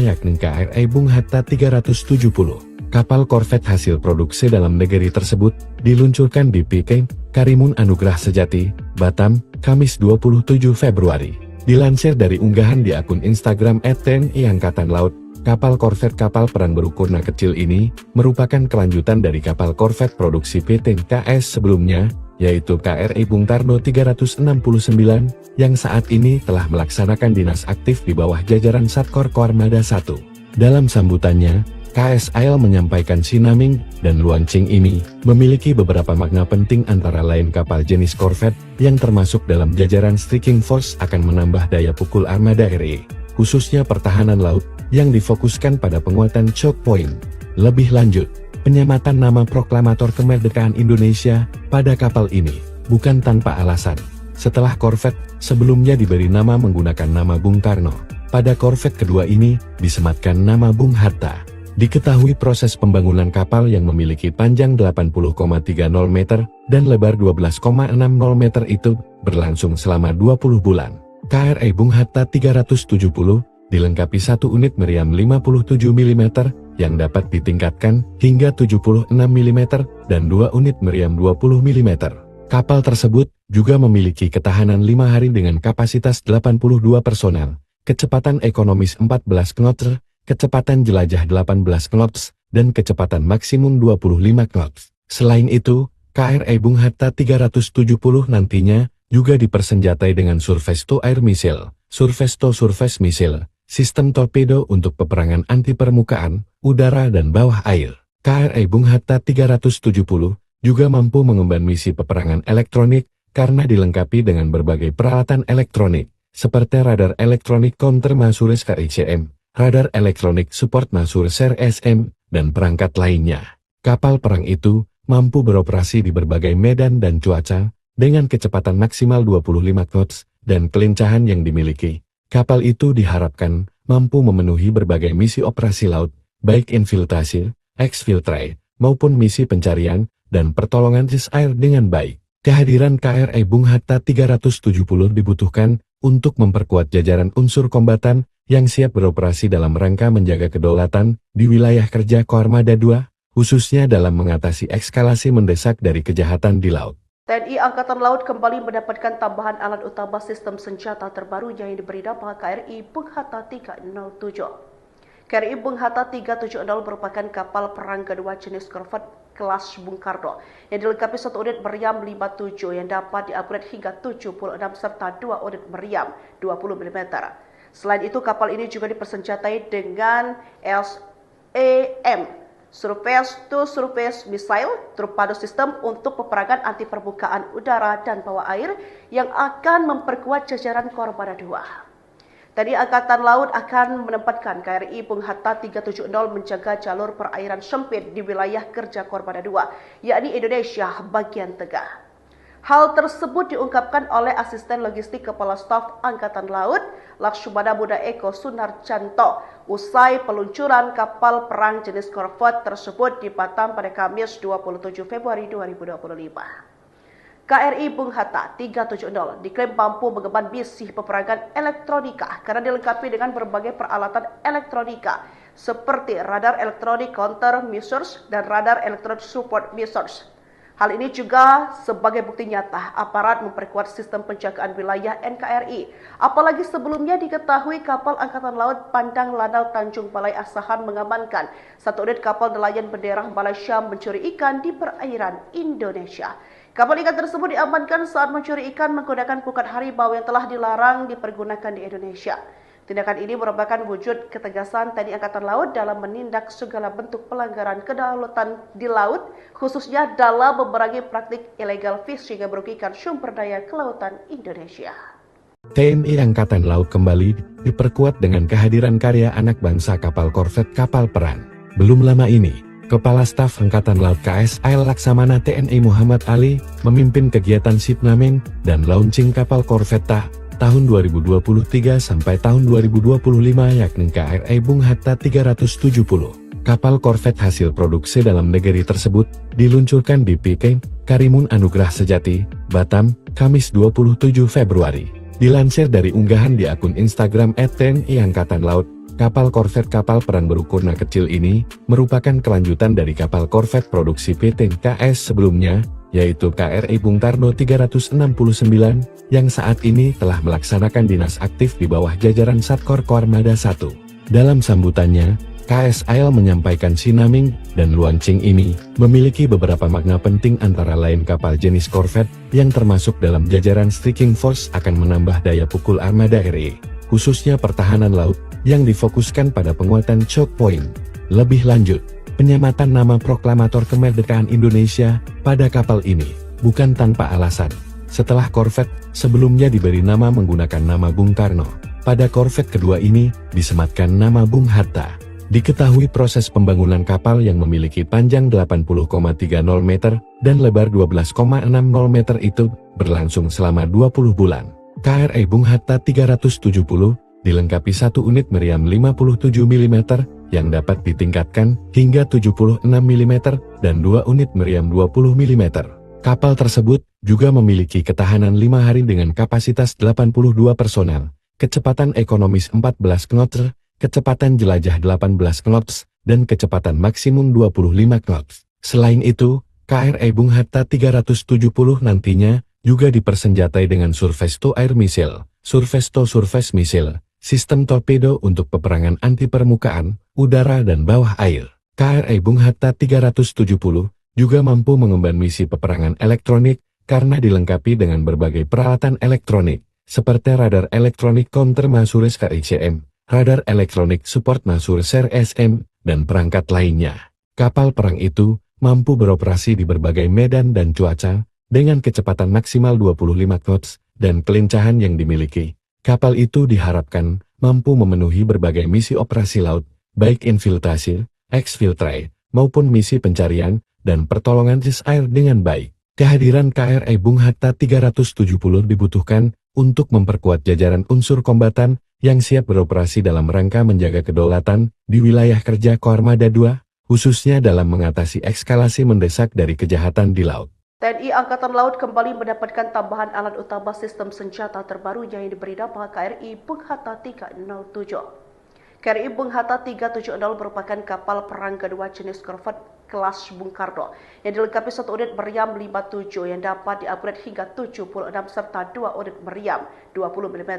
yakni KRI Bung Hatta 370. Kapal korvet hasil produksi dalam negeri tersebut diluncurkan di PK Karimun Anugrah Sejati, Batam, Kamis 27 Februari. Dilansir dari unggahan di akun Instagram @TNI Angkatan Laut, kapal korvet kapal perang berukuran kecil ini merupakan kelanjutan dari kapal korvet produksi PT KS sebelumnya, yaitu KRI Bung Tarno 369, yang saat ini telah melaksanakan dinas aktif di bawah jajaran Satkor Koarmada 1. Dalam sambutannya, KSAL menyampaikan sinaming dan launching ini memiliki beberapa makna penting antara lain kapal jenis korvet yang termasuk dalam jajaran Striking Force akan menambah daya pukul armada RI, khususnya pertahanan laut, yang difokuskan pada penguatan choke point. Lebih lanjut, penyematan nama proklamator kemerdekaan Indonesia pada kapal ini bukan tanpa alasan. Setelah korvet sebelumnya diberi nama menggunakan nama Bung Karno, pada korvet kedua ini disematkan nama Bung Hatta. Diketahui proses pembangunan kapal yang memiliki panjang 80,30 meter dan lebar 12,60 meter itu berlangsung selama 20 bulan. KRI Bung Hatta 370 dilengkapi satu unit meriam 57 mm yang dapat ditingkatkan hingga 76 mm dan dua unit meriam 20 mm. Kapal tersebut juga memiliki ketahanan 5 hari dengan kapasitas 82 personel, kecepatan ekonomis 14 knots, kecepatan jelajah 18 knots, dan kecepatan maksimum 25 knots. Selain itu, KRI Bung Hatta 370 nantinya juga dipersenjatai dengan Surface to Air Missile, Surface to Surface Missile, sistem torpedo untuk peperangan anti permukaan, udara dan bawah air. KRI Bung Hatta 370 juga mampu mengemban misi peperangan elektronik karena dilengkapi dengan berbagai peralatan elektronik, seperti radar elektronik counter Masures KICM, radar elektronik support Masures SM, dan perangkat lainnya. Kapal perang itu mampu beroperasi di berbagai medan dan cuaca, dengan kecepatan maksimal 25 knots, dan kelincahan yang dimiliki. Kapal itu diharapkan mampu memenuhi berbagai misi operasi laut, baik infiltrasi, exfiltrate, maupun misi pencarian dan pertolongan air dengan baik. Kehadiran KRI Bung Hatta 370 dibutuhkan untuk memperkuat jajaran unsur kombatan yang siap beroperasi dalam rangka menjaga kedaulatan di wilayah kerja Koarmada II, khususnya dalam mengatasi eskalasi mendesak dari kejahatan di laut. TNI Angkatan Laut kembali mendapatkan tambahan alat utama sistem senjata terbaru yang diberi nama KRI Bung Hatta 307. KRI Bung Hatta 370 merupakan kapal perang kedua jenis korvet kelas Bung Karno yang dilengkapi satu unit meriam 57 yang dapat diupgrade hingga 76 serta dua unit meriam 20 mm. Selain itu, kapal ini juga dipersenjatai dengan SAM, Surface to Surface Missile, torpedo sistem untuk peperangan anti permukaan udara dan bawah air yang akan memperkuat jajaran Koarmada II. TNI Angkatan Laut akan menempatkan KRI Bung Hatta 370 menjaga jalur perairan sempit di wilayah kerja Koarmada II, yakni Indonesia bagian tengah. Hal tersebut diungkapkan oleh Asisten Logistik Kepala Staf Angkatan Laut, Laksamana Muda Eko Sunarjanto, usai peluncuran kapal perang jenis korvet tersebut di Batam pada Kamis 27 Februari 2025. KRI Bung Hatta 370 diklaim mampu mengemban misi peperangan elektronika karena dilengkapi dengan berbagai peralatan elektronika seperti radar elektronik counter measures dan radar elektronik support measures. Hal ini juga sebagai bukti nyata aparat memperkuat sistem penjagaan wilayah NKRI. Apalagi sebelumnya diketahui kapal Angkatan Laut Pandang Lanal Tanjung Balai Asahan mengamankan satu unit kapal nelayan bendera Malaysia mencuri ikan di perairan Indonesia. Kapal ikan tersebut diamankan saat mencuri ikan menggunakan pukat harimau yang telah dilarang dipergunakan di Indonesia. Tindakan ini merupakan wujud ketegasan TNI Angkatan Laut dalam menindak segala bentuk pelanggaran kedaulatan di laut, khususnya dalam memerangi praktik illegal fishing yang merugikan sumber daya kelautan Indonesia. TNI Angkatan Laut kembali diperkuat dengan kehadiran karya anak bangsa kapal korvet kapal perang. Belum lama ini, Kepala Staf Angkatan Laut KSAL Laksamana TNI Muhammad Ali memimpin kegiatan shipnaming dan launching kapal korvet tahun 2023 sampai tahun 2025 yakni KRI Bung Hatta 370. Kapal korvet hasil produksi dalam negeri tersebut diluncurkan di PK Karimun Anugrah Sejati, Batam, Kamis 27 Februari. Dilansir dari unggahan di akun Instagram @TNI Angkatan Laut, kapal korvet kapal perang berukuran kecil ini merupakan kelanjutan dari kapal korvet produksi PT KS sebelumnya, yaitu KRI Bung Tarno 369, yang saat ini telah melaksanakan dinas aktif di bawah jajaran Satkor Koarmada 1. Dalam sambutannya, KSAL menyampaikan sinaming dan launching ini memiliki beberapa makna penting antara lain kapal jenis korvet yang termasuk dalam jajaran striking force akan menambah daya pukul armada RI, khususnya pertahanan laut, yang difokuskan pada penguatan choke point. Lebih lanjut, penyematan nama proklamator kemerdekaan Indonesia pada kapal ini bukan tanpa alasan. Setelah korvet sebelumnya diberi nama menggunakan nama Bung Karno, pada korvet kedua ini disematkan nama Bung Hatta. Diketahui proses pembangunan kapal yang memiliki panjang 80,30 meter dan lebar 12,60 meter itu berlangsung selama 20 bulan. KRI Bung Hatta 370 dilengkapi satu unit meriam 57 mm yang dapat ditingkatkan hingga 76 mm dan 2 unit meriam 20 mm. Kapal tersebut juga memiliki ketahanan 5 hari dengan kapasitas 82 personel, kecepatan ekonomis 14 knots, kecepatan jelajah 18 knots, dan kecepatan maksimum 25 knots. Selain itu, KRI Bung Hatta 370 nantinya juga dipersenjatai dengan Surface to Air Missile, Surface to Surface Missile, sistem torpedo untuk peperangan anti permukaan, udara dan bawah air. KRI Bung Hatta 370 juga mampu mengemban misi peperangan elektronik karena dilengkapi dengan berbagai peralatan elektronik, seperti radar elektronik counter measures KICM, radar elektronik support measures RSM, dan perangkat lainnya. Kapal perang itu mampu beroperasi di berbagai medan dan cuaca, dengan kecepatan maksimal 25 knots, dan kelincahan yang dimiliki. Kapal itu diharapkan mampu memenuhi berbagai misi operasi laut, baik infiltrasi, exfiltrate, maupun misi pencarian dan pertolongan air dengan baik. Kehadiran KRI Bung Hatta 370 dibutuhkan untuk memperkuat jajaran unsur kombatan yang siap beroperasi dalam rangka menjaga kedaulatan di wilayah kerja Koarmada 2, khususnya dalam mengatasi eskalasi mendesak dari kejahatan di laut. TNI Angkatan Laut kembali mendapatkan tambahan alat utama sistem senjata terbaru yang diberi nama KRI Bung Hatta 307. KRI Bung Hatta 370 merupakan kapal perang kedua jenis korvet kelas Bung Karno yang dilengkapi satu unit meriam 57 yang dapat di-upgrade hingga 76 serta 2 unit meriam 20 mm.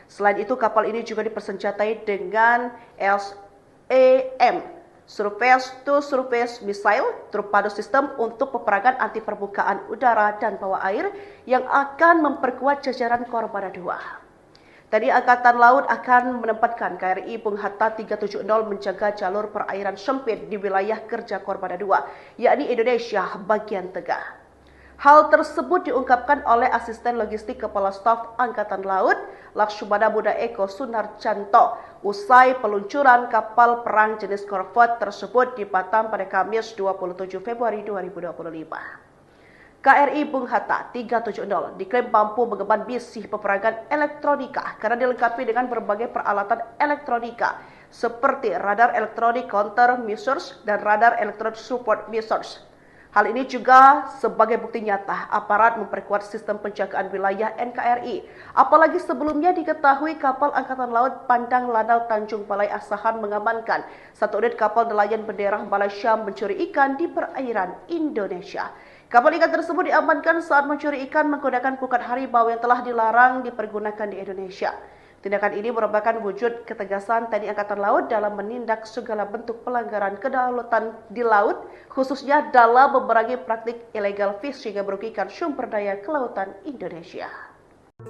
Selain itu, kapal ini juga dipersenjatai dengan SAM, Surface to Surface Missile, torpedo system untuk peperangan anti permukaan udara dan bawah air yang akan memperkuat jajaran Koarmada 2. TNI Angkatan Laut akan menempatkan KRI Bung Hatta 370 menjaga jalur perairan sempit di wilayah kerja Koarmada 2, yakni Indonesia bagian tengah. Hal tersebut diungkapkan oleh Asisten Logistik Kepala Staf Angkatan Laut, Laksamana Muda Eko Sunarjanto, usai peluncuran kapal perang jenis korvet tersebut di Batam pada Kamis 27 Februari 2025. KRI Bung Hatta 370 diklaim mampu mengemban misi peperangan elektronika karena dilengkapi dengan berbagai peralatan elektronika seperti radar elektronik counter measures dan radar elektronik support measures. Hal ini juga sebagai bukti nyata aparat memperkuat sistem penjagaan wilayah NKRI. Apalagi sebelumnya diketahui kapal Angkatan Laut Pandang Lanal Tanjung Balai Asahan mengamankan satu unit kapal nelayan bendera Malaysia mencuri ikan di perairan Indonesia. Kapal ikan tersebut diamankan saat mencuri ikan menggunakan pukat harimau yang telah dilarang dipergunakan di Indonesia. Tindakan ini merupakan wujud ketegasan TNI Angkatan Laut dalam menindak segala bentuk pelanggaran kedaulatan di laut, khususnya dalam memerangi praktik illegal fishing yang merugikan sumber daya kelautan Indonesia.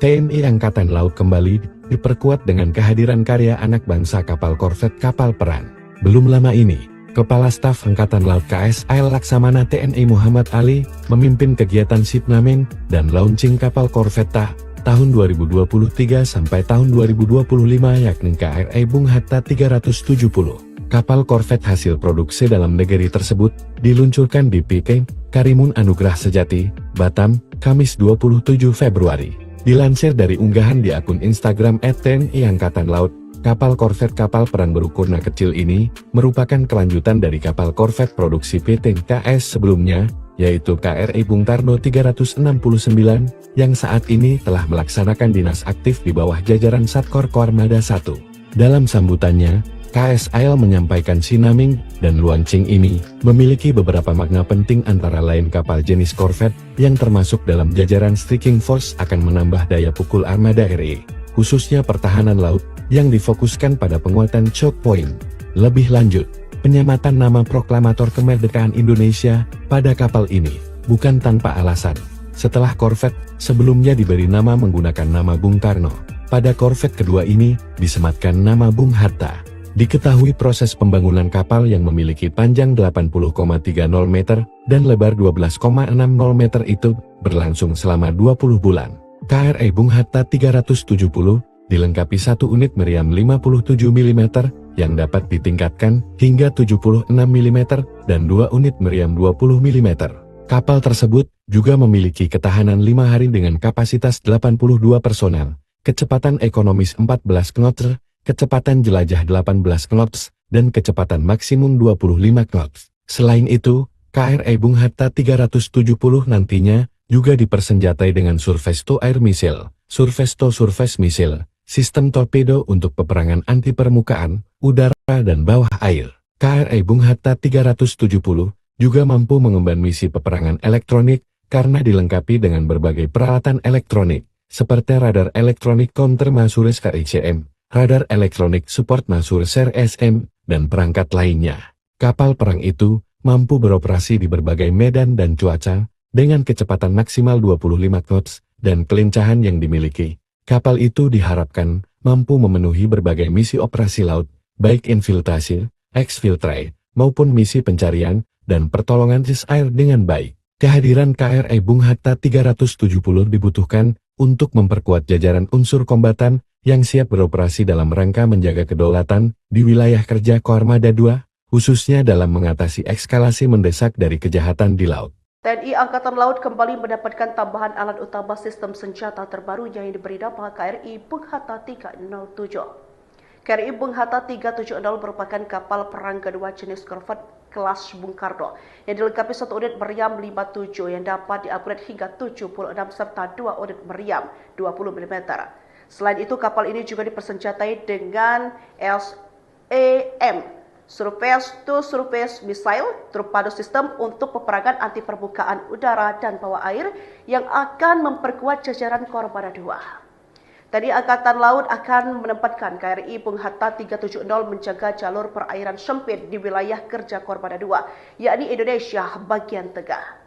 TNI Angkatan Laut kembali diperkuat dengan kehadiran karya anak bangsa kapal korvet kapal perang. Belum lama ini, Kepala Staf Angkatan Laut KSAL Laksamana TNI Muhammad Ali memimpin kegiatan Shipnaming dan launching kapal korvet tahun 2023 sampai tahun 2025 yakni KRI Bung Hatta 370. Kapal korvet hasil produksi dalam negeri tersebut diluncurkan di PK Karimun Anugrah Sejati, Batam, Kamis 27 Februari. Dilansir dari unggahan di akun Instagram @TNI Angkatan Laut, kapal korvet kapal perang berukuran kecil ini merupakan kelanjutan dari kapal korvet produksi PT KS sebelumnya, yaitu KRI Bung Tarno 369, yang saat ini telah melaksanakan dinas aktif di bawah jajaran Satkor Koarmada 1. Dalam sambutannya, KSAL menyampaikan Shipnaming dan launching ini memiliki beberapa makna penting antara lain kapal jenis korvet yang termasuk dalam jajaran Striking Force akan menambah daya pukul armada RI, khususnya pertahanan laut, yang difokuskan pada penguatan choke point. Lebih lanjut, penyematan nama proklamator kemerdekaan Indonesia pada kapal ini bukan tanpa alasan. Setelah korvet sebelumnya diberi nama menggunakan nama Bung Karno, pada korvet kedua ini disematkan nama Bung Hatta. Diketahui proses pembangunan kapal yang memiliki panjang 80,30 meter dan lebar 12,60 meter itu berlangsung selama 20 bulan. KRI Bung Hatta 370 dilengkapi satu unit meriam 57 mm yang dapat ditingkatkan hingga 76 mm dan dua unit meriam 20 mm. Kapal tersebut juga memiliki ketahanan 5 hari dengan kapasitas 82 personel, kecepatan ekonomis 14 knots, kecepatan jelajah 18 knots, dan kecepatan maksimum 25 knots. Selain itu, KRI Bung Hatta 370 nantinya juga dipersenjatai dengan surface to air missile, surface to surface missile, sistem torpedo untuk peperangan anti permukaan, udara, dan bawah air. KRI Bung Hatta 370 juga mampu mengemban misi peperangan elektronik karena dilengkapi dengan berbagai peralatan elektronik, seperti radar elektronik counter measures KICM, radar elektronik support measures RSM, dan perangkat lainnya. Kapal perang itu mampu beroperasi di berbagai medan dan cuaca, dengan kecepatan maksimal 25 knots, dan kelincahan yang dimiliki. Kapal itu diharapkan mampu memenuhi berbagai misi operasi laut, baik infiltrasi, exfiltrate, maupun misi pencarian dan pertolongan air dengan baik. Kehadiran KRI Bung Hatta 370 dibutuhkan untuk memperkuat jajaran unsur kombatan yang siap beroperasi dalam rangka menjaga kedaulatan di wilayah kerja Koarmada 2, khususnya dalam mengatasi eskalasi mendesak dari kejahatan di laut. TNI Angkatan Laut kembali mendapatkan tambahan alat utama sistem senjata terbaru yang diberi nama KRI Bung Hatta 307. KRI Bung Hatta 370 merupakan kapal perang kedua jenis korvet kelas Bung Karno yang dilengkapi satu unit meriam 57 yang dapat diupgrade hingga 76 serta dua unit meriam 20 mm. Selain itu, kapal ini juga dipersenjatai dengan SAM, Surface to Surface Missile, torpedo sistem untuk peperangan anti permukaan udara dan bawah air yang akan memperkuat jajaran Koarmada 2. TNI Angkatan Laut akan menempatkan KRI Bung Hatta 370 menjaga jalur perairan sempit di wilayah kerja Koarmada 2, yakni Indonesia bagian tengah.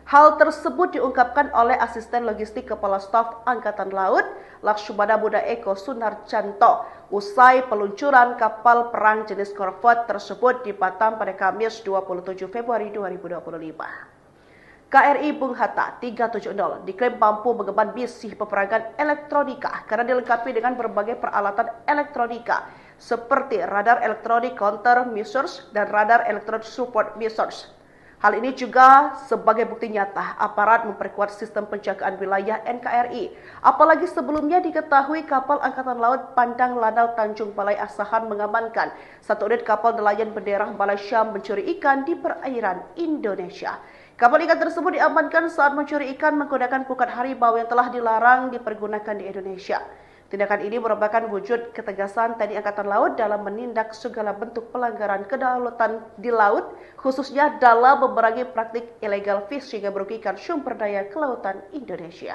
Hal tersebut diungkapkan oleh Asisten Logistik Kepala Staf Angkatan Laut, Laksamana Muda Eko Sunarjanto, usai peluncuran kapal perang jenis korvet tersebut di Batam pada Kamis 27 Februari 2025. KRI Bung Hatta 370 diklaim mampu mengemban misi peperangan elektronika karena dilengkapi dengan berbagai peralatan elektronika seperti radar elektronik counter measures dan radar elektronik support measures. Hal ini juga sebagai bukti nyata aparat memperkuat sistem penjagaan wilayah NKRI. Apalagi sebelumnya diketahui kapal Angkatan Laut Pandang Lanal Tanjung Balai Asahan mengamankan satu unit kapal nelayan bendera Balai Syam mencuri ikan di perairan Indonesia. Kapal ikan tersebut diamankan saat mencuri ikan menggunakan pukat harimau yang telah dilarang dipergunakan di Indonesia. Tindakan ini merupakan wujud ketegasan TNI Angkatan Laut dalam menindak segala bentuk pelanggaran kedaulatan di laut, khususnya dalam memerangi praktik illegal fishing yang merugikan sumber daya kelautan Indonesia.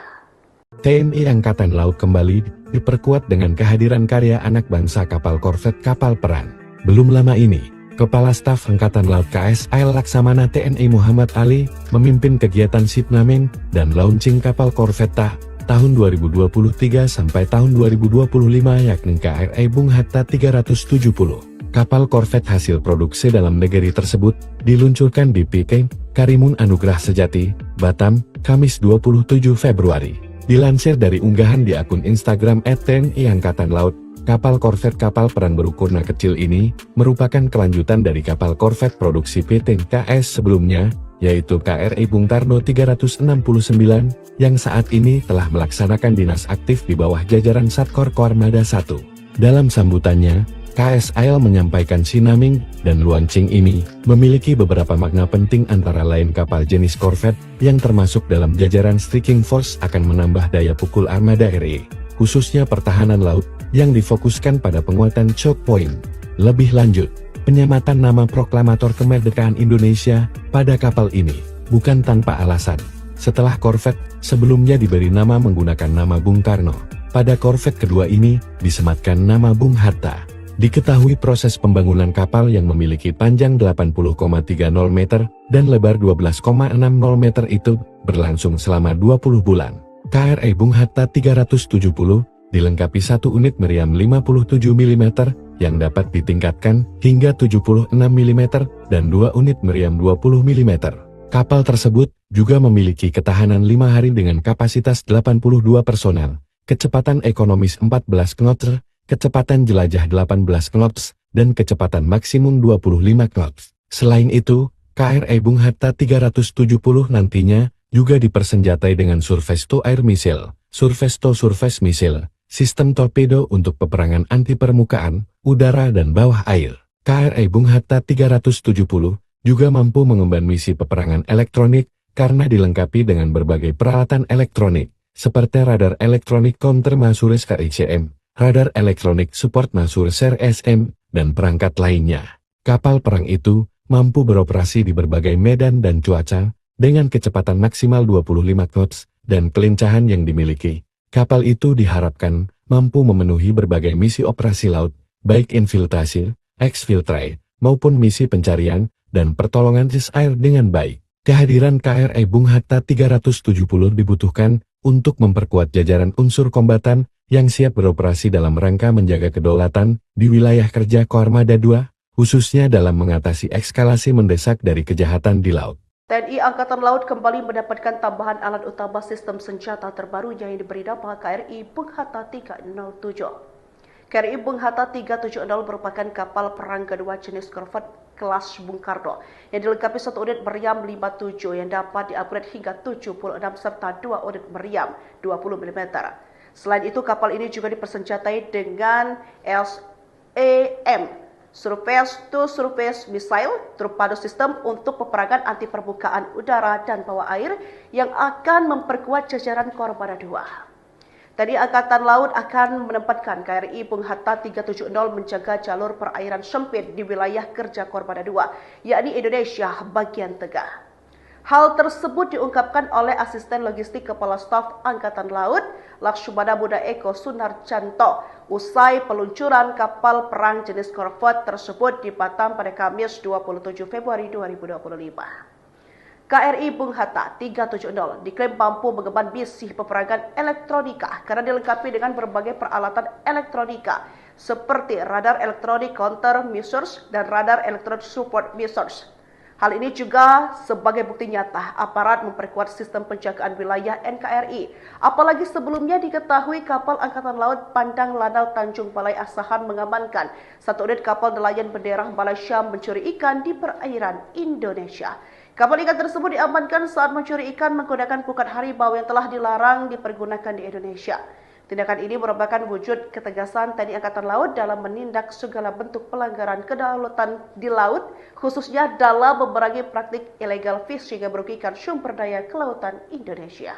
TNI Angkatan Laut kembali diperkuat dengan kehadiran karya anak bangsa kapal korvet kapal perang. Belum lama ini, Kepala Staf Angkatan Laut KSAL Laksamana TNI Muhammad Ali memimpin kegiatan shipnaming dan launching kapal korvet tahun 2023 sampai tahun 2025 yakni KRI Bung Hatta 370. Kapal korvet hasil produksi dalam negeri tersebut diluncurkan di PK Karimun Anugrah Sejati, Batam, Kamis 27 Februari. Dilansir dari unggahan di akun Instagram @TNI Angkatan Laut, kapal korvet kapal perang berukuran kecil ini merupakan kelanjutan dari kapal korvet produksi PT KS sebelumnya, yaitu KRI Bung Karno 369, yang saat ini telah melaksanakan dinas aktif di bawah jajaran Satkor Koarmada 1. Dalam sambutannya, KSAL menyampaikan sinaming dan launching ini memiliki beberapa makna penting antara lain kapal jenis korvet yang termasuk dalam jajaran striking force akan menambah daya pukul armada RI, khususnya pertahanan laut, yang difokuskan pada penguatan choke point. Lebih lanjut, penyematan nama proklamator kemerdekaan Indonesia pada kapal ini bukan tanpa alasan. Setelah korvet sebelumnya diberi nama menggunakan nama Bung Karno, pada korvet kedua ini disematkan nama Bung Hatta. Diketahui proses pembangunan kapal yang memiliki panjang 80,30 meter dan lebar 12,60 meter itu berlangsung selama 20 bulan. KRI Bung Hatta 370 dilengkapi satu unit meriam 57 mm yang dapat ditingkatkan hingga 76 mm dan dua unit meriam 20 mm. Kapal tersebut juga memiliki ketahanan 5 hari dengan kapasitas 82 personel, kecepatan ekonomis 14 knots, kecepatan jelajah 18 knots, dan kecepatan maksimum 25 knots. Selain itu, KRI Bung Hatta 370 nantinya juga dipersenjatai dengan surface to air missile, surface to surface missile, sistem torpedo untuk peperangan anti permukaan, udara dan bawah air. KRI Bung Hatta 370 juga mampu mengemban misi peperangan elektronik karena dilengkapi dengan berbagai peralatan elektronik, seperti radar elektronik counter Masures KICM, radar elektronik support Masures SM, dan perangkat lainnya. Kapal perang itu mampu beroperasi di berbagai medan dan cuaca, dengan kecepatan maksimal 25 knots, dan kelincahan yang dimiliki. Kapal itu diharapkan mampu memenuhi berbagai misi operasi laut, baik infiltrasi, exfiltrate, maupun misi pencarian dan pertolongan air dengan baik. Kehadiran KRI Bung Hatta 370 dibutuhkan untuk memperkuat jajaran unsur kombatan yang siap beroperasi dalam rangka menjaga kedaulatan di wilayah kerja Koarmada 2, khususnya dalam mengatasi eskalasi mendesak dari kejahatan di laut. TNI Angkatan Laut kembali mendapatkan tambahan alat utama sistem senjata terbaru yang diberi nama KRI Bung Hatta 307. KRI Bung Hatta 370 merupakan kapal perang kedua jenis korvet kelas Bung Karno yang dilengkapi satu unit meriam 57 yang dapat diupgrade hingga 76 serta dua unit meriam 20 mm. Selain itu, kapal ini juga dipersenjatai dengan SAM, Surface to Surface Missile, torpedo system untuk peperangan anti permukaan udara dan bawah air yang akan memperkuat jajaran Koarmada 2. TNI Angkatan Laut akan menempatkan KRI Bung Hatta 370 menjaga jalur perairan sempit di wilayah kerja Koarmada 2, yakni Indonesia bagian tengah. Hal tersebut diungkapkan oleh Asisten Logistik Kepala Staf Angkatan Laut, Laksamana Muda Eko Sunarjanto, usai peluncuran kapal perang jenis korvet tersebut di Batam pada Kamis 27 Februari 2025. KRI Bung Hatta 370 diklaim mampu mengemban misi peperangan elektronika karena dilengkapi dengan berbagai peralatan elektronika seperti radar elektronik counter measures dan radar elektronik support measures. Hal ini juga sebagai bukti nyata aparat memperkuat sistem penjagaan wilayah NKRI. Apalagi sebelumnya diketahui kapal Angkatan Laut Pandang Lanal Tanjung Balai Asahan mengamankan satu unit kapal nelayan bendera Balai Syam mencuri ikan di perairan Indonesia. Kapal ikan tersebut diamankan saat mencuri ikan menggunakan pukat harimau yang telah dilarang dipergunakan di Indonesia. Tindakan ini merupakan wujud ketegasan TNI Angkatan Laut dalam menindak segala bentuk pelanggaran kedaulatan di laut, khususnya dalam memerangi praktik illegal fishing yang merugikan sumber daya kelautan Indonesia.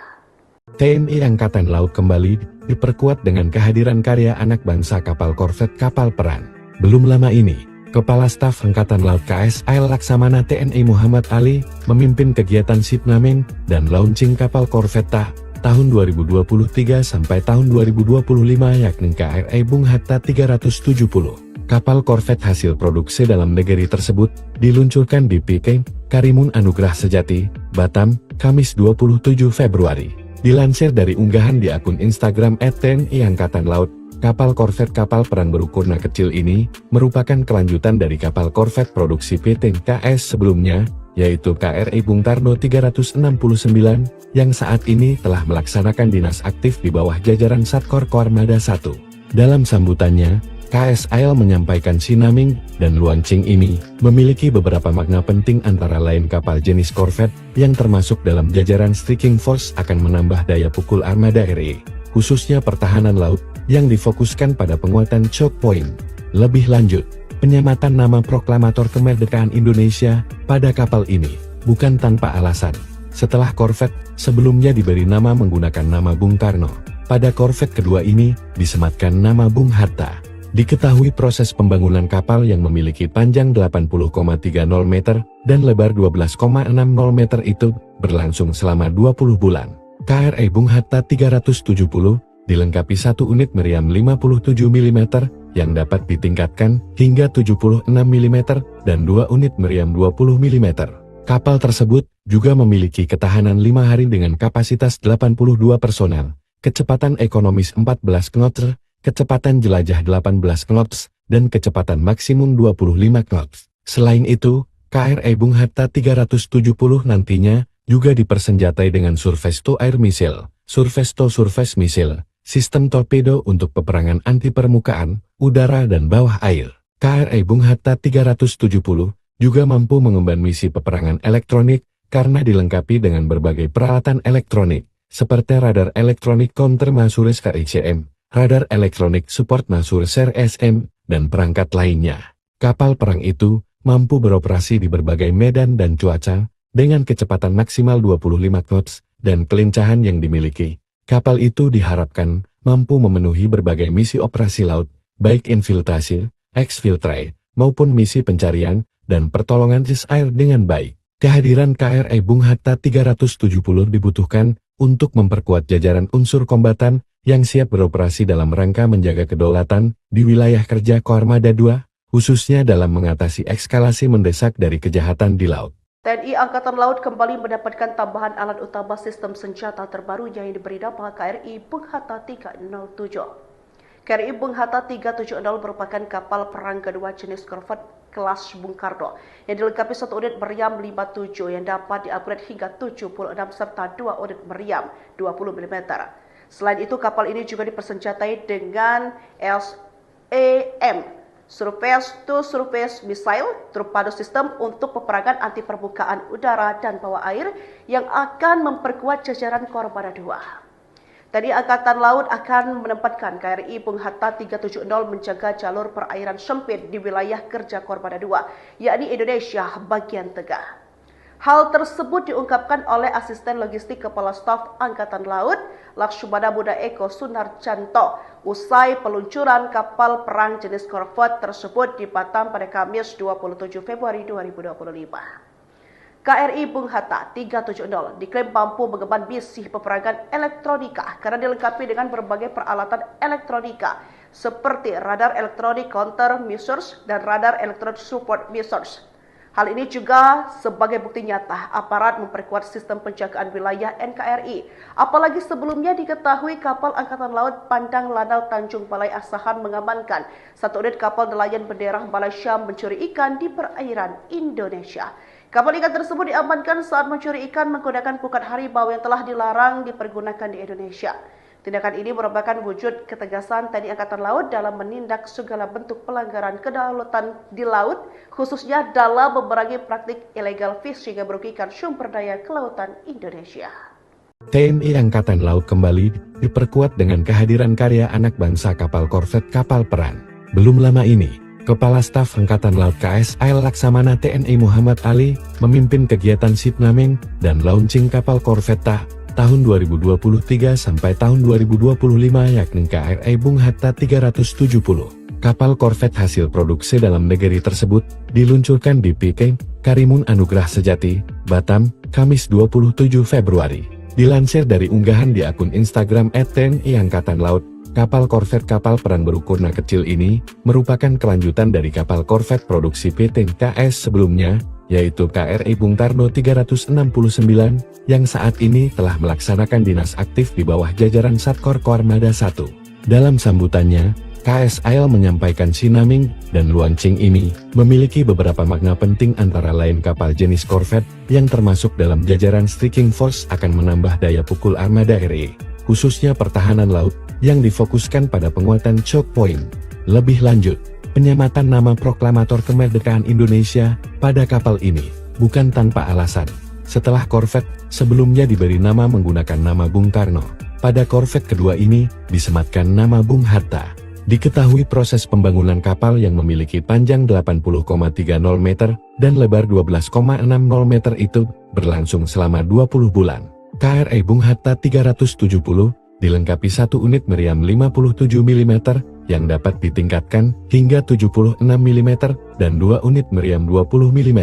TNI Angkatan Laut kembali diperkuat dengan kehadiran karya anak bangsa kapal korvet kapal perang. Belum lama ini, Kepala Staf Angkatan Laut KSAL Laksamana TNI Muhammad Ali memimpin kegiatan shipnaming dan launching kapal korvetta tahun 2023 sampai tahun 2025 yakni KRI Bung Hatta 370. Kapal korvet hasil produksi dalam negeri tersebut diluncurkan di PK Karimun Anugrah Sejati, Batam, Kamis 27 Februari. Dilansir dari unggahan di akun Instagram @TNI Angkatan Laut, kapal korvet kapal perang berukuran kecil ini merupakan kelanjutan dari kapal korvet produksi PT KS sebelumnya, yaitu KRI Bung Karno 369, yang saat ini telah melaksanakan dinas aktif di bawah jajaran Satkor Koarmada 1. Dalam sambutannya, KSAL menyampaikan sinaming dan launching ini memiliki beberapa makna penting antara lain kapal jenis korvet yang termasuk dalam jajaran striking force akan menambah daya pukul armada RI, khususnya pertahanan laut, yang difokuskan pada penguatan choke point. Lebih lanjut, penyematan nama proklamator kemerdekaan Indonesia pada kapal ini bukan tanpa alasan. Setelah korvet sebelumnya diberi nama menggunakan nama Bung Karno, pada korvet kedua ini disematkan nama Bung Hatta. Diketahui proses pembangunan kapal yang memiliki panjang 80,30 meter dan lebar 12,60 meter itu berlangsung selama 20 bulan. KRI Bung Hatta 370 dilengkapi satu unit meriam 57 mm yang dapat ditingkatkan hingga 76 mm dan dua unit meriam 20 mm. Kapal tersebut juga memiliki ketahanan 5 hari dengan kapasitas 82 personel, kecepatan ekonomis 14 knots, kecepatan jelajah 18 knots, dan kecepatan maksimum 25 knots. Selain itu, KRI Bung Hatta 370 nantinya juga dipersenjatai dengan surface to air missile, surface to surface missile, sistem torpedo untuk peperangan anti permukaan, udara dan bawah air. KRI Bung Hatta 370 juga mampu mengemban misi peperangan elektronik karena dilengkapi dengan berbagai peralatan elektronik, seperti radar elektronik counter Masuris KICM, radar elektronik support Masuris RSM, dan perangkat lainnya. Kapal perang itu mampu beroperasi di berbagai medan dan cuaca, dengan kecepatan maksimal 25 knots, dan kelincahan yang dimiliki. Kapal itu diharapkan mampu memenuhi berbagai misi operasi laut, baik infiltrasi, exfiltrate, maupun misi pencarian dan pertolongan air dengan baik. Kehadiran KRI Bung Hatta 370 dibutuhkan untuk memperkuat jajaran unsur kombatan yang siap beroperasi dalam rangka menjaga kedaulatan di wilayah kerja Koarmada 2, khususnya dalam mengatasi eskalasi mendesak dari kejahatan di laut. TNI Angkatan Laut kembali mendapatkan tambahan alat utama sistem senjata terbaru yang diberi nama KRI Bung Hatta 307. KRI Bung Hatta 370 merupakan kapal perang kedua jenis korvet kelas Bung Karno yang dilengkapi satu unit meriam 57 yang dapat diupgrade hingga 76 serta dua unit meriam 20 mm. Selain itu, kapal ini juga dipersenjatai dengan SAM, Surface to Surface Missile, torpedo sistem untuk peperangan anti permukaan udara dan bawah air yang akan memperkuat jajaran Koarmada 2. TNI Angkatan Laut akan menempatkan KRI Bung Hatta 370 menjaga jalur perairan sempit di wilayah kerja Koarmada 2, yakni Indonesia bagian tengah. Hal tersebut diungkapkan oleh Asisten Logistik Kepala Staf Angkatan Laut, Laksamana Muda Eko Sunarjanto, usai peluncuran kapal perang jenis korvet tersebut di Batam pada Kamis 27 Februari 2025. KRI Bung Hatta 370 diklaim mampu mengemban misi peperangan elektronika karena dilengkapi dengan berbagai peralatan elektronika seperti radar elektronik counter measures dan radar elektronik support measures. Hal ini juga sebagai bukti nyata aparat memperkuat sistem penjagaan wilayah NKRI. Apalagi sebelumnya diketahui kapal Angkatan Laut Pandang Lanal Tanjung Balai Asahan mengamankan satu unit kapal nelayan bendera Malaysia mencuri ikan di perairan Indonesia. Kapal ikan tersebut diamankan saat mencuri ikan menggunakan pukat harimau yang telah dilarang dipergunakan di Indonesia. Tindakan ini merupakan wujud ketegasan TNI Angkatan Laut dalam menindak segala bentuk pelanggaran kedaulatan di laut, khususnya dalam memerangi praktik illegal fishing yang merugikan sumber daya kelautan Indonesia. TNI Angkatan Laut kembali diperkuat dengan kehadiran karya anak bangsa kapal korvet kapal perang. Belum lama ini, Kepala Staf Angkatan Laut KSAL Laksamana TNI Muhammad Ali memimpin kegiatan shipnaming dan launching kapal korvet tahun 2023 sampai tahun 2025 yakni KRI Bung Hatta 370. Kapal korvet hasil produksi dalam negeri tersebut diluncurkan di PK Karimun Anugrah Sejati, Batam, Kamis 27 Februari. Dilansir dari unggahan di akun Instagram @TNI Angkatan Laut, kapal korvet kapal perang berukuran kecil ini merupakan kelanjutan dari kapal korvet produksi PT KS sebelumnya, yaitu KRI Bung Tarno 369, yang saat ini telah melaksanakan dinas aktif di bawah jajaran Satkor Koarmada 1. Dalam sambutannya, KSAL menyampaikan sinaming dan launching ini memiliki beberapa makna penting antara lain kapal jenis korvet yang termasuk dalam jajaran striking force akan menambah daya pukul armada RI, khususnya pertahanan laut, yang difokuskan pada penguatan choke point. Lebih lanjut, penyematan nama proklamator kemerdekaan Indonesia pada kapal ini bukan tanpa alasan. Setelah korvet sebelumnya diberi nama menggunakan nama Bung Karno, pada korvet kedua ini disematkan nama Bung Hatta. Diketahui proses pembangunan kapal yang memiliki panjang 80,30 meter dan lebar 12,60 meter itu berlangsung selama 20 bulan. KRI Bung Hatta 370 dilengkapi satu unit meriam 57 mm yang dapat ditingkatkan hingga 76 mm dan dua unit meriam 20 mm.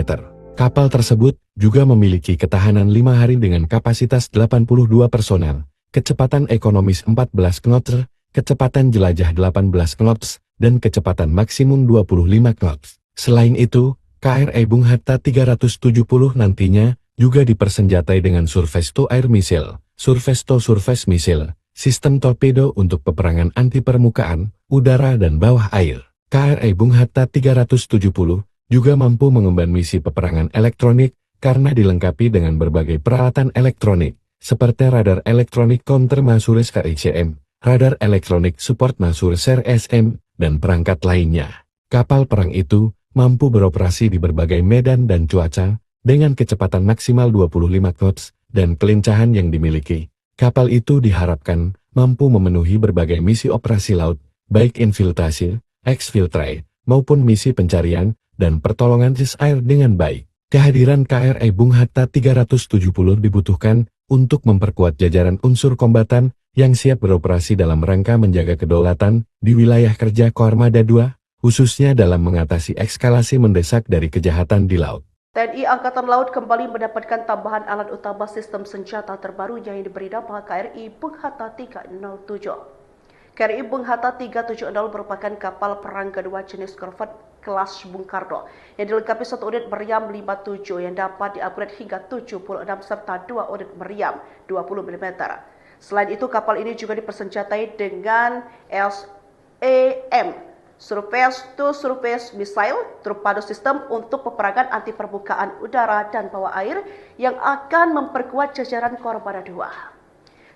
Kapal tersebut juga memiliki ketahanan 5 hari dengan kapasitas 82 personel, kecepatan ekonomis 14 knots, kecepatan jelajah 18 knots, dan kecepatan maksimum 25 knots. Selain itu, KRI Bung Hatta 370 nantinya juga dipersenjatai dengan surface to air missile, surface to surface missile, sistem torpedo untuk peperangan anti permukaan, udara dan bawah air. KRI Bung Hatta 370 juga mampu mengemban misi peperangan elektronik karena dilengkapi dengan berbagai peralatan elektronik, seperti radar elektronik counter Masures KICM, radar elektronik support Masures SM, dan perangkat lainnya. Kapal perang itu mampu beroperasi di berbagai medan dan cuaca, dengan kecepatan maksimal 25 knots, dan kelincahan yang dimiliki. Kapal itu diharapkan mampu memenuhi berbagai misi operasi laut, baik infiltrasi, exfiltrate, maupun misi pencarian dan pertolongan air dengan baik. Kehadiran KRI Bung Hatta 370 dibutuhkan untuk memperkuat jajaran unsur kombatan yang siap beroperasi dalam rangka menjaga kedaulatan di wilayah kerja Koarmada 2, khususnya dalam mengatasi eskalasi mendesak dari kejahatan di laut. TNI Angkatan Laut kembali mendapatkan tambahan alat utama sistem senjata terbaru yang diberi nama KRI Bung Hatta 307. KRI Bung Hatta 370 merupakan kapal perang kedua jenis korvet kelas Bung Karno yang dilengkapi satu unit meriam 57 yang dapat diupgrade hingga 76 serta dua unit meriam 20 mm. Selain itu, kapal ini juga dipersenjatai dengan SAM, Surface to Surface Missile, torpedo sistem untuk peperangan anti permukaan udara dan bawah air yang akan memperkuat jajaran Koarmada 2.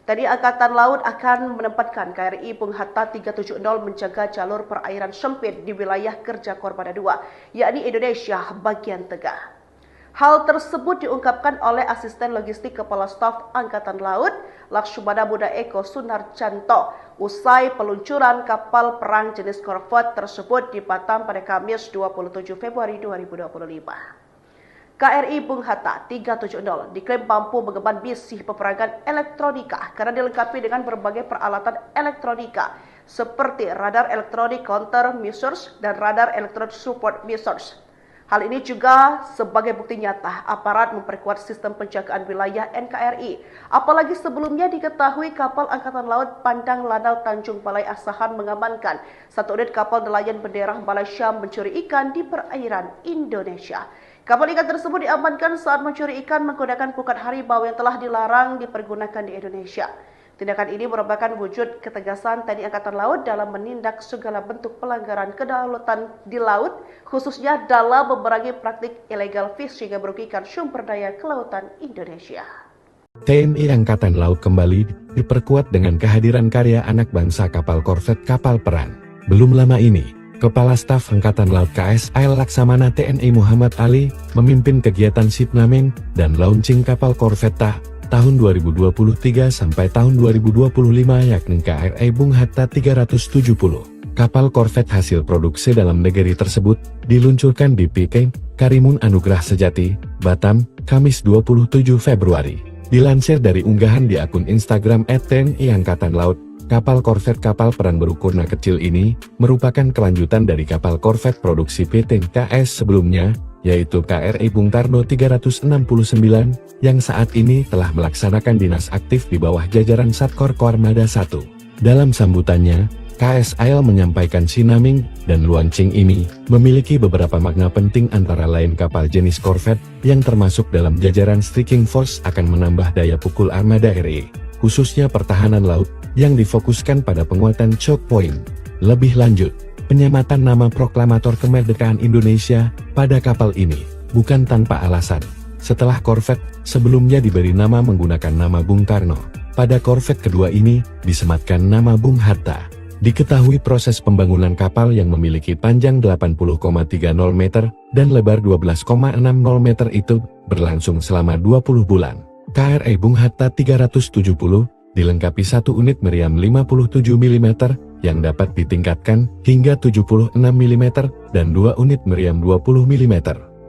TNI Angkatan Laut akan menempatkan KRI Bung Hatta 370 menjaga jalur perairan sempit di wilayah kerja Koarmada 2, yakni Indonesia bagian tengah. Hal tersebut diungkapkan oleh Asisten Logistik Kepala Staf Angkatan Laut, Laksamana Muda Eko Sunarjanto, usai peluncuran kapal perang jenis korvet tersebut di Batam pada Kamis 27 Februari 2025. KRI Bung Hatta 370 diklaim mampu mengemban misi peperangan elektronika karena dilengkapi dengan berbagai peralatan elektronika seperti radar elektronik counter measures dan radar elektronik support measures. Hal ini juga sebagai bukti nyata aparat memperkuat sistem penjagaan wilayah NKRI. Apalagi sebelumnya diketahui kapal Angkatan Laut Pandang Lanal Tanjung Balai Asahan mengamankan satu unit kapal nelayan bendera Malaysia mencuri ikan di perairan Indonesia. Kapal ikan tersebut diamankan saat mencuri ikan menggunakan pukat harimau yang telah dilarang dipergunakan di Indonesia. Tindakan ini merupakan wujud ketegasan TNI Angkatan Laut dalam menindak segala bentuk pelanggaran kedaulatan di laut, khususnya dalam memerangi praktik illegal fishing yang merugikan sumber daya kelautan Indonesia. TNI Angkatan Laut kembali diperkuat dengan kehadiran karya anak bangsa kapal korvet kapal perang. Belum lama ini, Kepala Staf Angkatan Laut KSAL Laksamana TNI Muhammad Ali memimpin kegiatan shipnaming dan launching kapal korvet tahun 2023 sampai tahun 2025 yakni KRI Bung Hatta 370. Kapal korvet hasil produksi dalam negeri tersebut diluncurkan di PK Karimun Anugrah Sejati, Batam, Kamis 27 Februari. Dilansir dari unggahan di akun Instagram @TNI Angkatan Laut, kapal korvet kapal perang berukuran kecil ini merupakan kelanjutan dari kapal korvet produksi PT KS sebelumnya, yaitu KRI Bung Karno 369, yang saat ini telah melaksanakan dinas aktif di bawah jajaran Satkor Koarmada 1. Dalam sambutannya, KSAL menyampaikan shipnaming dan launching ini memiliki beberapa makna penting antara lain kapal jenis korvet yang termasuk dalam jajaran Striking Force akan menambah daya pukul armada RI, khususnya pertahanan laut, yang difokuskan pada penguatan choke point. Lebih lanjut, penyematan nama proklamator kemerdekaan Indonesia pada kapal ini bukan tanpa alasan. Setelah korvet sebelumnya diberi nama menggunakan nama Bung Karno, pada korvet kedua ini disematkan nama Bung Hatta. Diketahui proses pembangunan kapal yang memiliki panjang 80,30 meter dan lebar 12,60 meter itu berlangsung selama 20 bulan. KRI Bung Hatta 370 dilengkapi satu unit meriam 57 mm yang dapat ditingkatkan hingga 76 mm dan dua unit meriam 20 mm.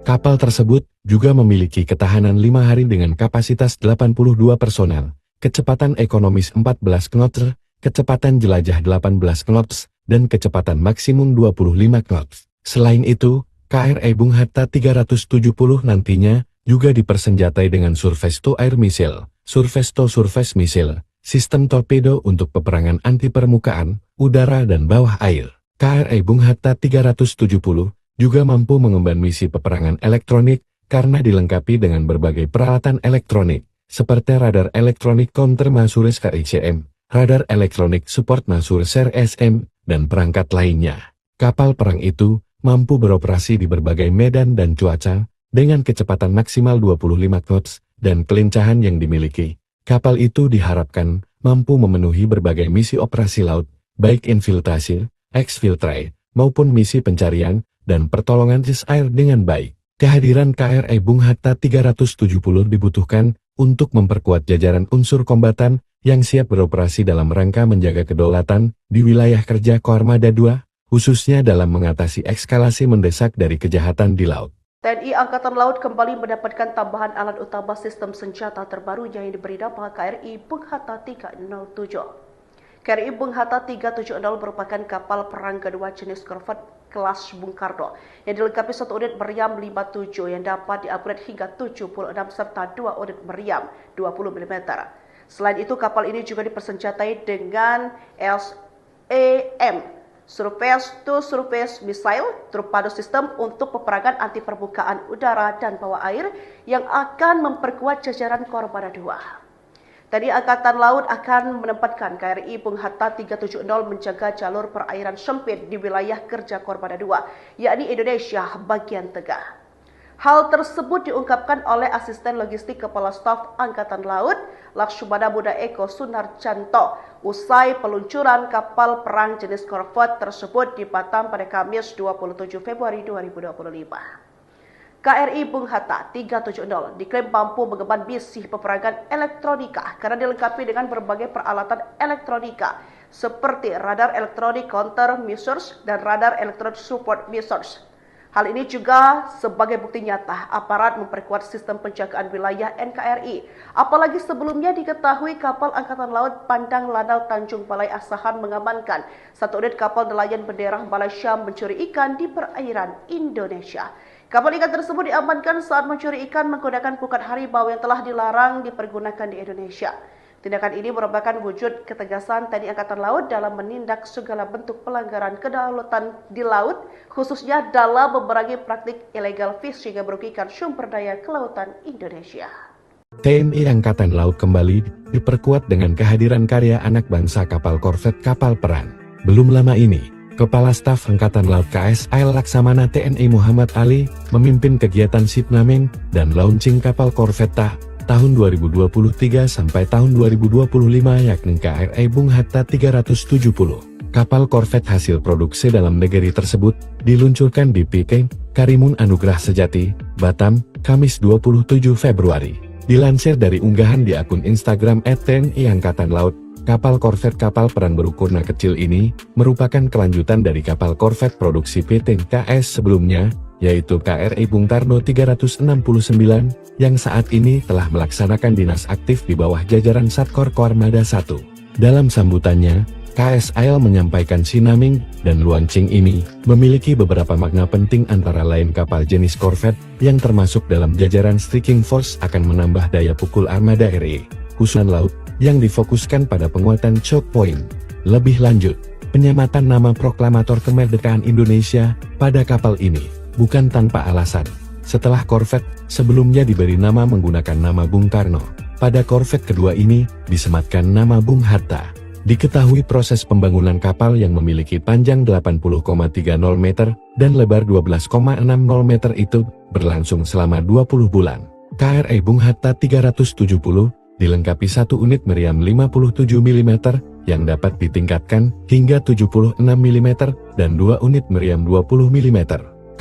Kapal tersebut juga memiliki ketahanan 5 hari dengan kapasitas 82 personel, kecepatan ekonomis 14 knots, kecepatan jelajah 18 knots, dan kecepatan maksimum 25 knots. Selain itu, KRI Bung Hatta 370 nantinya juga dipersenjatai dengan Surface to Air Missile, Surface to Surface Missile, sistem torpedo untuk peperangan anti permukaan, udara dan bawah air. KRI Bung Hatta 370 juga mampu mengemban misi peperangan elektronik karena dilengkapi dengan berbagai peralatan elektronik, seperti radar elektronik counter Masures KICM, radar elektronik support Masures SM, dan perangkat lainnya. Kapal perang itu mampu beroperasi di berbagai medan dan cuaca, dengan kecepatan maksimal 25 knots, dan kelincahan yang dimiliki. Kapal itu diharapkan mampu memenuhi berbagai misi operasi laut, baik infiltrasi, exfiltrate, maupun misi pencarian dan pertolongan air dengan baik. Kehadiran KRI Bung Hatta 370 dibutuhkan untuk memperkuat jajaran unsur kombatan yang siap beroperasi dalam rangka menjaga kedaulatan di wilayah kerja Koarmada 2, khususnya dalam mengatasi eskalasi mendesak dari kejahatan di laut. TNI Angkatan Laut kembali mendapatkan tambahan alat utama sistem senjata terbaru yang diberi nama KRI Bung Hatta 307. KRI Bung Hatta 370 merupakan kapal perang kedua jenis korvet kelas Bung Karno yang dilengkapi satu unit meriam 57 yang dapat diupgrade hingga 76 serta dua unit meriam 20 mm. Selain itu, kapal ini juga dipersenjatai dengan SAM, Surface to Surface Missile, torpedo sistem untuk peperangan anti permukaan udara dan bawah air yang akan memperkuat jajaran Koarmada 2. Tadi Angkatan Laut akan menempatkan KRI Bung Hatta 370 menjaga jalur perairan sempit di wilayah kerja Koarmada 2, yakni Indonesia bagian tengah. Hal tersebut diungkapkan oleh Asisten Logistik Kepala Staf Angkatan Laut, Laksamana Muda Eko Sunarjanto, usai peluncuran kapal perang jenis korvet tersebut di Batam pada Kamis 27 Februari 2025. KRI Bung Hatta 370 diklaim mampu mengemban misi peperangan elektronika karena dilengkapi dengan berbagai peralatan elektronika seperti radar elektronik counter measures dan radar elektronik support measures. Hal ini juga sebagai bukti nyata aparat memperkuat sistem penjagaan wilayah NKRI. Apalagi sebelumnya diketahui kapal Angkatan Laut Pandang Lanal Tanjung Balai Asahan mengamankan satu unit kapal nelayan bendera Malaysia mencuri ikan di perairan Indonesia. Kapal ikan tersebut diamankan saat mencuri ikan menggunakan pukat harimau yang telah dilarang dipergunakan di Indonesia. Tindakan ini merupakan wujud ketegasan TNI Angkatan Laut dalam menindak segala bentuk pelanggaran kedaulatan di laut, khususnya dalam memerangi praktik illegal fishing yang merugikan sumber daya kelautan Indonesia. TNI Angkatan Laut kembali diperkuat dengan kehadiran karya anak bangsa kapal korvet kapal perang. Belum lama ini, Kepala Staf Angkatan Laut KSAL Laksamana TNI Muhammad Ali memimpin kegiatan shipnaming dan launching kapal korvet tahun 2023 sampai tahun 2025 yakni KRI Bung Hatta 370. Kapal korvet hasil produksi dalam negeri tersebut diluncurkan di PT Karimun Anugrah Sejati, Batam, Kamis 27 Februari. Dilansir dari unggahan di akun Instagram @TNI Angkatan Laut, kapal korvet kapal perang berukuran kecil ini merupakan kelanjutan dari kapal korvet produksi PT KS sebelumnya, yaitu KRI Bung Tarno 369, yang saat ini telah melaksanakan dinas aktif di bawah jajaran Satkor Koarmada 1. Dalam sambutannya, KSAL menyampaikan Sinaming dan Luancing ini memiliki beberapa makna penting, antara lain kapal jenis korvet yang termasuk dalam jajaran Striking Force akan menambah daya pukul armada RI, khususnya laut, yang difokuskan pada penguatan choke point. Lebih lanjut, penyematan nama proklamator kemerdekaan Indonesia pada kapal ini bukan tanpa alasan. Setelah korvet sebelumnya diberi nama menggunakan nama Bung Tarno, pada korvet kedua ini disematkan nama Bung Hatta. Diketahui proses pembangunan kapal yang memiliki panjang 80,30 meter dan lebar 12,60 meter itu berlangsung selama 20 bulan. KRI Bung Hatta 370 dilengkapi satu unit meriam 57 mm yang dapat ditingkatkan hingga 76 mm dan 2 unit meriam 20 mm.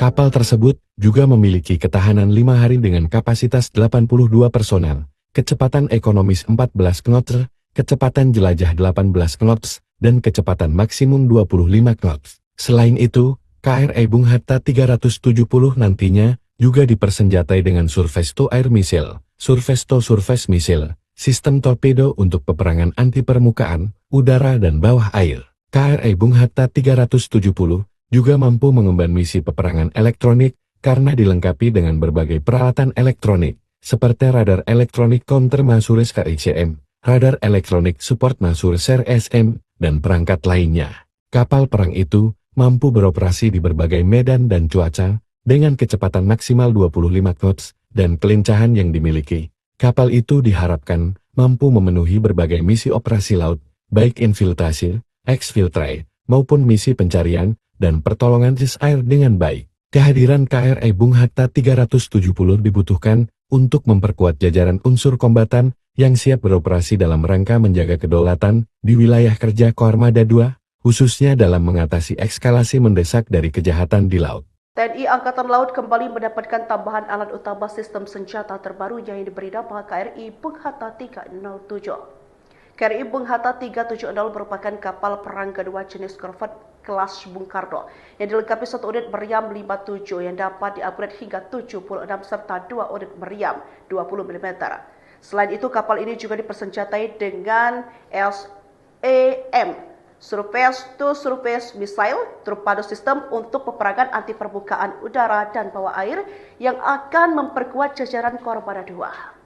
Kapal tersebut juga memiliki ketahanan 5 hari dengan kapasitas 82 personel, kecepatan ekonomis 14 knots, kecepatan jelajah 18 knots, dan kecepatan maksimum 25 knots. Selain itu, KRI Bung Hatta 370 nantinya juga dipersenjatai dengan Surface to Air Missile, Surface to Surface Missile, sistem torpedo untuk peperangan anti permukaan, udara dan bawah air. KRI Bung Hatta 370 juga mampu mengemban misi peperangan elektronik karena dilengkapi dengan berbagai peralatan elektronik, seperti radar elektronik counter Masures KICM, radar elektronik support Masures SM, dan perangkat lainnya. Kapal perang itu mampu beroperasi di berbagai medan dan cuaca, dengan kecepatan maksimal 25 knots, dan kelincahan yang dimiliki. Kapal itu diharapkan mampu memenuhi berbagai misi operasi laut, baik infiltrasi, exfiltrate, maupun misi pencarian dan pertolongan air dengan baik. Kehadiran KRI Bung Hatta 370 dibutuhkan untuk memperkuat jajaran unsur kombatan yang siap beroperasi dalam rangka menjaga kedaulatan di wilayah kerja Koarmada 2, khususnya dalam mengatasi eskalasi mendesak dari kejahatan di laut. TNI Angkatan Laut kembali mendapatkan tambahan alat utama sistem senjata terbaru yang diberi nama KRI Bung Hatta 307. KRI Bung Hatta 370 merupakan kapal perang kedua jenis korvet kelas Bung Karno yang dilengkapi satu unit meriam 57 yang dapat diupgrade hingga 76 serta 2 unit meriam 20 mm. Selain itu, kapal ini juga dipersenjatai dengan SAM, Surface to Surface Missile, torpedo sistem untuk peperangan anti permukaan udara dan bawah air yang akan memperkuat jajaran Koarmada 2.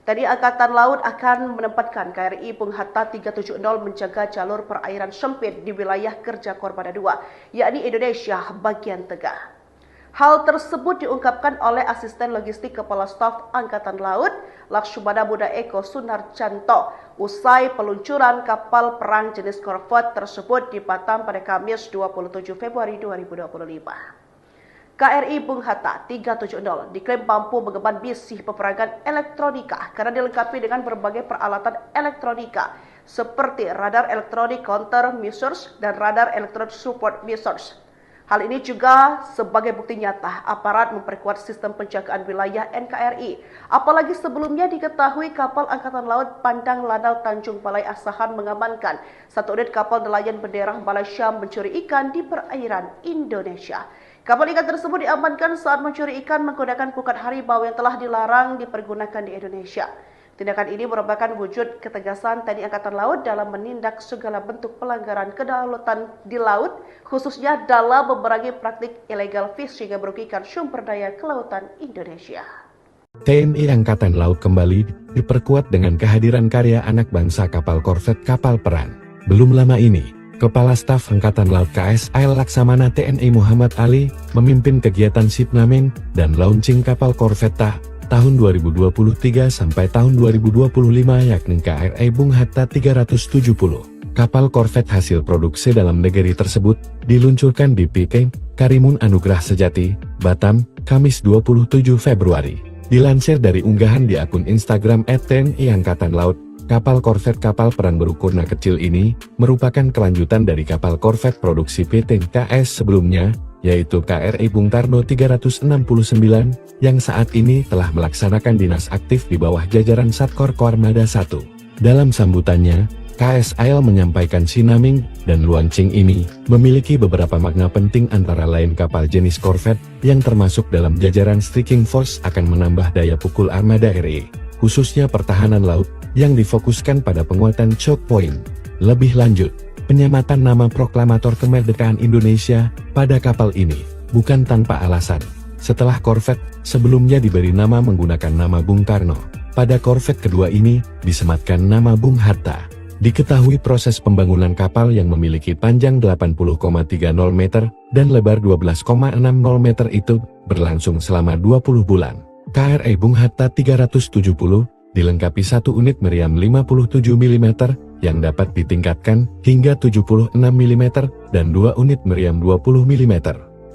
Tadi Angkatan Laut akan menempatkan KRI Bung Hatta 370 menjaga jalur perairan sempit di wilayah kerja Koarmada 2, yakni Indonesia bagian tengah. Hal tersebut diungkapkan oleh Asisten Logistik Kepala Staf Angkatan Laut, Lakshmana Buddha Eko Sunarjanto, usai peluncuran kapal perang jenis korvet tersebut di Batam pada Kamis 27 Februari 2025. KRI Bung Hatta 370 diklaim mampu mengemban misi peperangan elektronika karena dilengkapi dengan berbagai peralatan elektronika seperti radar elektronik counter measures dan radar elektronik support measures. Hal ini juga sebagai bukti nyata aparat memperkuat sistem penjagaan wilayah NKRI. Apalagi sebelumnya diketahui kapal Angkatan Laut Pandang Lanal Tanjung Balai Asahan mengamankan satu unit kapal nelayan bendera Malaysia mencuri ikan di perairan Indonesia. Kapal ikan tersebut diamankan saat mencuri ikan menggunakan pukat harimau yang telah dilarang dipergunakan di Indonesia. Tindakan ini merupakan wujud ketegasan TNI Angkatan Laut dalam menindak segala bentuk pelanggaran kedaulatan di laut, khususnya dalam memerangi praktik illegal fishing yang merugikan sumber daya kelautan Indonesia. TNI Angkatan Laut kembali diperkuat dengan kehadiran karya anak bangsa kapal korvet kapal perang. Belum lama ini, Kepala Staf Angkatan Laut KSAL Laksamana TNI Muhammad Ali memimpin kegiatan Sipnaming dan launching kapal korvet tahun 2023 sampai tahun 2025 yakni KRI Bung Hatta 370. Kapal korvet hasil produksi dalam negeri tersebut diluncurkan di PT Karimun Anugrah Sejati, Batam, Kamis 27 Februari. Dilansir dari unggahan di akun Instagram @TNI Angkatan Laut, kapal korvet kapal perang berukuran kecil ini merupakan kelanjutan dari kapal korvet produksi PT KS sebelumnya, yaitu KRI Bung Karno 369, yang saat ini telah melaksanakan dinas aktif di bawah jajaran Satkor Koarmada 1. Dalam sambutannya, KSAL menyampaikan Sinaming dan Luancing ini memiliki beberapa makna penting, antara lain kapal jenis korvet yang termasuk dalam jajaran striking force akan menambah daya pukul armada RI, khususnya pertahanan laut, yang difokuskan pada penguatan choke point. Lebih lanjut, penyematan nama proklamator kemerdekaan Indonesia pada kapal ini bukan tanpa alasan. Setelah korvet sebelumnya diberi nama menggunakan nama Bung Karno, pada korvet kedua ini disematkan nama Bung Hatta. Diketahui proses pembangunan kapal yang memiliki panjang 80,30 meter dan lebar 12,60 meter itu berlangsung selama 20 bulan. KRI Bung Hatta 370 dilengkapi satu unit meriam 57 mm yang dapat ditingkatkan hingga 76 mm dan dua unit meriam 20 mm.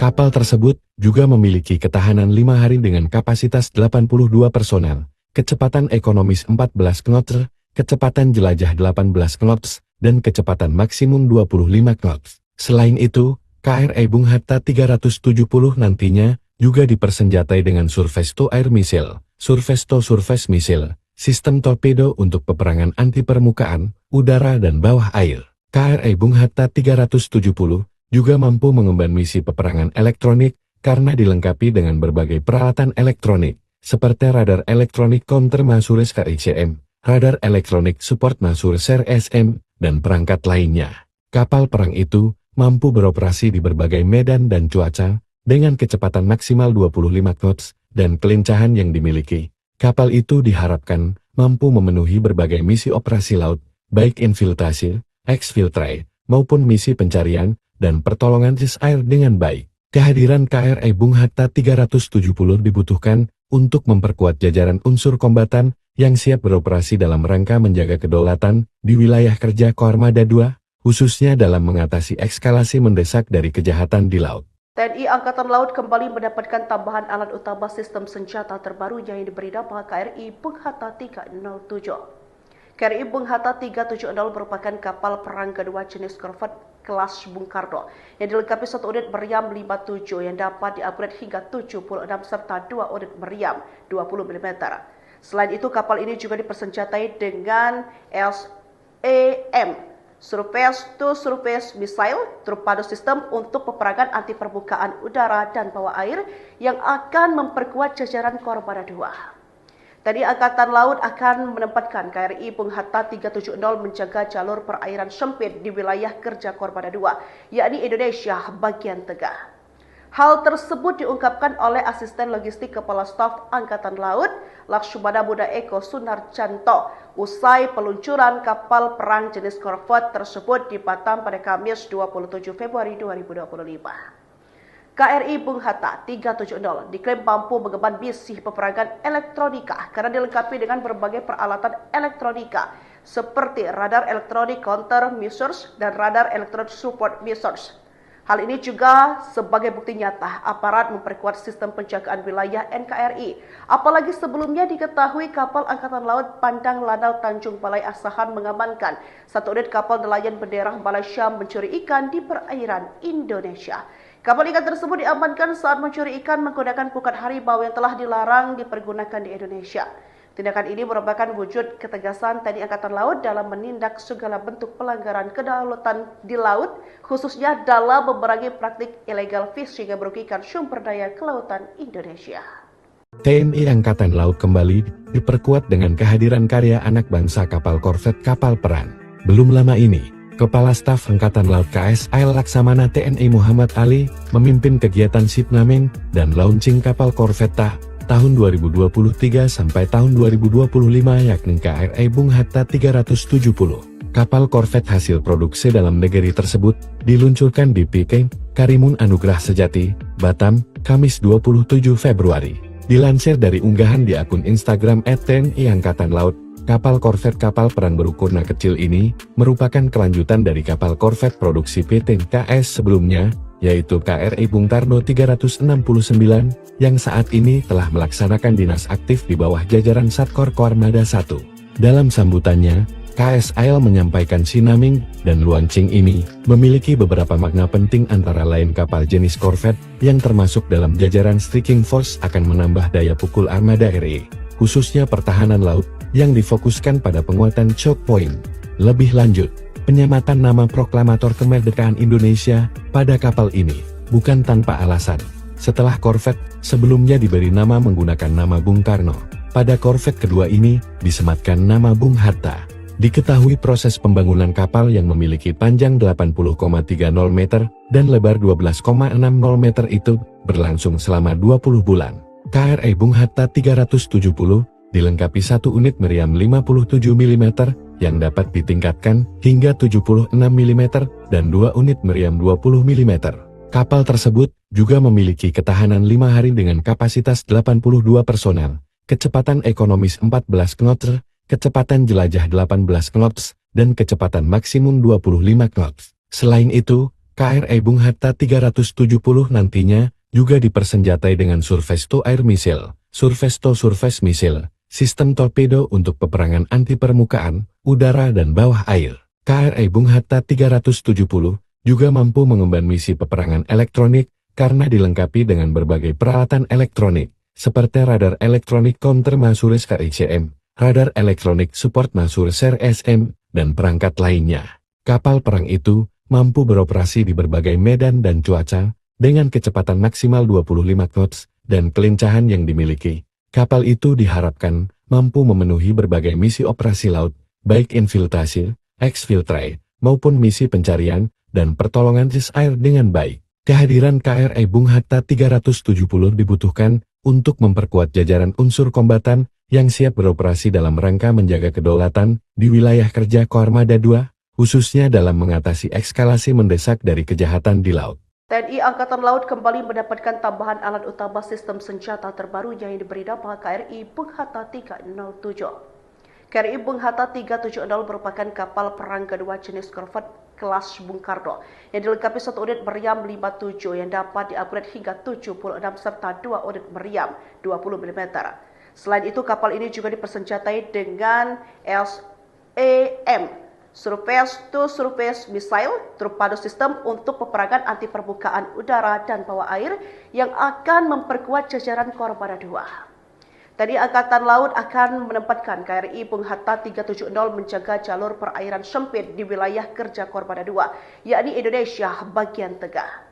Kapal tersebut juga memiliki ketahanan 5 hari dengan kapasitas 82 personel, kecepatan ekonomis 14 knots, kecepatan jelajah 18 knots, dan kecepatan maksimum 25 knots. Selain itu, KRI Bung Hatta 370 nantinya juga dipersenjatai dengan Surface to Air Missile, Surface to Surface Missile, sistem torpedo untuk peperangan anti permukaan, udara dan bawah air. KRI Bung Hatta 370 juga mampu mengemban misi peperangan elektronik karena dilengkapi dengan berbagai peralatan elektronik, seperti radar elektronik counter Masures KICM, radar elektronik support Masures SM, dan perangkat lainnya. Kapal perang itu mampu beroperasi di berbagai medan dan cuaca, dengan kecepatan maksimal 25 knots, dan kelincahan yang dimiliki. Kapal itu diharapkan mampu memenuhi berbagai misi operasi laut, baik infiltrasi, exfiltrate, maupun misi pencarian dan pertolongan air dengan baik. Kehadiran KRI Bung Hatta 370 dibutuhkan untuk memperkuat jajaran unsur kombatan yang siap beroperasi dalam rangka menjaga kedaulatan di wilayah kerja Koarmada 2, khususnya dalam mengatasi eskalasi mendesak dari kejahatan di laut. TNI Angkatan Laut kembali mendapatkan tambahan alat utama sistem senjata terbaru yang diberi nama KRI Bung Hatta 307. KRI Bung Hatta 370 merupakan kapal perang kedua jenis korvet kelas Bung Karno yang dilengkapi satu unit meriam 57 yang dapat di-upgrade hingga 76 serta dua unit meriam 20 mm. Selain itu, kapal ini juga dipersenjatai dengan SAM, Surface to Surface Missile, torpedo sistem untuk peperangan anti permukaan udara dan bawah air yang akan memperkuat jajaran Koarmada 2. Tadi Angkatan Laut akan menempatkan KRI Bung Hatta 370 menjaga jalur perairan sempit di wilayah kerja Koarmada 2, yakni Indonesia bagian tengah. Hal tersebut diungkapkan oleh Asisten Logistik Kepala Staf Angkatan Laut, Lakshmana Buddha Eko Sunarjanto, usai peluncuran kapal perang jenis korvet tersebut di Batam pada Kamis 27 Februari 2025. KRI Bung Hatta 370 diklaim mampu mengemban misi peperangan elektronika karena dilengkapi dengan berbagai peralatan elektronika seperti radar elektronik counter measures dan radar elektronik support measures. Hal ini juga sebagai bukti nyata aparat memperkuat sistem penjagaan wilayah NKRI. Apalagi sebelumnya diketahui kapal Angkatan Laut Pandang Lanal Tanjung Balai Asahan mengamankan satu unit kapal nelayan bendera Malaysia mencuri ikan di perairan Indonesia. Kapal ikan tersebut diamankan saat mencuri ikan menggunakan pukat harimau yang telah dilarang dipergunakan di Indonesia. Tindakan ini merupakan wujud ketegasan TNI Angkatan Laut dalam menindak segala bentuk pelanggaran kedaulatan di laut, khususnya dalam memerangi praktik illegal fishing yang merugikan sumber daya kelautan Indonesia. TNI Angkatan Laut kembali diperkuat dengan kehadiran karya anak bangsa kapal korvet kapal perang. Belum lama ini, Kepala Staf Angkatan Laut KSAL Laksamana TNI Muhammad Ali memimpin kegiatan Sinaming dan launching kapal korvet tahun 2023 sampai tahun 2025, yakni KRI Bung Hatta 370. Kapal korvet hasil produksi dalam negeri tersebut diluncurkan di PK Karimun Anugrah Sejati, Batam, Kamis 27 Februari. Dilansir dari unggahan di akun Instagram @TNI Angkatan Laut, kapal korvet kapal perang berukuran kecil ini merupakan kelanjutan dari kapal korvet produksi PT KS sebelumnya, yaitu KRI Bung Karno 369, yang saat ini telah melaksanakan dinas aktif di bawah jajaran Satkor Koarmada 1. Dalam sambutannya, KSAL menyampaikan Sinaming dan Luancing ini memiliki beberapa makna penting, antara lain kapal jenis korvet yang termasuk dalam jajaran Striking Force akan menambah daya pukul armada RI, khususnya pertahanan laut, yang difokuskan pada penguatan choke point. Lebih lanjut, penyematan nama proklamator kemerdekaan Indonesia pada kapal ini bukan tanpa alasan. Setelah korvet sebelumnya diberi nama menggunakan nama Bung Karno, pada korvet kedua ini disematkan nama Bung Hatta. Diketahui proses pembangunan kapal yang memiliki panjang 80,30 meter dan lebar 12,60 meter itu berlangsung selama 20 bulan. KRI Bung Hatta 370 dilengkapi 1 unit meriam 57 mm yang dapat ditingkatkan hingga 76 mm dan 2 unit meriam 20 mm. Kapal tersebut juga memiliki ketahanan 5 hari dengan kapasitas 82 personel, kecepatan ekonomis 14 knots, kecepatan jelajah 18 knots, dan kecepatan maksimum 25 knots. Selain itu, KRI Bung Hatta 370 nantinya juga dipersenjatai dengan Surface to Air Missile, Surface to Surface Missile, sistem torpedo untuk peperangan anti permukaan, udara dan bawah air. KRI Bung Hatta 370 juga mampu mengemban misi peperangan elektronik karena dilengkapi dengan berbagai peralatan elektronik, seperti radar elektronik counter Masures KICM, radar elektronik support Masures SM, dan perangkat lainnya. Kapal perang itu mampu beroperasi di berbagai medan dan cuaca, dengan kecepatan maksimal 25 knots, dan kelincahan yang dimiliki. Kapal itu diharapkan mampu memenuhi berbagai misi operasi laut, baik infiltrasi, exfiltrate, maupun misi pencarian dan pertolongan air dengan baik. Kehadiran KRI Bung Hatta 370 dibutuhkan untuk memperkuat jajaran unsur kombatan yang siap beroperasi dalam rangka menjaga kedaulatan di wilayah kerja Koarmada 2, khususnya dalam mengatasi eskalasi mendesak dari kejahatan di laut. TNI Angkatan Laut kembali mendapatkan tambahan alat utama sistem senjata terbaru yang diberi nama KRI Bung Hatta 307. KRI Bung Hatta 370 merupakan kapal perang kedua jenis korvet kelas Bung Karno yang dilengkapi 1 unit meriam 57 yang dapat diupgrade hingga 76 serta 2 unit meriam 20 mm. Selain itu, kapal ini juga dipersenjatai dengan SAM, Surface to Surface Missile, torpedo sistem untuk peperangan anti permukaan udara dan bawah air yang akan memperkuat jajaran Koarmada 2. Tadi Angkatan Laut akan menempatkan KRI Bung Hatta 370 menjaga jalur perairan sempit di wilayah kerja Koarmada 2, yakni Indonesia bagian tengah.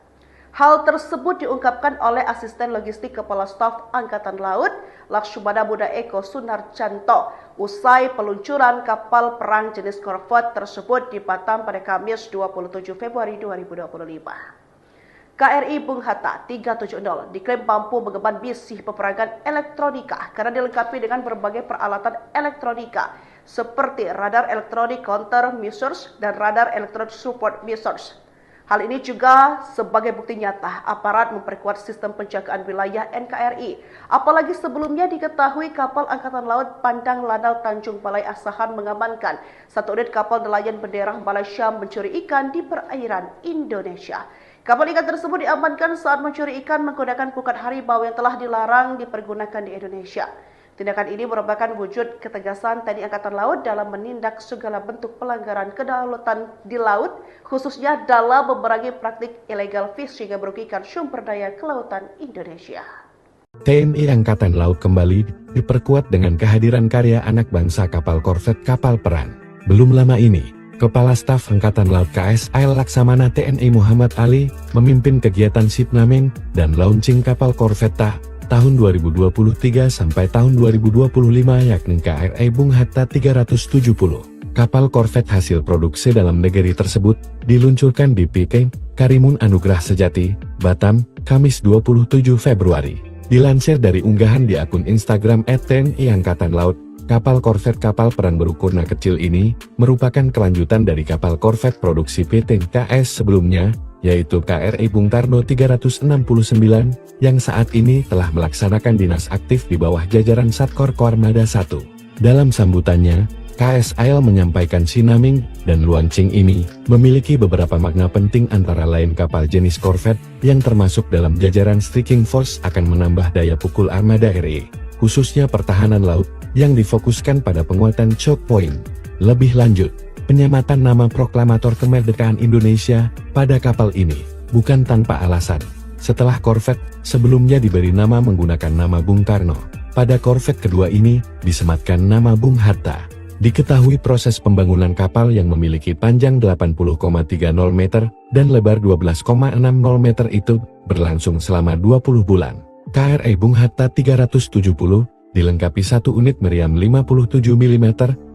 Hal tersebut diungkapkan oleh Asisten Logistik Kepala Staf Angkatan Laut, Lakshmana Buddha Eko Sunarjanto, usai peluncuran kapal perang jenis korvet tersebut di Batam pada Kamis 27 Februari 2025. KRI Bung Hatta 370 diklaim mampu mengemban misi peperangan elektronika karena dilengkapi dengan berbagai peralatan elektronika seperti radar elektronik counter measures dan radar elektronik support measures. Hal ini juga sebagai bukti nyata aparat memperkuat sistem penjagaan wilayah NKRI. Apalagi sebelumnya diketahui kapal Angkatan Laut Pandang Lanal Tanjung Balai Asahan mengamankan 1 unit kapal nelayan bendera Malaysia mencuri ikan di perairan Indonesia. Kapal ikan tersebut diamankan saat mencuri ikan menggunakan pukat harimau yang telah dilarang dipergunakan di Indonesia. Tindakan ini merupakan wujud ketegasan TNI Angkatan Laut dalam menindak segala bentuk pelanggaran kedaulatan di laut, khususnya dalam memerangi praktik illegal fishing yang merugikan sumber daya kelautan Indonesia. TNI Angkatan Laut kembali diperkuat dengan kehadiran karya anak bangsa kapal korvet kapal perang. Belum lama ini, Kepala Staf Angkatan Laut KSAL Laksamana TNI Muhammad Ali memimpin kegiatan Sinaming dan launching kapal korvet tahun 2023 sampai tahun 2025 yakni KRI Bung Hatta 370. Kapal korvet hasil produksi dalam negeri tersebut diluncurkan di PK Karimun Anugrah Sejati, Batam, Kamis 27 Februari. Dilansir dari unggahan di akun Instagram @TNI Angkatan Laut, kapal korvet kapal perang berukuran kecil ini merupakan kelanjutan dari kapal korvet produksi PT KS sebelumnya, yaitu KRI Bung Karno 369, yang saat ini telah melaksanakan dinas aktif di bawah jajaran Satkor Koarmada 1. Dalam sambutannya, KSAL menyampaikan Sinaming dan Luanching ini memiliki beberapa makna penting, antara lain kapal jenis korvet yang termasuk dalam jajaran Striking Force akan menambah daya pukul armada RI, khususnya pertahanan laut yang difokuskan pada penguatan choke point. Lebih lanjut, penyematan nama proklamator kemerdekaan Indonesia pada kapal ini bukan tanpa alasan. Setelah korvet sebelumnya diberi nama menggunakan nama Bung Karno, pada korvet kedua ini disematkan nama Bung Hatta. Diketahui proses pembangunan kapal yang memiliki panjang 80,30 meter dan lebar 12,60 meter itu berlangsung selama 20 bulan. KRI Bung Hatta 370 dilengkapi satu unit meriam 57 mm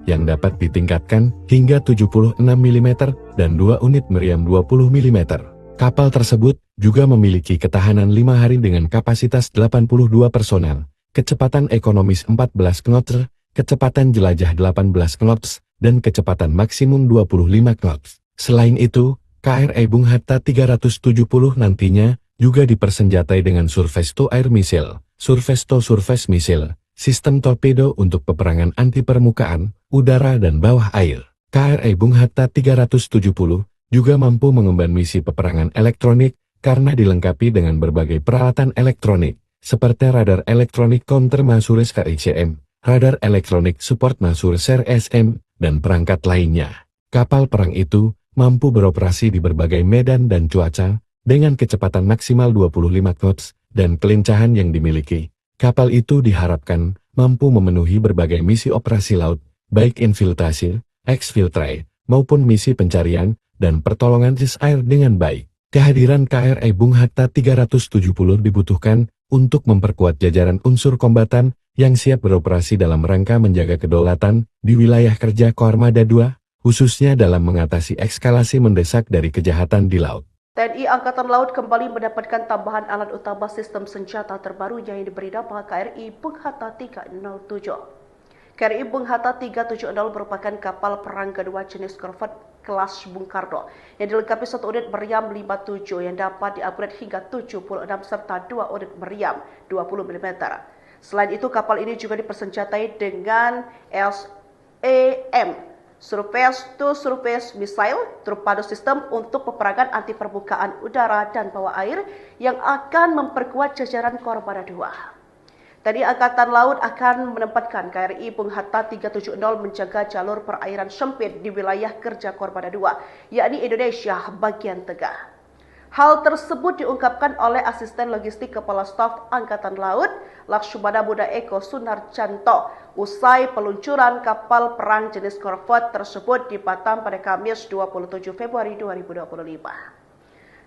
yang dapat ditingkatkan hingga 76 mm dan 2 unit meriam 20 mm. Kapal tersebut juga memiliki ketahanan 5 hari dengan kapasitas 82 personel, kecepatan ekonomis 14 knots, kecepatan jelajah 18 knots, dan kecepatan maksimum 25 knots. Selain itu, KRI Bung Hatta 370 nantinya juga dipersenjatai dengan Surface to Air Missile, Surface to Surface Missile, sistem torpedo untuk peperangan anti permukaan, udara dan bawah air. KRI Bung Hatta 370 juga mampu mengemban misi peperangan elektronik karena dilengkapi dengan berbagai peralatan elektronik, seperti radar elektronik counter Masures KICM, radar elektronik support Masures SM, dan perangkat lainnya. Kapal perang itu mampu beroperasi di berbagai medan dan cuaca, dengan kecepatan maksimal 25 knots, dan kelincahan yang dimiliki. Kapal itu diharapkan mampu memenuhi berbagai misi operasi laut, baik infiltrasi, exfiltrate, maupun misi pencarian dan pertolongan air dengan baik. Kehadiran KRI Bung Hatta 370 dibutuhkan untuk memperkuat jajaran unsur kombatan yang siap beroperasi dalam rangka menjaga kedaulatan di wilayah kerja Koarmada II, khususnya dalam mengatasi eskalasi mendesak dari kejahatan di laut. TNI Angkatan Laut kembali mendapatkan tambahan alat utama sistem senjata terbaru yang diberi nama KRI Bung Hatta 307. KRI Bung Hatta 370 merupakan kapal perang kedua jenis korvet kelas Bung Karno yang dilengkapi satu unit meriam 57 yang dapat diupgrade hingga 76 serta 2 unit meriam 20 mm. Selain itu, kapal ini juga dipersenjatai dengan SAM, Surface to Surface Missile, torpedo sistem untuk peperangan anti permukaan udara dan bawah air yang akan memperkuat jajaran Koarmada II. TNI Angkatan Laut akan menempatkan KRI Bung Hatta 370 menjaga jalur perairan sempit di wilayah kerja Koarmada II, yakni Indonesia bagian tengah. Hal tersebut diungkapkan oleh Asisten Logistik Kepala Staf Angkatan Laut, Lakshmana Buddha Eko Sunarjanto, usai peluncuran kapal perang jenis korvet tersebut di Batam pada Kamis 27 Februari 2025.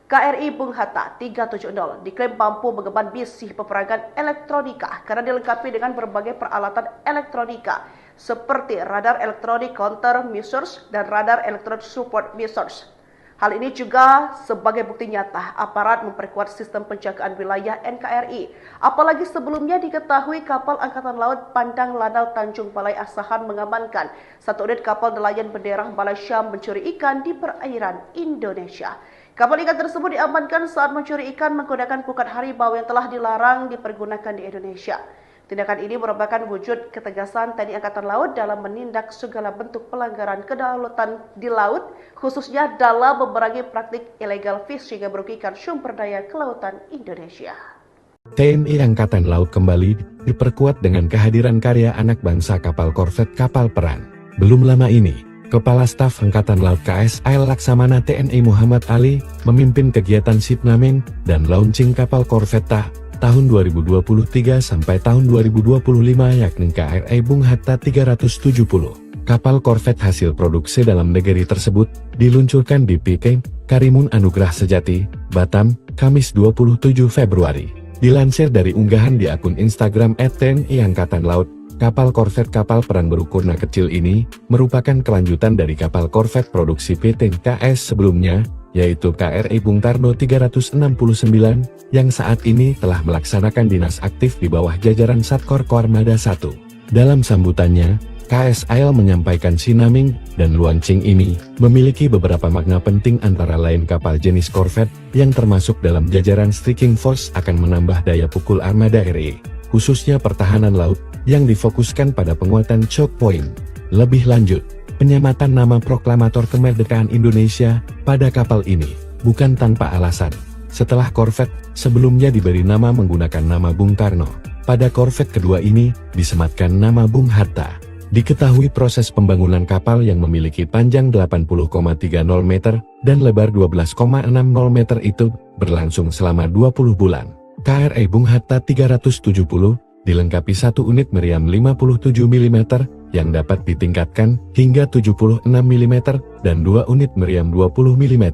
KRI Bung Hatta 370 diklaim mampu mengemban misi peperangan elektronika karena dilengkapi dengan berbagai peralatan elektronika seperti radar elektronik counter measures dan radar elektronik support measures. Hal ini juga sebagai bukti nyata aparat memperkuat sistem penjagaan wilayah NKRI. Apalagi sebelumnya diketahui kapal Angkatan Laut Pandang Lanal Tanjung Balai Asahan mengamankan satu unit kapal nelayan bendera Malaysia mencuri ikan di perairan Indonesia. Kapal ikan tersebut diamankan saat mencuri ikan menggunakan pukat harimau yang telah dilarang dipergunakan di Indonesia. Tindakan ini merupakan wujud ketegasan TNI Angkatan Laut dalam menindak segala bentuk pelanggaran kedaulatan di laut, khususnya dalam memerangi praktik illegal fishing yang merugikan sumber daya kelautan Indonesia. TNI Angkatan Laut kembali diperkuat dengan kehadiran karya anak bangsa kapal korvet kapal perang. Belum lama ini, Kepala Staf Angkatan Laut KSAL Laksamana TNI Muhammad Ali memimpin kegiatan Sinaming dan launching kapal korvet tahun 2023 sampai tahun 2025 yakni KRI Bung Hatta 370. Kapal korvet hasil produksi dalam negeri tersebut diluncurkan di PK Karimun Anugrah Sejati, Batam, Kamis 27 Februari. Dilansir dari unggahan di akun Instagram @TNI Angkatan Laut, kapal korvet kapal perang berukuran kecil ini merupakan kelanjutan dari kapal korvet produksi PT KS sebelumnya, yaitu KRI Bung Karno 369, yang saat ini telah melaksanakan dinas aktif di bawah jajaran Satkor Koarmada I. Dalam sambutannya, KSAL menyampaikan Sinaming dan Luanching ini memiliki beberapa makna penting, antara lain kapal jenis korvet yang termasuk dalam jajaran Striking Force akan menambah daya pukul armada RI, khususnya pertahanan laut, yang difokuskan pada penguatan choke point. Lebih lanjut, penyematan nama proklamator kemerdekaan Indonesia pada kapal ini bukan tanpa alasan. Setelah korvet sebelumnya diberi nama menggunakan nama Bung Karno, pada korvet kedua ini disematkan nama Bung Hatta. Diketahui proses pembangunan kapal yang memiliki panjang 80,30 meter dan lebar 12,60 meter itu berlangsung selama 20 bulan. KRI Bung Hatta 370 dilengkapi 1 unit meriam 57 mm yang dapat ditingkatkan hingga 76 mm dan 2 unit meriam 20 mm.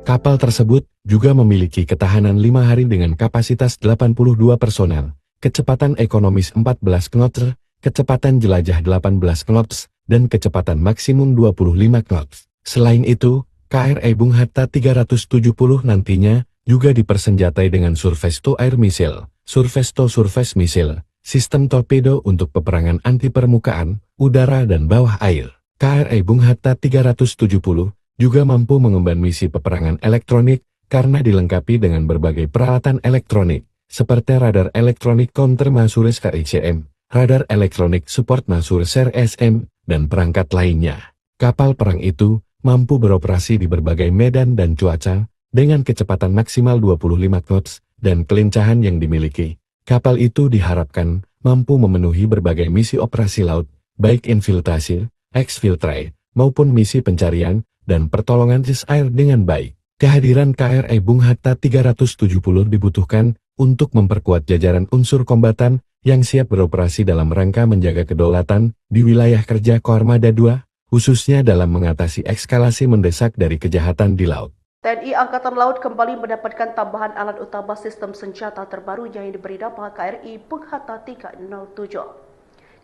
Kapal tersebut juga memiliki ketahanan 5 hari dengan kapasitas 82 personel, kecepatan ekonomis 14 knots, kecepatan jelajah 18 knots, dan kecepatan maksimum 25 knots. Selain itu, KRI Bung Hatta 370 nantinya juga dipersenjatai dengan Surface to Air Missile, Surface to Surface Missile, sistem torpedo untuk peperangan anti permukaan, udara dan bawah air. KRI Bung Hatta 370 juga mampu mengemban misi peperangan elektronik karena dilengkapi dengan berbagai peralatan elektronik, seperti radar elektronik counter Masures KICM, radar elektronik support Masures SM, dan perangkat lainnya. Kapal perang itu mampu beroperasi di berbagai medan dan cuaca, dengan kecepatan maksimal 25 knots, dan kelincahan yang dimiliki. Kapal itu diharapkan mampu memenuhi berbagai misi operasi laut, baik infiltrasi, exfiltrate, maupun misi pencarian, dan pertolongan air dengan baik. Kehadiran KRI Bung Hatta 370 dibutuhkan untuk memperkuat jajaran unsur kombatan yang siap beroperasi dalam rangka menjaga kedaulatan di wilayah kerja Koarmada II, khususnya dalam mengatasi eskalasi mendesak dari kejahatan di laut. TNI Angkatan Laut kembali mendapatkan tambahan alat utama sistem senjata terbaru yang diberi nama KRI Bung Hatta 307.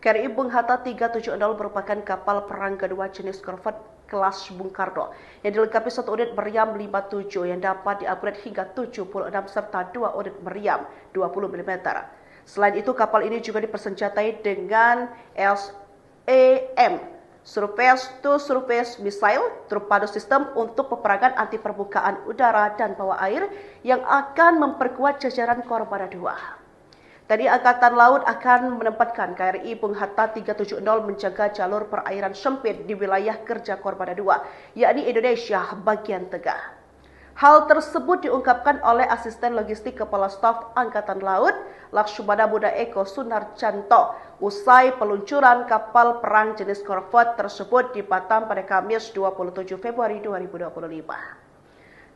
KRI Bung Hatta 370 merupakan kapal perang kedua jenis korvet kelas Bung Karno yang dilengkapi 1 unit meriam 57 yang dapat di-upgrade hingga 76 serta 2 unit meriam 20 mm. Selain itu, kapal ini juga dipersenjatai dengan SAM, Surface to Surface Missile, torpedo sistem untuk peperangan anti permukaan udara dan bawah air yang akan memperkuat jajaran Koarmada II. TNI Angkatan Laut akan menempatkan KRI Bung Hatta 370 menjaga jalur perairan sempit di wilayah kerja Koarmada II, yakni Indonesia bagian tengah. Hal tersebut diungkapkan oleh Asisten Logistik Kepala Staf Angkatan Laut, Lakshmana Muda Eko Sunarjanto, usai peluncuran kapal perang jenis korvet tersebut di Batam pada Kamis 27 Februari 2025.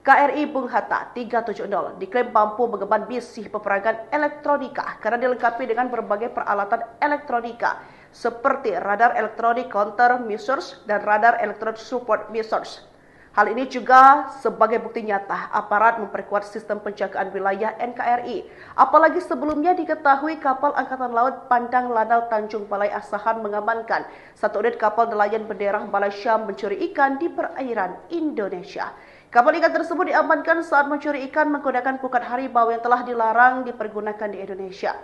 KRI Bung Hatta 370 diklaim mampu mengemban misi peperangan elektronika karena dilengkapi dengan berbagai peralatan elektronika seperti radar elektronik counter measures dan radar elektronik support measures. Hal ini juga sebagai bukti nyata aparat memperkuat sistem penjagaan wilayah NKRI. Apalagi sebelumnya diketahui kapal Angkatan Laut Pandang Lanal Tanjung Balai Asahan mengamankan 1 unit kapal nelayan bendera Malaysia mencuri ikan di perairan Indonesia. Kapal ikan tersebut diamankan saat mencuri ikan menggunakan pukat harimau yang telah dilarang dipergunakan di Indonesia.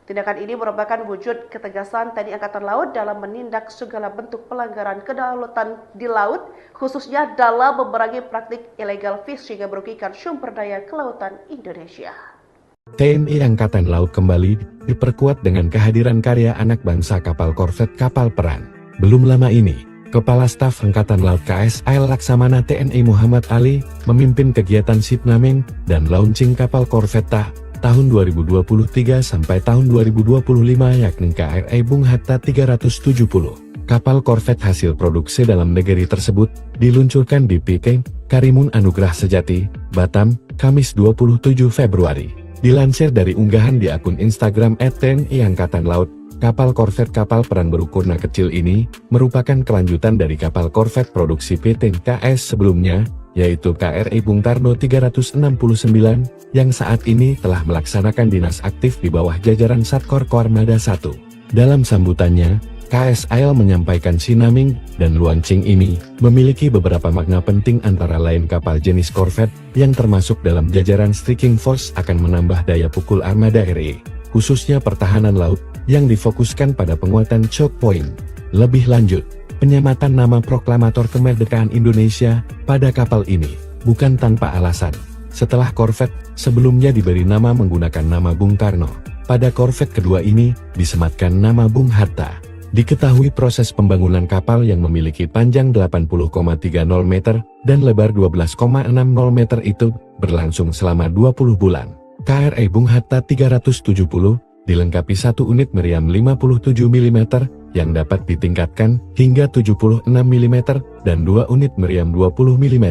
Tindakan ini merupakan wujud ketegasan TNI Angkatan Laut dalam menindak segala bentuk pelanggaran kedaulatan di laut, khususnya dalam memerangi praktik illegal fishing yang merugikan sumber daya kelautan Indonesia. TNI Angkatan Laut kembali diperkuat dengan kehadiran karya anak bangsa kapal korvet kapal perang. Belum lama ini, Kepala Staf Angkatan Laut KSAL Laksamana TNI Muhammad Ali memimpin kegiatan shipnaming dan launching kapal korvet tahun 2023 sampai tahun 2025 yakni KRI Bung Hatta 370. Kapal korvet hasil produksi dalam negeri tersebut diluncurkan di PK Karimun Anugrah Sejati, Batam, Kamis 27 Februari. Dilansir dari unggahan di akun Instagram @TNI Angkatan Laut, kapal korvet kapal perang berukuran kecil ini merupakan kelanjutan dari kapal korvet produksi PT KS sebelumnya, yaitu KRI Bung Karno 369, yang saat ini telah melaksanakan dinas aktif di bawah jajaran Satkor Koarmada I. Dalam sambutannya, KSAL menyampaikan shipnaming dan launching ini memiliki beberapa makna penting antara lain kapal jenis korvet yang termasuk dalam jajaran striking force akan menambah daya pukul armada RI, khususnya pertahanan laut, yang difokuskan pada penguatan choke point. Lebih lanjut, penyematan nama proklamator kemerdekaan Indonesia pada kapal ini bukan tanpa alasan. Setelah korvet sebelumnya diberi nama menggunakan nama Bung Karno, pada korvet kedua ini disematkan nama Bung Hatta. Diketahui proses pembangunan kapal yang memiliki panjang 80,30 meter dan lebar 12,60 meter itu berlangsung selama 20 bulan. KRI Bung Hatta 370 dilengkapi satu unit meriam 57 mm yang dapat ditingkatkan hingga 76 mm dan dua unit meriam 20 mm.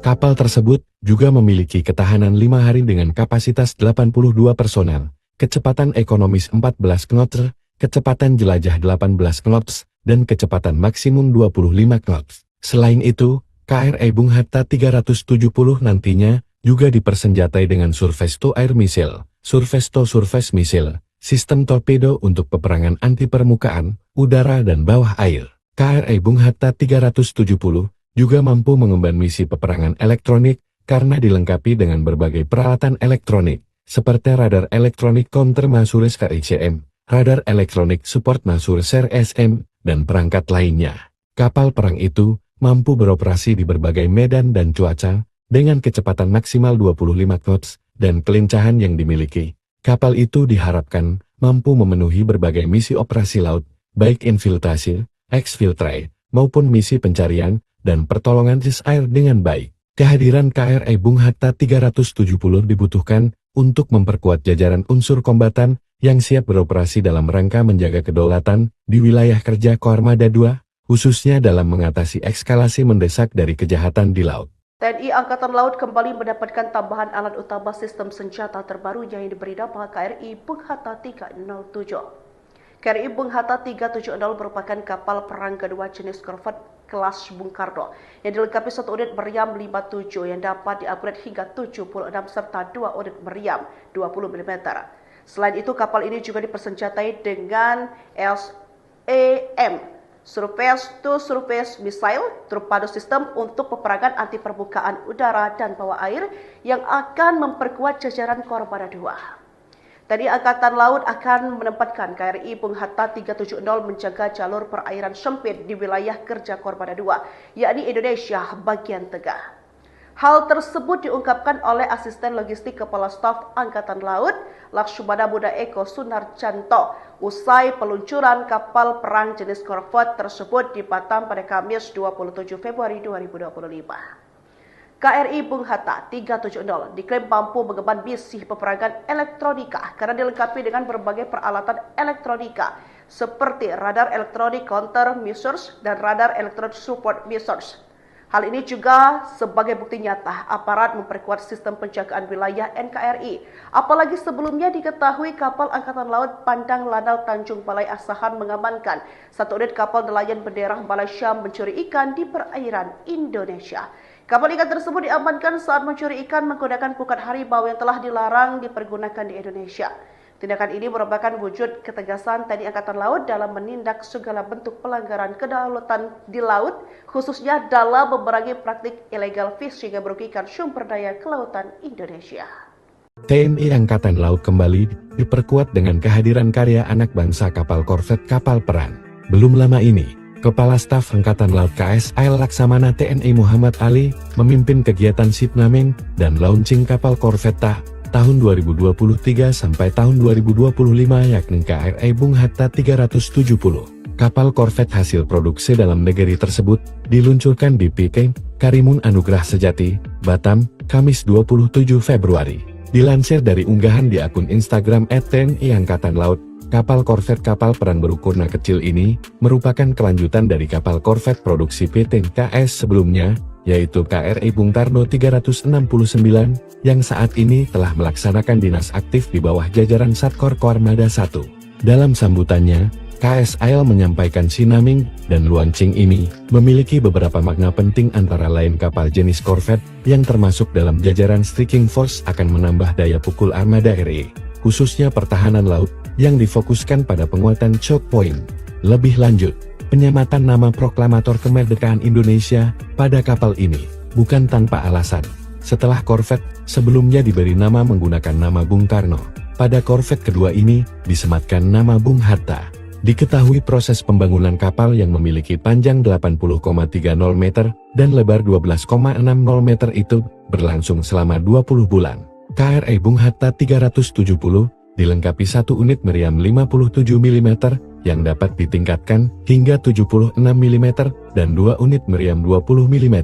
Kapal tersebut juga memiliki ketahanan 5 hari dengan kapasitas 82 personel, kecepatan ekonomis 14 knots, kecepatan jelajah 18 knots, dan kecepatan maksimum 25 knots. Selain itu, KRI Bung Hatta 370 nantinya juga dipersenjatai dengan Surface to Air Missile, Surface to Surface Missile, sistem torpedo untuk peperangan anti permukaan, udara dan bawah air. KRI Bung Hatta 370 juga mampu mengemban misi peperangan elektronik karena dilengkapi dengan berbagai peralatan elektronik, seperti radar elektronik counter Masures KICM, radar elektronik support Masures SM, dan perangkat lainnya. Kapal perang itu mampu beroperasi di berbagai medan dan cuaca, dengan kecepatan maksimal 25 knots, dan kelincahan yang dimiliki. Kapal itu diharapkan mampu memenuhi berbagai misi operasi laut, baik infiltrasi, exfiltrate, maupun misi pencarian dan pertolongan air dengan baik. Kehadiran KRI Bung Hatta 370 dibutuhkan untuk memperkuat jajaran unsur kombatan yang siap beroperasi dalam rangka menjaga kedaulatan di wilayah kerja Koarmada II, khususnya dalam mengatasi eskalasi mendesak dari kejahatan di laut. TNI Angkatan Laut kembali mendapatkan tambahan alat utama sistem senjata terbaru yang diberi nama KRI Bung Hatta 307. KRI Bung Hatta 370 merupakan kapal perang kedua jenis korvet kelas Bung Karno yang dilengkapi satu unit meriam 57 yang dapat diupgrade hingga 76 serta dua unit meriam 20 mm. Selain itu, kapal ini juga dipersenjatai dengan SAM, Surface to Surface Missile, torpedo sistem untuk peperangan anti permukaan udara dan bawah air yang akan memperkuat jajaran Koarmada II. TNI Angkatan Laut akan menempatkan KRI Bung Hatta 370 menjaga jalur perairan sempit di wilayah kerja Koarmada II, yakni Indonesia bagian tengah. Hal tersebut diungkapkan oleh Asisten Logistik Kepala Staf Angkatan Laut, Lakshmana Buddha Eko Sunarjanto, usai peluncuran kapal perang jenis korvet tersebut di Batam pada Kamis 27 Februari 2025. KRI Bung Hatta 370 diklaim mampu mengemban misi peperangan elektronika karena dilengkapi dengan berbagai peralatan elektronika seperti radar elektronik counter measures dan radar elektronik support measures. Hal ini juga sebagai bukti nyata aparat memperkuat sistem penjagaan wilayah NKRI. Apalagi sebelumnya diketahui kapal Angkatan Laut Pandang Lanal Tanjung Balai Asahan mengamankan satu unit kapal nelayan bendera Malaysia mencuri ikan di perairan Indonesia. Kapal ikan tersebut diamankan saat mencuri ikan menggunakan pukat harimau yang telah dilarang dipergunakan di Indonesia. Tindakan ini merupakan wujud ketegasan TNI Angkatan Laut dalam menindak segala bentuk pelanggaran kedaulatan di laut, khususnya dalam memerangi praktik illegal fishing yang merugikan sumber daya kelautan Indonesia. TNI Angkatan Laut kembali diperkuat dengan kehadiran karya anak bangsa kapal korvet kapal perang. Belum lama ini, Kepala Staf Angkatan Laut KSAL Laksamana TNI Muhammad Ali memimpin kegiatan shipnaming dan launching kapal korvet tahun 2023 sampai tahun 2025 yakni KRI Bung Hatta 370. Kapal korvet hasil produksi dalam negeri tersebut diluncurkan di PK Karimun Anugrah Sejati, Batam, Kamis 27 Februari. Dilansir dari unggahan di akun Instagram @TNI Angkatan Laut, kapal korvet kapal perang berukuran kecil ini merupakan kelanjutan dari kapal korvet produksi PT KS sebelumnya, yaitu KRI Bung Karno 369, yang saat ini telah melaksanakan dinas aktif di bawah jajaran Satkor Koarmada I. Dalam sambutannya, KSAL menyampaikan sinaming dan launching ini memiliki beberapa makna penting antara lain kapal jenis korvet yang termasuk dalam jajaran striking force akan menambah daya pukul armada RI, khususnya pertahanan laut, yang difokuskan pada penguatan choke point. Lebih lanjut, penyematan nama proklamator kemerdekaan Indonesia pada kapal ini bukan tanpa alasan. Setelah korvet sebelumnya diberi nama menggunakan nama Bung Karno, pada korvet kedua ini disematkan nama Bung Hatta. Diketahui proses pembangunan kapal yang memiliki panjang 80,30 meter dan lebar 12,60 meter itu berlangsung selama 20 bulan. KRI Bung Hatta 370 dilengkapi satu unit meriam 57 mm yang dapat ditingkatkan hingga 76 mm dan 2 unit meriam 20 mm.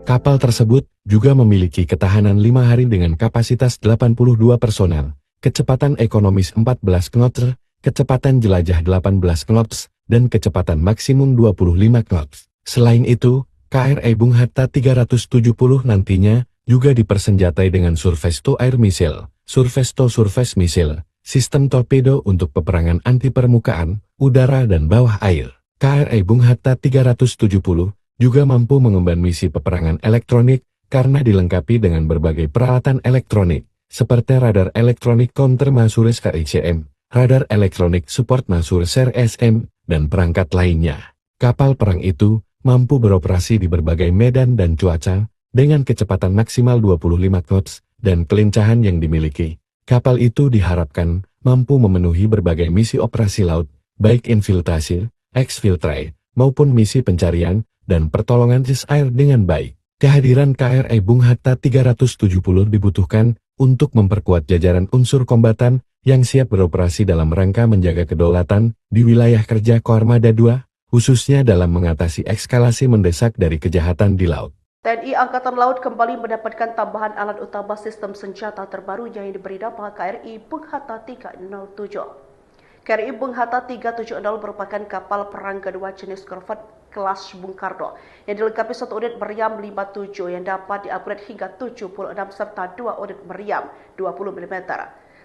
Kapal tersebut juga memiliki ketahanan 5 hari dengan kapasitas 82 personel, kecepatan ekonomis 14 knots, kecepatan jelajah 18 knots, dan kecepatan maksimum 25 knots. Selain itu, KRI Bung Hatta 370 nantinya juga dipersenjatai dengan surface-to-air missile, surface-to-surface missile, sistem torpedo untuk peperangan anti permukaan, udara dan bawah air. KRI Bung Hatta 370 juga mampu mengemban misi peperangan elektronik karena dilengkapi dengan berbagai peralatan elektronik, seperti radar elektronik counter Masures KICM, radar elektronik support Masures SM, dan perangkat lainnya. Kapal perang itu mampu beroperasi di berbagai medan dan cuaca, dengan kecepatan maksimal 25 knots, dan kelincahan yang dimiliki. Kapal itu diharapkan mampu memenuhi berbagai misi operasi laut, baik infiltrasi, exfiltrate, maupun misi pencarian dan pertolongan air dengan baik. Kehadiran KRI Bung Hatta 370 dibutuhkan untuk memperkuat jajaran unsur kombatan yang siap beroperasi dalam rangka menjaga kedaulatan di wilayah kerja Koarmada II, khususnya dalam mengatasi eskalasi mendesak dari kejahatan di laut. TNI Angkatan Laut kembali mendapatkan tambahan alat utama sistem senjata terbaru yang diberi nama KRI Bung Hatta 307. KRI Bung Hatta 370 merupakan kapal perang kedua jenis korvet kelas Bung Karno yang dilengkapi 1 unit meriam 57 yang dapat di-upgrade hingga 76 serta 2 unit meriam 20 mm.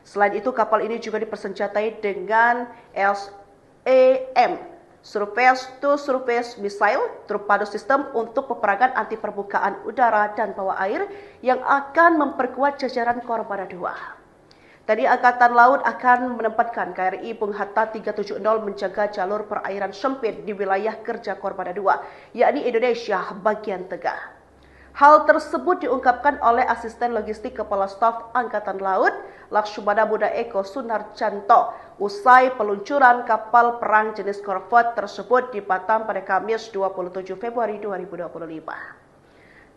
Selain itu, kapal ini juga dipersenjatai dengan SAM, surface-to-surface missile, torpedo system untuk peperangan anti permukaan udara dan bawah air yang akan memperkuat jajaran Koarmada II. TNI Angkatan Laut akan menempatkan KRI Bung Hatta 370 menjaga jalur perairan sempit di wilayah kerja Koarmada II, yakni Indonesia bagian tengah. Hal tersebut diungkapkan oleh Asisten Logistik Kepala Staf Angkatan Laut, Lakshmana Muda Eko Sunarjanto, usai peluncuran kapal perang jenis korvet tersebut di Batam pada Kamis 27 Februari 2025.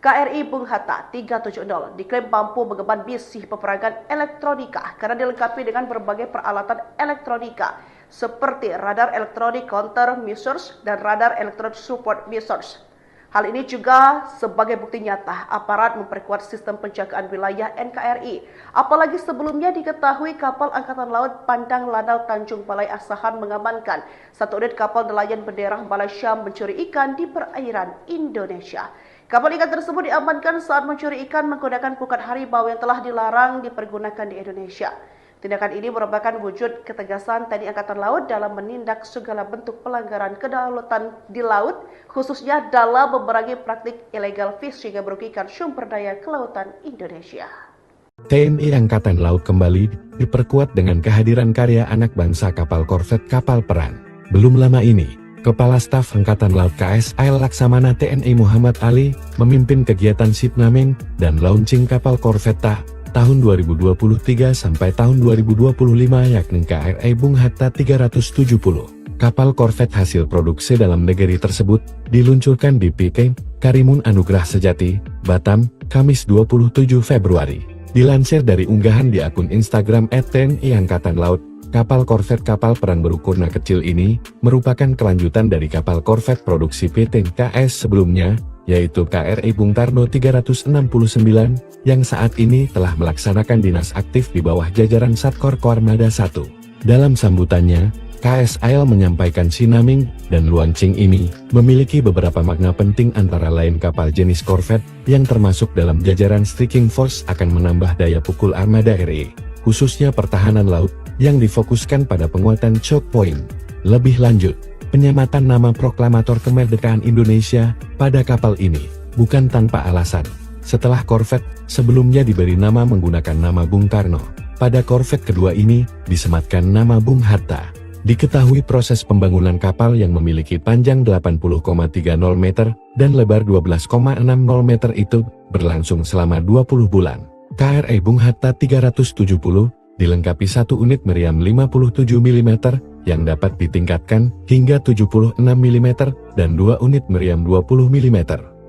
KRI Bung Hatta 370 diklaim mampu mengemban misi peperangan elektronika karena dilengkapi dengan berbagai peralatan elektronika seperti radar elektronik counter measures dan radar elektronik support measures. Hal ini juga sebagai bukti nyata aparat memperkuat sistem penjagaan wilayah NKRI. Apalagi sebelumnya diketahui kapal Angkatan Laut Pandang Lanal Tanjung Balai Asahan mengamankan 1 unit kapal nelayan bendera Malaysia mencuri ikan di perairan Indonesia. Kapal ikan tersebut diamankan saat mencuri ikan menggunakan pukat harimau yang telah dilarang dipergunakan di Indonesia. Tindakan ini merupakan wujud ketegasan TNI Angkatan Laut dalam menindak segala bentuk pelanggaran kedaulatan di laut, khususnya dalam memerangi praktik illegal fishing yang merugikan sumber daya kelautan Indonesia. TNI Angkatan Laut kembali diperkuat dengan kehadiran karya anak bangsa kapal korvet kapal perang. Belum lama ini, Kepala Staf Angkatan Laut KSAL Laksamana TNI Muhammad Ali memimpin kegiatan shipnaming dan launching kapal korvet tahun 2023 sampai tahun 2025 yakni KRI Bung Hatta 370. Kapal korvet hasil produksi dalam negeri tersebut diluncurkan di PK Karimun Anugrah Sejati, Batam, Kamis 27 Februari. Dilansir dari unggahan di akun Instagram @TNI Angkatan Laut, kapal korvet kapal perang berukuran kecil ini merupakan kelanjutan dari kapal korvet produksi PT KS sebelumnya, yaitu KRI Bung Karno 369, yang saat ini telah melaksanakan dinas aktif di bawah jajaran Satkor Koarmada I. Dalam sambutannya, KSAL menyampaikan sinaming dan launching ini memiliki beberapa makna penting antara lain kapal jenis korvet yang termasuk dalam jajaran striking force akan menambah daya pukul armada RI, khususnya pertahanan laut, yang difokuskan pada penguatan choke point. Lebih lanjut, penyematan nama proklamator kemerdekaan Indonesia pada kapal ini bukan tanpa alasan. Setelah korvet sebelumnya diberi nama menggunakan nama Bung Karno, pada korvet kedua ini disematkan nama Bung Hatta. Diketahui proses pembangunan kapal yang memiliki panjang 80,30 meter dan lebar 12,60 meter itu berlangsung selama 20 bulan. KRI Bung Hatta 370 dilengkapi 1 unit meriam 57 mm yang dapat ditingkatkan hingga 76 mm dan 2 unit meriam 20 mm.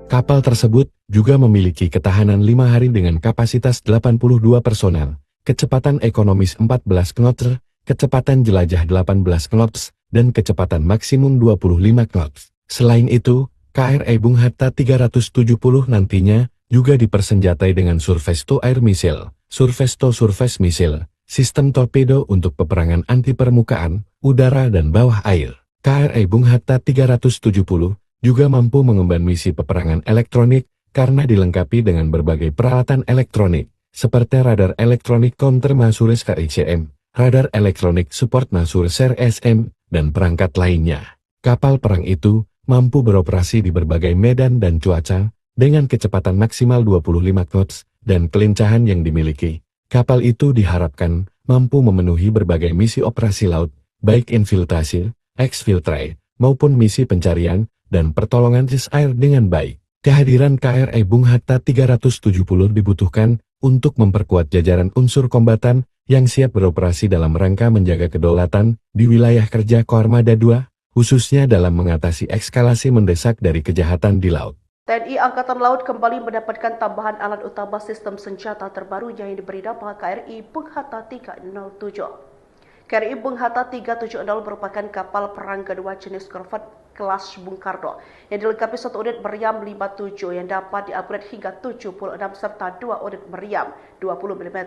Kapal tersebut juga memiliki ketahanan 5 hari dengan kapasitas 82 personel, kecepatan ekonomis 14 knots, kecepatan jelajah 18 knots, dan kecepatan maksimum 25 knots. Selain itu, KRI Bung Hatta 370 nantinya juga dipersenjatai dengan Surface to Air Missile, Surface to Surface Missile, sistem torpedo untuk peperangan anti permukaan, udara dan bawah air. KRI Bung Hatta 370 juga mampu mengemban misi peperangan elektronik karena dilengkapi dengan berbagai peralatan elektronik, seperti radar elektronik counter Masures KICM, radar elektronik support Masures RSM, dan perangkat lainnya. Kapal perang itu mampu beroperasi di berbagai medan dan cuaca, dengan kecepatan maksimal 25 knots, dan kelincahan yang dimiliki. Kapal itu diharapkan mampu memenuhi berbagai misi operasi laut, baik infiltrasi, exfiltrate, maupun misi pencarian dan pertolongan air dengan baik. Kehadiran KRI Bung Hatta 370 dibutuhkan untuk memperkuat jajaran unsur kombatan yang siap beroperasi dalam rangka menjaga kedaulatan di wilayah kerja Koarmada II, khususnya dalam mengatasi eskalasi mendesak dari kejahatan di laut. TNI Angkatan Laut kembali mendapatkan tambahan alat utama sistem senjata terbaru yang diberi nama KRI Bung Hatta 307. KRI Bung Hatta 370 merupakan kapal perang kedua jenis korvet kelas Bung Karno yang dilengkapi satu unit meriam 57 yang dapat diupgrade hingga 76 serta 2 unit meriam 20 mm.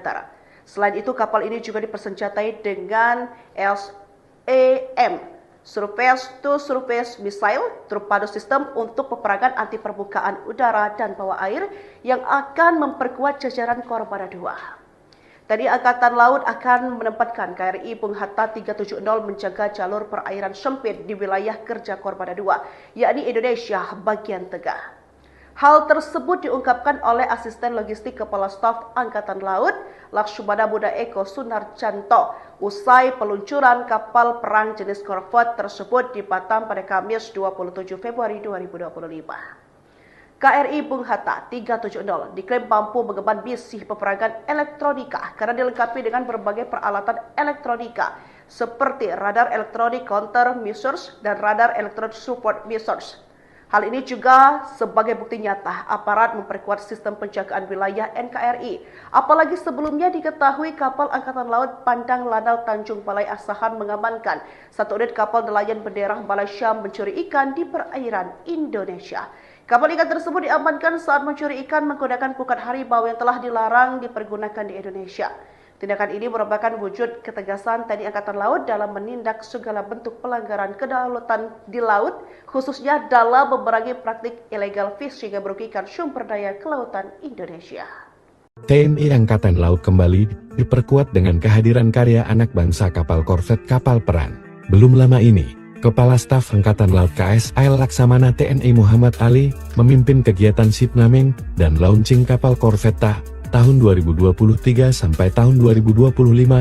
Selain itu, kapal ini juga dipersenjatai dengan SAM, Surface to Surface Missile, torpedo sistem untuk peperangan anti permukaan udara dan bawah air yang akan memperkuat jajaran Koarmada II. Tadi Angkatan Laut akan menempatkan KRI Bung Hatta 370 menjaga jalur perairan sempit di wilayah kerja Koarmada II, yakni Indonesia bagian tengah. Hal tersebut diungkapkan oleh Asisten Logistik Kepala Staf Angkatan Laut, Lakshmana Buddha Eko Sunarjanto, usai peluncuran kapal perang jenis korvet tersebut di Batam pada Kamis 27 Februari 2025. KRI Bung Hatta 370 diklaim mampu mengemban misi peperangan elektronika karena dilengkapi dengan berbagai peralatan elektronika seperti radar elektronik counter measures dan radar elektronik support measures. Hal ini juga sebagai bukti nyata aparat memperkuat sistem penjagaan wilayah NKRI. Apalagi sebelumnya diketahui kapal Angkatan Laut Pandang Lanal Tanjung Balai Asahan mengamankan satu unit kapal nelayan bendera Malaysia mencuri ikan di perairan Indonesia. Kapal ikan tersebut diamankan saat mencuri ikan menggunakan pukat harimau yang telah dilarang dipergunakan di Indonesia. Tindakan ini merupakan wujud ketegasan TNI Angkatan Laut dalam menindak segala bentuk pelanggaran kedaulatan di laut, khususnya dalam memerangi praktik illegal fishing yang merugikan sumber daya kelautan Indonesia. TNI Angkatan Laut kembali diperkuat dengan kehadiran karya anak bangsa kapal korvet kapal perang. Belum lama ini, Kepala Staf Angkatan Laut KSAL Laksamana TNI Muhammad Ali memimpin kegiatan shipnaming dan launching kapal korvet tahun 2023 sampai tahun 2025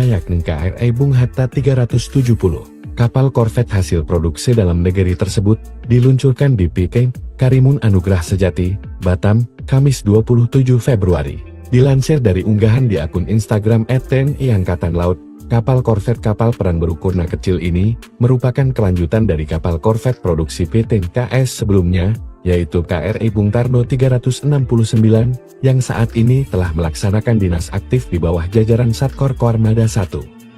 yakni KRI Bung Hatta 370. Kapal korvet hasil produksi dalam negeri tersebut diluncurkan di PK Karimun Anugrah Sejati, Batam, Kamis 27 Februari. Dilansir dari unggahan di akun Instagram @TNI Angkatan Laut, kapal korvet kapal perang berukuran kecil ini merupakan kelanjutan dari kapal korvet produksi PT KS sebelumnya, yaitu KRI Bung Karno 369, yang saat ini telah melaksanakan dinas aktif di bawah jajaran Satkor Koarmada I.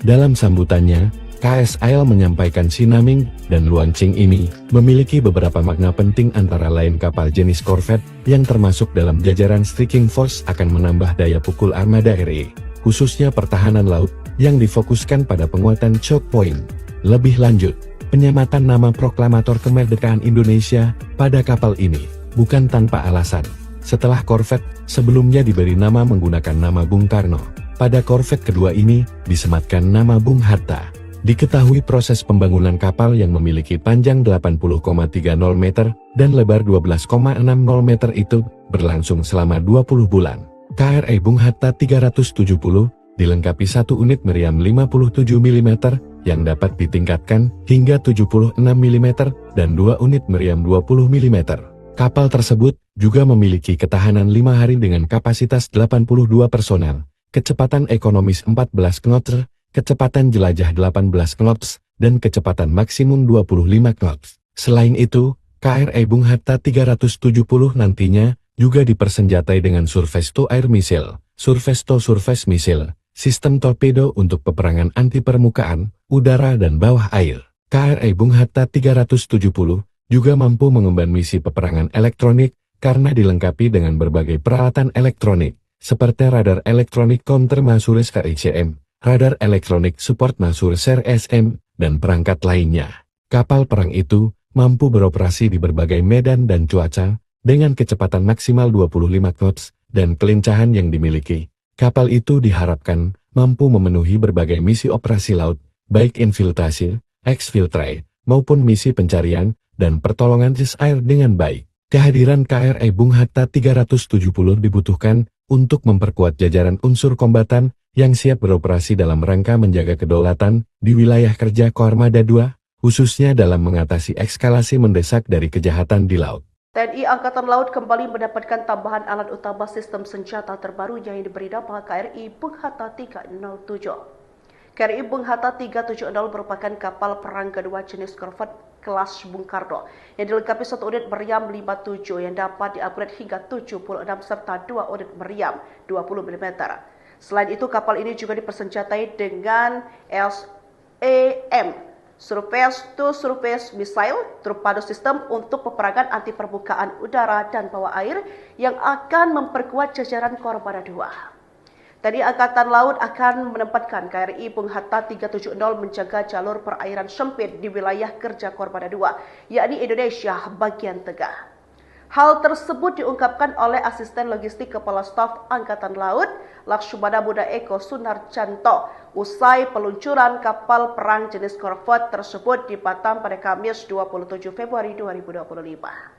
Dalam sambutannya, KSAL menyampaikan sinaming dan launching ini memiliki beberapa makna penting antara lain kapal jenis korvet yang termasuk dalam jajaran striking force akan menambah daya pukul armada RI, khususnya pertahanan laut, yang difokuskan pada penguatan choke point. Lebih lanjut, penyematan nama proklamator kemerdekaan Indonesia pada kapal ini bukan tanpa alasan. Setelah korvet sebelumnya diberi nama menggunakan nama Bung Karno, pada korvet kedua ini disematkan nama Bung Hatta. Diketahui proses pembangunan kapal yang memiliki panjang 80,30 meter dan lebar 12,60 meter itu berlangsung selama 20 bulan. KRI Bung Hatta 370 dilengkapi satu unit meriam 57 mm yang dapat ditingkatkan hingga 76 mm dan 2 unit meriam 20 mm. Kapal tersebut juga memiliki ketahanan 5 hari dengan kapasitas 82 personel, kecepatan ekonomis 14 knots, kecepatan jelajah 18 knots, dan kecepatan maksimum 25 knots. Selain itu, KRI Bung Hatta 370 nantinya juga dipersenjatai dengan Surface to Air Missile, Surface to Surface Missile, sistem torpedo untuk peperangan anti permukaan, udara dan bawah air. KRI Bung Hatta 370 juga mampu mengemban misi peperangan elektronik karena dilengkapi dengan berbagai peralatan elektronik, seperti radar elektronik counter Masures KICM, radar elektronik support Masures RSM, dan perangkat lainnya. Kapal perang itu mampu beroperasi di berbagai medan dan cuaca, dengan kecepatan maksimal 25 knots, dan kelincahan yang dimiliki. Kapal itu diharapkan mampu memenuhi berbagai misi operasi laut, baik infiltrasi, exfiltrate, maupun misi pencarian dan pertolongan air dengan baik. Kehadiran KRI Bung Hatta 370 dibutuhkan untuk memperkuat jajaran unsur kombatan yang siap beroperasi dalam rangka menjaga kedaulatan di wilayah kerja Koarmada II, khususnya dalam mengatasi eskalasi mendesak dari kejahatan di laut. TNI Angkatan Laut kembali mendapatkan tambahan alat utama sistem senjata terbaru yang diberi nama KRI Bung Hatta 307. KRI Bung Hatta 370 merupakan kapal perang kedua jenis korvet kelas Bung Karno yang dilengkapi satu unit meriam 57 yang dapat diupgrade hingga 76 serta 2 unit meriam 20 mm. Selain itu, kapal ini juga dipersenjatai dengan SAM Surface to Surface Missile torpedo sistem untuk peperangan anti permukaan udara dan bawah air yang akan memperkuat jajaran Koarmada II. TNI Angkatan Laut akan menempatkan KRI Bung Hatta 370 menjaga jalur perairan sempit di wilayah kerja Koarmada II, yakni Indonesia bagian tengah. Hal tersebut diungkapkan oleh Asisten Logistik Kepala Staf Angkatan Laut, Lakshmana Buddha Eko Sunarjanto, usai peluncuran kapal perang jenis korvet tersebut di Batam pada Kamis 27 Februari 2025.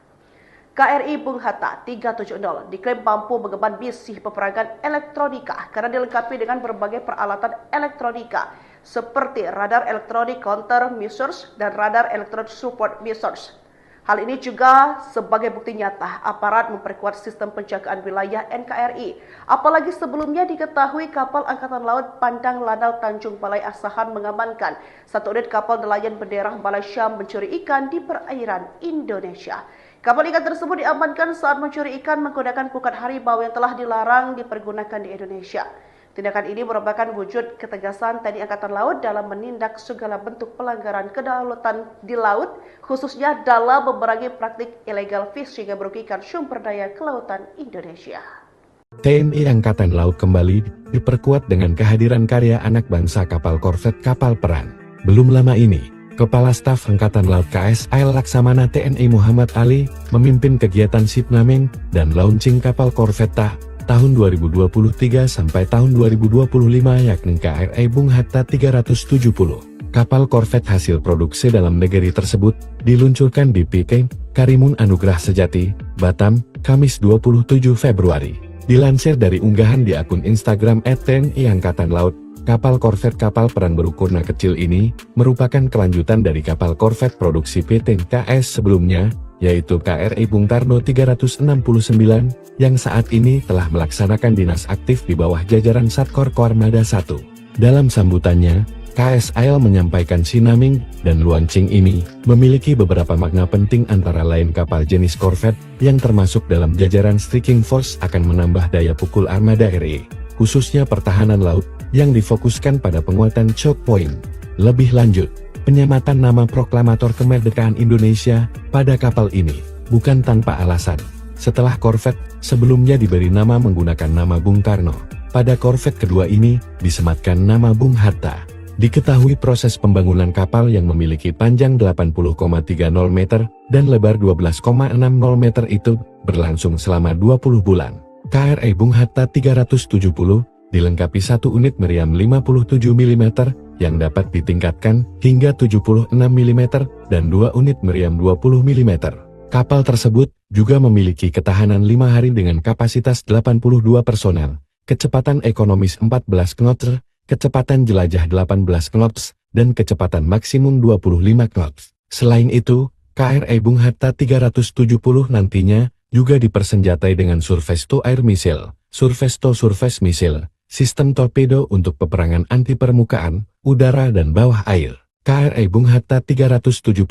KRI Bung Hatta 370 diklaim mampu mengemban misi peperangan elektronika karena dilengkapi dengan berbagai peralatan elektronika seperti radar elektronik counter measures dan radar elektronik support measures. Hal ini juga sebagai bukti nyata aparat memperkuat sistem penjagaan wilayah NKRI. Apalagi sebelumnya diketahui kapal Angkatan Laut Pandang Lanal Tanjung Balai Asahan mengamankan satu unit kapal nelayan bendera Malaysia mencuri ikan di perairan Indonesia. Kapal ikan tersebut diamankan saat mencuri ikan menggunakan pukat harimau yang telah dilarang dipergunakan di Indonesia. Tindakan ini merupakan wujud ketegasan TNI Angkatan Laut dalam menindak segala bentuk pelanggaran kedaulatan di laut, khususnya dalam memerangi praktik illegal fishing yang merugikan sumber daya kelautan Indonesia. TNI Angkatan Laut kembali diperkuat dengan kehadiran karya anak bangsa kapal korvet kapal perang. Belum lama ini, Kepala Staf Angkatan Laut KSAL Laksamana TNI Muhammad Ali memimpin kegiatan shipnaming dan launching kapal korvet tahun 2023 sampai tahun 2025 yakni KRI Bung Hatta 370. Kapal korvet hasil produksi dalam negeri tersebut diluncurkan di PT Karimun Anugrah Sejati, Batam, Kamis 27 Februari. Dilansir dari unggahan di akun Instagram @TNI Angkatan Laut, kapal korvet kapal perang berukuran kecil ini merupakan kelanjutan dari kapal korvet produksi PT KS sebelumnya, yaitu KRI Bung Karno 369, yang saat ini telah melaksanakan dinas aktif di bawah jajaran Satkor Koarmada I. Dalam sambutannya, KSAL menyampaikan sinaming dan launching ini memiliki beberapa makna penting antara lain kapal jenis korvet yang termasuk dalam jajaran striking force akan menambah daya pukul armada RI, khususnya pertahanan laut, yang difokuskan pada penguatan choke point. Lebih lanjut, penyematan nama proklamator kemerdekaan Indonesia pada kapal ini bukan tanpa alasan. Setelah korvet sebelumnya diberi nama menggunakan nama Bung Karno, pada korvet kedua ini disematkan nama Bung Hatta. Diketahui proses pembangunan kapal yang memiliki panjang 80,30 meter dan lebar 12,60 meter itu berlangsung selama 20 bulan. KRI Bung Hatta 370 dilengkapi satu unit meriam 57 mm yang dapat ditingkatkan hingga 76 mm dan 2 unit meriam 20 mm. Kapal tersebut juga memiliki ketahanan 5 hari dengan kapasitas 82 personel, kecepatan ekonomis 14 knots, kecepatan jelajah 18 knots, dan kecepatan maksimum 25 knots. Selain itu, KRI Bung Hatta 370 nantinya juga dipersenjatai dengan surface to air missile, surface to surface missile, sistem torpedo untuk peperangan anti permukaan, udara dan bawah air. KRI Bung Hatta 370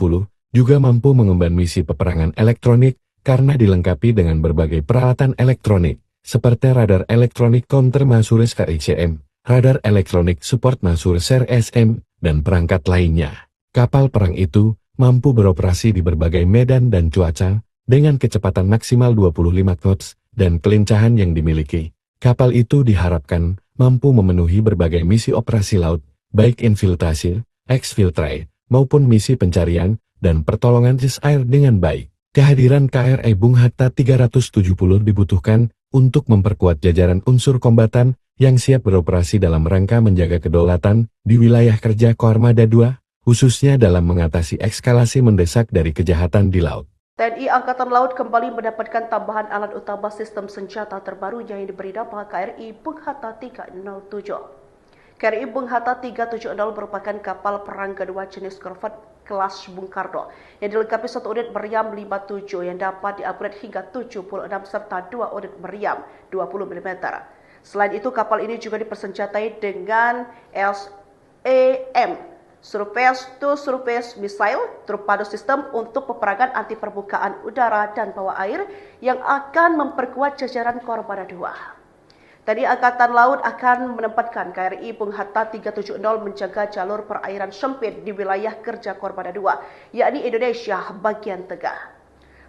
juga mampu mengemban misi peperangan elektronik karena dilengkapi dengan berbagai peralatan elektronik, seperti radar elektronik counter Masures KICM, radar elektronik support Masures RSM, dan perangkat lainnya. Kapal perang itu mampu beroperasi di berbagai medan dan cuaca dengan kecepatan maksimal 25 knots dan kelincahan yang dimiliki. Kapal itu diharapkan mampu memenuhi berbagai misi operasi laut, baik infiltrasi, exfiltrate, maupun misi pencarian dan pertolongan air dengan baik. Kehadiran KRI Bung Hatta 370 dibutuhkan untuk memperkuat jajaran unsur kombatan yang siap beroperasi dalam rangka menjaga kedaulatan di wilayah kerja Koarmada II, khususnya dalam mengatasi eskalasi mendesak dari kejahatan di laut. TNI Angkatan Laut kembali mendapatkan tambahan alat utama sistem senjata terbaru yang diberi nama KRI Bung Hatta 307. KRI Bung Hatta 370 merupakan kapal perang kedua jenis korvet kelas Bung Karno yang dilengkapi satu unit meriam 57 yang dapat diupgrade hingga 76 serta 2 unit meriam 20 mm. Selain itu, kapal ini juga dipersenjatai dengan SAM Surface-to-Surface Missile Torpedo System untuk peperangan anti permukaan udara dan bawah air yang akan memperkuat jajaran Koarmada II. Tadi Angkatan Laut akan menempatkan KRI Bung Hatta 370 menjaga jalur perairan sempit di wilayah kerja Koarmada II, yakni Indonesia bagian tengah.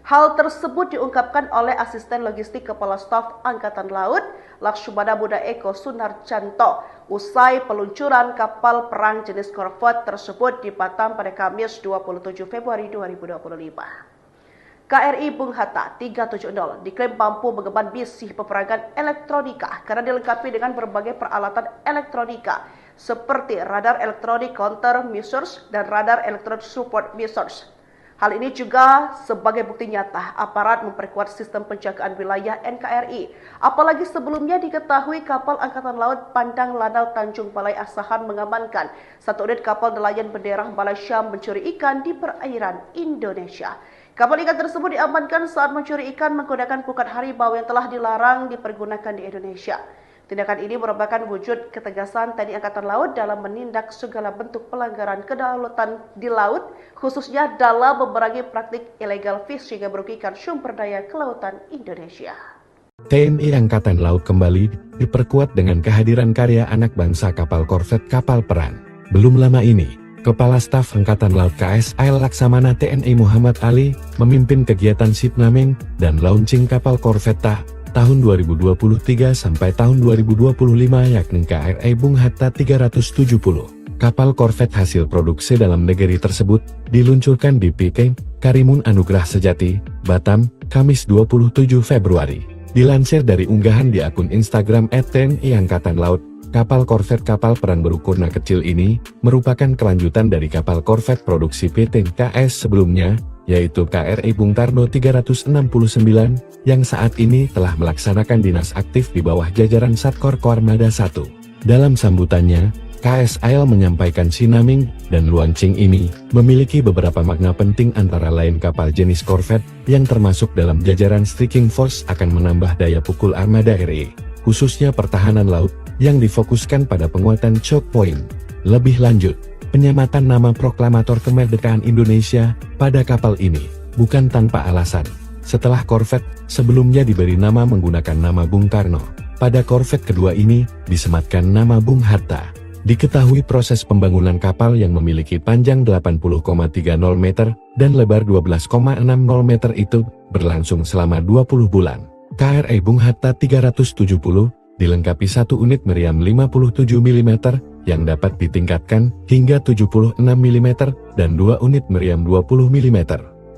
Hal tersebut diungkapkan oleh Asisten Logistik Kepala Staf Angkatan Laut, Lakshmana Buddha Eko Sunarjanto, usai peluncuran kapal perang jenis korvet tersebut di Batam pada Kamis 27 Februari 2025. KRI Bung Hatta 370 diklaim mampu mengemban misi peperangan elektronika karena dilengkapi dengan berbagai peralatan elektronika seperti radar elektronik counter measures dan radar elektronik support measures. Hal ini juga sebagai bukti nyata aparat memperkuat sistem penjagaan wilayah NKRI. Apalagi sebelumnya diketahui kapal Angkatan Laut Pandang Lanal Tanjung Balai Asahan mengamankan satu unit kapal nelayan bendera Malaysia mencuri ikan di perairan Indonesia. Kapal ikan tersebut diamankan saat mencuri ikan menggunakan pukat harimau yang telah dilarang dipergunakan di Indonesia. Tindakan ini merupakan wujud ketegasan TNI Angkatan Laut dalam menindak segala bentuk pelanggaran kedaulatan di laut, khususnya dalam memerangi praktik illegal fishing yang merugikan sumber daya kelautan Indonesia. TNI Angkatan Laut kembali diperkuat dengan kehadiran karya anak bangsa kapal korvet kapal perang. Belum lama ini, Kepala Staf Angkatan Laut KSAL Laksamana TNI Muhammad Ali memimpin kegiatan shipnaming dan launching kapal korvet tahun 2023 sampai tahun 2025 yakni KRI Bung Hatta 370. Kapal korvet hasil produksi dalam negeri tersebut diluncurkan di PT Karimun Anugrah Sejati, Batam, Kamis 27 Februari. Dilansir dari unggahan di akun Instagram @TNI Angkatan Laut, kapal korvet kapal perang berukuran kecil ini merupakan kelanjutan dari kapal korvet produksi PT KS sebelumnya, yaitu KRI Bung Karno 369, yang saat ini telah melaksanakan dinas aktif di bawah jajaran Satkor Koarmada I. Dalam sambutannya, KSAL menyampaikan sinaming dan launching ini memiliki beberapa makna penting antara lain kapal jenis korvet yang termasuk dalam jajaran striking force akan menambah daya pukul armada RI, khususnya pertahanan laut, yang difokuskan pada penguatan choke point. Lebih lanjut, penyematan nama proklamator kemerdekaan Indonesia pada kapal ini bukan tanpa alasan. Setelah korvet sebelumnya diberi nama menggunakan nama Bung Karno, pada korvet kedua ini disematkan nama Bung Hatta. Diketahui proses pembangunan kapal yang memiliki panjang 80,30 meter dan lebar 12,60 meter itu berlangsung selama 20 bulan. KRI Bung Hatta 370 dilengkapi satu unit meriam 57 mm yang dapat ditingkatkan hingga 76 mm dan 2 unit meriam 20 mm.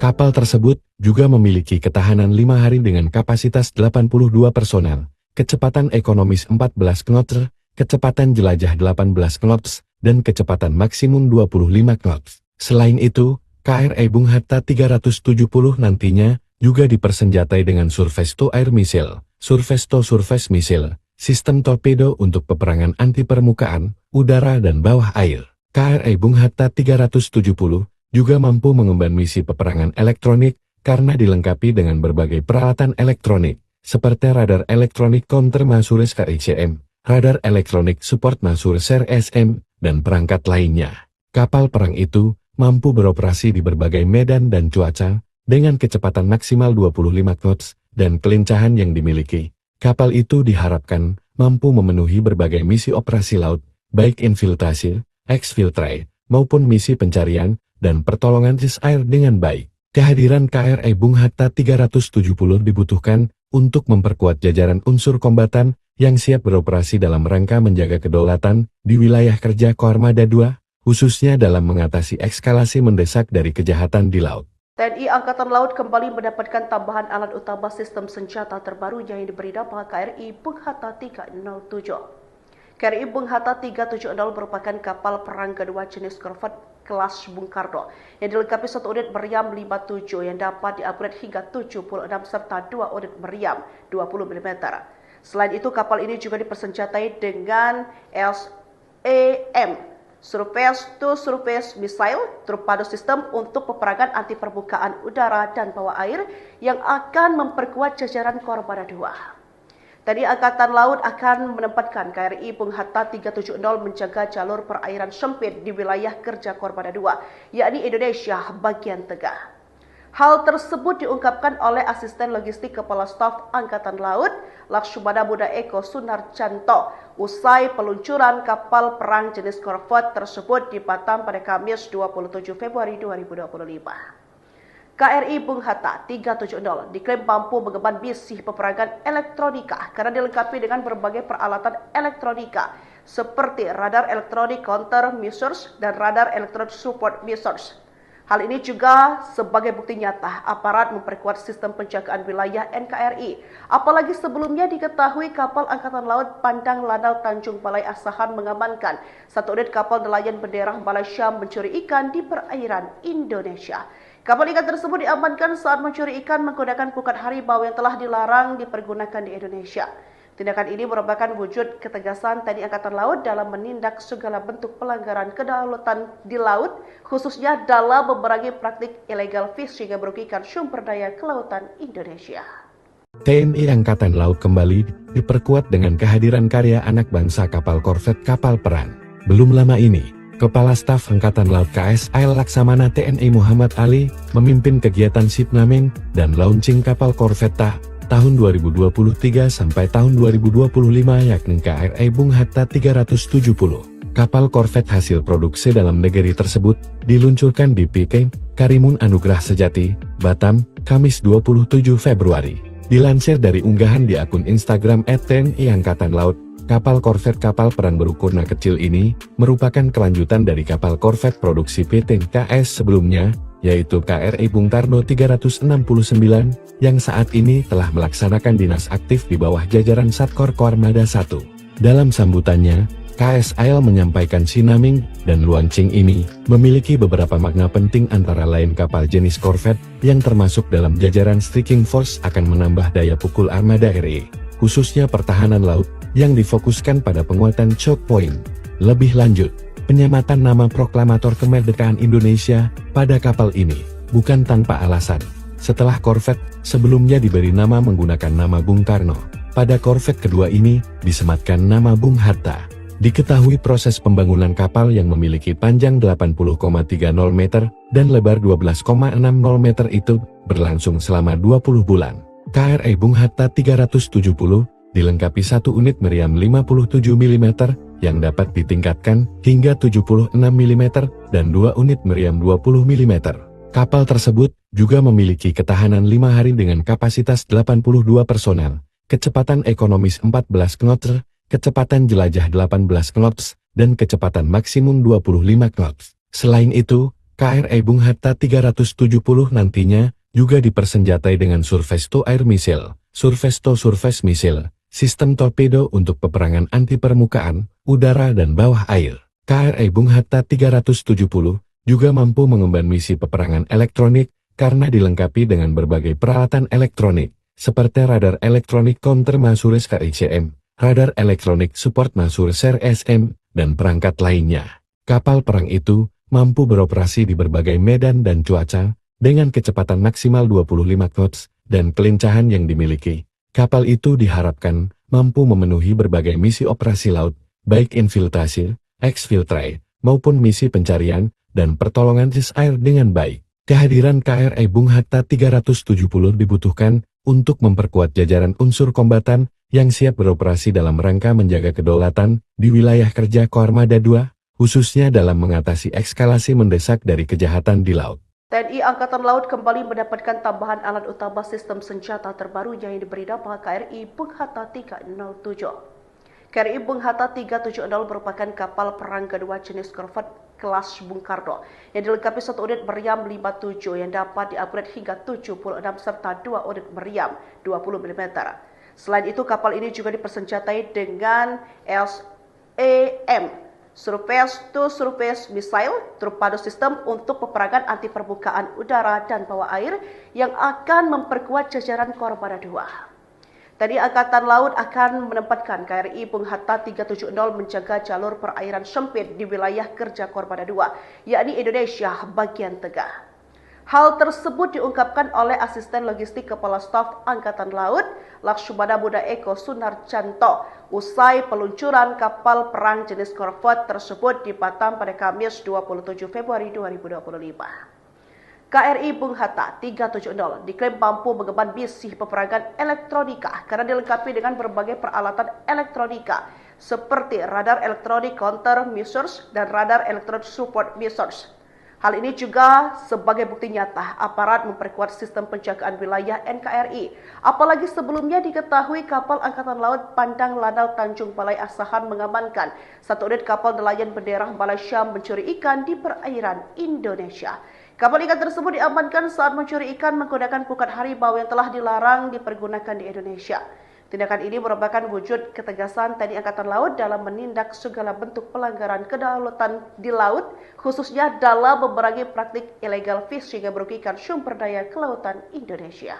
Kapal tersebut juga memiliki ketahanan 5 hari dengan kapasitas 82 personel, kecepatan ekonomis 14 knots, kecepatan jelajah 18 knots, dan kecepatan maksimum 25 knots. Selain itu, KRI Bung Hatta 370 nantinya juga dipersenjatai dengan surface-to-air missile, surface-to-surface missile, sistem torpedo untuk peperangan anti permukaan, udara dan bawah air. KRI Bung Hatta 370 juga mampu mengemban misi peperangan elektronik karena dilengkapi dengan berbagai peralatan elektronik, seperti radar elektronik counter measures KICM, radar elektronik support measures RSM, dan perangkat lainnya. Kapal perang itu mampu beroperasi di berbagai medan dan cuaca, dengan kecepatan maksimal 25 knots, dan kelincahan yang dimiliki. Kapal itu diharapkan mampu memenuhi berbagai misi operasi laut, baik infiltrasi, exfiltrate, maupun misi pencarian dan pertolongan air dengan baik. Kehadiran KRI Bung Hatta 370 dibutuhkan untuk memperkuat jajaran unsur kombatan yang siap beroperasi dalam rangka menjaga kedaulatan di wilayah kerja Koarmada II, khususnya dalam mengatasi eskalasi mendesak dari kejahatan di laut. TNI Angkatan Laut kembali mendapatkan tambahan alat utama sistem senjata terbaru yang diberi nama KRI Bung Hatta 307. KRI Bung Hatta 370 merupakan kapal perang kedua jenis korvet kelas Bung Karno yang dilengkapi satu unit meriam 57 yang dapat diupgrade hingga 76 serta 2 unit meriam 20 mm. Selain itu, kapal ini juga dipersenjatai dengan SAM Surface to Surface Missile torpedo sistem untuk peperangan anti permukaan udara dan bawah air yang akan memperkuat jajaran Koarmada II. Tadi Angkatan Laut akan menempatkan KRI Bung Hatta 370 menjaga jalur perairan sempit di wilayah kerja Koarmada II, yakni Indonesia bagian tengah. Hal tersebut diungkapkan oleh Asisten Logistik Kepala Staf Angkatan Laut, Lakshmana Buddha Eko Sunarjanto, usai peluncuran kapal perang jenis korvet tersebut di Batam pada Kamis 27 Februari 2025. KRI Bung Hatta 370 diklaim mampu mengemban misi peperangan elektronika karena dilengkapi dengan berbagai peralatan elektronika seperti radar elektronik counter measures dan radar elektronik support measures. Hal ini juga sebagai bukti nyata aparat memperkuat sistem penjagaan wilayah NKRI. Apalagi sebelumnya diketahui kapal Angkatan Laut Pandang Lanal Tanjung Balai Asahan mengamankan satu unit kapal nelayan bendera Malaysia mencuri ikan di perairan Indonesia. Kapal ikan tersebut diamankan saat mencuri ikan menggunakan pukat harimau yang telah dilarang dipergunakan di Indonesia. Tindakan ini merupakan wujud ketegasan TNI Angkatan Laut dalam menindak segala bentuk pelanggaran kedaulatan di laut, khususnya dalam memerangi praktik illegal fishing yang merugikan sumber daya kelautan Indonesia. TNI Angkatan Laut kembali diperkuat dengan kehadiran karya anak bangsa kapal korvet kapal perang. Belum lama ini, Kepala Staf Angkatan Laut KSAL Laksamana TNI Muhammad Ali memimpin kegiatan shipnaming dan launching kapal korvetta tahun 2023 sampai tahun 2025 yakni KRI Bung Hatta 370. Kapal korvet hasil produksi dalam negeri tersebut diluncurkan di PK Karimun Anugrah Sejati, Batam, Kamis 27 Februari. Dilansir dari unggahan di akun Instagram @TNI Angkatan Laut, kapal korvet kapal perang berukuran kecil ini merupakan kelanjutan dari kapal korvet produksi PT KS sebelumnya, yaitu KRI Bung Karno 369, yang saat ini telah melaksanakan dinas aktif di bawah jajaran Satkor Koarmada I. Dalam sambutannya, KSAL menyampaikan sinaming dan launching ini memiliki beberapa makna penting antara lain kapal jenis korvet yang termasuk dalam jajaran striking force akan menambah daya pukul armada RI, khususnya pertahanan laut, yang difokuskan pada penguatan choke point. Lebih lanjut, penyematan nama proklamator kemerdekaan Indonesia pada kapal ini bukan tanpa alasan. Setelah korvet sebelumnya diberi nama menggunakan nama Bung Karno, pada korvet kedua ini disematkan nama Bung Hatta. Diketahui proses pembangunan kapal yang memiliki panjang 80,30 meter dan lebar 12,60 meter itu berlangsung selama 20 bulan. KRI Bung Hatta 370 dilengkapi satu unit meriam 57 mm yang dapat ditingkatkan hingga 76 mm dan 2 unit meriam 20 mm. Kapal tersebut juga memiliki ketahanan 5 hari dengan kapasitas 82 personel, kecepatan ekonomis 14 knots, kecepatan jelajah 18 knots, dan kecepatan maksimum 25 knots. Selain itu, KRI Bung Hatta 370 nantinya juga dipersenjatai dengan Surface to Air Missile, Surface to Surface Missile, sistem torpedo untuk peperangan anti permukaan, udara dan bawah air. KRI Bung Hatta 370 juga mampu mengemban misi peperangan elektronik karena dilengkapi dengan berbagai peralatan elektronik, seperti radar elektronik counter measures KICM, radar elektronik support measures RSM, dan perangkat lainnya. Kapal perang itu mampu beroperasi di berbagai medan dan cuaca, dengan kecepatan maksimal 25 knots, dan kelincahan yang dimiliki. Kapal itu diharapkan mampu memenuhi berbagai misi operasi laut, baik infiltrasi, exfiltrate, maupun misi pencarian dan pertolongan air dengan baik. Kehadiran KRI Bung Hatta 370 dibutuhkan untuk memperkuat jajaran unsur kombatan yang siap beroperasi dalam rangka menjaga kedaulatan di wilayah kerja Koarmada II, khususnya dalam mengatasi eskalasi mendesak dari kejahatan di laut. TNI Angkatan Laut kembali mendapatkan tambahan alat utama sistem senjata terbaru yang diberi nama KRI Bung Hatta 307. KRI Bung Hatta 370 merupakan kapal perang kedua jenis korvet kelas Bung Karno yang dilengkapi satu unit meriam 57 yang dapat di-upgrade hingga 76 serta 2 unit meriam 20 mm. Selain itu, kapal ini juga dipersenjatai dengan SAM Surface-to-Surface Missile Torpedo System untuk peperangan anti permukaan udara dan bawah air yang akan memperkuat jajaran Kormada 2. Tadi Angkatan Laut akan menempatkan KRI Bung Hatta 370 menjaga jalur perairan sempit di wilayah kerja Kormada 2, yakni Indonesia bagian tengah. Hal tersebut diungkapkan oleh Asisten Logistik Kepala Staf Angkatan Laut, Lakshmana Buddha Eko Sunarjanto, usai peluncuran kapal perang jenis korvet tersebut di Batam pada Kamis 27 Februari 2025. KRI Bung Hatta 370 diklaim mampu mengemban misi peperangan elektronika karena dilengkapi dengan berbagai peralatan elektronika seperti radar elektronik counter measures dan radar elektronik support measures. Hal ini juga sebagai bukti nyata aparat memperkuat sistem penjagaan wilayah NKRI. Apalagi sebelumnya diketahui kapal Angkatan Laut Pandang Lanal Tanjung Balai Asahan mengamankan satu unit kapal nelayan bendera Malaysia mencuri ikan di perairan Indonesia. Kapal ikan tersebut diamankan saat mencuri ikan menggunakan pukat harimau yang telah dilarang dipergunakan di Indonesia. Tindakan ini merupakan wujud ketegasan TNI Angkatan Laut dalam menindak segala bentuk pelanggaran kedaulatan di laut, khususnya dalam memerangi praktik illegal fishing yang merugikan sumber daya kelautan Indonesia.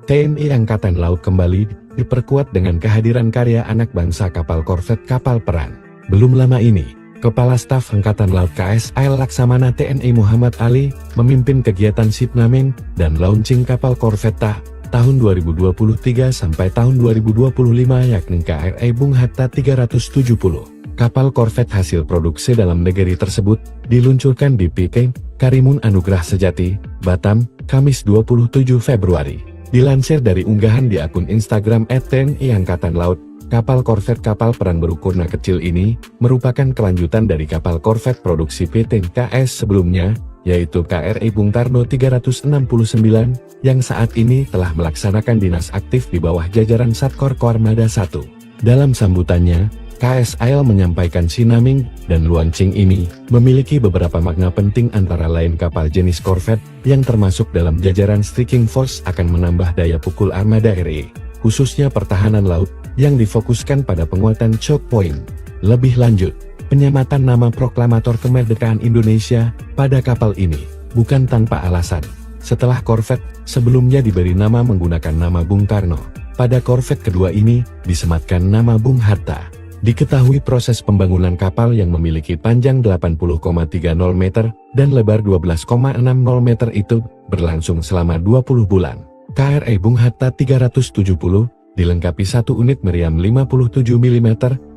TNI Angkatan Laut kembali diperkuat dengan kehadiran karya anak bangsa kapal korvet kapal perang. Belum lama ini, Kepala Staf Angkatan Laut KSAL Laksamana TNI Muhammad Ali memimpin kegiatan shipnaming dan launching kapal korvet tahun 2023 sampai tahun 2025 yakni KRI Bung Hatta 370. Kapal korvet hasil produksi dalam negeri tersebut diluncurkan di PK Karimun Anugrah Sejati, Batam, Kamis 27 Februari. Dilansir dari unggahan di akun Instagram @TNI Angkatan Laut, kapal korvet kapal perang berukuran kecil ini merupakan kelanjutan dari kapal korvet produksi PT KS sebelumnya, yaitu KRI Bung Karno 369, yang saat ini telah melaksanakan dinas aktif di bawah jajaran Satkor Kormada 1. Dalam sambutannya, KSAL menyampaikan sinaming dan launching ini memiliki beberapa makna penting antara lain kapal jenis korvet yang termasuk dalam jajaran Striking Force akan menambah daya pukul armada RI, khususnya pertahanan laut, yang difokuskan pada penguatan choke point. Lebih lanjut, penyematan nama proklamator kemerdekaan Indonesia pada kapal ini bukan tanpa alasan. Setelah korvet sebelumnya diberi nama menggunakan nama Bung Karno, pada korvet kedua ini disematkan nama Bung Hatta. Diketahui proses pembangunan kapal yang memiliki panjang 80,30 meter dan lebar 12,60 meter itu berlangsung selama 20 bulan. KRI Bung Hatta 370 dilengkapi satu unit meriam 57 mm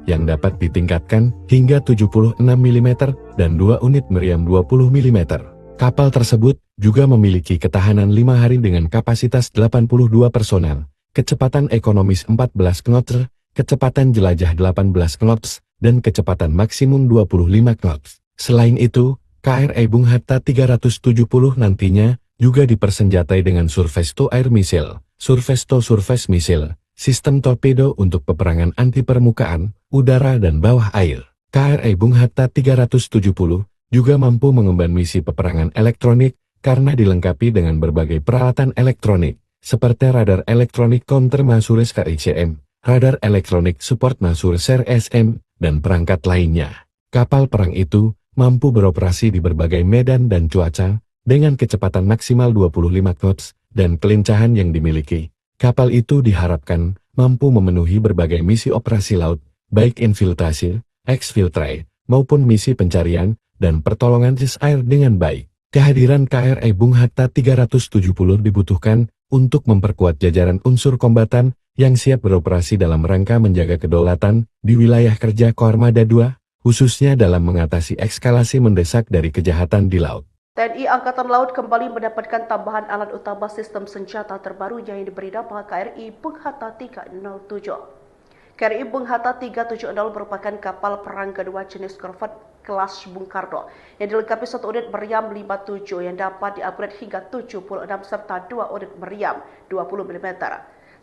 yang dapat ditingkatkan hingga 76 mm dan 2 unit meriam 20 mm. Kapal tersebut juga memiliki ketahanan 5 hari dengan kapasitas 82 personel, kecepatan ekonomis 14 knots, kecepatan jelajah 18 knots, dan kecepatan maksimum 25 knots. Selain itu, KRI Bung Hatta 370 nantinya juga dipersenjatai dengan surface-to-air missile, surface-to-surface missile, sistem torpedo untuk peperangan anti permukaan, udara dan bawah air. KRI Bung Hatta 370 juga mampu mengemban misi peperangan elektronik karena dilengkapi dengan berbagai peralatan elektronik, seperti radar elektronik counter measures RICM, radar elektronik support measures RSM, dan perangkat lainnya. Kapal perang itu mampu beroperasi di berbagai medan dan cuaca, dengan kecepatan maksimal 25 knots, dan kelincahan yang dimiliki. Kapal itu diharapkan mampu memenuhi berbagai misi operasi laut, baik infiltrasi, exfiltrate, maupun misi pencarian dan pertolongan air dengan baik. Kehadiran KRI Bung Hatta 370 dibutuhkan untuk memperkuat jajaran unsur kombatan yang siap beroperasi dalam rangka menjaga kedaulatan di wilayah kerja Kormada 2, khususnya dalam mengatasi eskalasi mendesak dari kejahatan di laut. TNI Angkatan Laut kembali mendapatkan tambahan alat utama sistem senjata terbaru yang diberi nama KRI Bung Hatta 307. KRI Bung Hatta 370 merupakan kapal perang kedua jenis korvet kelas Bung Karno yang dilengkapi satu unit meriam 57 yang dapat diupgrade hingga 76 serta 2 unit meriam 20 mm.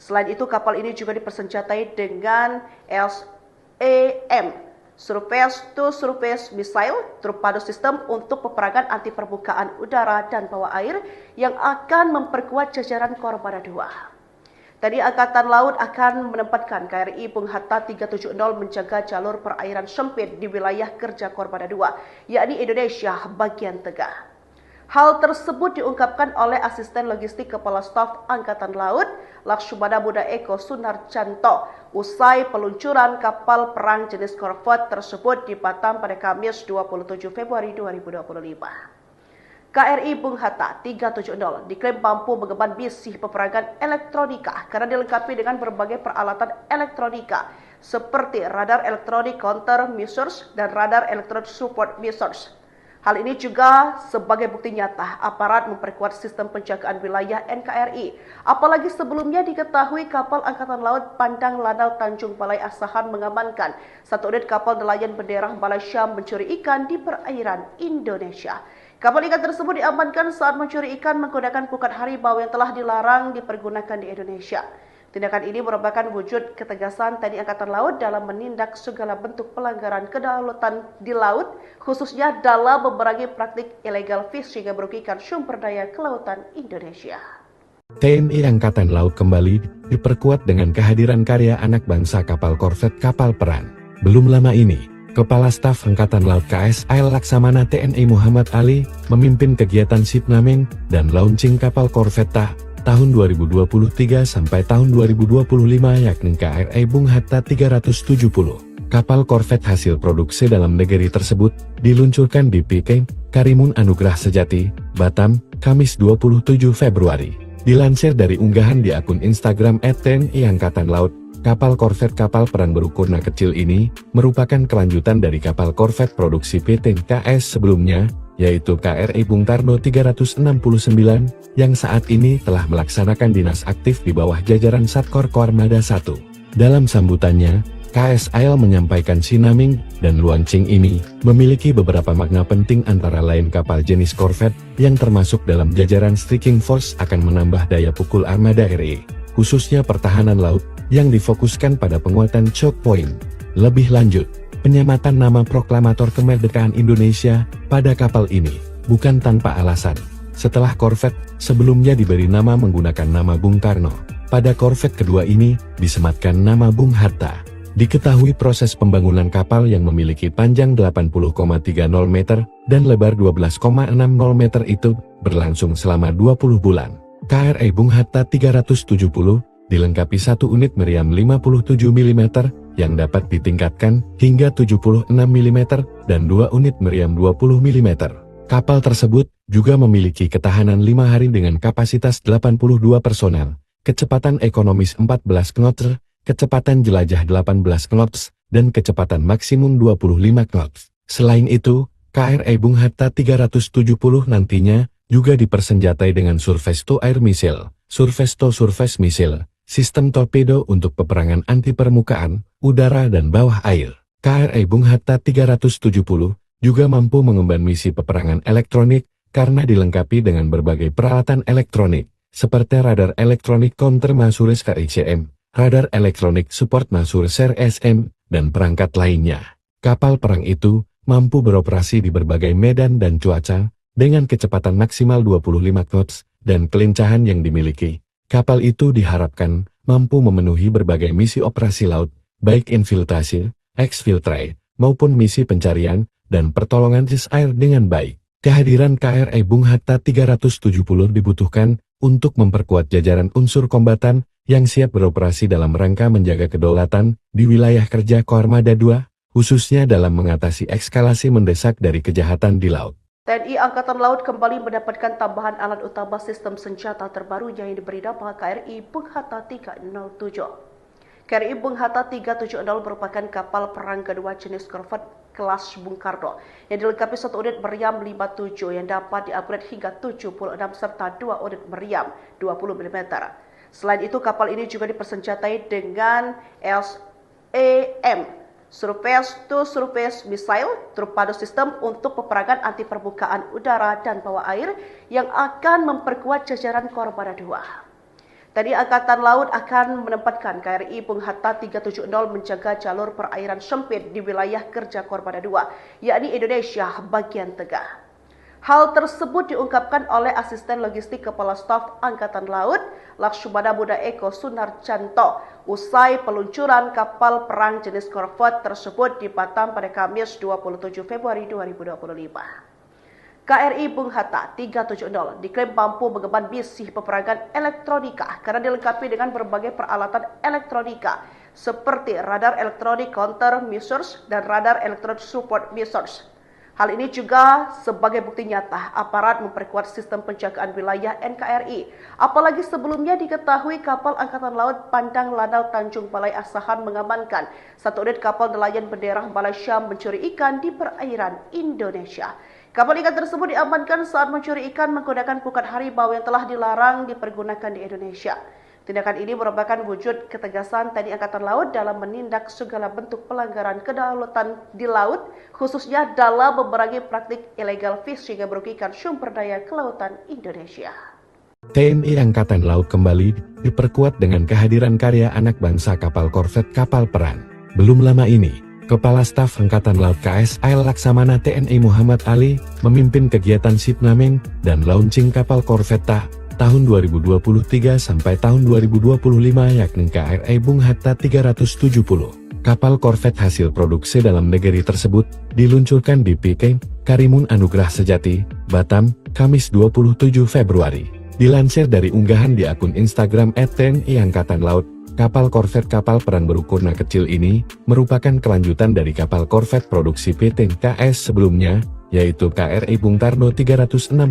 Selain itu, kapal ini juga dipersenjatai dengan SAM Surface-to-Surface Missile torpedo sistem untuk peperangan anti permukaan udara dan bawah air yang akan memperkuat jajaran Kormada 2. Tadi Angkatan Laut akan menempatkan KRI Bung Hatta 370 menjaga jalur perairan sempit di wilayah kerja Kormada 2, yakni Indonesia bagian tengah. Hal tersebut diungkapkan oleh Asisten Logistik Kepala Staf Angkatan Laut, Lakshmana Buddha Eko Sunarjanto, usai peluncuran kapal perang jenis korvet tersebut di Batam pada Kamis 27 Februari 2025. KRI Bung Hatta 370 diklaim mampu mengemban misi peperangan elektronika karena dilengkapi dengan berbagai peralatan elektronika seperti radar elektronik counter measures dan radar elektronik support measures. Hal ini juga sebagai bukti nyata aparat memperkuat sistem penjagaan wilayah NKRI. Apalagi sebelumnya diketahui kapal Angkatan Laut Pandang Lanal Tanjung Balai Asahan mengamankan satu unit kapal nelayan bendera Malaysia mencuri ikan di perairan Indonesia. Kapal ikan tersebut diamankan saat mencuri ikan menggunakan pukat harimau yang telah dilarang dipergunakan di Indonesia. Tindakan ini merupakan wujud ketegasan TNI Angkatan Laut dalam menindak segala bentuk pelanggaran kedaulatan di laut, khususnya dalam memerangi praktik illegal fishing yang merugikan sumber daya kelautan Indonesia. TNI Angkatan Laut kembali diperkuat dengan kehadiran karya anak bangsa kapal korvet kapal perang. Belum lama ini, Kepala Staf Angkatan Laut KSAL Laksamana TNI Muhammad Ali memimpin kegiatan shipnaming dan launching kapal korvet tahun 2023 sampai tahun 2025 yakni KRI Bung Hatta 370. Kapal korvet hasil produksi dalam negeri tersebut diluncurkan di Pikeng, Karimun Anugrah Sejati, Batam, Kamis 27 Februari. Dilansir dari unggahan di akun Instagram @TNI Angkatan Laut, kapal korvet kapal perang berukuran kecil ini merupakan kelanjutan dari kapal korvet produksi PT KS sebelumnya, yaitu KRI Bung Karno 369, yang saat ini telah melaksanakan dinas aktif di bawah jajaran Satkor Kormada 1. Dalam sambutannya, KSAL menyampaikan sinaming dan launching ini memiliki beberapa makna penting antara lain kapal jenis korvet yang termasuk dalam jajaran Striking Force akan menambah daya pukul armada RI, khususnya pertahanan laut, yang difokuskan pada penguatan choke point. Lebih lanjut, penyematan nama proklamator kemerdekaan Indonesia pada kapal ini bukan tanpa alasan. Setelah korvet sebelumnya diberi nama menggunakan nama Bung Karno, pada korvet kedua ini disematkan nama Bung Hatta. Diketahui proses pembangunan kapal yang memiliki panjang 80,30 meter dan lebar 12,60 meter itu berlangsung selama 20 bulan. KRI Bung Hatta 370 dilengkapi satu unit meriam 57 mm yang dapat ditingkatkan hingga 76 mm dan 2 unit meriam 20 mm. Kapal tersebut juga memiliki ketahanan 5 hari dengan kapasitas 82 personel, kecepatan ekonomis 14 knots, kecepatan jelajah 18 knots, dan kecepatan maksimum 25 knots. Selain itu, KRI Bung Hatta 370 nantinya juga dipersenjatai dengan surface-to-air missile, surface-to-surface missile, sistem torpedo untuk peperangan anti permukaan, udara dan bawah air. KRI Bung Hatta 370 juga mampu mengemban misi peperangan elektronik karena dilengkapi dengan berbagai peralatan elektronik, seperti radar elektronik counter measures KICM, radar elektronik support measures RSM, dan perangkat lainnya. Kapal perang itu mampu beroperasi di berbagai medan dan cuaca, dengan kecepatan maksimal 25 knots, dan kelincahan yang dimiliki. Kapal itu diharapkan mampu memenuhi berbagai misi operasi laut, baik infiltrasi, exfiltrate, maupun misi pencarian dan pertolongan air dengan baik. Kehadiran KRI Bung Hatta 370 dibutuhkan untuk memperkuat jajaran unsur kombatan yang siap beroperasi dalam rangka menjaga kedaulatan di wilayah kerja Kormada 2, khususnya dalam mengatasi eskalasi mendesak dari kejahatan di laut. TNI Angkatan Laut kembali mendapatkan tambahan alat utama sistem senjata terbaru yang diberi nama KRI Bung Hatta 307. KRI Bung Hatta 370 merupakan kapal perang kedua jenis korvet kelas Bung Karno yang dilengkapi satu unit meriam 57 yang dapat diupgrade hingga 76 serta 2 unit meriam 20 mm. Selain itu, kapal ini juga dipersenjatai dengan LSAM Surface to Surface Missile torpedo sistem untuk peperangan anti permukaan udara dan bawah air yang akan memperkuat jajaran Kormada 2. Tadi Angkatan Laut akan menempatkan KRI Bung Hatta 370 menjaga jalur perairan sempit di wilayah kerja Kormada 2, yakni Indonesia bagian tengah. Hal tersebut diungkapkan oleh Asisten Logistik Kepala Staf Angkatan Laut, Lakshmana Buddha Eko Sunarjanto, usai peluncuran kapal perang jenis korvet tersebut di Batam pada Kamis 27 Februari 2025. KRI Bung Hatta 370 diklaim mampu mengemban misi peperangan elektronika karena dilengkapi dengan berbagai peralatan elektronika seperti radar elektronik counter measures dan radar elektronik support measures. Hal ini juga sebagai bukti nyata aparat memperkuat sistem penjagaan wilayah NKRI. Apalagi sebelumnya diketahui kapal Angkatan Laut Pandang Lanal Tanjung Balai Asahan mengamankan satu unit kapal nelayan bendera Malaysia mencuri ikan di perairan Indonesia. Kapal ikan tersebut diamankan saat mencuri ikan menggunakan pukat harimau yang telah dilarang dipergunakan di Indonesia. Tindakan ini merupakan wujud ketegasan TNI Angkatan Laut dalam menindak segala bentuk pelanggaran kedaulatan di laut, khususnya dalam memerangi praktik illegal fishing yang merugikan sumber daya kelautan Indonesia. TNI Angkatan Laut kembali diperkuat dengan kehadiran karya anak bangsa kapal korvet kapal perang. Belum lama ini, Kepala Staf Angkatan Laut KSAL Laksamana TNI Muhammad Ali memimpin kegiatan shipnaming dan launching kapal korvetta tahun 2023 sampai tahun 2025 yakni KRI Bung Hatta 370. Kapal korvet hasil produksi dalam negeri tersebut diluncurkan di PK Karimun Anugrah Sejati, Batam, Kamis 27 Februari. Dilansir dari unggahan di akun Instagram @TNI Angkatan Laut, kapal korvet kapal perang berukuran kecil ini merupakan kelanjutan dari kapal korvet produksi PT KS sebelumnya, yaitu KRI Bung Karno 369,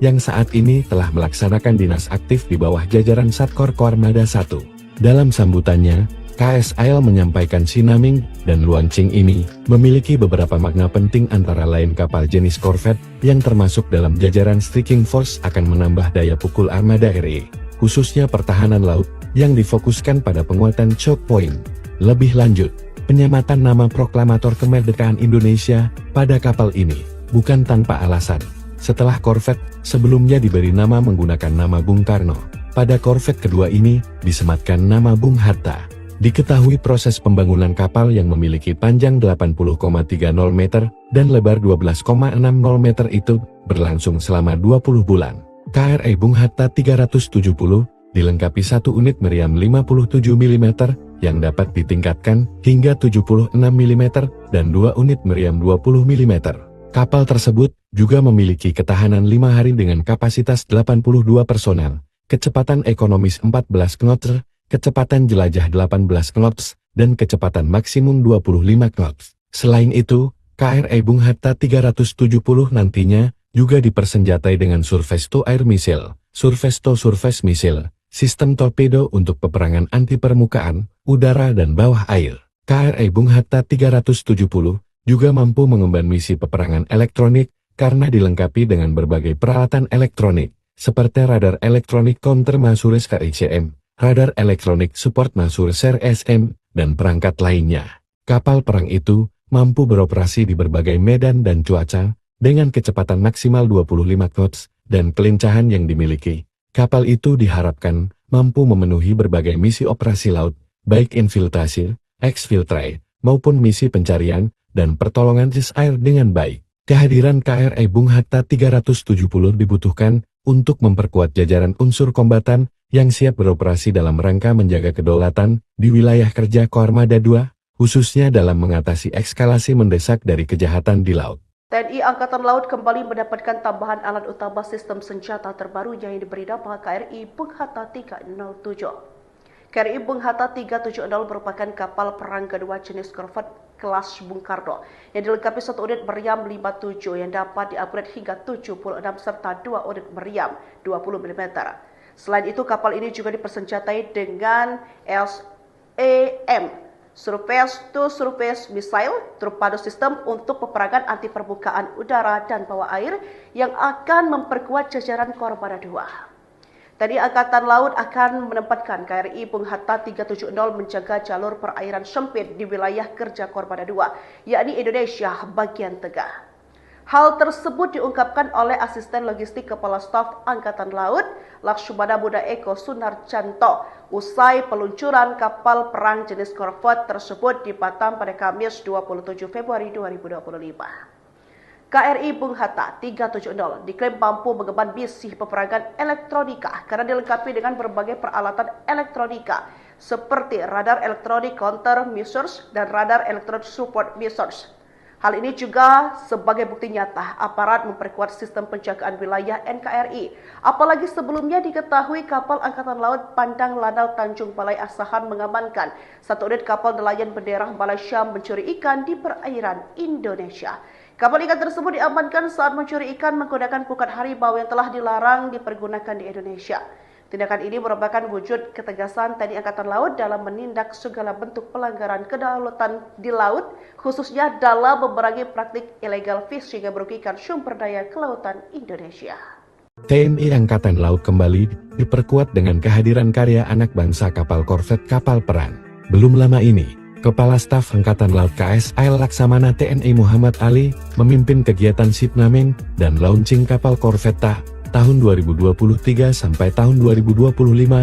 yang saat ini telah melaksanakan dinas aktif di bawah jajaran Satkor Kormada 1. Dalam sambutannya, KSAL menyampaikan sinaming dan launching ini memiliki beberapa makna penting antara lain kapal jenis korvet yang termasuk dalam jajaran Striking Force akan menambah daya pukul armada RI, khususnya pertahanan laut, yang difokuskan pada penguatan choke point. Lebih lanjut, penyematan nama proklamator kemerdekaan Indonesia pada kapal ini bukan tanpa alasan. Setelah korvet sebelumnya diberi nama menggunakan nama Bung Karno, pada korvet kedua ini disematkan nama Bung Hatta. Diketahui proses pembangunan kapal yang memiliki panjang 80,30 meter dan lebar 12,60 meter itu berlangsung selama 20 bulan. KRI Bung Hatta 370 dilengkapi satu unit meriam 57 mm yang dapat ditingkatkan hingga 76 mm dan dua unit meriam 20 mm. Kapal tersebut juga memiliki ketahanan 5 hari dengan kapasitas 82 personel, kecepatan ekonomis 14 knots, kecepatan jelajah 18 knots, dan kecepatan maksimum 25 knots. Selain itu, KRI Bung Hatta 370 nantinya juga dipersenjatai dengan Surface to Air Missile, Surface to Surface Missile, sistem torpedo untuk peperangan anti permukaan, udara dan bawah air. KRI Bung Hatta 370 juga mampu mengemban misi peperangan elektronik karena dilengkapi dengan berbagai peralatan elektronik, seperti radar elektronik counter measures KICM, radar elektronik support measures RSM, dan perangkat lainnya. Kapal perang itu mampu beroperasi di berbagai medan dan cuaca, dengan kecepatan maksimal 25 knots, dan kelincahan yang dimiliki. Kapal itu diharapkan mampu memenuhi berbagai misi operasi laut, baik infiltrasi, exfiltrate, maupun misi pencarian dan pertolongan air dengan baik. Kehadiran KRI Bung Hatta 370 dibutuhkan untuk memperkuat jajaran unsur kombatan yang siap beroperasi dalam rangka menjaga kedaulatan di wilayah kerja Kormada 2, khususnya dalam mengatasi eskalasi mendesak dari kejahatan di laut. TNI Angkatan Laut kembali mendapatkan tambahan alat utama sistem senjata terbaru yang diberi nama KRI Bung Hatta 307. KRI Bung Hatta 370 merupakan kapal perang kedua jenis korvet kelas Bung Karno yang dilengkapi satu unit meriam 57 yang dapat di-upgrade hingga 76 serta dua unit meriam 20 mm. Selain itu, kapal ini juga dipersenjatai dengan LSAM Surface to Surface Missile torpedo sistem untuk peperangan anti permukaan udara dan bawah air yang akan memperkuat jajaran Kormada 2. Tadi Angkatan Laut akan menempatkan KRI Bung Hatta 370 menjaga jalur perairan sempit di wilayah kerja Korbada II, yakni Indonesia bagian tengah. Hal tersebut diungkapkan oleh Asisten Logistik Kepala Staf Angkatan Laut, Lakshmana Buddha Eko Sunarjanto, usai peluncuran kapal perang jenis korvet tersebut di Batam pada Kamis 27 Februari 2025. KRI Bung Hatta 370 diklaim mampu mengemban misi peperangan elektronika karena dilengkapi dengan berbagai peralatan elektronika seperti radar elektronik counter measures dan radar elektronik support measures. Hal ini juga sebagai bukti nyata aparat memperkuat sistem penjagaan wilayah NKRI. Apalagi sebelumnya diketahui kapal Angkatan Laut Pandang Lanal Tanjung Balai Asahan mengamankan satu unit kapal nelayan bendera Malaysia mencuri ikan di perairan Indonesia. Kapal ikan tersebut diamankan saat mencuri ikan menggunakan pukat harimau yang telah dilarang dipergunakan di Indonesia. Tindakan ini merupakan wujud ketegasan TNI Angkatan Laut dalam menindak segala bentuk pelanggaran kedaulatan di laut, khususnya dalam memerangi praktik illegal fishing yang merugikan sumber daya kelautan Indonesia. TNI Angkatan Laut kembali diperkuat dengan kehadiran karya anak bangsa kapal korvet kapal perang. Belum lama ini, Kepala Staf Angkatan Laut KSAL Laksamana TNI Muhammad Ali memimpin kegiatan shipnaming dan launching kapal korvet tahun 2023 sampai tahun 2025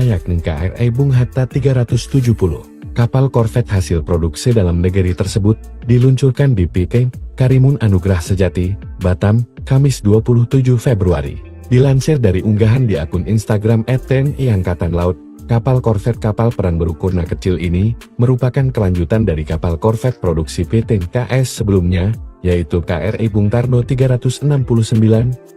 yakni KRI Bung Hatta 370. Kapal korvet hasil produksi dalam negeri tersebut diluncurkan di PK Karimun Anugrah Sejati, Batam, Kamis 27 Februari. Dilansir dari unggahan di akun Instagram @TNI Angkatan Laut, kapal korvet kapal perang berukuran kecil ini merupakan kelanjutan dari kapal korvet produksi PT KS sebelumnya, yaitu KRI Bung Karno 369,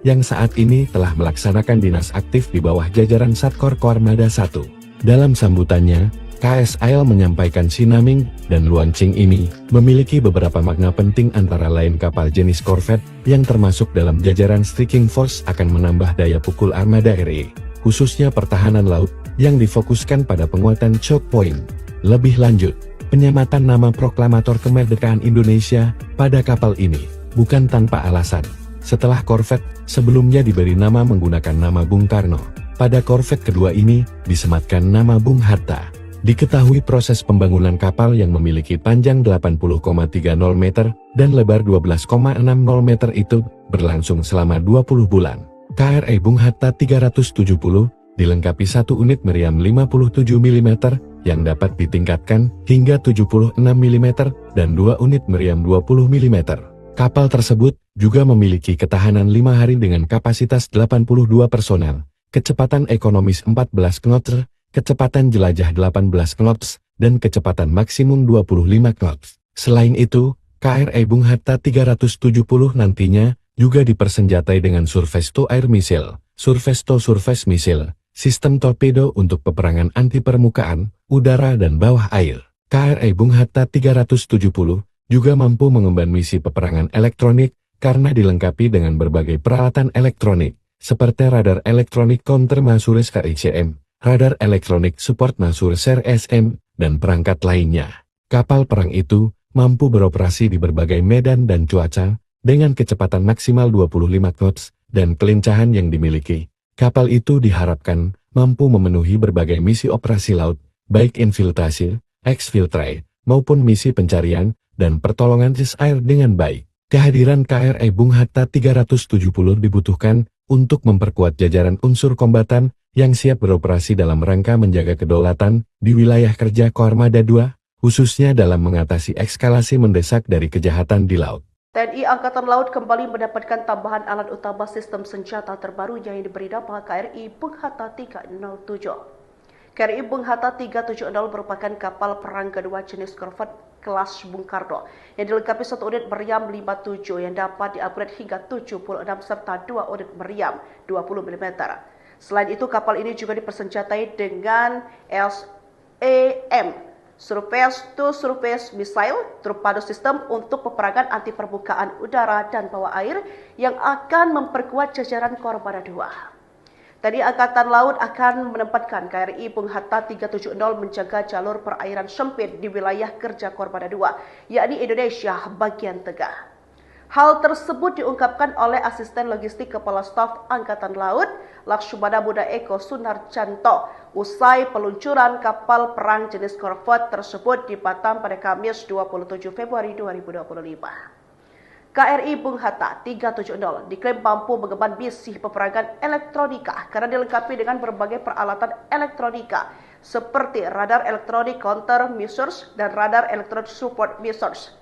yang saat ini telah melaksanakan dinas aktif di bawah jajaran Satkor Koarmada 1. Dalam sambutannya, KSAL menyampaikan sinaming dan launching ini memiliki beberapa makna penting antara lain kapal jenis korvet yang termasuk dalam jajaran Striking Force akan menambah daya pukul armada RI, khususnya pertahanan laut, yang difokuskan pada penguatan choke point. Lebih lanjut, penyematan nama proklamator kemerdekaan Indonesia pada kapal ini bukan tanpa alasan. Setelah korvet sebelumnya diberi nama menggunakan nama Bung Karno, pada korvet kedua ini disematkan nama Bung Hatta. Diketahui proses pembangunan kapal yang memiliki panjang 80,30 meter dan lebar 12,60 meter itu berlangsung selama 20 bulan. KRI Bung Hatta 370 dilengkapi satu unit meriam 57 mm yang dapat ditingkatkan hingga 76 mm dan dua unit meriam 20 mm. Kapal tersebut juga memiliki ketahanan 5 hari dengan kapasitas 82 personel, kecepatan ekonomis 14 knots, kecepatan jelajah 18 knots, dan kecepatan maksimum 25 knots. Selain itu, KRI Bung Hatta 370 nantinya juga dipersenjatai dengan Surface to Air Missile, Surface to Surface Missile, sistem torpedo untuk peperangan anti permukaan, udara dan bawah air. KRI Bung Hatta 370 juga mampu mengemban misi peperangan elektronik karena dilengkapi dengan berbagai peralatan elektronik, seperti radar elektronik counter measures RICM, radar elektronik support measures RSM, dan perangkat lainnya. Kapal perang itu mampu beroperasi di berbagai medan dan cuaca, dengan kecepatan maksimal 25 knots, dan kelincahan yang dimiliki. Kapal itu diharapkan mampu memenuhi berbagai misi operasi laut, baik infiltrasi, exfiltrate, maupun misi pencarian dan pertolongan air dengan baik. Kehadiran KRI Bung Hatta 370 dibutuhkan untuk memperkuat jajaran unsur kombatan yang siap beroperasi dalam rangka menjaga kedaulatan di wilayah kerja Koarmada II, khususnya dalam mengatasi eskalasi mendesak dari kejahatan di laut. TNI Angkatan Laut kembali mendapatkan tambahan alat utama sistem senjata terbaru yang diberi nama KRI Bung Hatta 307. KRI Bung Hatta 370 merupakan kapal perang kedua jenis korvet kelas Bung Karno yang dilengkapi satu unit meriam 57 yang dapat diupgrade hingga 76 serta dua unit meriam 20 mm. Selain itu, kapal ini juga dipersenjatai dengan SAM, Surface to Surface Missile, torpedo system untuk peperangan anti permukaan udara dan bawah air yang akan memperkuat jajaran Koarmada II. Tadi Angkatan Laut akan menempatkan KRI Bung Hatta 370 menjaga jalur perairan sempit di wilayah kerja Koarmada II, yakni Indonesia bagian tengah. Hal tersebut diungkapkan oleh Asisten Logistik Kepala Staf Angkatan Laut, Laksamana Muda Eko Sunarjanto, usai peluncuran kapal perang jenis korvet tersebut di Batam pada Kamis 27 Februari 2025. KRI Bung Hatta 370 diklaim mampu mengemban misi peperangan elektronika karena dilengkapi dengan berbagai peralatan elektronika seperti radar elektronik counter measures dan radar elektronik support measures.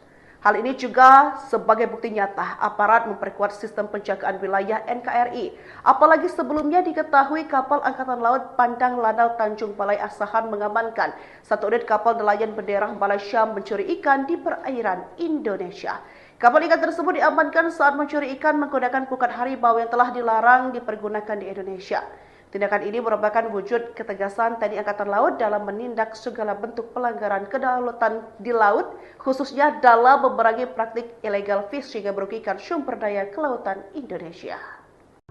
Hal ini juga sebagai bukti nyata aparat memperkuat sistem penjagaan wilayah NKRI. Apalagi sebelumnya diketahui kapal Angkatan Laut Pandang Lanal Tanjung Balai Asahan mengamankan satu unit kapal nelayan bendera Malaysia mencuri ikan di perairan Indonesia. Kapal ikan tersebut diamankan saat mencuri ikan menggunakan pukat harimau yang telah dilarang dipergunakan di Indonesia. Tindakan ini merupakan wujud ketegasan TNI Angkatan Laut dalam menindak segala bentuk pelanggaran kedaulatan di laut, khususnya dalam memerangi praktik illegal fishing yang merugikan sumber daya kelautan Indonesia.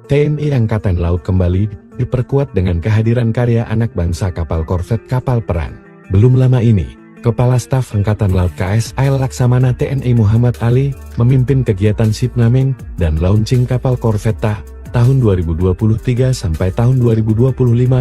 TNI Angkatan Laut kembali diperkuat dengan kehadiran karya anak bangsa kapal korvet kapal perang. Belum lama ini, Kepala Staf Angkatan Laut KSAL Laksamana TNI Muhammad Ali memimpin kegiatan shipnaming dan launching kapal korvetta tahun 2023 sampai tahun 2025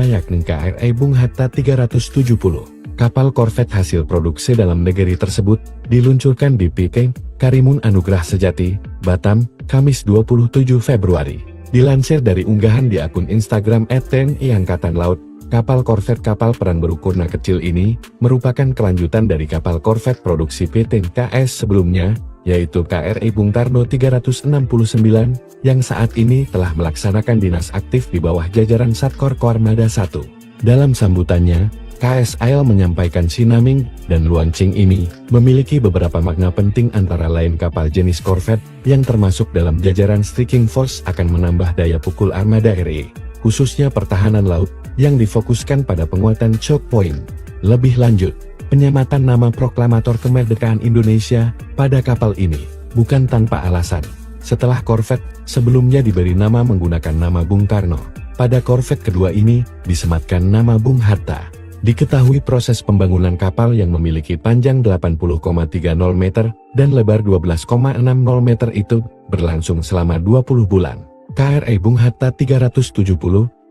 yakni KRI Bung Hatta 370. Kapal korvet hasil produksi dalam negeri tersebut diluncurkan di PK Karimun Anugrah Sejati, Batam, Kamis 27 Februari. Dilansir dari unggahan di akun Instagram @TNI Angkatan Laut, kapal korvet kapal perang berukuran kecil ini merupakan kelanjutan dari kapal korvet produksi PT KS sebelumnya, yaitu KRI Bung Karno 369, yang saat ini telah melaksanakan dinas aktif di bawah jajaran Satkor Koarmada 1. Dalam sambutannya, KSAL menyampaikan sinaming dan launching ini memiliki beberapa makna penting antara lain kapal jenis korvet yang termasuk dalam jajaran striking force akan menambah daya pukul armada RI, khususnya pertahanan laut, yang difokuskan pada penguatan choke point. Lebih lanjut, penyematan nama proklamator kemerdekaan Indonesia pada kapal ini bukan tanpa alasan. Setelah korvet sebelumnya diberi nama menggunakan nama Bung Karno, pada korvet kedua ini disematkan nama Bung Hatta. Diketahui proses pembangunan kapal yang memiliki panjang 80,30 meter dan lebar 12,60 meter itu berlangsung selama 20 bulan. KRI Bung Hatta 370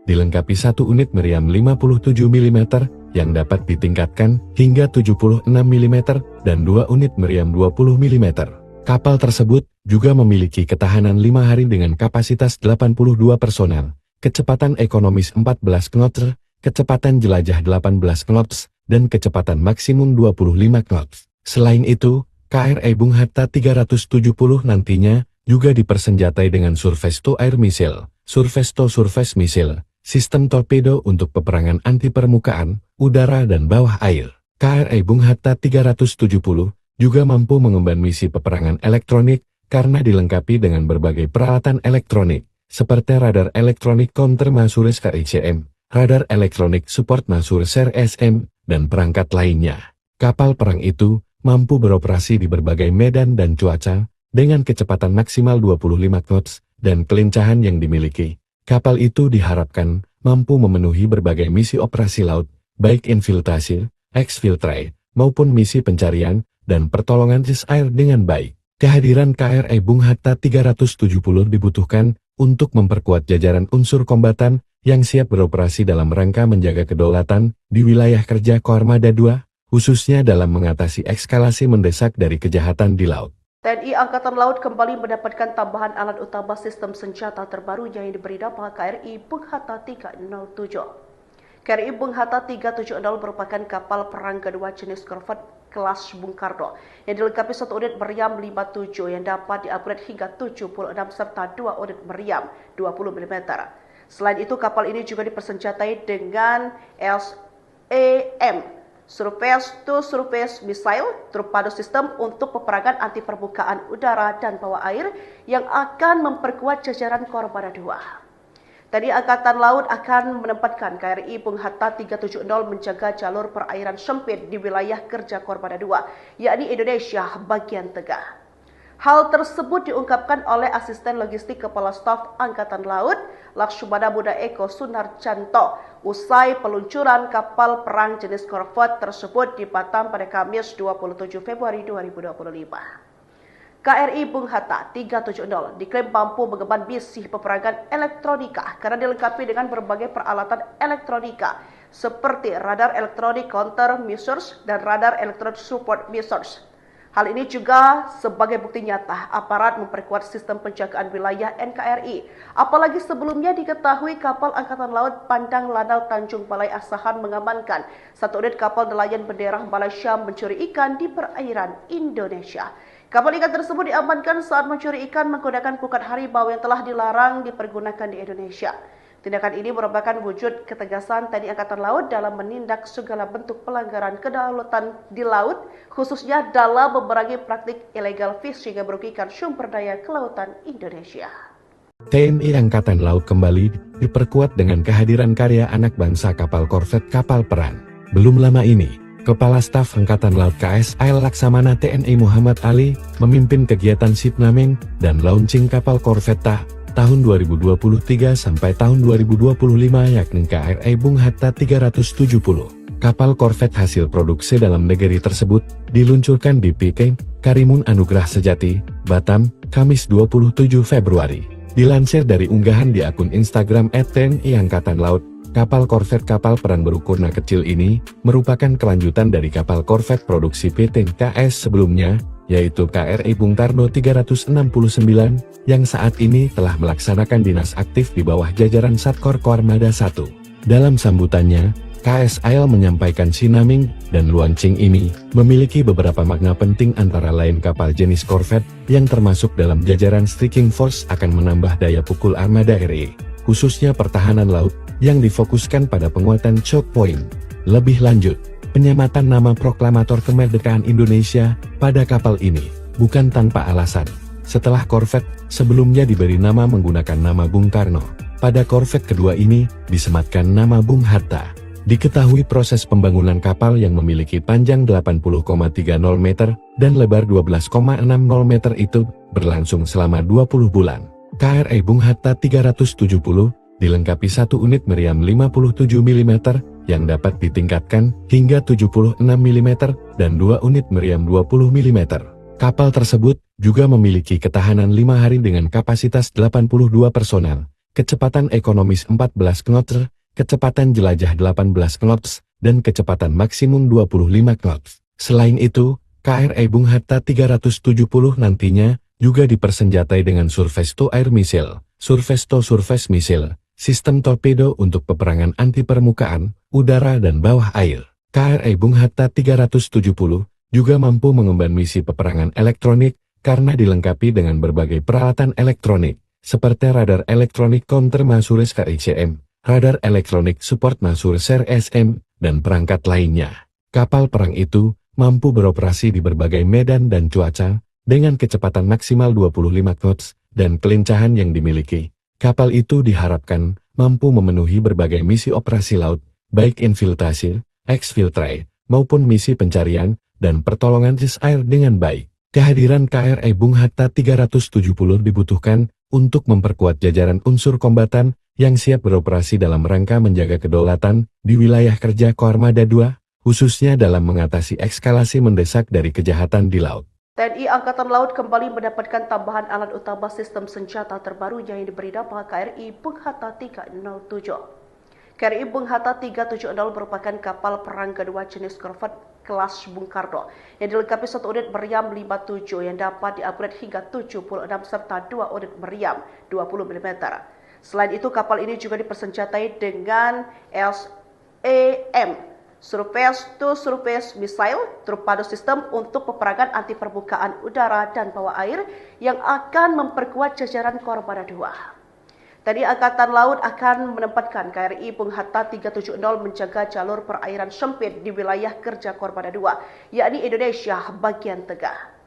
dilengkapi satu unit meriam 57 mm yang dapat ditingkatkan hingga 76 mm dan dua unit meriam 20 mm. Kapal tersebut juga memiliki ketahanan 5 hari dengan kapasitas 82 personel, kecepatan ekonomis 14 knots, kecepatan jelajah 18 knots, dan kecepatan maksimum 25 knots. Selain itu, KRI Bung Hatta 370 nantinya juga dipersenjatai dengan surface to air missile, surface to surface missile, sistem torpedo untuk peperangan anti permukaan, udara dan bawah air. KRI Bung Hatta 370 juga mampu mengemban misi peperangan elektronik karena dilengkapi dengan berbagai peralatan elektronik, seperti radar elektronik counter Masures KICM, radar elektronik support Masures RSM, dan perangkat lainnya. Kapal perang itu mampu beroperasi di berbagai medan dan cuaca, dengan kecepatan maksimal 25 knots, dan kelincahan yang dimiliki. Kapal itu diharapkan mampu memenuhi berbagai misi operasi laut, baik infiltrasi, exfiltrate, maupun misi pencarian dan pertolongan air dengan baik. Kehadiran KRI Bung Hatta 370 dibutuhkan untuk memperkuat jajaran unsur kombatan yang siap beroperasi dalam rangka menjaga kedaulatan di wilayah kerja Koarmada 2, khususnya dalam mengatasi eskalasi mendesak dari kejahatan di laut. TNI Angkatan Laut kembali mendapatkan tambahan alat utama sistem senjata terbarunya yang diberi nama KRI Bung Hatta 307. KRI Bung Hatta 370 merupakan kapal perang kedua jenis korvet kelas Bung Karno yang dilengkapi satu unit meriam 57 yang dapat diupgrade hingga 76 serta dua unit meriam 20 mm. Selain itu, kapal ini juga dipersenjatai dengan SAM, Surface to Surface Missile, torpedo sistem untuk peperangan anti permukaan udara dan bawah air yang akan memperkuat jajaran Koarmada 2. TNI Angkatan Laut akan menempatkan KRI Bung Hatta 370 menjaga jalur perairan sempit di wilayah kerja Koarmada 2, yakni Indonesia bagian tengah. Hal tersebut diungkapkan oleh Asisten Logistik Kepala Staf Angkatan Laut, Laksamana Muda Eko Sunarjanto, usai peluncuran kapal perang jenis korvet tersebut di Batam pada Kamis 27 Februari 2025. KRI Bung Hatta 370 diklaim mampu mengemban misi peperangan elektronika karena dilengkapi dengan berbagai peralatan elektronika seperti radar elektronik counter measures dan radar elektronik support measures. Hal ini juga sebagai bukti nyata aparat memperkuat sistem penjagaan wilayah NKRI. Apalagi sebelumnya diketahui kapal Angkatan Laut Pandang Lanal Tanjung Balai Asahan mengamankan satu unit kapal nelayan bendera Malaysia mencuri ikan di perairan Indonesia. Kapal ikan tersebut diamankan saat mencuri ikan menggunakan pukat harimau yang telah dilarang dipergunakan di Indonesia. Tindakan ini merupakan wujud ketegasan TNI Angkatan Laut dalam menindak segala bentuk pelanggaran kedaulatan di laut, khususnya dalam memerangi praktik illegal fishing yang merugikan sumber daya kelautan Indonesia. TNI Angkatan Laut kembali diperkuat dengan kehadiran karya anak bangsa kapal korvet kapal perang. Belum lama ini, Kepala Staf Angkatan Laut KSAL Laksamana TNI Muhammad Ali memimpin kegiatan shipnaming dan launching kapal korvet tahun 2023 sampai tahun 2025 yakni KRI Bung Hatta 370. Kapal korvet hasil produksi dalam negeri tersebut diluncurkan di PK Karimun Anugrah Sejati, Batam, Kamis 27 Februari. Dilansir dari unggahan di akun Instagram @TNI Angkatan Laut, kapal korvet kapal perang berukuran kecil ini merupakan kelanjutan dari kapal korvet produksi PT KS sebelumnya, yaitu KRI Bung Tarno 369, yang saat ini telah melaksanakan dinas aktif di bawah jajaran Satkor Koarmada 1. Dalam sambutannya, KSAL menyampaikan sinaming dan launching ini memiliki beberapa makna penting antara lain kapal jenis korvet yang termasuk dalam jajaran Striking Force akan menambah daya pukul armada RI, khususnya pertahanan laut, yang difokuskan pada penguatan choke point. Lebih lanjut, penyematan nama proklamator kemerdekaan Indonesia pada kapal ini bukan tanpa alasan. Setelah korvet sebelumnya diberi nama menggunakan nama Bung Karno, pada korvet kedua ini disematkan nama Bung Hatta. Diketahui proses pembangunan kapal yang memiliki panjang 80,30 meter dan lebar 12,60 meter itu berlangsung selama 20 bulan. KRI Bung Hatta 370 dilengkapi satu unit meriam 57 mm yang dapat ditingkatkan hingga 76 mm dan 2 unit meriam 20 mm. Kapal tersebut juga memiliki ketahanan 5 hari dengan kapasitas 82 personel, kecepatan ekonomis 14 knots, kecepatan jelajah 18 knots, dan kecepatan maksimum 25 knots. Selain itu, KRI Bung Hatta 370 nantinya juga dipersenjatai dengan Surface to Air Missile, Surface to Surface Missile, sistem torpedo untuk peperangan anti permukaan, udara dan bawah air. KRI Bung Hatta 370 juga mampu mengemban misi peperangan elektronik karena dilengkapi dengan berbagai peralatan elektronik, seperti radar elektronik counter Masures KICM, radar elektronik support Masures RSM, dan perangkat lainnya. Kapal perang itu mampu beroperasi di berbagai medan dan cuaca, dengan kecepatan maksimal 25 knots, dan kelincahan yang dimiliki. Kapal itu diharapkan mampu memenuhi berbagai misi operasi laut, baik infiltrasi, exfiltrate, maupun misi pencarian dan pertolongan air dengan baik. Kehadiran KRI Bung Hatta 370 dibutuhkan untuk memperkuat jajaran unsur kombatan yang siap beroperasi dalam rangka menjaga kedaulatan di wilayah kerja Koarmada 2, khususnya dalam mengatasi eskalasi mendesak dari kejahatan di laut. TNI Angkatan Laut kembali mendapatkan tambahan alat utama sistem senjata terbaru yang diberi nama KRI Bung Hatta 307. KRI Bung Hatta 370 merupakan kapal perang kedua jenis korvet kelas Bung Karno yang dilengkapi satu unit meriam 57 yang dapat di-upgrade hingga 76 serta 2 unit meriam 20 mm. Selain itu, kapal ini juga dipersenjatai dengan SAM, Surface to Surface Missile, torpedo system untuk peperangan anti permukaan udara dan bawah air yang akan memperkuat jajaran Koarmada 2. TNI Angkatan Laut akan menempatkan KRI Bung Hatta 370 menjaga jalur perairan sempit di wilayah kerja Koarmada 2, yakni Indonesia bagian tengah.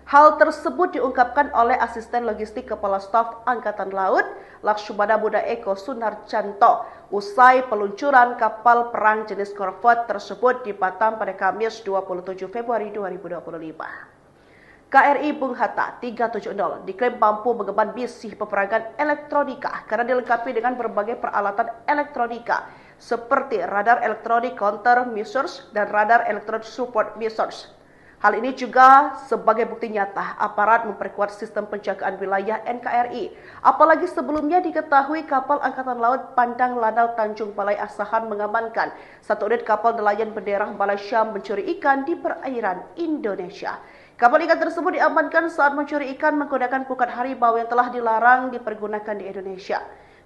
Hal tersebut diungkapkan oleh Asisten Logistik Kepala Staf Angkatan Laut, Laksamana Muda Eko Sunarjanto, usai peluncuran kapal perang jenis korvet tersebut di Batam pada Kamis 27 Februari 2025. KRI Bung Hatta 370 diklaim mampu mengemban misi peperangan elektronika karena dilengkapi dengan berbagai peralatan elektronika seperti radar elektronik counter measures dan radar elektronik support measures. Hal ini juga sebagai bukti nyata aparat memperkuat sistem penjagaan wilayah NKRI. Apalagi sebelumnya diketahui kapal Angkatan Laut Pandang Lanal Tanjung Balai Asahan mengamankan satu unit kapal nelayan bendera Malaysia mencuri ikan di perairan Indonesia. Kapal ikan tersebut diamankan saat mencuri ikan menggunakan pukat harimau yang telah dilarang dipergunakan di Indonesia.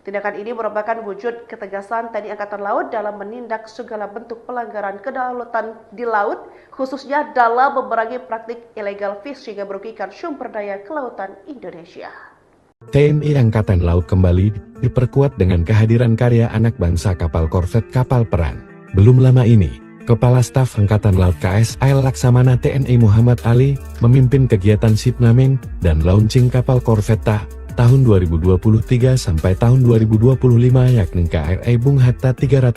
Tindakan ini merupakan wujud ketegasan TNI Angkatan Laut dalam menindak segala bentuk pelanggaran kedaulatan di laut, khususnya dalam memerangi praktik illegal fishing yang merugikan sumber daya kelautan Indonesia. TNI Angkatan Laut kembali diperkuat dengan kehadiran karya anak bangsa kapal korvet kapal perang. Belum lama ini, Kepala Staf Angkatan Laut KSAL Laksamana TNI Muhammad Ali memimpin kegiatan Shipnaming dan launching kapal korvet tahun 2023 sampai tahun 2025 yakni KRI Bung Hatta 370.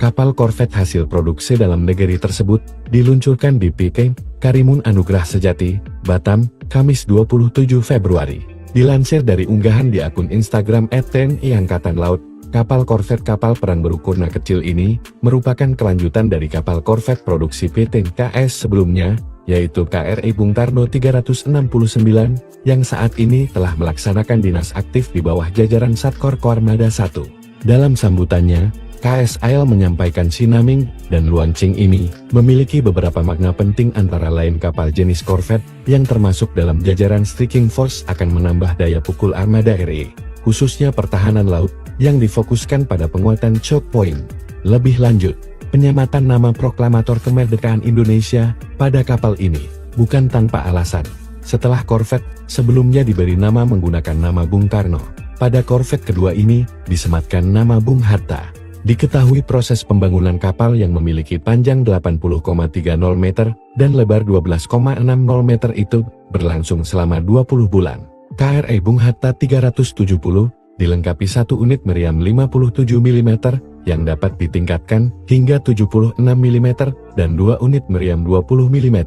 Kapal korvet hasil produksi dalam negeri tersebut diluncurkan di PK Karimun Anugrah Sejati, Batam, Kamis 27 Februari. Dilansir dari unggahan di akun Instagram @TNI Angkatan Laut, kapal korvet kapal perang berukuran kecil ini merupakan kelanjutan dari kapal korvet produksi PT KS sebelumnya, yaitu KRI Bung Karno 369, yang saat ini telah melaksanakan dinas aktif di bawah jajaran Satkor Koarmada 1. Dalam sambutannya, KSAL menyampaikan Shipnaming dan launching ini memiliki beberapa makna penting antara lain kapal jenis korvet yang termasuk dalam jajaran Striking Force akan menambah daya pukul armada RI, khususnya pertahanan laut, yang difokuskan pada penguatan choke point. Lebih lanjut, penyematan nama proklamator kemerdekaan Indonesia pada kapal ini bukan tanpa alasan. Setelah korvet sebelumnya diberi nama menggunakan nama Bung Karno, pada korvet kedua ini disematkan nama Bung Hatta. Diketahui proses pembangunan kapal yang memiliki panjang 80,30 meter dan lebar 12,60 meter itu berlangsung selama 20 bulan. KRI Bung Hatta 370 dilengkapi satu unit meriam 57 mm yang dapat ditingkatkan hingga 76 mm dan dua unit meriam 20 mm.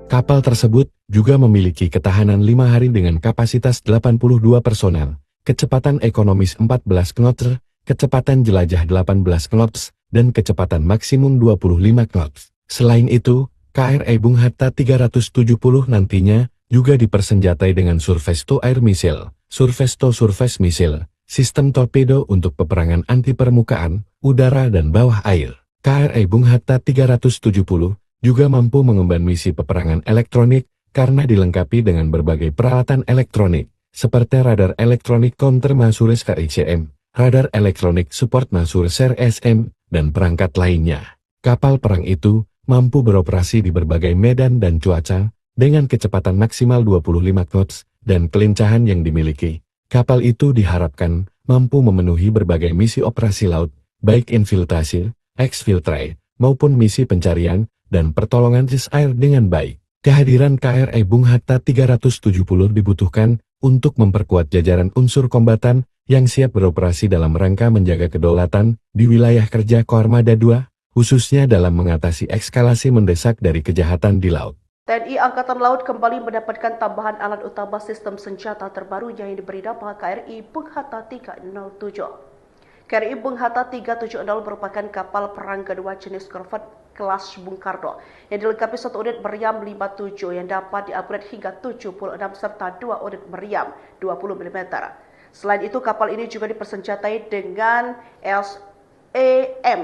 Kapal tersebut juga memiliki ketahanan 5 hari dengan kapasitas 82 personel, kecepatan ekonomis 14 knots, kecepatan jelajah 18 knots, dan kecepatan maksimum 25 knots. Selain itu, KRI Bung Hatta 370 nantinya juga dipersenjatai dengan Surface to Air Missile, Surface to Surface Missile, sistem torpedo untuk peperangan anti permukaan, udara dan bawah air. KRI Bung Hatta 370 juga mampu mengemban misi peperangan elektronik karena dilengkapi dengan berbagai peralatan elektronik, seperti radar elektronik counter Masures VICM, radar elektronik support Masures SM, dan perangkat lainnya. Kapal perang itu mampu beroperasi di berbagai medan dan cuaca, dengan kecepatan maksimal 25 knots, dan kelincahan yang dimiliki. Kapal itu diharapkan mampu memenuhi berbagai misi operasi laut, baik infiltrasi, exfiltrate, maupun misi pencarian dan pertolongan air dengan baik. Kehadiran KRI Bung Hatta 370 dibutuhkan untuk memperkuat jajaran unsur kombatan yang siap beroperasi dalam rangka menjaga kedaulatan di wilayah kerja Koarmada 2, khususnya dalam mengatasi eskalasi mendesak dari kejahatan di laut. TNI Angkatan Laut kembali mendapatkan tambahan alat utama sistem senjata terbaru yang diberi nama KRI Bung Hatta 307. KRI Bung Hatta 370 merupakan kapal perang kedua jenis korvet kelas Bung Karno yang dilengkapi satu unit meriam 57 yang dapat diupgrade hingga 76 serta dua unit meriam 20 mm. Selain itu, kapal ini juga dipersenjatai dengan SAM,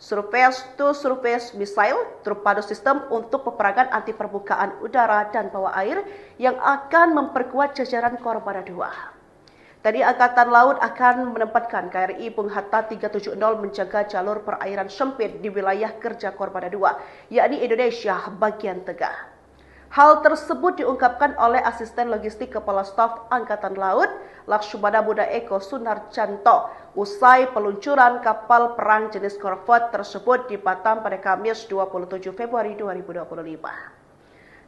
Surface to Surface Missile, torpedo sistem untuk peperangan anti permukaan udara dan bawah air yang akan memperkuat jajaran Koarmada 2. Tadi Angkatan Laut akan menempatkan KRI Bung Hatta 370 menjaga jalur perairan sempit di wilayah kerja Koarmada 2, yakni Indonesia bagian tengah. Hal tersebut diungkapkan oleh Asisten Logistik Kepala Staf Angkatan Laut, Laksamana Muda Eko Sunarjanto, usai peluncuran kapal perang jenis korvet tersebut di Batam pada Kamis 27 Februari 2025.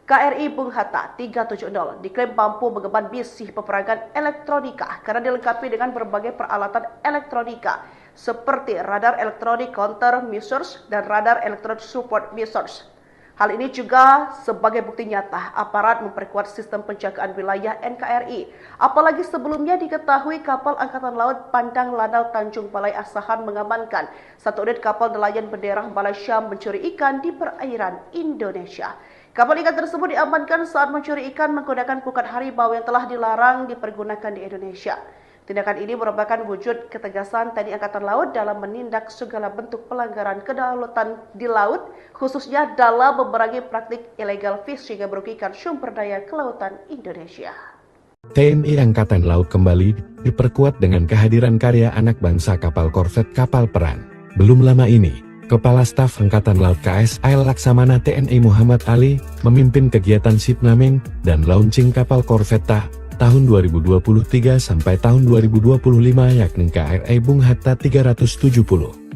KRI Bung Hatta 370 diklaim mampu mengemban misi peperangan elektronika karena dilengkapi dengan berbagai peralatan elektronika seperti radar elektronik counter measures dan radar elektronik support measures. Hal ini juga sebagai bukti nyata aparat memperkuat sistem penjagaan wilayah NKRI. Apalagi sebelumnya diketahui kapal Angkatan Laut Pandang Lanal Tanjung Balai Asahan mengamankan satu unit kapal nelayan bendera Malaysia mencuri ikan di perairan Indonesia. Kapal ikan tersebut diamankan saat mencuri ikan menggunakan pukat harimau yang telah dilarang dipergunakan di Indonesia. Tindakan ini merupakan wujud ketegasan TNI Angkatan Laut dalam menindak segala bentuk pelanggaran kedaulatan di laut, khususnya dalam memerangi praktik illegal fishing yang merugikan sumber daya kelautan Indonesia. TNI Angkatan Laut kembali diperkuat dengan kehadiran karya anak bangsa kapal korvet kapal perang. Belum lama ini, Kepala Staf Angkatan Laut KSAL Laksamana TNI Muhammad Ali memimpin kegiatan shipnaming dan launching kapal korvet tahun 2023 sampai tahun 2025 yakni KRI Bung Hatta 370.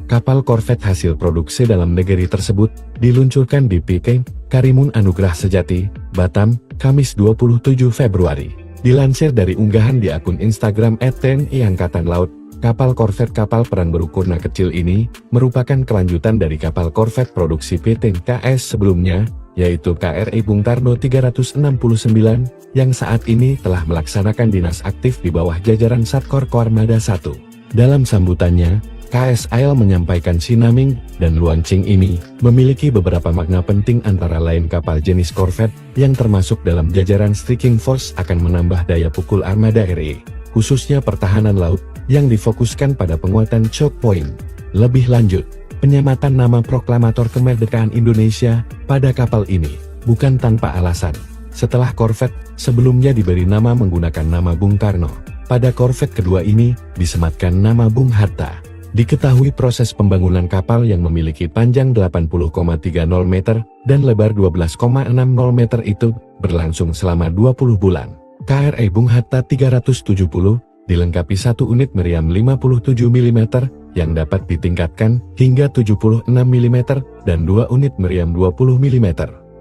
Kapal korvet hasil produksi dalam negeri tersebut diluncurkan di PK Karimun Anugrah Sejati, Batam, Kamis 27 Februari. Dilansir dari unggahan di akun Instagram @TNI Angkatan Laut, kapal korvet kapal perang berukuran kecil ini merupakan kelanjutan dari kapal korvet produksi PT KS sebelumnya, yaitu KRI Bung Karno 369, yang saat ini telah melaksanakan dinas aktif di bawah jajaran Satkor Koarmada 1. Dalam sambutannya, KSAL menyampaikan shipnaming dan launching ini memiliki beberapa makna penting antara lain kapal jenis korvet yang termasuk dalam jajaran striking force akan menambah daya pukul armada RI, khususnya pertahanan laut, yang difokuskan pada penguatan choke point. Lebih lanjut, penyematan nama proklamator kemerdekaan Indonesia pada kapal ini bukan tanpa alasan. Setelah korvet sebelumnya diberi nama menggunakan nama Bung Karno, pada korvet kedua ini disematkan nama Bung Hatta. Diketahui proses pembangunan kapal yang memiliki panjang 80,30 meter dan lebar 12,60 meter itu berlangsung selama 20 bulan. KRI Bung Hatta 370 dilengkapi satu unit meriam 57 mm yang dapat ditingkatkan hingga 76 mm dan dua unit meriam 20 mm.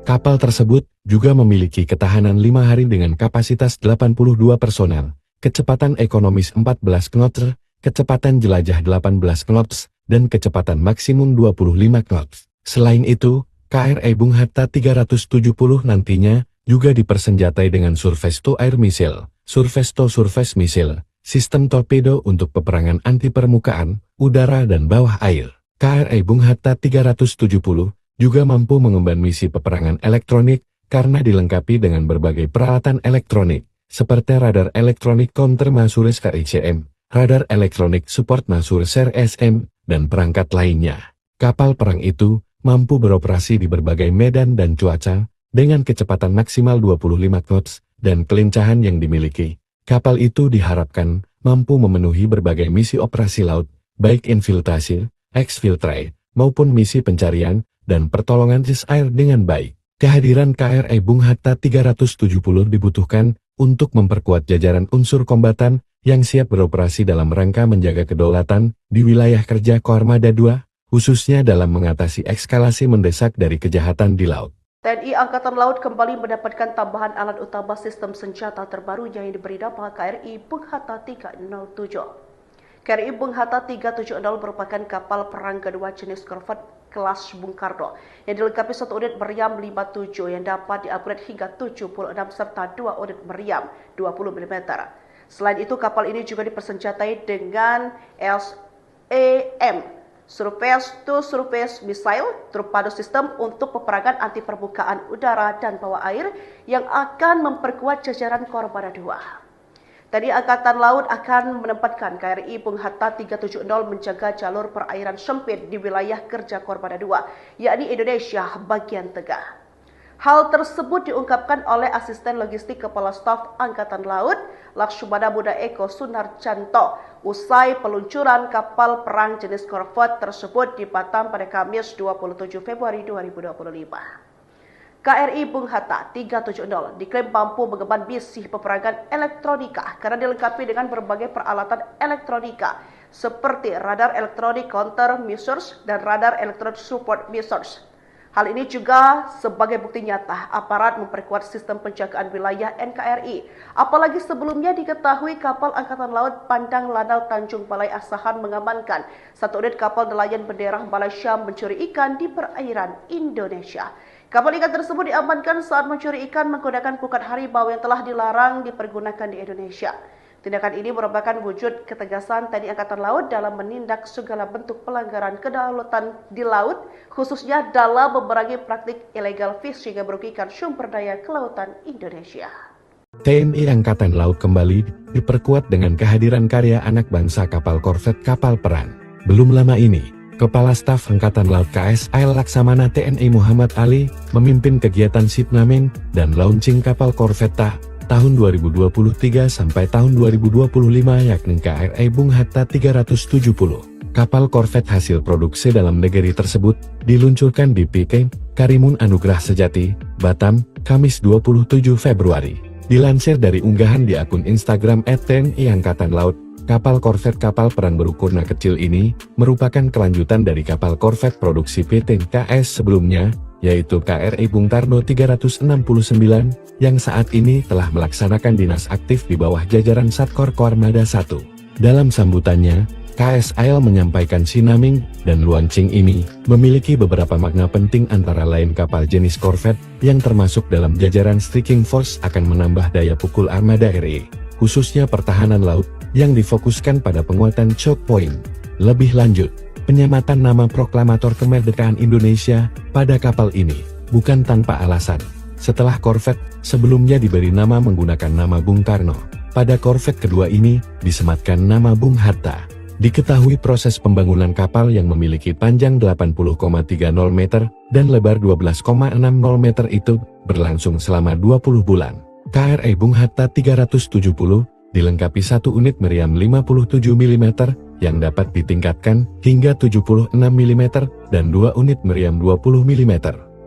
Kapal tersebut juga memiliki ketahanan 5 hari dengan kapasitas 82 personel, kecepatan ekonomis 14 knots, kecepatan jelajah 18 knots, dan kecepatan maksimum 25 knots. Selain itu, KRI Bung Hatta 370 nantinya juga dipersenjatai dengan surface to air missile, surface to surface missile, sistem torpedo untuk peperangan anti permukaan, udara dan bawah air. KRI Bung Hatta 370 juga mampu mengemban misi peperangan elektronik karena dilengkapi dengan berbagai peralatan elektronik, seperti radar elektronik counter Masures KICM, radar elektronik support Masures SM, dan perangkat lainnya. Kapal perang itu mampu beroperasi di berbagai medan dan cuaca, dengan kecepatan maksimal 25 knots, dan kelincahan yang dimiliki. Kapal itu diharapkan mampu memenuhi berbagai misi operasi laut, baik infiltrasi, exfiltrate, maupun misi pencarian dan pertolongan air dengan baik. Kehadiran KRI Bung Hatta 370 dibutuhkan untuk memperkuat jajaran unsur kombatan yang siap beroperasi dalam rangka menjaga kedaulatan di wilayah kerja Koarmada 2, khususnya dalam mengatasi eskalasi mendesak dari kejahatan di laut. TNI Angkatan Laut kembali mendapatkan tambahan alat utama sistem senjata terbarunya yang diberi nama KRI Bung Hatta 307. KRI Bung Hatta 370 merupakan kapal perang kedua jenis korvet kelas Bung Karno yang dilengkapi satu unit meriam 57 yang dapat diupgrade hingga 76 serta dua unit meriam 20 mm. Selain itu, kapal ini juga dipersenjatai dengan SAM, Surface to Surface Missile, torpedo sistem untuk peperangan anti permukaan udara dan bawah air yang akan memperkuat jajaran Koarmada 2. TNI Angkatan Laut akan menempatkan KRI Bung Hatta 370 menjaga jalur perairan sempit di wilayah kerja Koarmada 2, yakni Indonesia bagian tengah. Hal tersebut diungkapkan oleh Asisten Logistik Kepala Staf Angkatan Laut, Laksamana Muda Eko Sunarjanto, usai peluncuran kapal perang jenis korvet tersebut di Batam pada Kamis 27 Februari 2025. KRI Bung Hatta 370 diklaim mampu mengemban misi peperangan elektronika karena dilengkapi dengan berbagai peralatan elektronika seperti radar elektronik counter measures dan radar elektronik support measures. Hal ini juga sebagai bukti nyata aparat memperkuat sistem penjagaan wilayah NKRI. Apalagi sebelumnya diketahui kapal Angkatan Laut Pandang Lanal Tanjung Balai Asahan mengamankan satu unit kapal nelayan bendera Malaysia mencuri ikan di perairan Indonesia. Kapal ikan tersebut diamankan saat mencuri ikan menggunakan pukat harimau yang telah dilarang dipergunakan di Indonesia. Tindakan ini merupakan wujud ketegasan TNI Angkatan Laut dalam menindak segala bentuk pelanggaran kedaulatan di laut, khususnya dalam memerangi praktik illegal fishing yang merugikan sumber daya kelautan Indonesia. TNI Angkatan Laut kembali diperkuat dengan kehadiran karya anak bangsa kapal korvet kapal perang. Belum lama ini, Kepala Staf Angkatan Laut KSAL Laksamana TNI Muhammad Ali memimpin kegiatan shipnaming dan launching kapal korvetta tahun 2023 sampai tahun 2025 yakni KRI Bung Hatta 370. Kapal korvet hasil produksi dalam negeri tersebut diluncurkan di PK Karimun Anugrah Sejati, Batam, Kamis 27 Februari. Dilansir dari unggahan di akun Instagram @TNI Angkatan Laut, kapal korvet kapal perang berukuran kecil ini merupakan kelanjutan dari kapal korvet produksi PT KS sebelumnya, yaitu KRI Bung Karno 369, yang saat ini telah melaksanakan dinas aktif di bawah jajaran Satkor Koarmada 1. Dalam sambutannya, KSAL menyampaikan sinaming dan launching ini memiliki beberapa makna penting antara lain kapal jenis korvet yang termasuk dalam jajaran striking force akan menambah daya pukul armada RI, khususnya pertahanan laut, yang difokuskan pada penguatan choke point. Lebih lanjut, penyematan nama proklamator kemerdekaan Indonesia pada kapal ini bukan tanpa alasan. Setelah korvet sebelumnya diberi nama menggunakan nama Bung Karno, pada korvet kedua ini disematkan nama Bung Hatta. Diketahui proses pembangunan kapal yang memiliki panjang 80,30 meter dan lebar 12,60 meter itu berlangsung selama 20 bulan. KRI Bung Hatta 370 dilengkapi satu unit meriam 57 mm yang dapat ditingkatkan hingga 76 mm dan dua unit meriam 20 mm.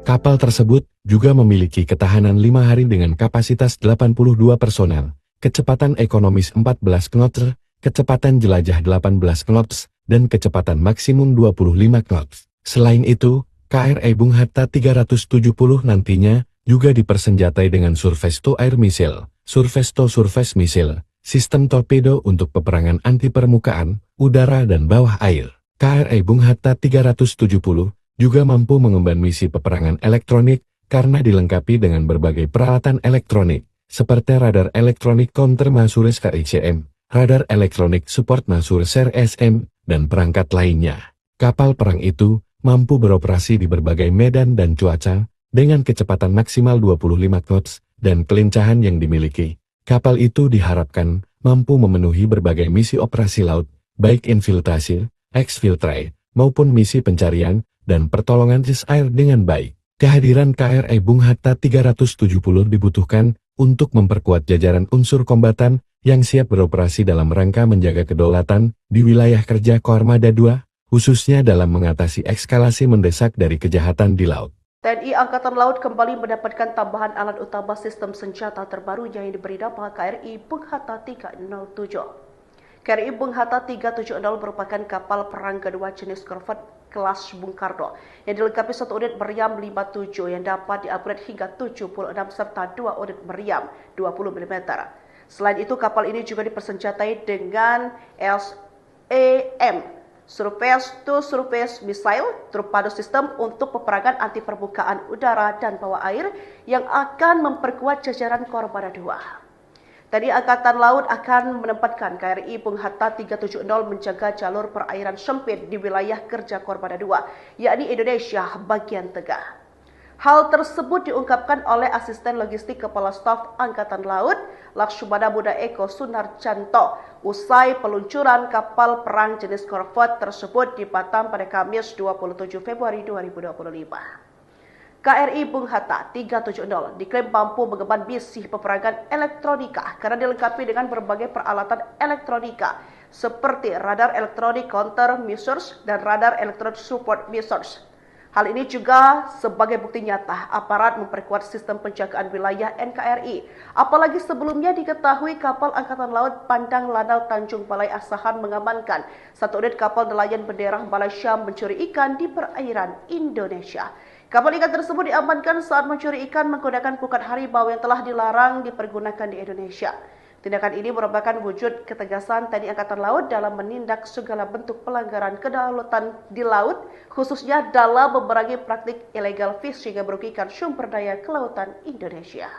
Kapal tersebut juga memiliki ketahanan 5 hari dengan kapasitas 82 personel, kecepatan ekonomis 14 knots, kecepatan jelajah 18 knots, dan kecepatan maksimum 25 knots. Selain itu, KRI Bung Hatta 370 nantinya juga dipersenjatai dengan surface to air missile, surface to surface missile, sistem torpedo untuk peperangan anti permukaan, udara dan bawah air. KRI Bung Hatta 370 juga mampu mengemban misi peperangan elektronik karena dilengkapi dengan berbagai peralatan elektronik, seperti radar elektronik counter Masures KICM, radar elektronik support Masures SM, dan perangkat lainnya. Kapal perang itu mampu beroperasi di berbagai medan dan cuaca, dengan kecepatan maksimal 25 knots, dan kelincahan yang dimiliki. Kapal itu diharapkan mampu memenuhi berbagai misi operasi laut, baik infiltrasi, exfiltrate, maupun misi pencarian dan pertolongan air dengan baik. Kehadiran KRI Bung Hatta 370 dibutuhkan untuk memperkuat jajaran unsur kombatan yang siap beroperasi dalam rangka menjaga kedaulatan di wilayah kerja Koarmada 2, khususnya dalam mengatasi eskalasi mendesak dari kejahatan di laut. TNI Angkatan Laut kembali mendapatkan tambahan alat utama sistem senjata terbaru yang diberi nama KRI Bung Hatta 307. KRI Bung Hatta 370 merupakan kapal perang kedua jenis korvet kelas Bung Karno yang dilengkapi satu unit meriam 57 yang dapat diupgrade hingga 76 serta dua unit meriam 20 mm. Selain itu, kapal ini juga dipersenjatai dengan SAM, Surface to Surface Missile, torpedo sistem untuk peperangan anti permukaan udara dan bawah air yang akan memperkuat jajaran Koarmada 2. Tadi Angkatan Laut akan menempatkan KRI Bung Hatta 370 menjaga jalur perairan sempit di wilayah kerja Koarmada 2, yakni Indonesia bagian tengah. Hal tersebut diungkapkan oleh Asisten Logistik Kepala Staf Angkatan Laut, Laksamana Muda Eko Sunarjanto, usai peluncuran kapal perang jenis korvet tersebut di Batam pada Kamis 27 Februari 2025. KRI Bung Hatta 370 diklaim mampu mengemban misi peperangan elektronika karena dilengkapi dengan berbagai peralatan elektronika seperti radar elektronik counter measures dan radar elektronik support measures. Hal ini juga sebagai bukti nyata aparat memperkuat sistem penjagaan wilayah NKRI. Apalagi sebelumnya diketahui kapal Angkatan Laut Pandang Lanal Tanjung Balai Asahan mengamankan satu unit kapal nelayan bendera Malaysia mencuri ikan di perairan Indonesia. Kapal ikan tersebut diamankan saat mencuri ikan menggunakan pukat harimau yang telah dilarang dipergunakan di Indonesia. Tindakan ini merupakan wujud ketegasan TNI Angkatan Laut dalam menindak segala bentuk pelanggaran kedaulatan di laut, khususnya dalam memerangi praktik illegal fishing yang merugikan sumber daya kelautan Indonesia.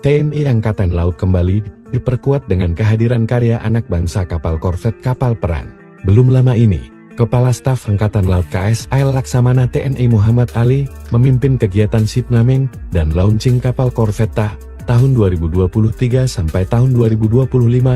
TNI Angkatan Laut kembali diperkuat dengan kehadiran karya anak bangsa kapal korvet kapal perang. Belum lama ini, Kepala Staf Angkatan Laut KSAL Laksamana TNI Muhammad Ali memimpin kegiatan shipnaming dan launching kapal korvet tahun 2023 sampai tahun 2025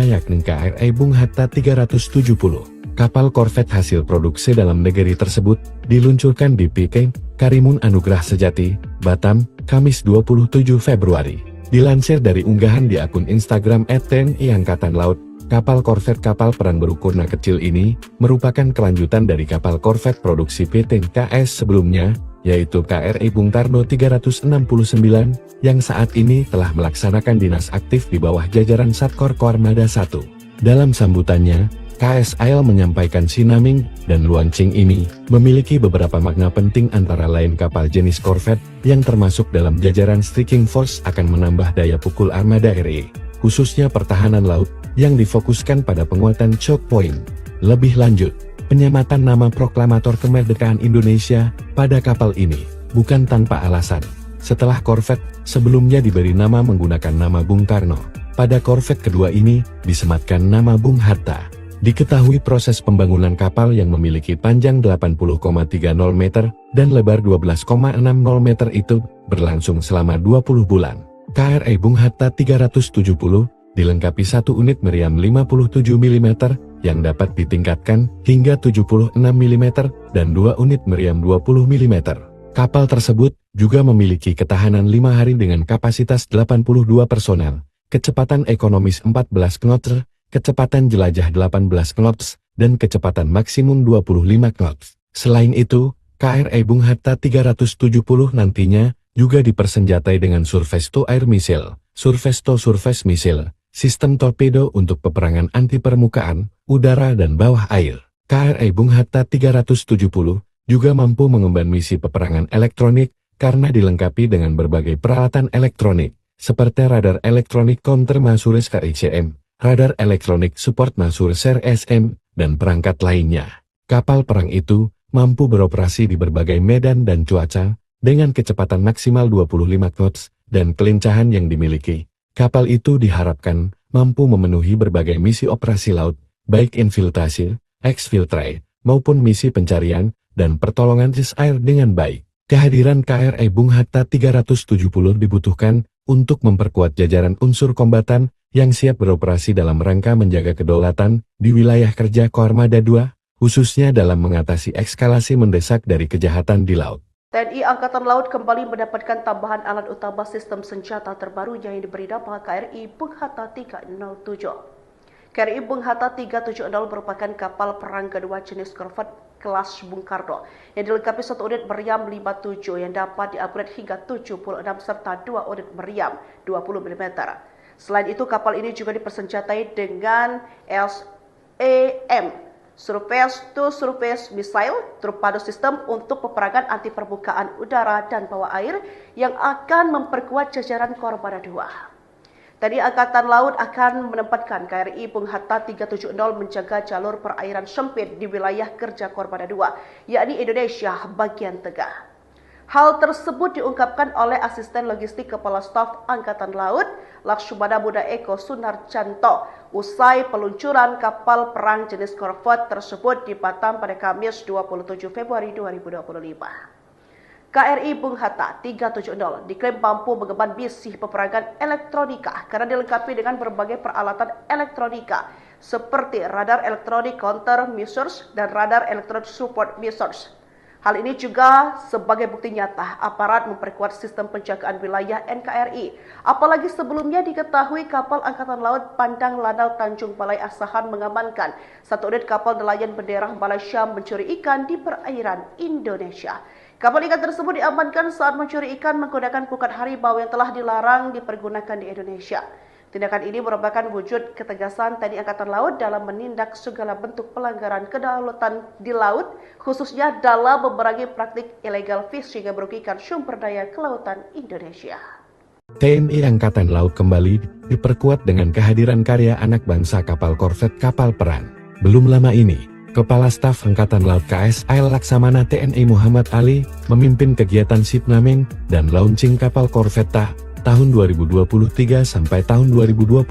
yakni KRI Bung Hatta 370. Kapal korvet hasil produksi dalam negeri tersebut diluncurkan di Pikeng, Karimun Anugrah Sejati, Batam, Kamis 27 Februari. Dilansir dari unggahan di akun Instagram @TNI Angkatan Laut, kapal korvet kapal perang berukuran kecil ini merupakan kelanjutan dari kapal korvet produksi PT KS sebelumnya, yaitu KRI Bung Karno 369, yang saat ini telah melaksanakan dinas aktif di bawah jajaran Satkor Koarmada 1. Dalam sambutannya, KSAL menyampaikan shipnaming dan launching ini memiliki beberapa makna penting antara lain kapal jenis korvet yang termasuk dalam jajaran striking force akan menambah daya pukul armada RI, khususnya pertahanan laut, yang difokuskan pada penguatan choke point. Lebih lanjut, penyematan nama proklamator kemerdekaan Indonesia pada kapal ini bukan tanpa alasan. Setelah korvet sebelumnya diberi nama menggunakan nama Bung Karno, pada korvet kedua ini disematkan nama Bung Hatta. Diketahui proses pembangunan kapal yang memiliki panjang 80,30 meter dan lebar 12,60 meter itu berlangsung selama 20 bulan. KRI Bung Hatta 370 dilengkapi satu unit meriam 57 mm yang dapat ditingkatkan hingga 76 mm dan 2 unit meriam 20 mm. Kapal tersebut juga memiliki ketahanan 5 hari dengan kapasitas 82 personel, kecepatan ekonomis 14 knots, kecepatan jelajah 18 knots, dan kecepatan maksimum 25 knots. Selain itu, KRI Bung Hatta 370 nantinya juga dipersenjatai dengan surface to air missile, surface to surface missile, sistem torpedo untuk peperangan anti permukaan, udara dan bawah air. KRI Bung Hatta 370 juga mampu mengemban misi peperangan elektronik karena dilengkapi dengan berbagai peralatan elektronik, seperti radar elektronik counter Masuris KICM, radar elektronik support Masuris SM, dan perangkat lainnya. Kapal perang itu mampu beroperasi di berbagai medan dan cuaca, dengan kecepatan maksimal 25 knots, dan kelincahan yang dimiliki. Kapal itu diharapkan mampu memenuhi berbagai misi operasi laut, baik infiltrasi, exfiltrate, maupun misi pencarian dan pertolongan air dengan baik. Kehadiran KRI Bung Hatta 370 dibutuhkan untuk memperkuat jajaran unsur kombatan yang siap beroperasi dalam rangka menjaga kedaulatan di wilayah kerja Koarmada 2, khususnya dalam mengatasi eskalasi mendesak dari kejahatan di laut. TNI Angkatan Laut kembali mendapatkan tambahan alat utama sistem senjata terbaru yang diberi nama KRI Bung Hatta 307. KRI Bung Hatta 370 merupakan kapal perang kedua jenis korvet kelas Bung Karno yang dilengkapi satu unit meriam 57 yang dapat diupgrade hingga 76 serta 2 unit meriam 20 mm. Selain itu, kapal ini juga dipersenjatai dengan SAM, Surface to Surface Missile, torpedo sistem untuk peperangan anti permukaan udara dan bawah air yang akan memperkuat jajaran Koarmada 2. Tadi Angkatan Laut akan menempatkan KRI Bung Hatta 370 menjaga jalur perairan sempit di wilayah kerja Koarmada 2, yakni Indonesia bagian tengah. Hal tersebut diungkapkan oleh Asisten Logistik Kepala Staf Angkatan Laut, Laksamana Muda Eko Sunarjanto, usai peluncuran kapal perang jenis korvet tersebut di Batam pada Kamis 27 Februari 2025. KRI Bung Hatta 370 diklaim mampu mengemban misi peperangan elektronika karena dilengkapi dengan berbagai peralatan elektronika seperti radar elektronik counter measures dan radar elektronik support measures. Hal ini juga sebagai bukti nyata aparat memperkuat sistem penjagaan wilayah NKRI. Apalagi sebelumnya diketahui kapal Angkatan Laut Pandang Lanal Tanjung Balai Asahan mengamankan satu unit kapal nelayan bendera Malaysia mencuri ikan di perairan Indonesia. Kapal ikan tersebut diamankan saat mencuri ikan menggunakan pukat harimau yang telah dilarang dipergunakan di Indonesia. Tindakan ini merupakan wujud ketegasan TNI Angkatan Laut dalam menindak segala bentuk pelanggaran kedaulatan di laut, khususnya dalam memerangi praktik illegal fishing yang merugikan sumber daya kelautan Indonesia. TNI Angkatan Laut kembali diperkuat dengan kehadiran karya anak bangsa kapal korvet kapal perang. Belum lama ini, Kepala Staf Angkatan Laut KSAL Laksamana TNI Muhammad Ali memimpin kegiatan shipnaming dan launching kapal korvet tahun 2023 sampai tahun 2025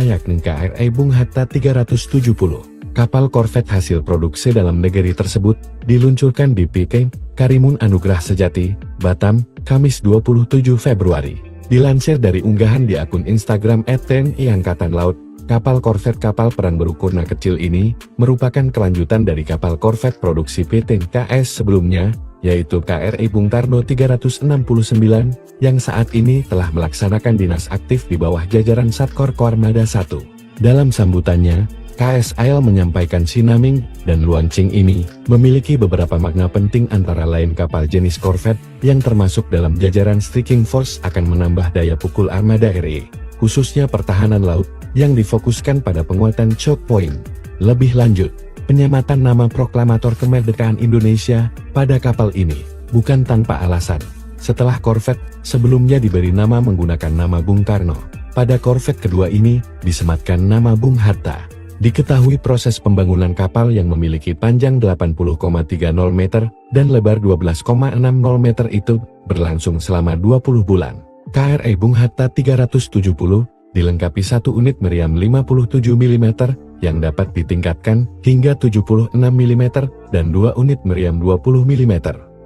yakni KRI Bung Hatta 370. Kapal korvet hasil produksi dalam negeri tersebut diluncurkan di PT Karimun Anugrah Sejati, Batam, Kamis 27 Februari. Dilansir dari unggahan di akun Instagram @TNI Angkatan Laut, kapal korvet kapal perang berukuran kecil ini merupakan kelanjutan dari kapal korvet produksi PT KS sebelumnya, yaitu KRI Bung Karno 369, yang saat ini telah melaksanakan dinas aktif di bawah jajaran Satkor Koarmada 1. Dalam sambutannya, KSAL menyampaikan Sinaming dan Luancing ini memiliki beberapa makna penting, antara lain kapal jenis korvet yang termasuk dalam jajaran Striking Force akan menambah daya pukul armada RI, khususnya pertahanan laut, yang difokuskan pada penguatan choke point. Lebih lanjut, penyematan nama proklamator kemerdekaan Indonesia pada kapal ini bukan tanpa alasan. Setelah korvet sebelumnya diberi nama menggunakan nama Bung Karno, pada korvet kedua ini disematkan nama Bung Hatta. Diketahui proses pembangunan kapal yang memiliki panjang 80,30 meter dan lebar 12,60 meter itu berlangsung selama 20 bulan. KRI Bung Hatta 370 dilengkapi satu unit meriam 57 mm yang dapat ditingkatkan hingga 76 mm dan dua unit meriam 20 mm.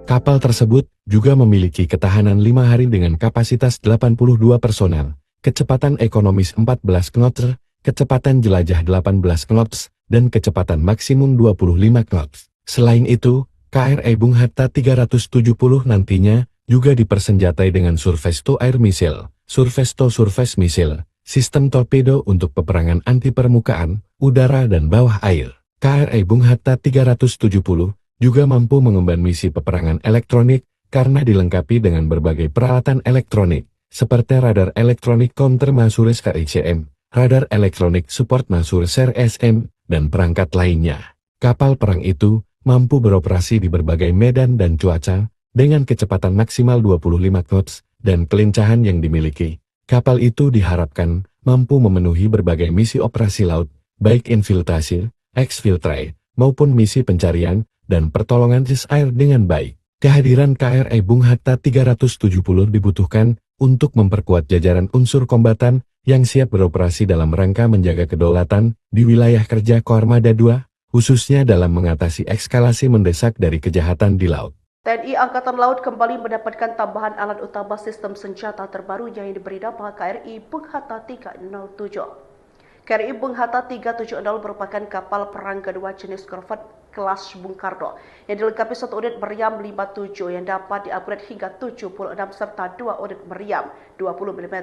Kapal tersebut juga memiliki ketahanan 5 hari dengan kapasitas 82 personel, kecepatan ekonomis 14 knots, kecepatan jelajah 18 knots, dan kecepatan maksimum 25 knots. Selain itu, KRI Bung Hatta 370 nantinya juga dipersenjatai dengan Surface to Air Missile, Surface to Surface Missile, sistem torpedo untuk peperangan anti permukaan, udara dan bawah air. KRI Bung Hatta 370 juga mampu mengemban misi peperangan elektronik karena dilengkapi dengan berbagai peralatan elektronik, seperti radar elektronik counter Masures KICM, radar elektronik support Masures SM, dan perangkat lainnya. Kapal perang itu mampu beroperasi di berbagai medan dan cuaca, dengan kecepatan maksimal 25 knots, dan kelincahan yang dimiliki. Kapal itu diharapkan mampu memenuhi berbagai misi operasi laut, baik infiltrasi, exfiltrate, maupun misi pencarian dan pertolongan air dengan baik. Kehadiran KRI Bung Hatta 370 dibutuhkan untuk memperkuat jajaran unsur kombatan yang siap beroperasi dalam rangka menjaga kedaulatan di wilayah kerja Koarmada 2, khususnya dalam mengatasi eskalasi mendesak dari kejahatan di laut. TNI Angkatan Laut kembali mendapatkan tambahan alat utama sistem senjata terbaru yang diberi nama KRI Bung Hatta 307. KRI Bung Hatta 370 merupakan kapal perang kedua jenis korvet kelas Bung Karno yang dilengkapi satu unit meriam 57 yang dapat di-upgrade hingga 76 serta dua unit meriam 20 mm.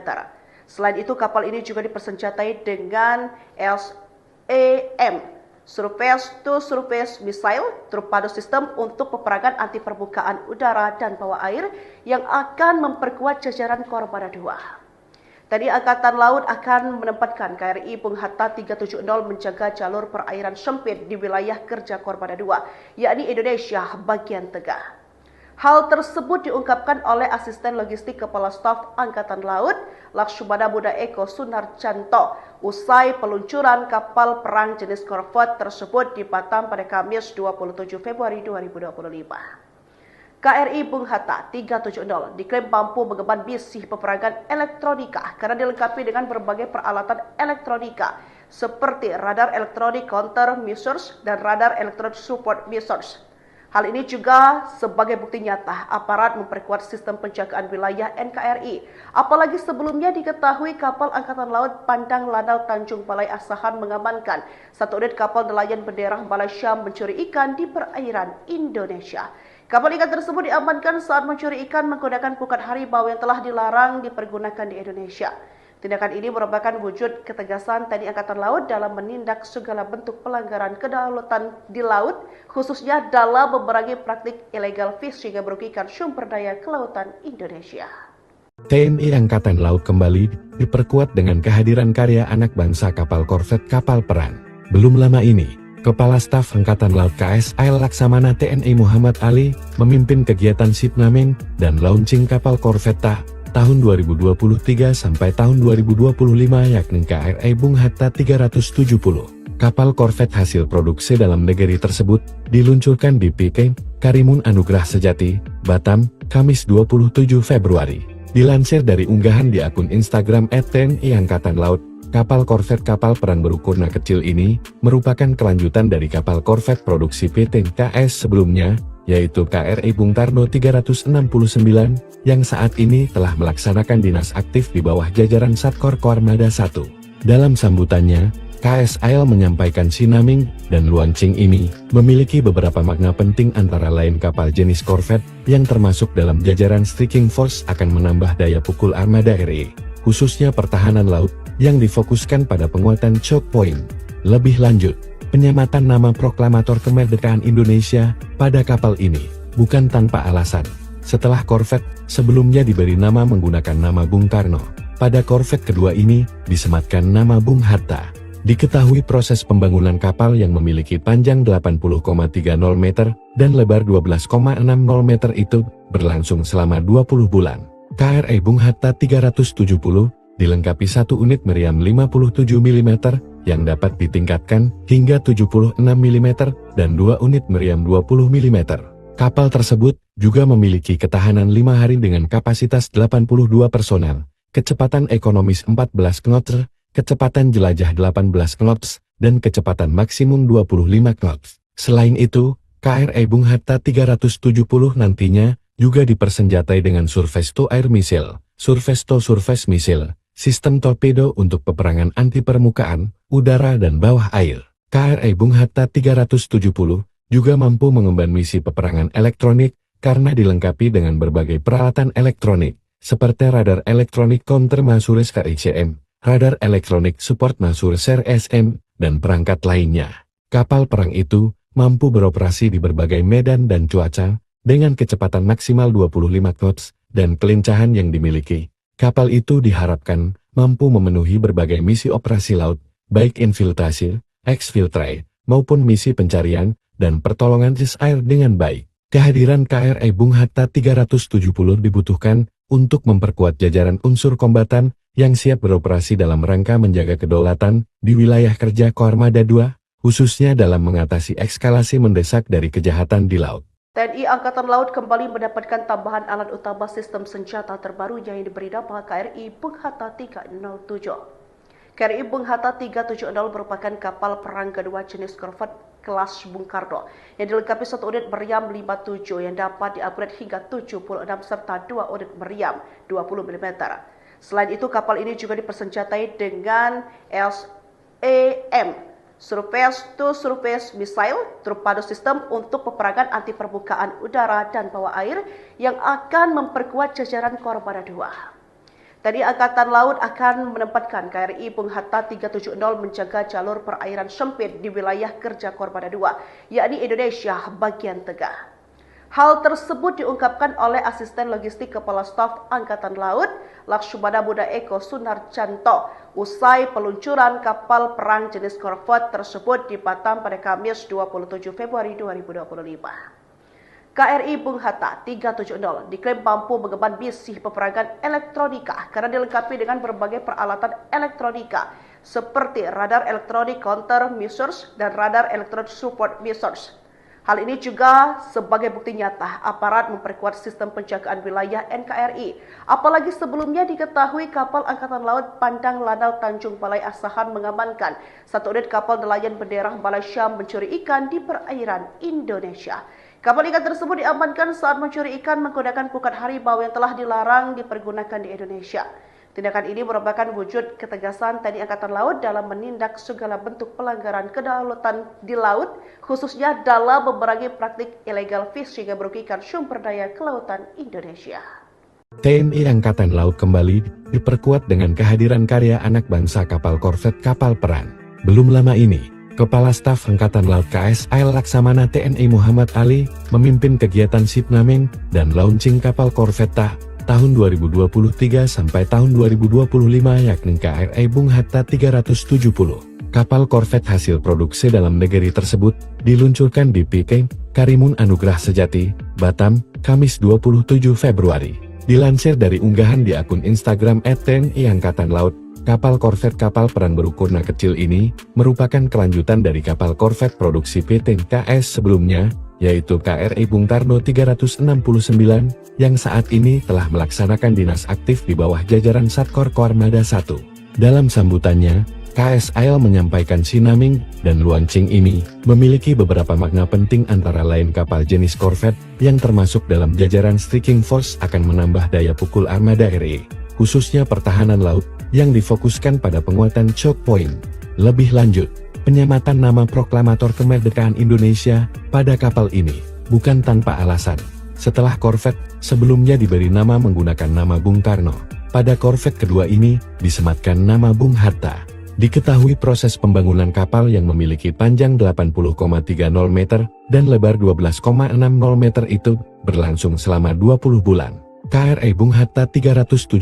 Selain itu, kapal ini juga dipersenjatai dengan SAM, Surface to Surface Missile, torpedo sistem untuk peperangan anti permukaan udara dan bawah air yang akan memperkuat jajaran Koarmada 2. Tadi Angkatan Laut akan menempatkan KRI Bung Hatta 370 menjaga jalur perairan sempit di wilayah kerja Koarmada 2, yakni Indonesia bagian tengah. Hal tersebut diungkapkan oleh Asisten Logistik Kepala Staf Angkatan Laut, Lakshmana Buddha Eko Sunarjanto, usai peluncuran kapal perang jenis korvet tersebut di Batam pada Kamis 27 Februari 2025. KRI Bung Hatta 370 diklaim mampu mengemban misi peperangan elektronika karena dilengkapi dengan berbagai peralatan elektronika seperti radar elektronik counter measures dan radar elektronik support measures. Hal ini juga sebagai bukti nyata aparat memperkuat sistem penjagaan wilayah NKRI. Apalagi sebelumnya diketahui kapal Angkatan Laut Pandang Lanal Tanjung Balai Asahan mengamankan satu unit kapal nelayan bendera Malaysia mencuri ikan di perairan Indonesia. Kapal ikan tersebut diamankan saat mencuri ikan menggunakan pukat harimau yang telah dilarang dipergunakan di Indonesia. Tindakan ini merupakan wujud ketegasan TNI Angkatan Laut dalam menindak segala bentuk pelanggaran kedaulatan di laut, khususnya dalam memerangi praktik illegal fishing yang merugikan sumber daya kelautan Indonesia. TNI Angkatan Laut kembali diperkuat dengan kehadiran karya anak bangsa kapal korvet kapal perang. Belum lama ini, Kepala Staf Angkatan Laut KSAL Laksamana TNI Muhammad Ali memimpin kegiatan Sipnaming dan launching kapal korvet tahun 2023 sampai tahun 2025 yakni KRI Bung Hatta 370. Kapal korvet hasil produksi dalam negeri tersebut diluncurkan di PT Karimun Anugrah Sejati, Batam, Kamis 27 Februari. Dilansir dari unggahan di akun Instagram @TNI Angkatan Laut, kapal korvet kapal perang berukuran kecil ini merupakan kelanjutan dari kapal korvet produksi PT KS sebelumnya, yaitu KRI Bung Karno 369, yang saat ini telah melaksanakan dinas aktif di bawah jajaran Satkor Koarmada 1. Dalam sambutannya, KSAL menyampaikan sinaming dan launching ini memiliki beberapa makna penting, antara lain kapal jenis korvet yang termasuk dalam jajaran striking force akan menambah daya pukul armada RI, khususnya pertahanan laut, yang difokuskan pada penguatan choke point. Lebih lanjut, penyematan nama proklamator kemerdekaan Indonesia pada kapal ini bukan tanpa alasan. Setelah korvet sebelumnya diberi nama menggunakan nama Bung Karno, pada korvet kedua ini disematkan nama Bung Hatta. Diketahui proses pembangunan kapal yang memiliki panjang 80,30 meter dan lebar 12,60 meter itu berlangsung selama 20 bulan. KRI Bung Hatta 370 dilengkapi satu unit meriam 57 mm yang dapat ditingkatkan hingga 76 mm dan dua unit meriam 20 mm. Kapal tersebut juga memiliki ketahanan 5 hari dengan kapasitas 82 personel, kecepatan ekonomis 14 knots, kecepatan jelajah 18 knots, dan kecepatan maksimum 25 knots. Selain itu, KRI Bung Hatta 370 nantinya juga dipersenjatai dengan surface to air missile, surface to surface missile, sistem torpedo untuk peperangan anti permukaan, udara dan bawah air. KRI Bung Hatta 370 juga mampu mengemban misi peperangan elektronik karena dilengkapi dengan berbagai peralatan elektronik, seperti radar elektronik counter Masures KICM, radar elektronik support Masures SM, dan perangkat lainnya. Kapal perang itu mampu beroperasi di berbagai medan dan cuaca, dengan kecepatan maksimal 25 knots, dan kelincahan yang dimiliki. Kapal itu diharapkan mampu memenuhi berbagai misi operasi laut, baik infiltrasi, exfiltrate, maupun misi pencarian dan pertolongan air dengan baik. Kehadiran KRI Bung Hatta 370 dibutuhkan untuk memperkuat jajaran unsur kombatan yang siap beroperasi dalam rangka menjaga kedaulatan di wilayah kerja Koarmada 2, khususnya dalam mengatasi eskalasi mendesak dari kejahatan di laut. TNI Angkatan Laut kembali mendapatkan tambahan alat utama sistem senjata terbaru yang diberi nama KRI Bung Hatta 307. KRI Bung Hatta 370 merupakan kapal perang kedua jenis korvet kelas Bung Karno yang dilengkapi satu unit meriam 57 yang dapat diupgrade hingga 76 serta dua unit meriam 20 mm. Selain itu, kapal ini juga dipersenjatai dengan SAM, Surface to Surface Missile, torpedo sistem untuk peperangan anti permukaan udara dan bawah air yang akan memperkuat jajaran Koarmada 2. Tadi Angkatan Laut akan menempatkan KRI Bung Hatta 370 menjaga jalur perairan sempit di wilayah kerja Koarmada 2, yakni Indonesia bagian tengah. Hal tersebut diungkapkan oleh Asisten Logistik Kepala Staf Angkatan Laut, Lakshmana Buddha Eko Sunarjanto, usai peluncuran kapal perang jenis korvet tersebut di Batam pada Kamis 27 Februari 2025. KRI Bung Hatta 370 diklaim mampu mengemban misi peperangan elektronika karena dilengkapi dengan berbagai peralatan elektronika seperti radar elektronik counter measures dan radar elektronik support measures. Hal ini juga sebagai bukti nyata aparat memperkuat sistem penjagaan wilayah NKRI. Apalagi sebelumnya diketahui kapal Angkatan Laut Pandang Lanal Tanjung Balai Asahan mengamankan satu unit kapal nelayan bendera Malaysia mencuri ikan di perairan Indonesia. Kapal ikan tersebut diamankan saat mencuri ikan menggunakan pukat harimau yang telah dilarang dipergunakan di Indonesia. Tindakan ini merupakan wujud ketegasan TNI Angkatan Laut dalam menindak segala bentuk pelanggaran kedaulatan di laut, khususnya dalam memerangi praktik illegal fishing yang merugikan sumber daya kelautan Indonesia. TNI Angkatan Laut kembali diperkuat dengan kehadiran karya anak bangsa kapal korvet kapal perang. Belum lama ini, Kepala Staf Angkatan Laut KSAL Laksamana TNI Muhammad Ali memimpin kegiatan shipnaming dan launching kapal korvet tahun 2023 sampai tahun 2025 yakni KRI Bung Hatta 370. Kapal korvet hasil produksi dalam negeri tersebut diluncurkan di PK Karimun Anugrah Sejati, Batam, Kamis 27 Februari. Dilansir dari unggahan di akun Instagram @TNI Angkatan Laut, kapal korvet kapal perang berukuran kecil ini merupakan kelanjutan dari kapal korvet produksi PT KS sebelumnya, yaitu KRI Bung Karno 369, yang saat ini telah melaksanakan dinas aktif di bawah jajaran Satkor Koarmada 1. Dalam sambutannya, KSAL menyampaikan Sinaming dan Luancing ini memiliki beberapa makna penting, antara lain kapal jenis korvet yang termasuk dalam jajaran Striking Force akan menambah daya pukul armada RI, khususnya pertahanan laut, yang difokuskan pada penguatan choke point. Lebih lanjut, penyematan nama proklamator kemerdekaan Indonesia pada kapal ini bukan tanpa alasan. Setelah korvet sebelumnya diberi nama menggunakan nama Bung Karno, pada korvet kedua ini disematkan nama Bung Hatta. Diketahui proses pembangunan kapal yang memiliki panjang 80,30 meter dan lebar 12,60 meter itu berlangsung selama 20 bulan. KRI Bung Hatta 370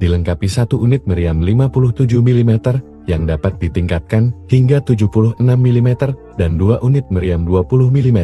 dilengkapi 1 unit meriam 57 mm yang dapat ditingkatkan hingga 76 mm dan 2 unit meriam 20 mm.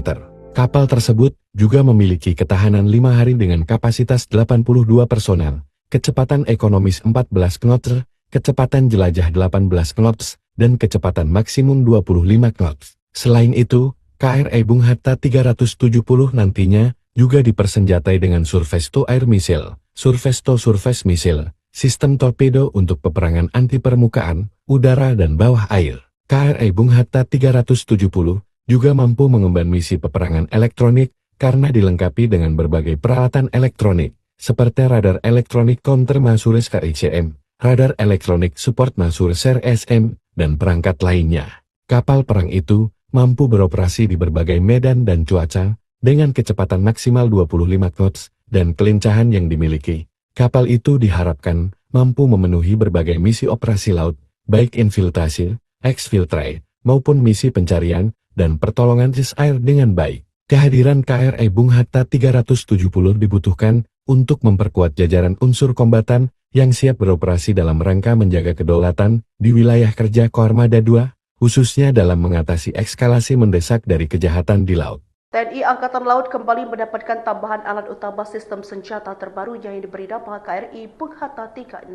Kapal tersebut juga memiliki ketahanan 5 hari dengan kapasitas 82 personel, kecepatan ekonomis 14 knots, kecepatan jelajah 18 knots, dan kecepatan maksimum 25 knots. Selain itu, KRI Bung Hatta 370 nantinya juga dipersenjatai dengan Surface to Air Missile, Surface to Surface Missile, sistem torpedo untuk peperangan anti permukaan, udara dan bawah air. KRI Bung Hatta 370 juga mampu mengemban misi peperangan elektronik karena dilengkapi dengan berbagai peralatan elektronik, seperti radar elektronik counter Masures KICM, radar elektronik support Masures SM, dan perangkat lainnya. Kapal perang itu mampu beroperasi di berbagai medan dan cuaca, dengan kecepatan maksimal 25 knots, dan kelincahan yang dimiliki. Kapal itu diharapkan mampu memenuhi berbagai misi operasi laut, baik infiltrasi, exfiltrate, maupun misi pencarian dan pertolongan air dengan baik. Kehadiran KRI Bung Hatta 370 dibutuhkan untuk memperkuat jajaran unsur kombatan yang siap beroperasi dalam rangka menjaga kedaulatan di wilayah kerja Koarmada 2, khususnya dalam mengatasi eskalasi mendesak dari kejahatan di laut. TNI Angkatan Laut kembali mendapatkan tambahan alat utama sistem senjata terbaru yang diberi nama KRI Bung Hatta 307.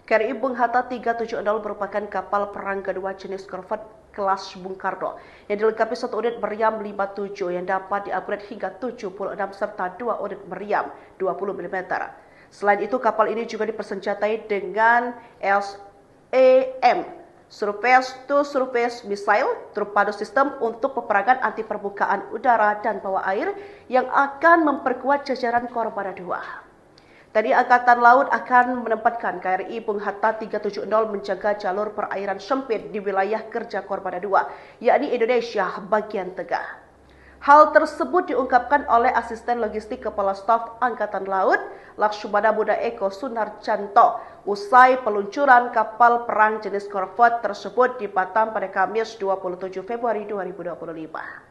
KRI Bung Hatta 370 merupakan kapal perang kedua jenis korvet kelas Bung Karno yang dilengkapi 1 unit meriam 57 yang dapat diupgrade hingga 76 serta 2 unit meriam 20 mm. Selain itu, kapal ini juga dipersenjatai dengan SAM, Surface to Surface Missile, torpedo sistem untuk peperangan anti permukaan udara dan bawah air yang akan memperkuat jajaran Koarmada 2. Tadi Angkatan Laut akan menempatkan KRI Bung Hatta 370 menjaga jalur perairan sempit di wilayah kerja Koarmada 2, yakni Indonesia bagian tengah. Hal tersebut diungkapkan oleh Asisten Logistik Kepala Staf Angkatan Laut, Lakshmana Buddha Eko Sunarjanto, usai peluncuran kapal perang jenis korvet tersebut di Batam pada Kamis 27 Februari 2025.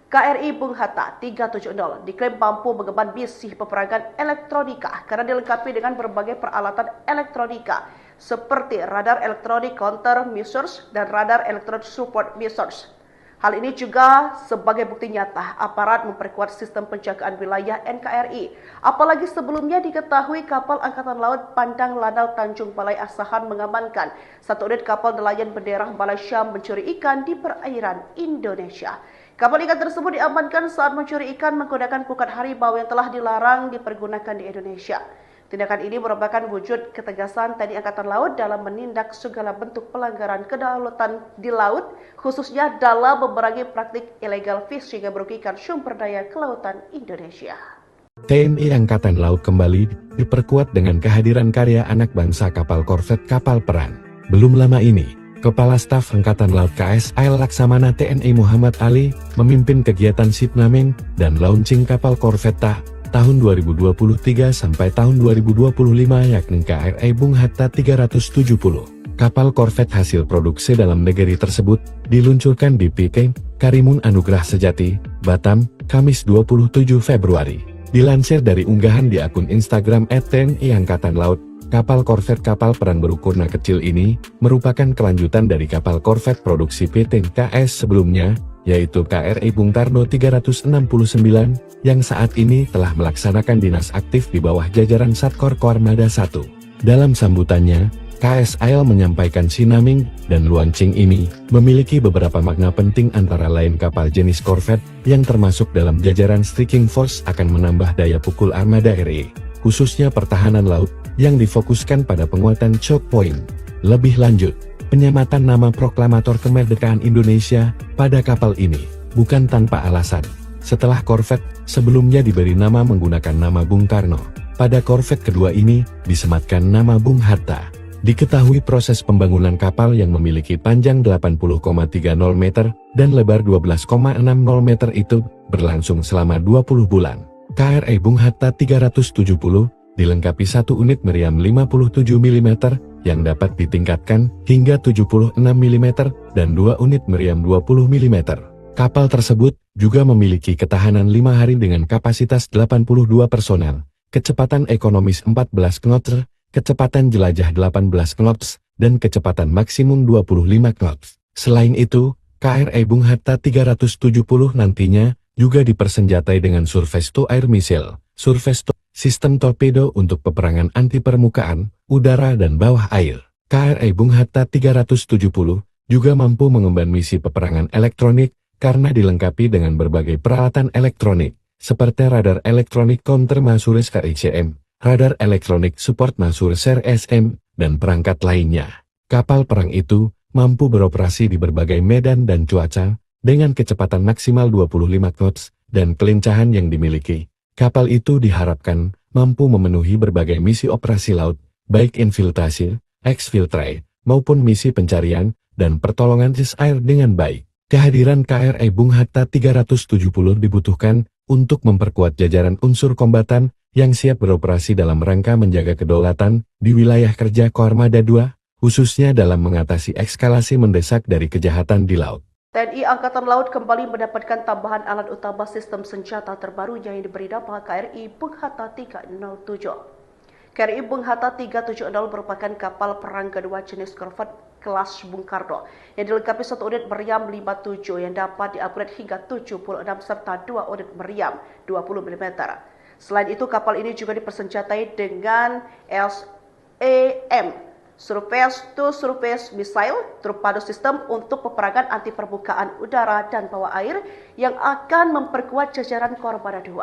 KRI Bung Hatta 370 diklaim mampu mengemban misi peperangan elektronika karena dilengkapi dengan berbagai peralatan elektronika seperti radar elektronik counter measures dan radar elektronik support measures. Hal ini juga sebagai bukti nyata aparat memperkuat sistem penjagaan wilayah NKRI. Apalagi sebelumnya diketahui kapal Angkatan Laut Pandang Lanal Tanjung Balai Asahan mengamankan 1 unit kapal nelayan bendera Malaysia mencuri ikan di perairan Indonesia. Kapal ikan tersebut diamankan saat mencuri ikan menggunakan pukat harimau yang telah dilarang dipergunakan di Indonesia. Tindakan ini merupakan wujud ketegasan TNI Angkatan Laut dalam menindak segala bentuk pelanggaran kedaulatan di laut, khususnya dalam memerangi praktik illegal fishing yang merugikan sumber daya kelautan Indonesia. TNI Angkatan Laut kembali diperkuat dengan kehadiran karya anak bangsa kapal korvet kapal perang. Belum lama ini, Kepala Staf Angkatan Laut KSAL Laksamana TNI Muhammad Ali memimpin kegiatan Sinaming dan launching kapal korvet tahun 2023 sampai tahun 2025 yakni KRI Bung Hatta 370. Kapal korvet hasil produksi dalam negeri tersebut diluncurkan di PK Karimun Anugrah Sejati, Batam, Kamis 27 Februari. Dilansir dari unggahan di akun Instagram @TNI Angkatan Laut, kapal korvet kapal perang berukuran kecil ini merupakan kelanjutan dari kapal korvet produksi PT KS sebelumnya, yaitu KRI Bung Karno 369, yang saat ini telah melaksanakan dinas aktif di bawah jajaran Satkor Koarmada 1. Dalam sambutannya, KSAL menyampaikan Sinaming dan Luancing ini memiliki beberapa makna penting, antara lain kapal jenis korvet yang termasuk dalam jajaran striking force akan menambah daya pukul armada RI, khususnya pertahanan laut yang difokuskan pada penguatan choke point. Lebih lanjut, penyematan nama proklamator kemerdekaan Indonesia pada kapal ini bukan tanpa alasan. Setelah korvet sebelumnya diberi nama menggunakan nama Bung Karno, pada korvet kedua ini disematkan nama Bung Hatta. Diketahui proses pembangunan kapal yang memiliki panjang 80,30 meter dan lebar 12,60 meter itu berlangsung selama 20 bulan. KRI Bung Hatta 370 dilengkapi 1 unit meriam 57 mm yang dapat ditingkatkan hingga 76 mm dan 2 unit meriam 20 mm. Kapal tersebut juga memiliki ketahanan 5 hari dengan kapasitas 82 personel, kecepatan ekonomis 14 knots, kecepatan jelajah 18 knots, dan kecepatan maksimum 25 knots. Selain itu, KRI Bung Hatta 370 nantinya juga dipersenjatai dengan surface to air missile, surface to sistem torpedo untuk peperangan anti permukaan, udara dan bawah air. KRI Bung Hatta 370 juga mampu mengemban misi peperangan elektronik karena dilengkapi dengan berbagai peralatan elektronik, seperti radar elektronik counter Masures KICM, radar elektronik support Masures RSM, dan perangkat lainnya. Kapal perang itu mampu beroperasi di berbagai medan dan cuaca, dengan kecepatan maksimal 25 knots, dan kelincahan yang dimiliki. Kapal itu diharapkan mampu memenuhi berbagai misi operasi laut, baik infiltrasi, exfiltrate, maupun misi pencarian dan pertolongan air dengan baik. Kehadiran KRI Bung Hatta 370 dibutuhkan untuk memperkuat jajaran unsur kombatan yang siap beroperasi dalam rangka menjaga kedaulatan di wilayah kerja Koarmada II, khususnya dalam mengatasi eskalasi mendesak dari kejahatan di laut. TNI Angkatan Laut kembali mendapatkan tambahan alat utama sistem senjata terbaru yang diberi nama KRI Bung Hatta 307. KRI Bung Hatta 370 merupakan kapal perang kedua jenis korvet kelas Bung Karno yang dilengkapi 1 unit meriam 57 yang dapat diupgrade hingga 76 serta 2 unit meriam 20 mm. Selain itu, kapal ini juga dipersenjatai dengan SAM, Surface to Surface Missile, torpedo system untuk peperangan anti permukaan udara dan bawah air yang akan memperkuat jajaran Koarmada II.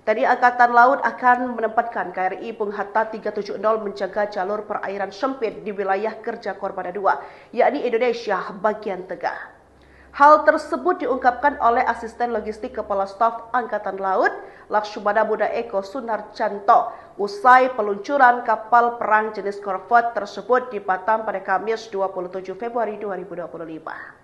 TNI Angkatan Laut akan menempatkan KRI Bung Hatta 370 menjaga jalur perairan sempit di wilayah kerja Koarmada II, yakni Indonesia bagian tengah. Hal tersebut diungkapkan oleh Asisten Logistik Kepala Staf Angkatan Laut, Lakshmana Buddha Eko Sunarjanto, usai peluncuran kapal perang jenis korvet tersebut di Batam pada Kamis 27 Februari 2025.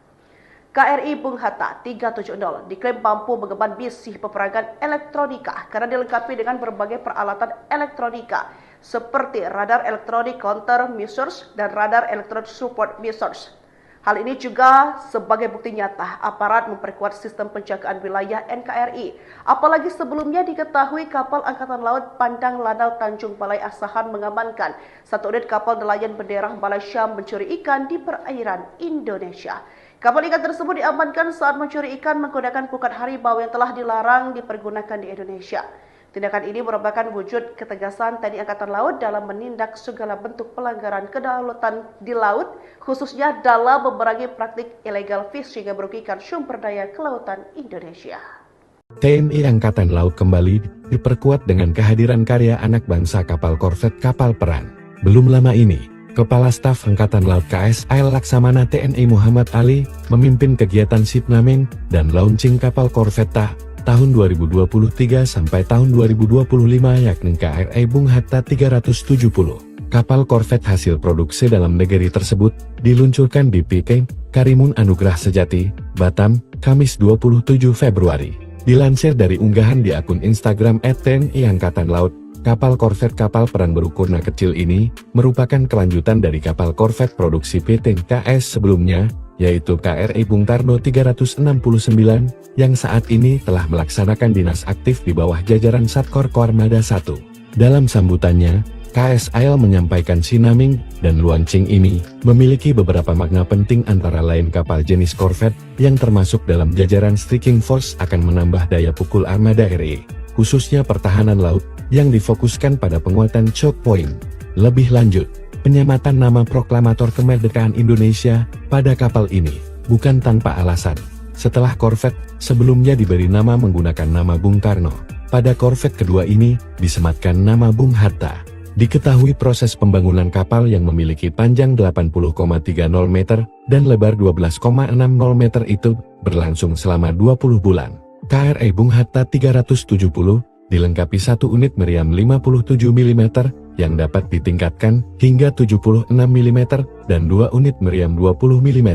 KRI Bung Hatta 370 diklaim mampu mengemban misi peperangan elektronika karena dilengkapi dengan berbagai peralatan elektronika seperti radar elektronik counter measures dan radar elektronik support measures. Hal ini juga sebagai bukti nyata aparat memperkuat sistem penjagaan wilayah NKRI. Apalagi sebelumnya diketahui kapal Angkatan Laut Pandang Lanal Tanjung Balai Asahan mengamankan 1 unit kapal nelayan bendera Malaysia mencuri ikan di perairan Indonesia. Kapal ikan tersebut diamankan saat mencuri ikan menggunakan pukat harimau yang telah dilarang dipergunakan di Indonesia. Tindakan ini merupakan wujud ketegasan TNI Angkatan Laut dalam menindak segala bentuk pelanggaran kedaulatan di laut, khususnya dalam memerangi praktik illegal fishing yang merugikan sumber daya kelautan Indonesia. TNI Angkatan Laut kembali diperkuat dengan kehadiran karya anak bangsa kapal korvet kapal perang. Belum lama ini, Kepala Staf Angkatan Laut KSAL Laksamana TNI Muhammad Ali memimpin kegiatan Sinaming dan launching kapal korvet tahun 2023 sampai tahun 2025 yakni KRI Bung Hatta 370. Kapal korvet hasil produksi dalam negeri tersebut diluncurkan di PK Karimun Anugrah Sejati, Batam, Kamis 27 Februari. Dilansir dari unggahan di akun Instagram @TNI Angkatan Laut, kapal korvet kapal perang berukuran kecil ini merupakan kelanjutan dari kapal korvet produksi PT KS sebelumnya, yaitu KRI Bung Karno 369, yang saat ini telah melaksanakan dinas aktif di bawah jajaran Satkor Koarmada I. Dalam sambutannya, KSAL menyampaikan Sinaming dan Luancing ini memiliki beberapa makna penting, antara lain kapal jenis korvet yang termasuk dalam jajaran striking force akan menambah daya pukul armada RI, khususnya pertahanan laut, yang difokuskan pada penguatan choke point. Lebih lanjut, Penyamatan nama proklamator kemerdekaan Indonesia pada kapal ini bukan tanpa alasan. Setelah korvet sebelumnya diberi nama menggunakan nama Bung Karno, pada korvet kedua ini disematkan nama Bung Hatta. Diketahui proses pembangunan kapal yang memiliki panjang 80,30 meter dan lebar 12,60 meter itu berlangsung selama 20 bulan. KRI Bung Hatta 370 dilengkapi satu unit meriam 57 mm yang dapat ditingkatkan hingga 76 mm dan dua unit meriam 20 mm.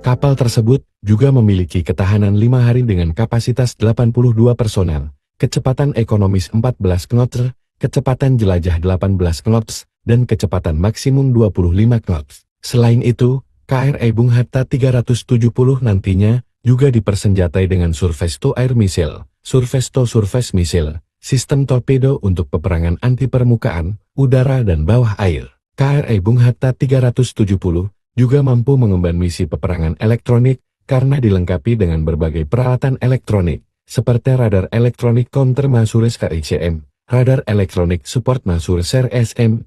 Kapal tersebut juga memiliki ketahanan 5 hari dengan kapasitas 82 personel, kecepatan ekonomis 14 knots, kecepatan jelajah 18 knots, dan kecepatan maksimum 25 knots. Selain itu, KRI Bung Hatta 370 nantinya juga dipersenjatai dengan Surface to Air Missile, Surface to Surface Missile, sistem torpedo untuk peperangan anti permukaan, udara dan bawah air. KRI Bung Hatta 370 juga mampu mengemban misi peperangan elektronik karena dilengkapi dengan berbagai peralatan elektronik, seperti radar elektronik counter Masures KICM, radar elektronik support Masures SM,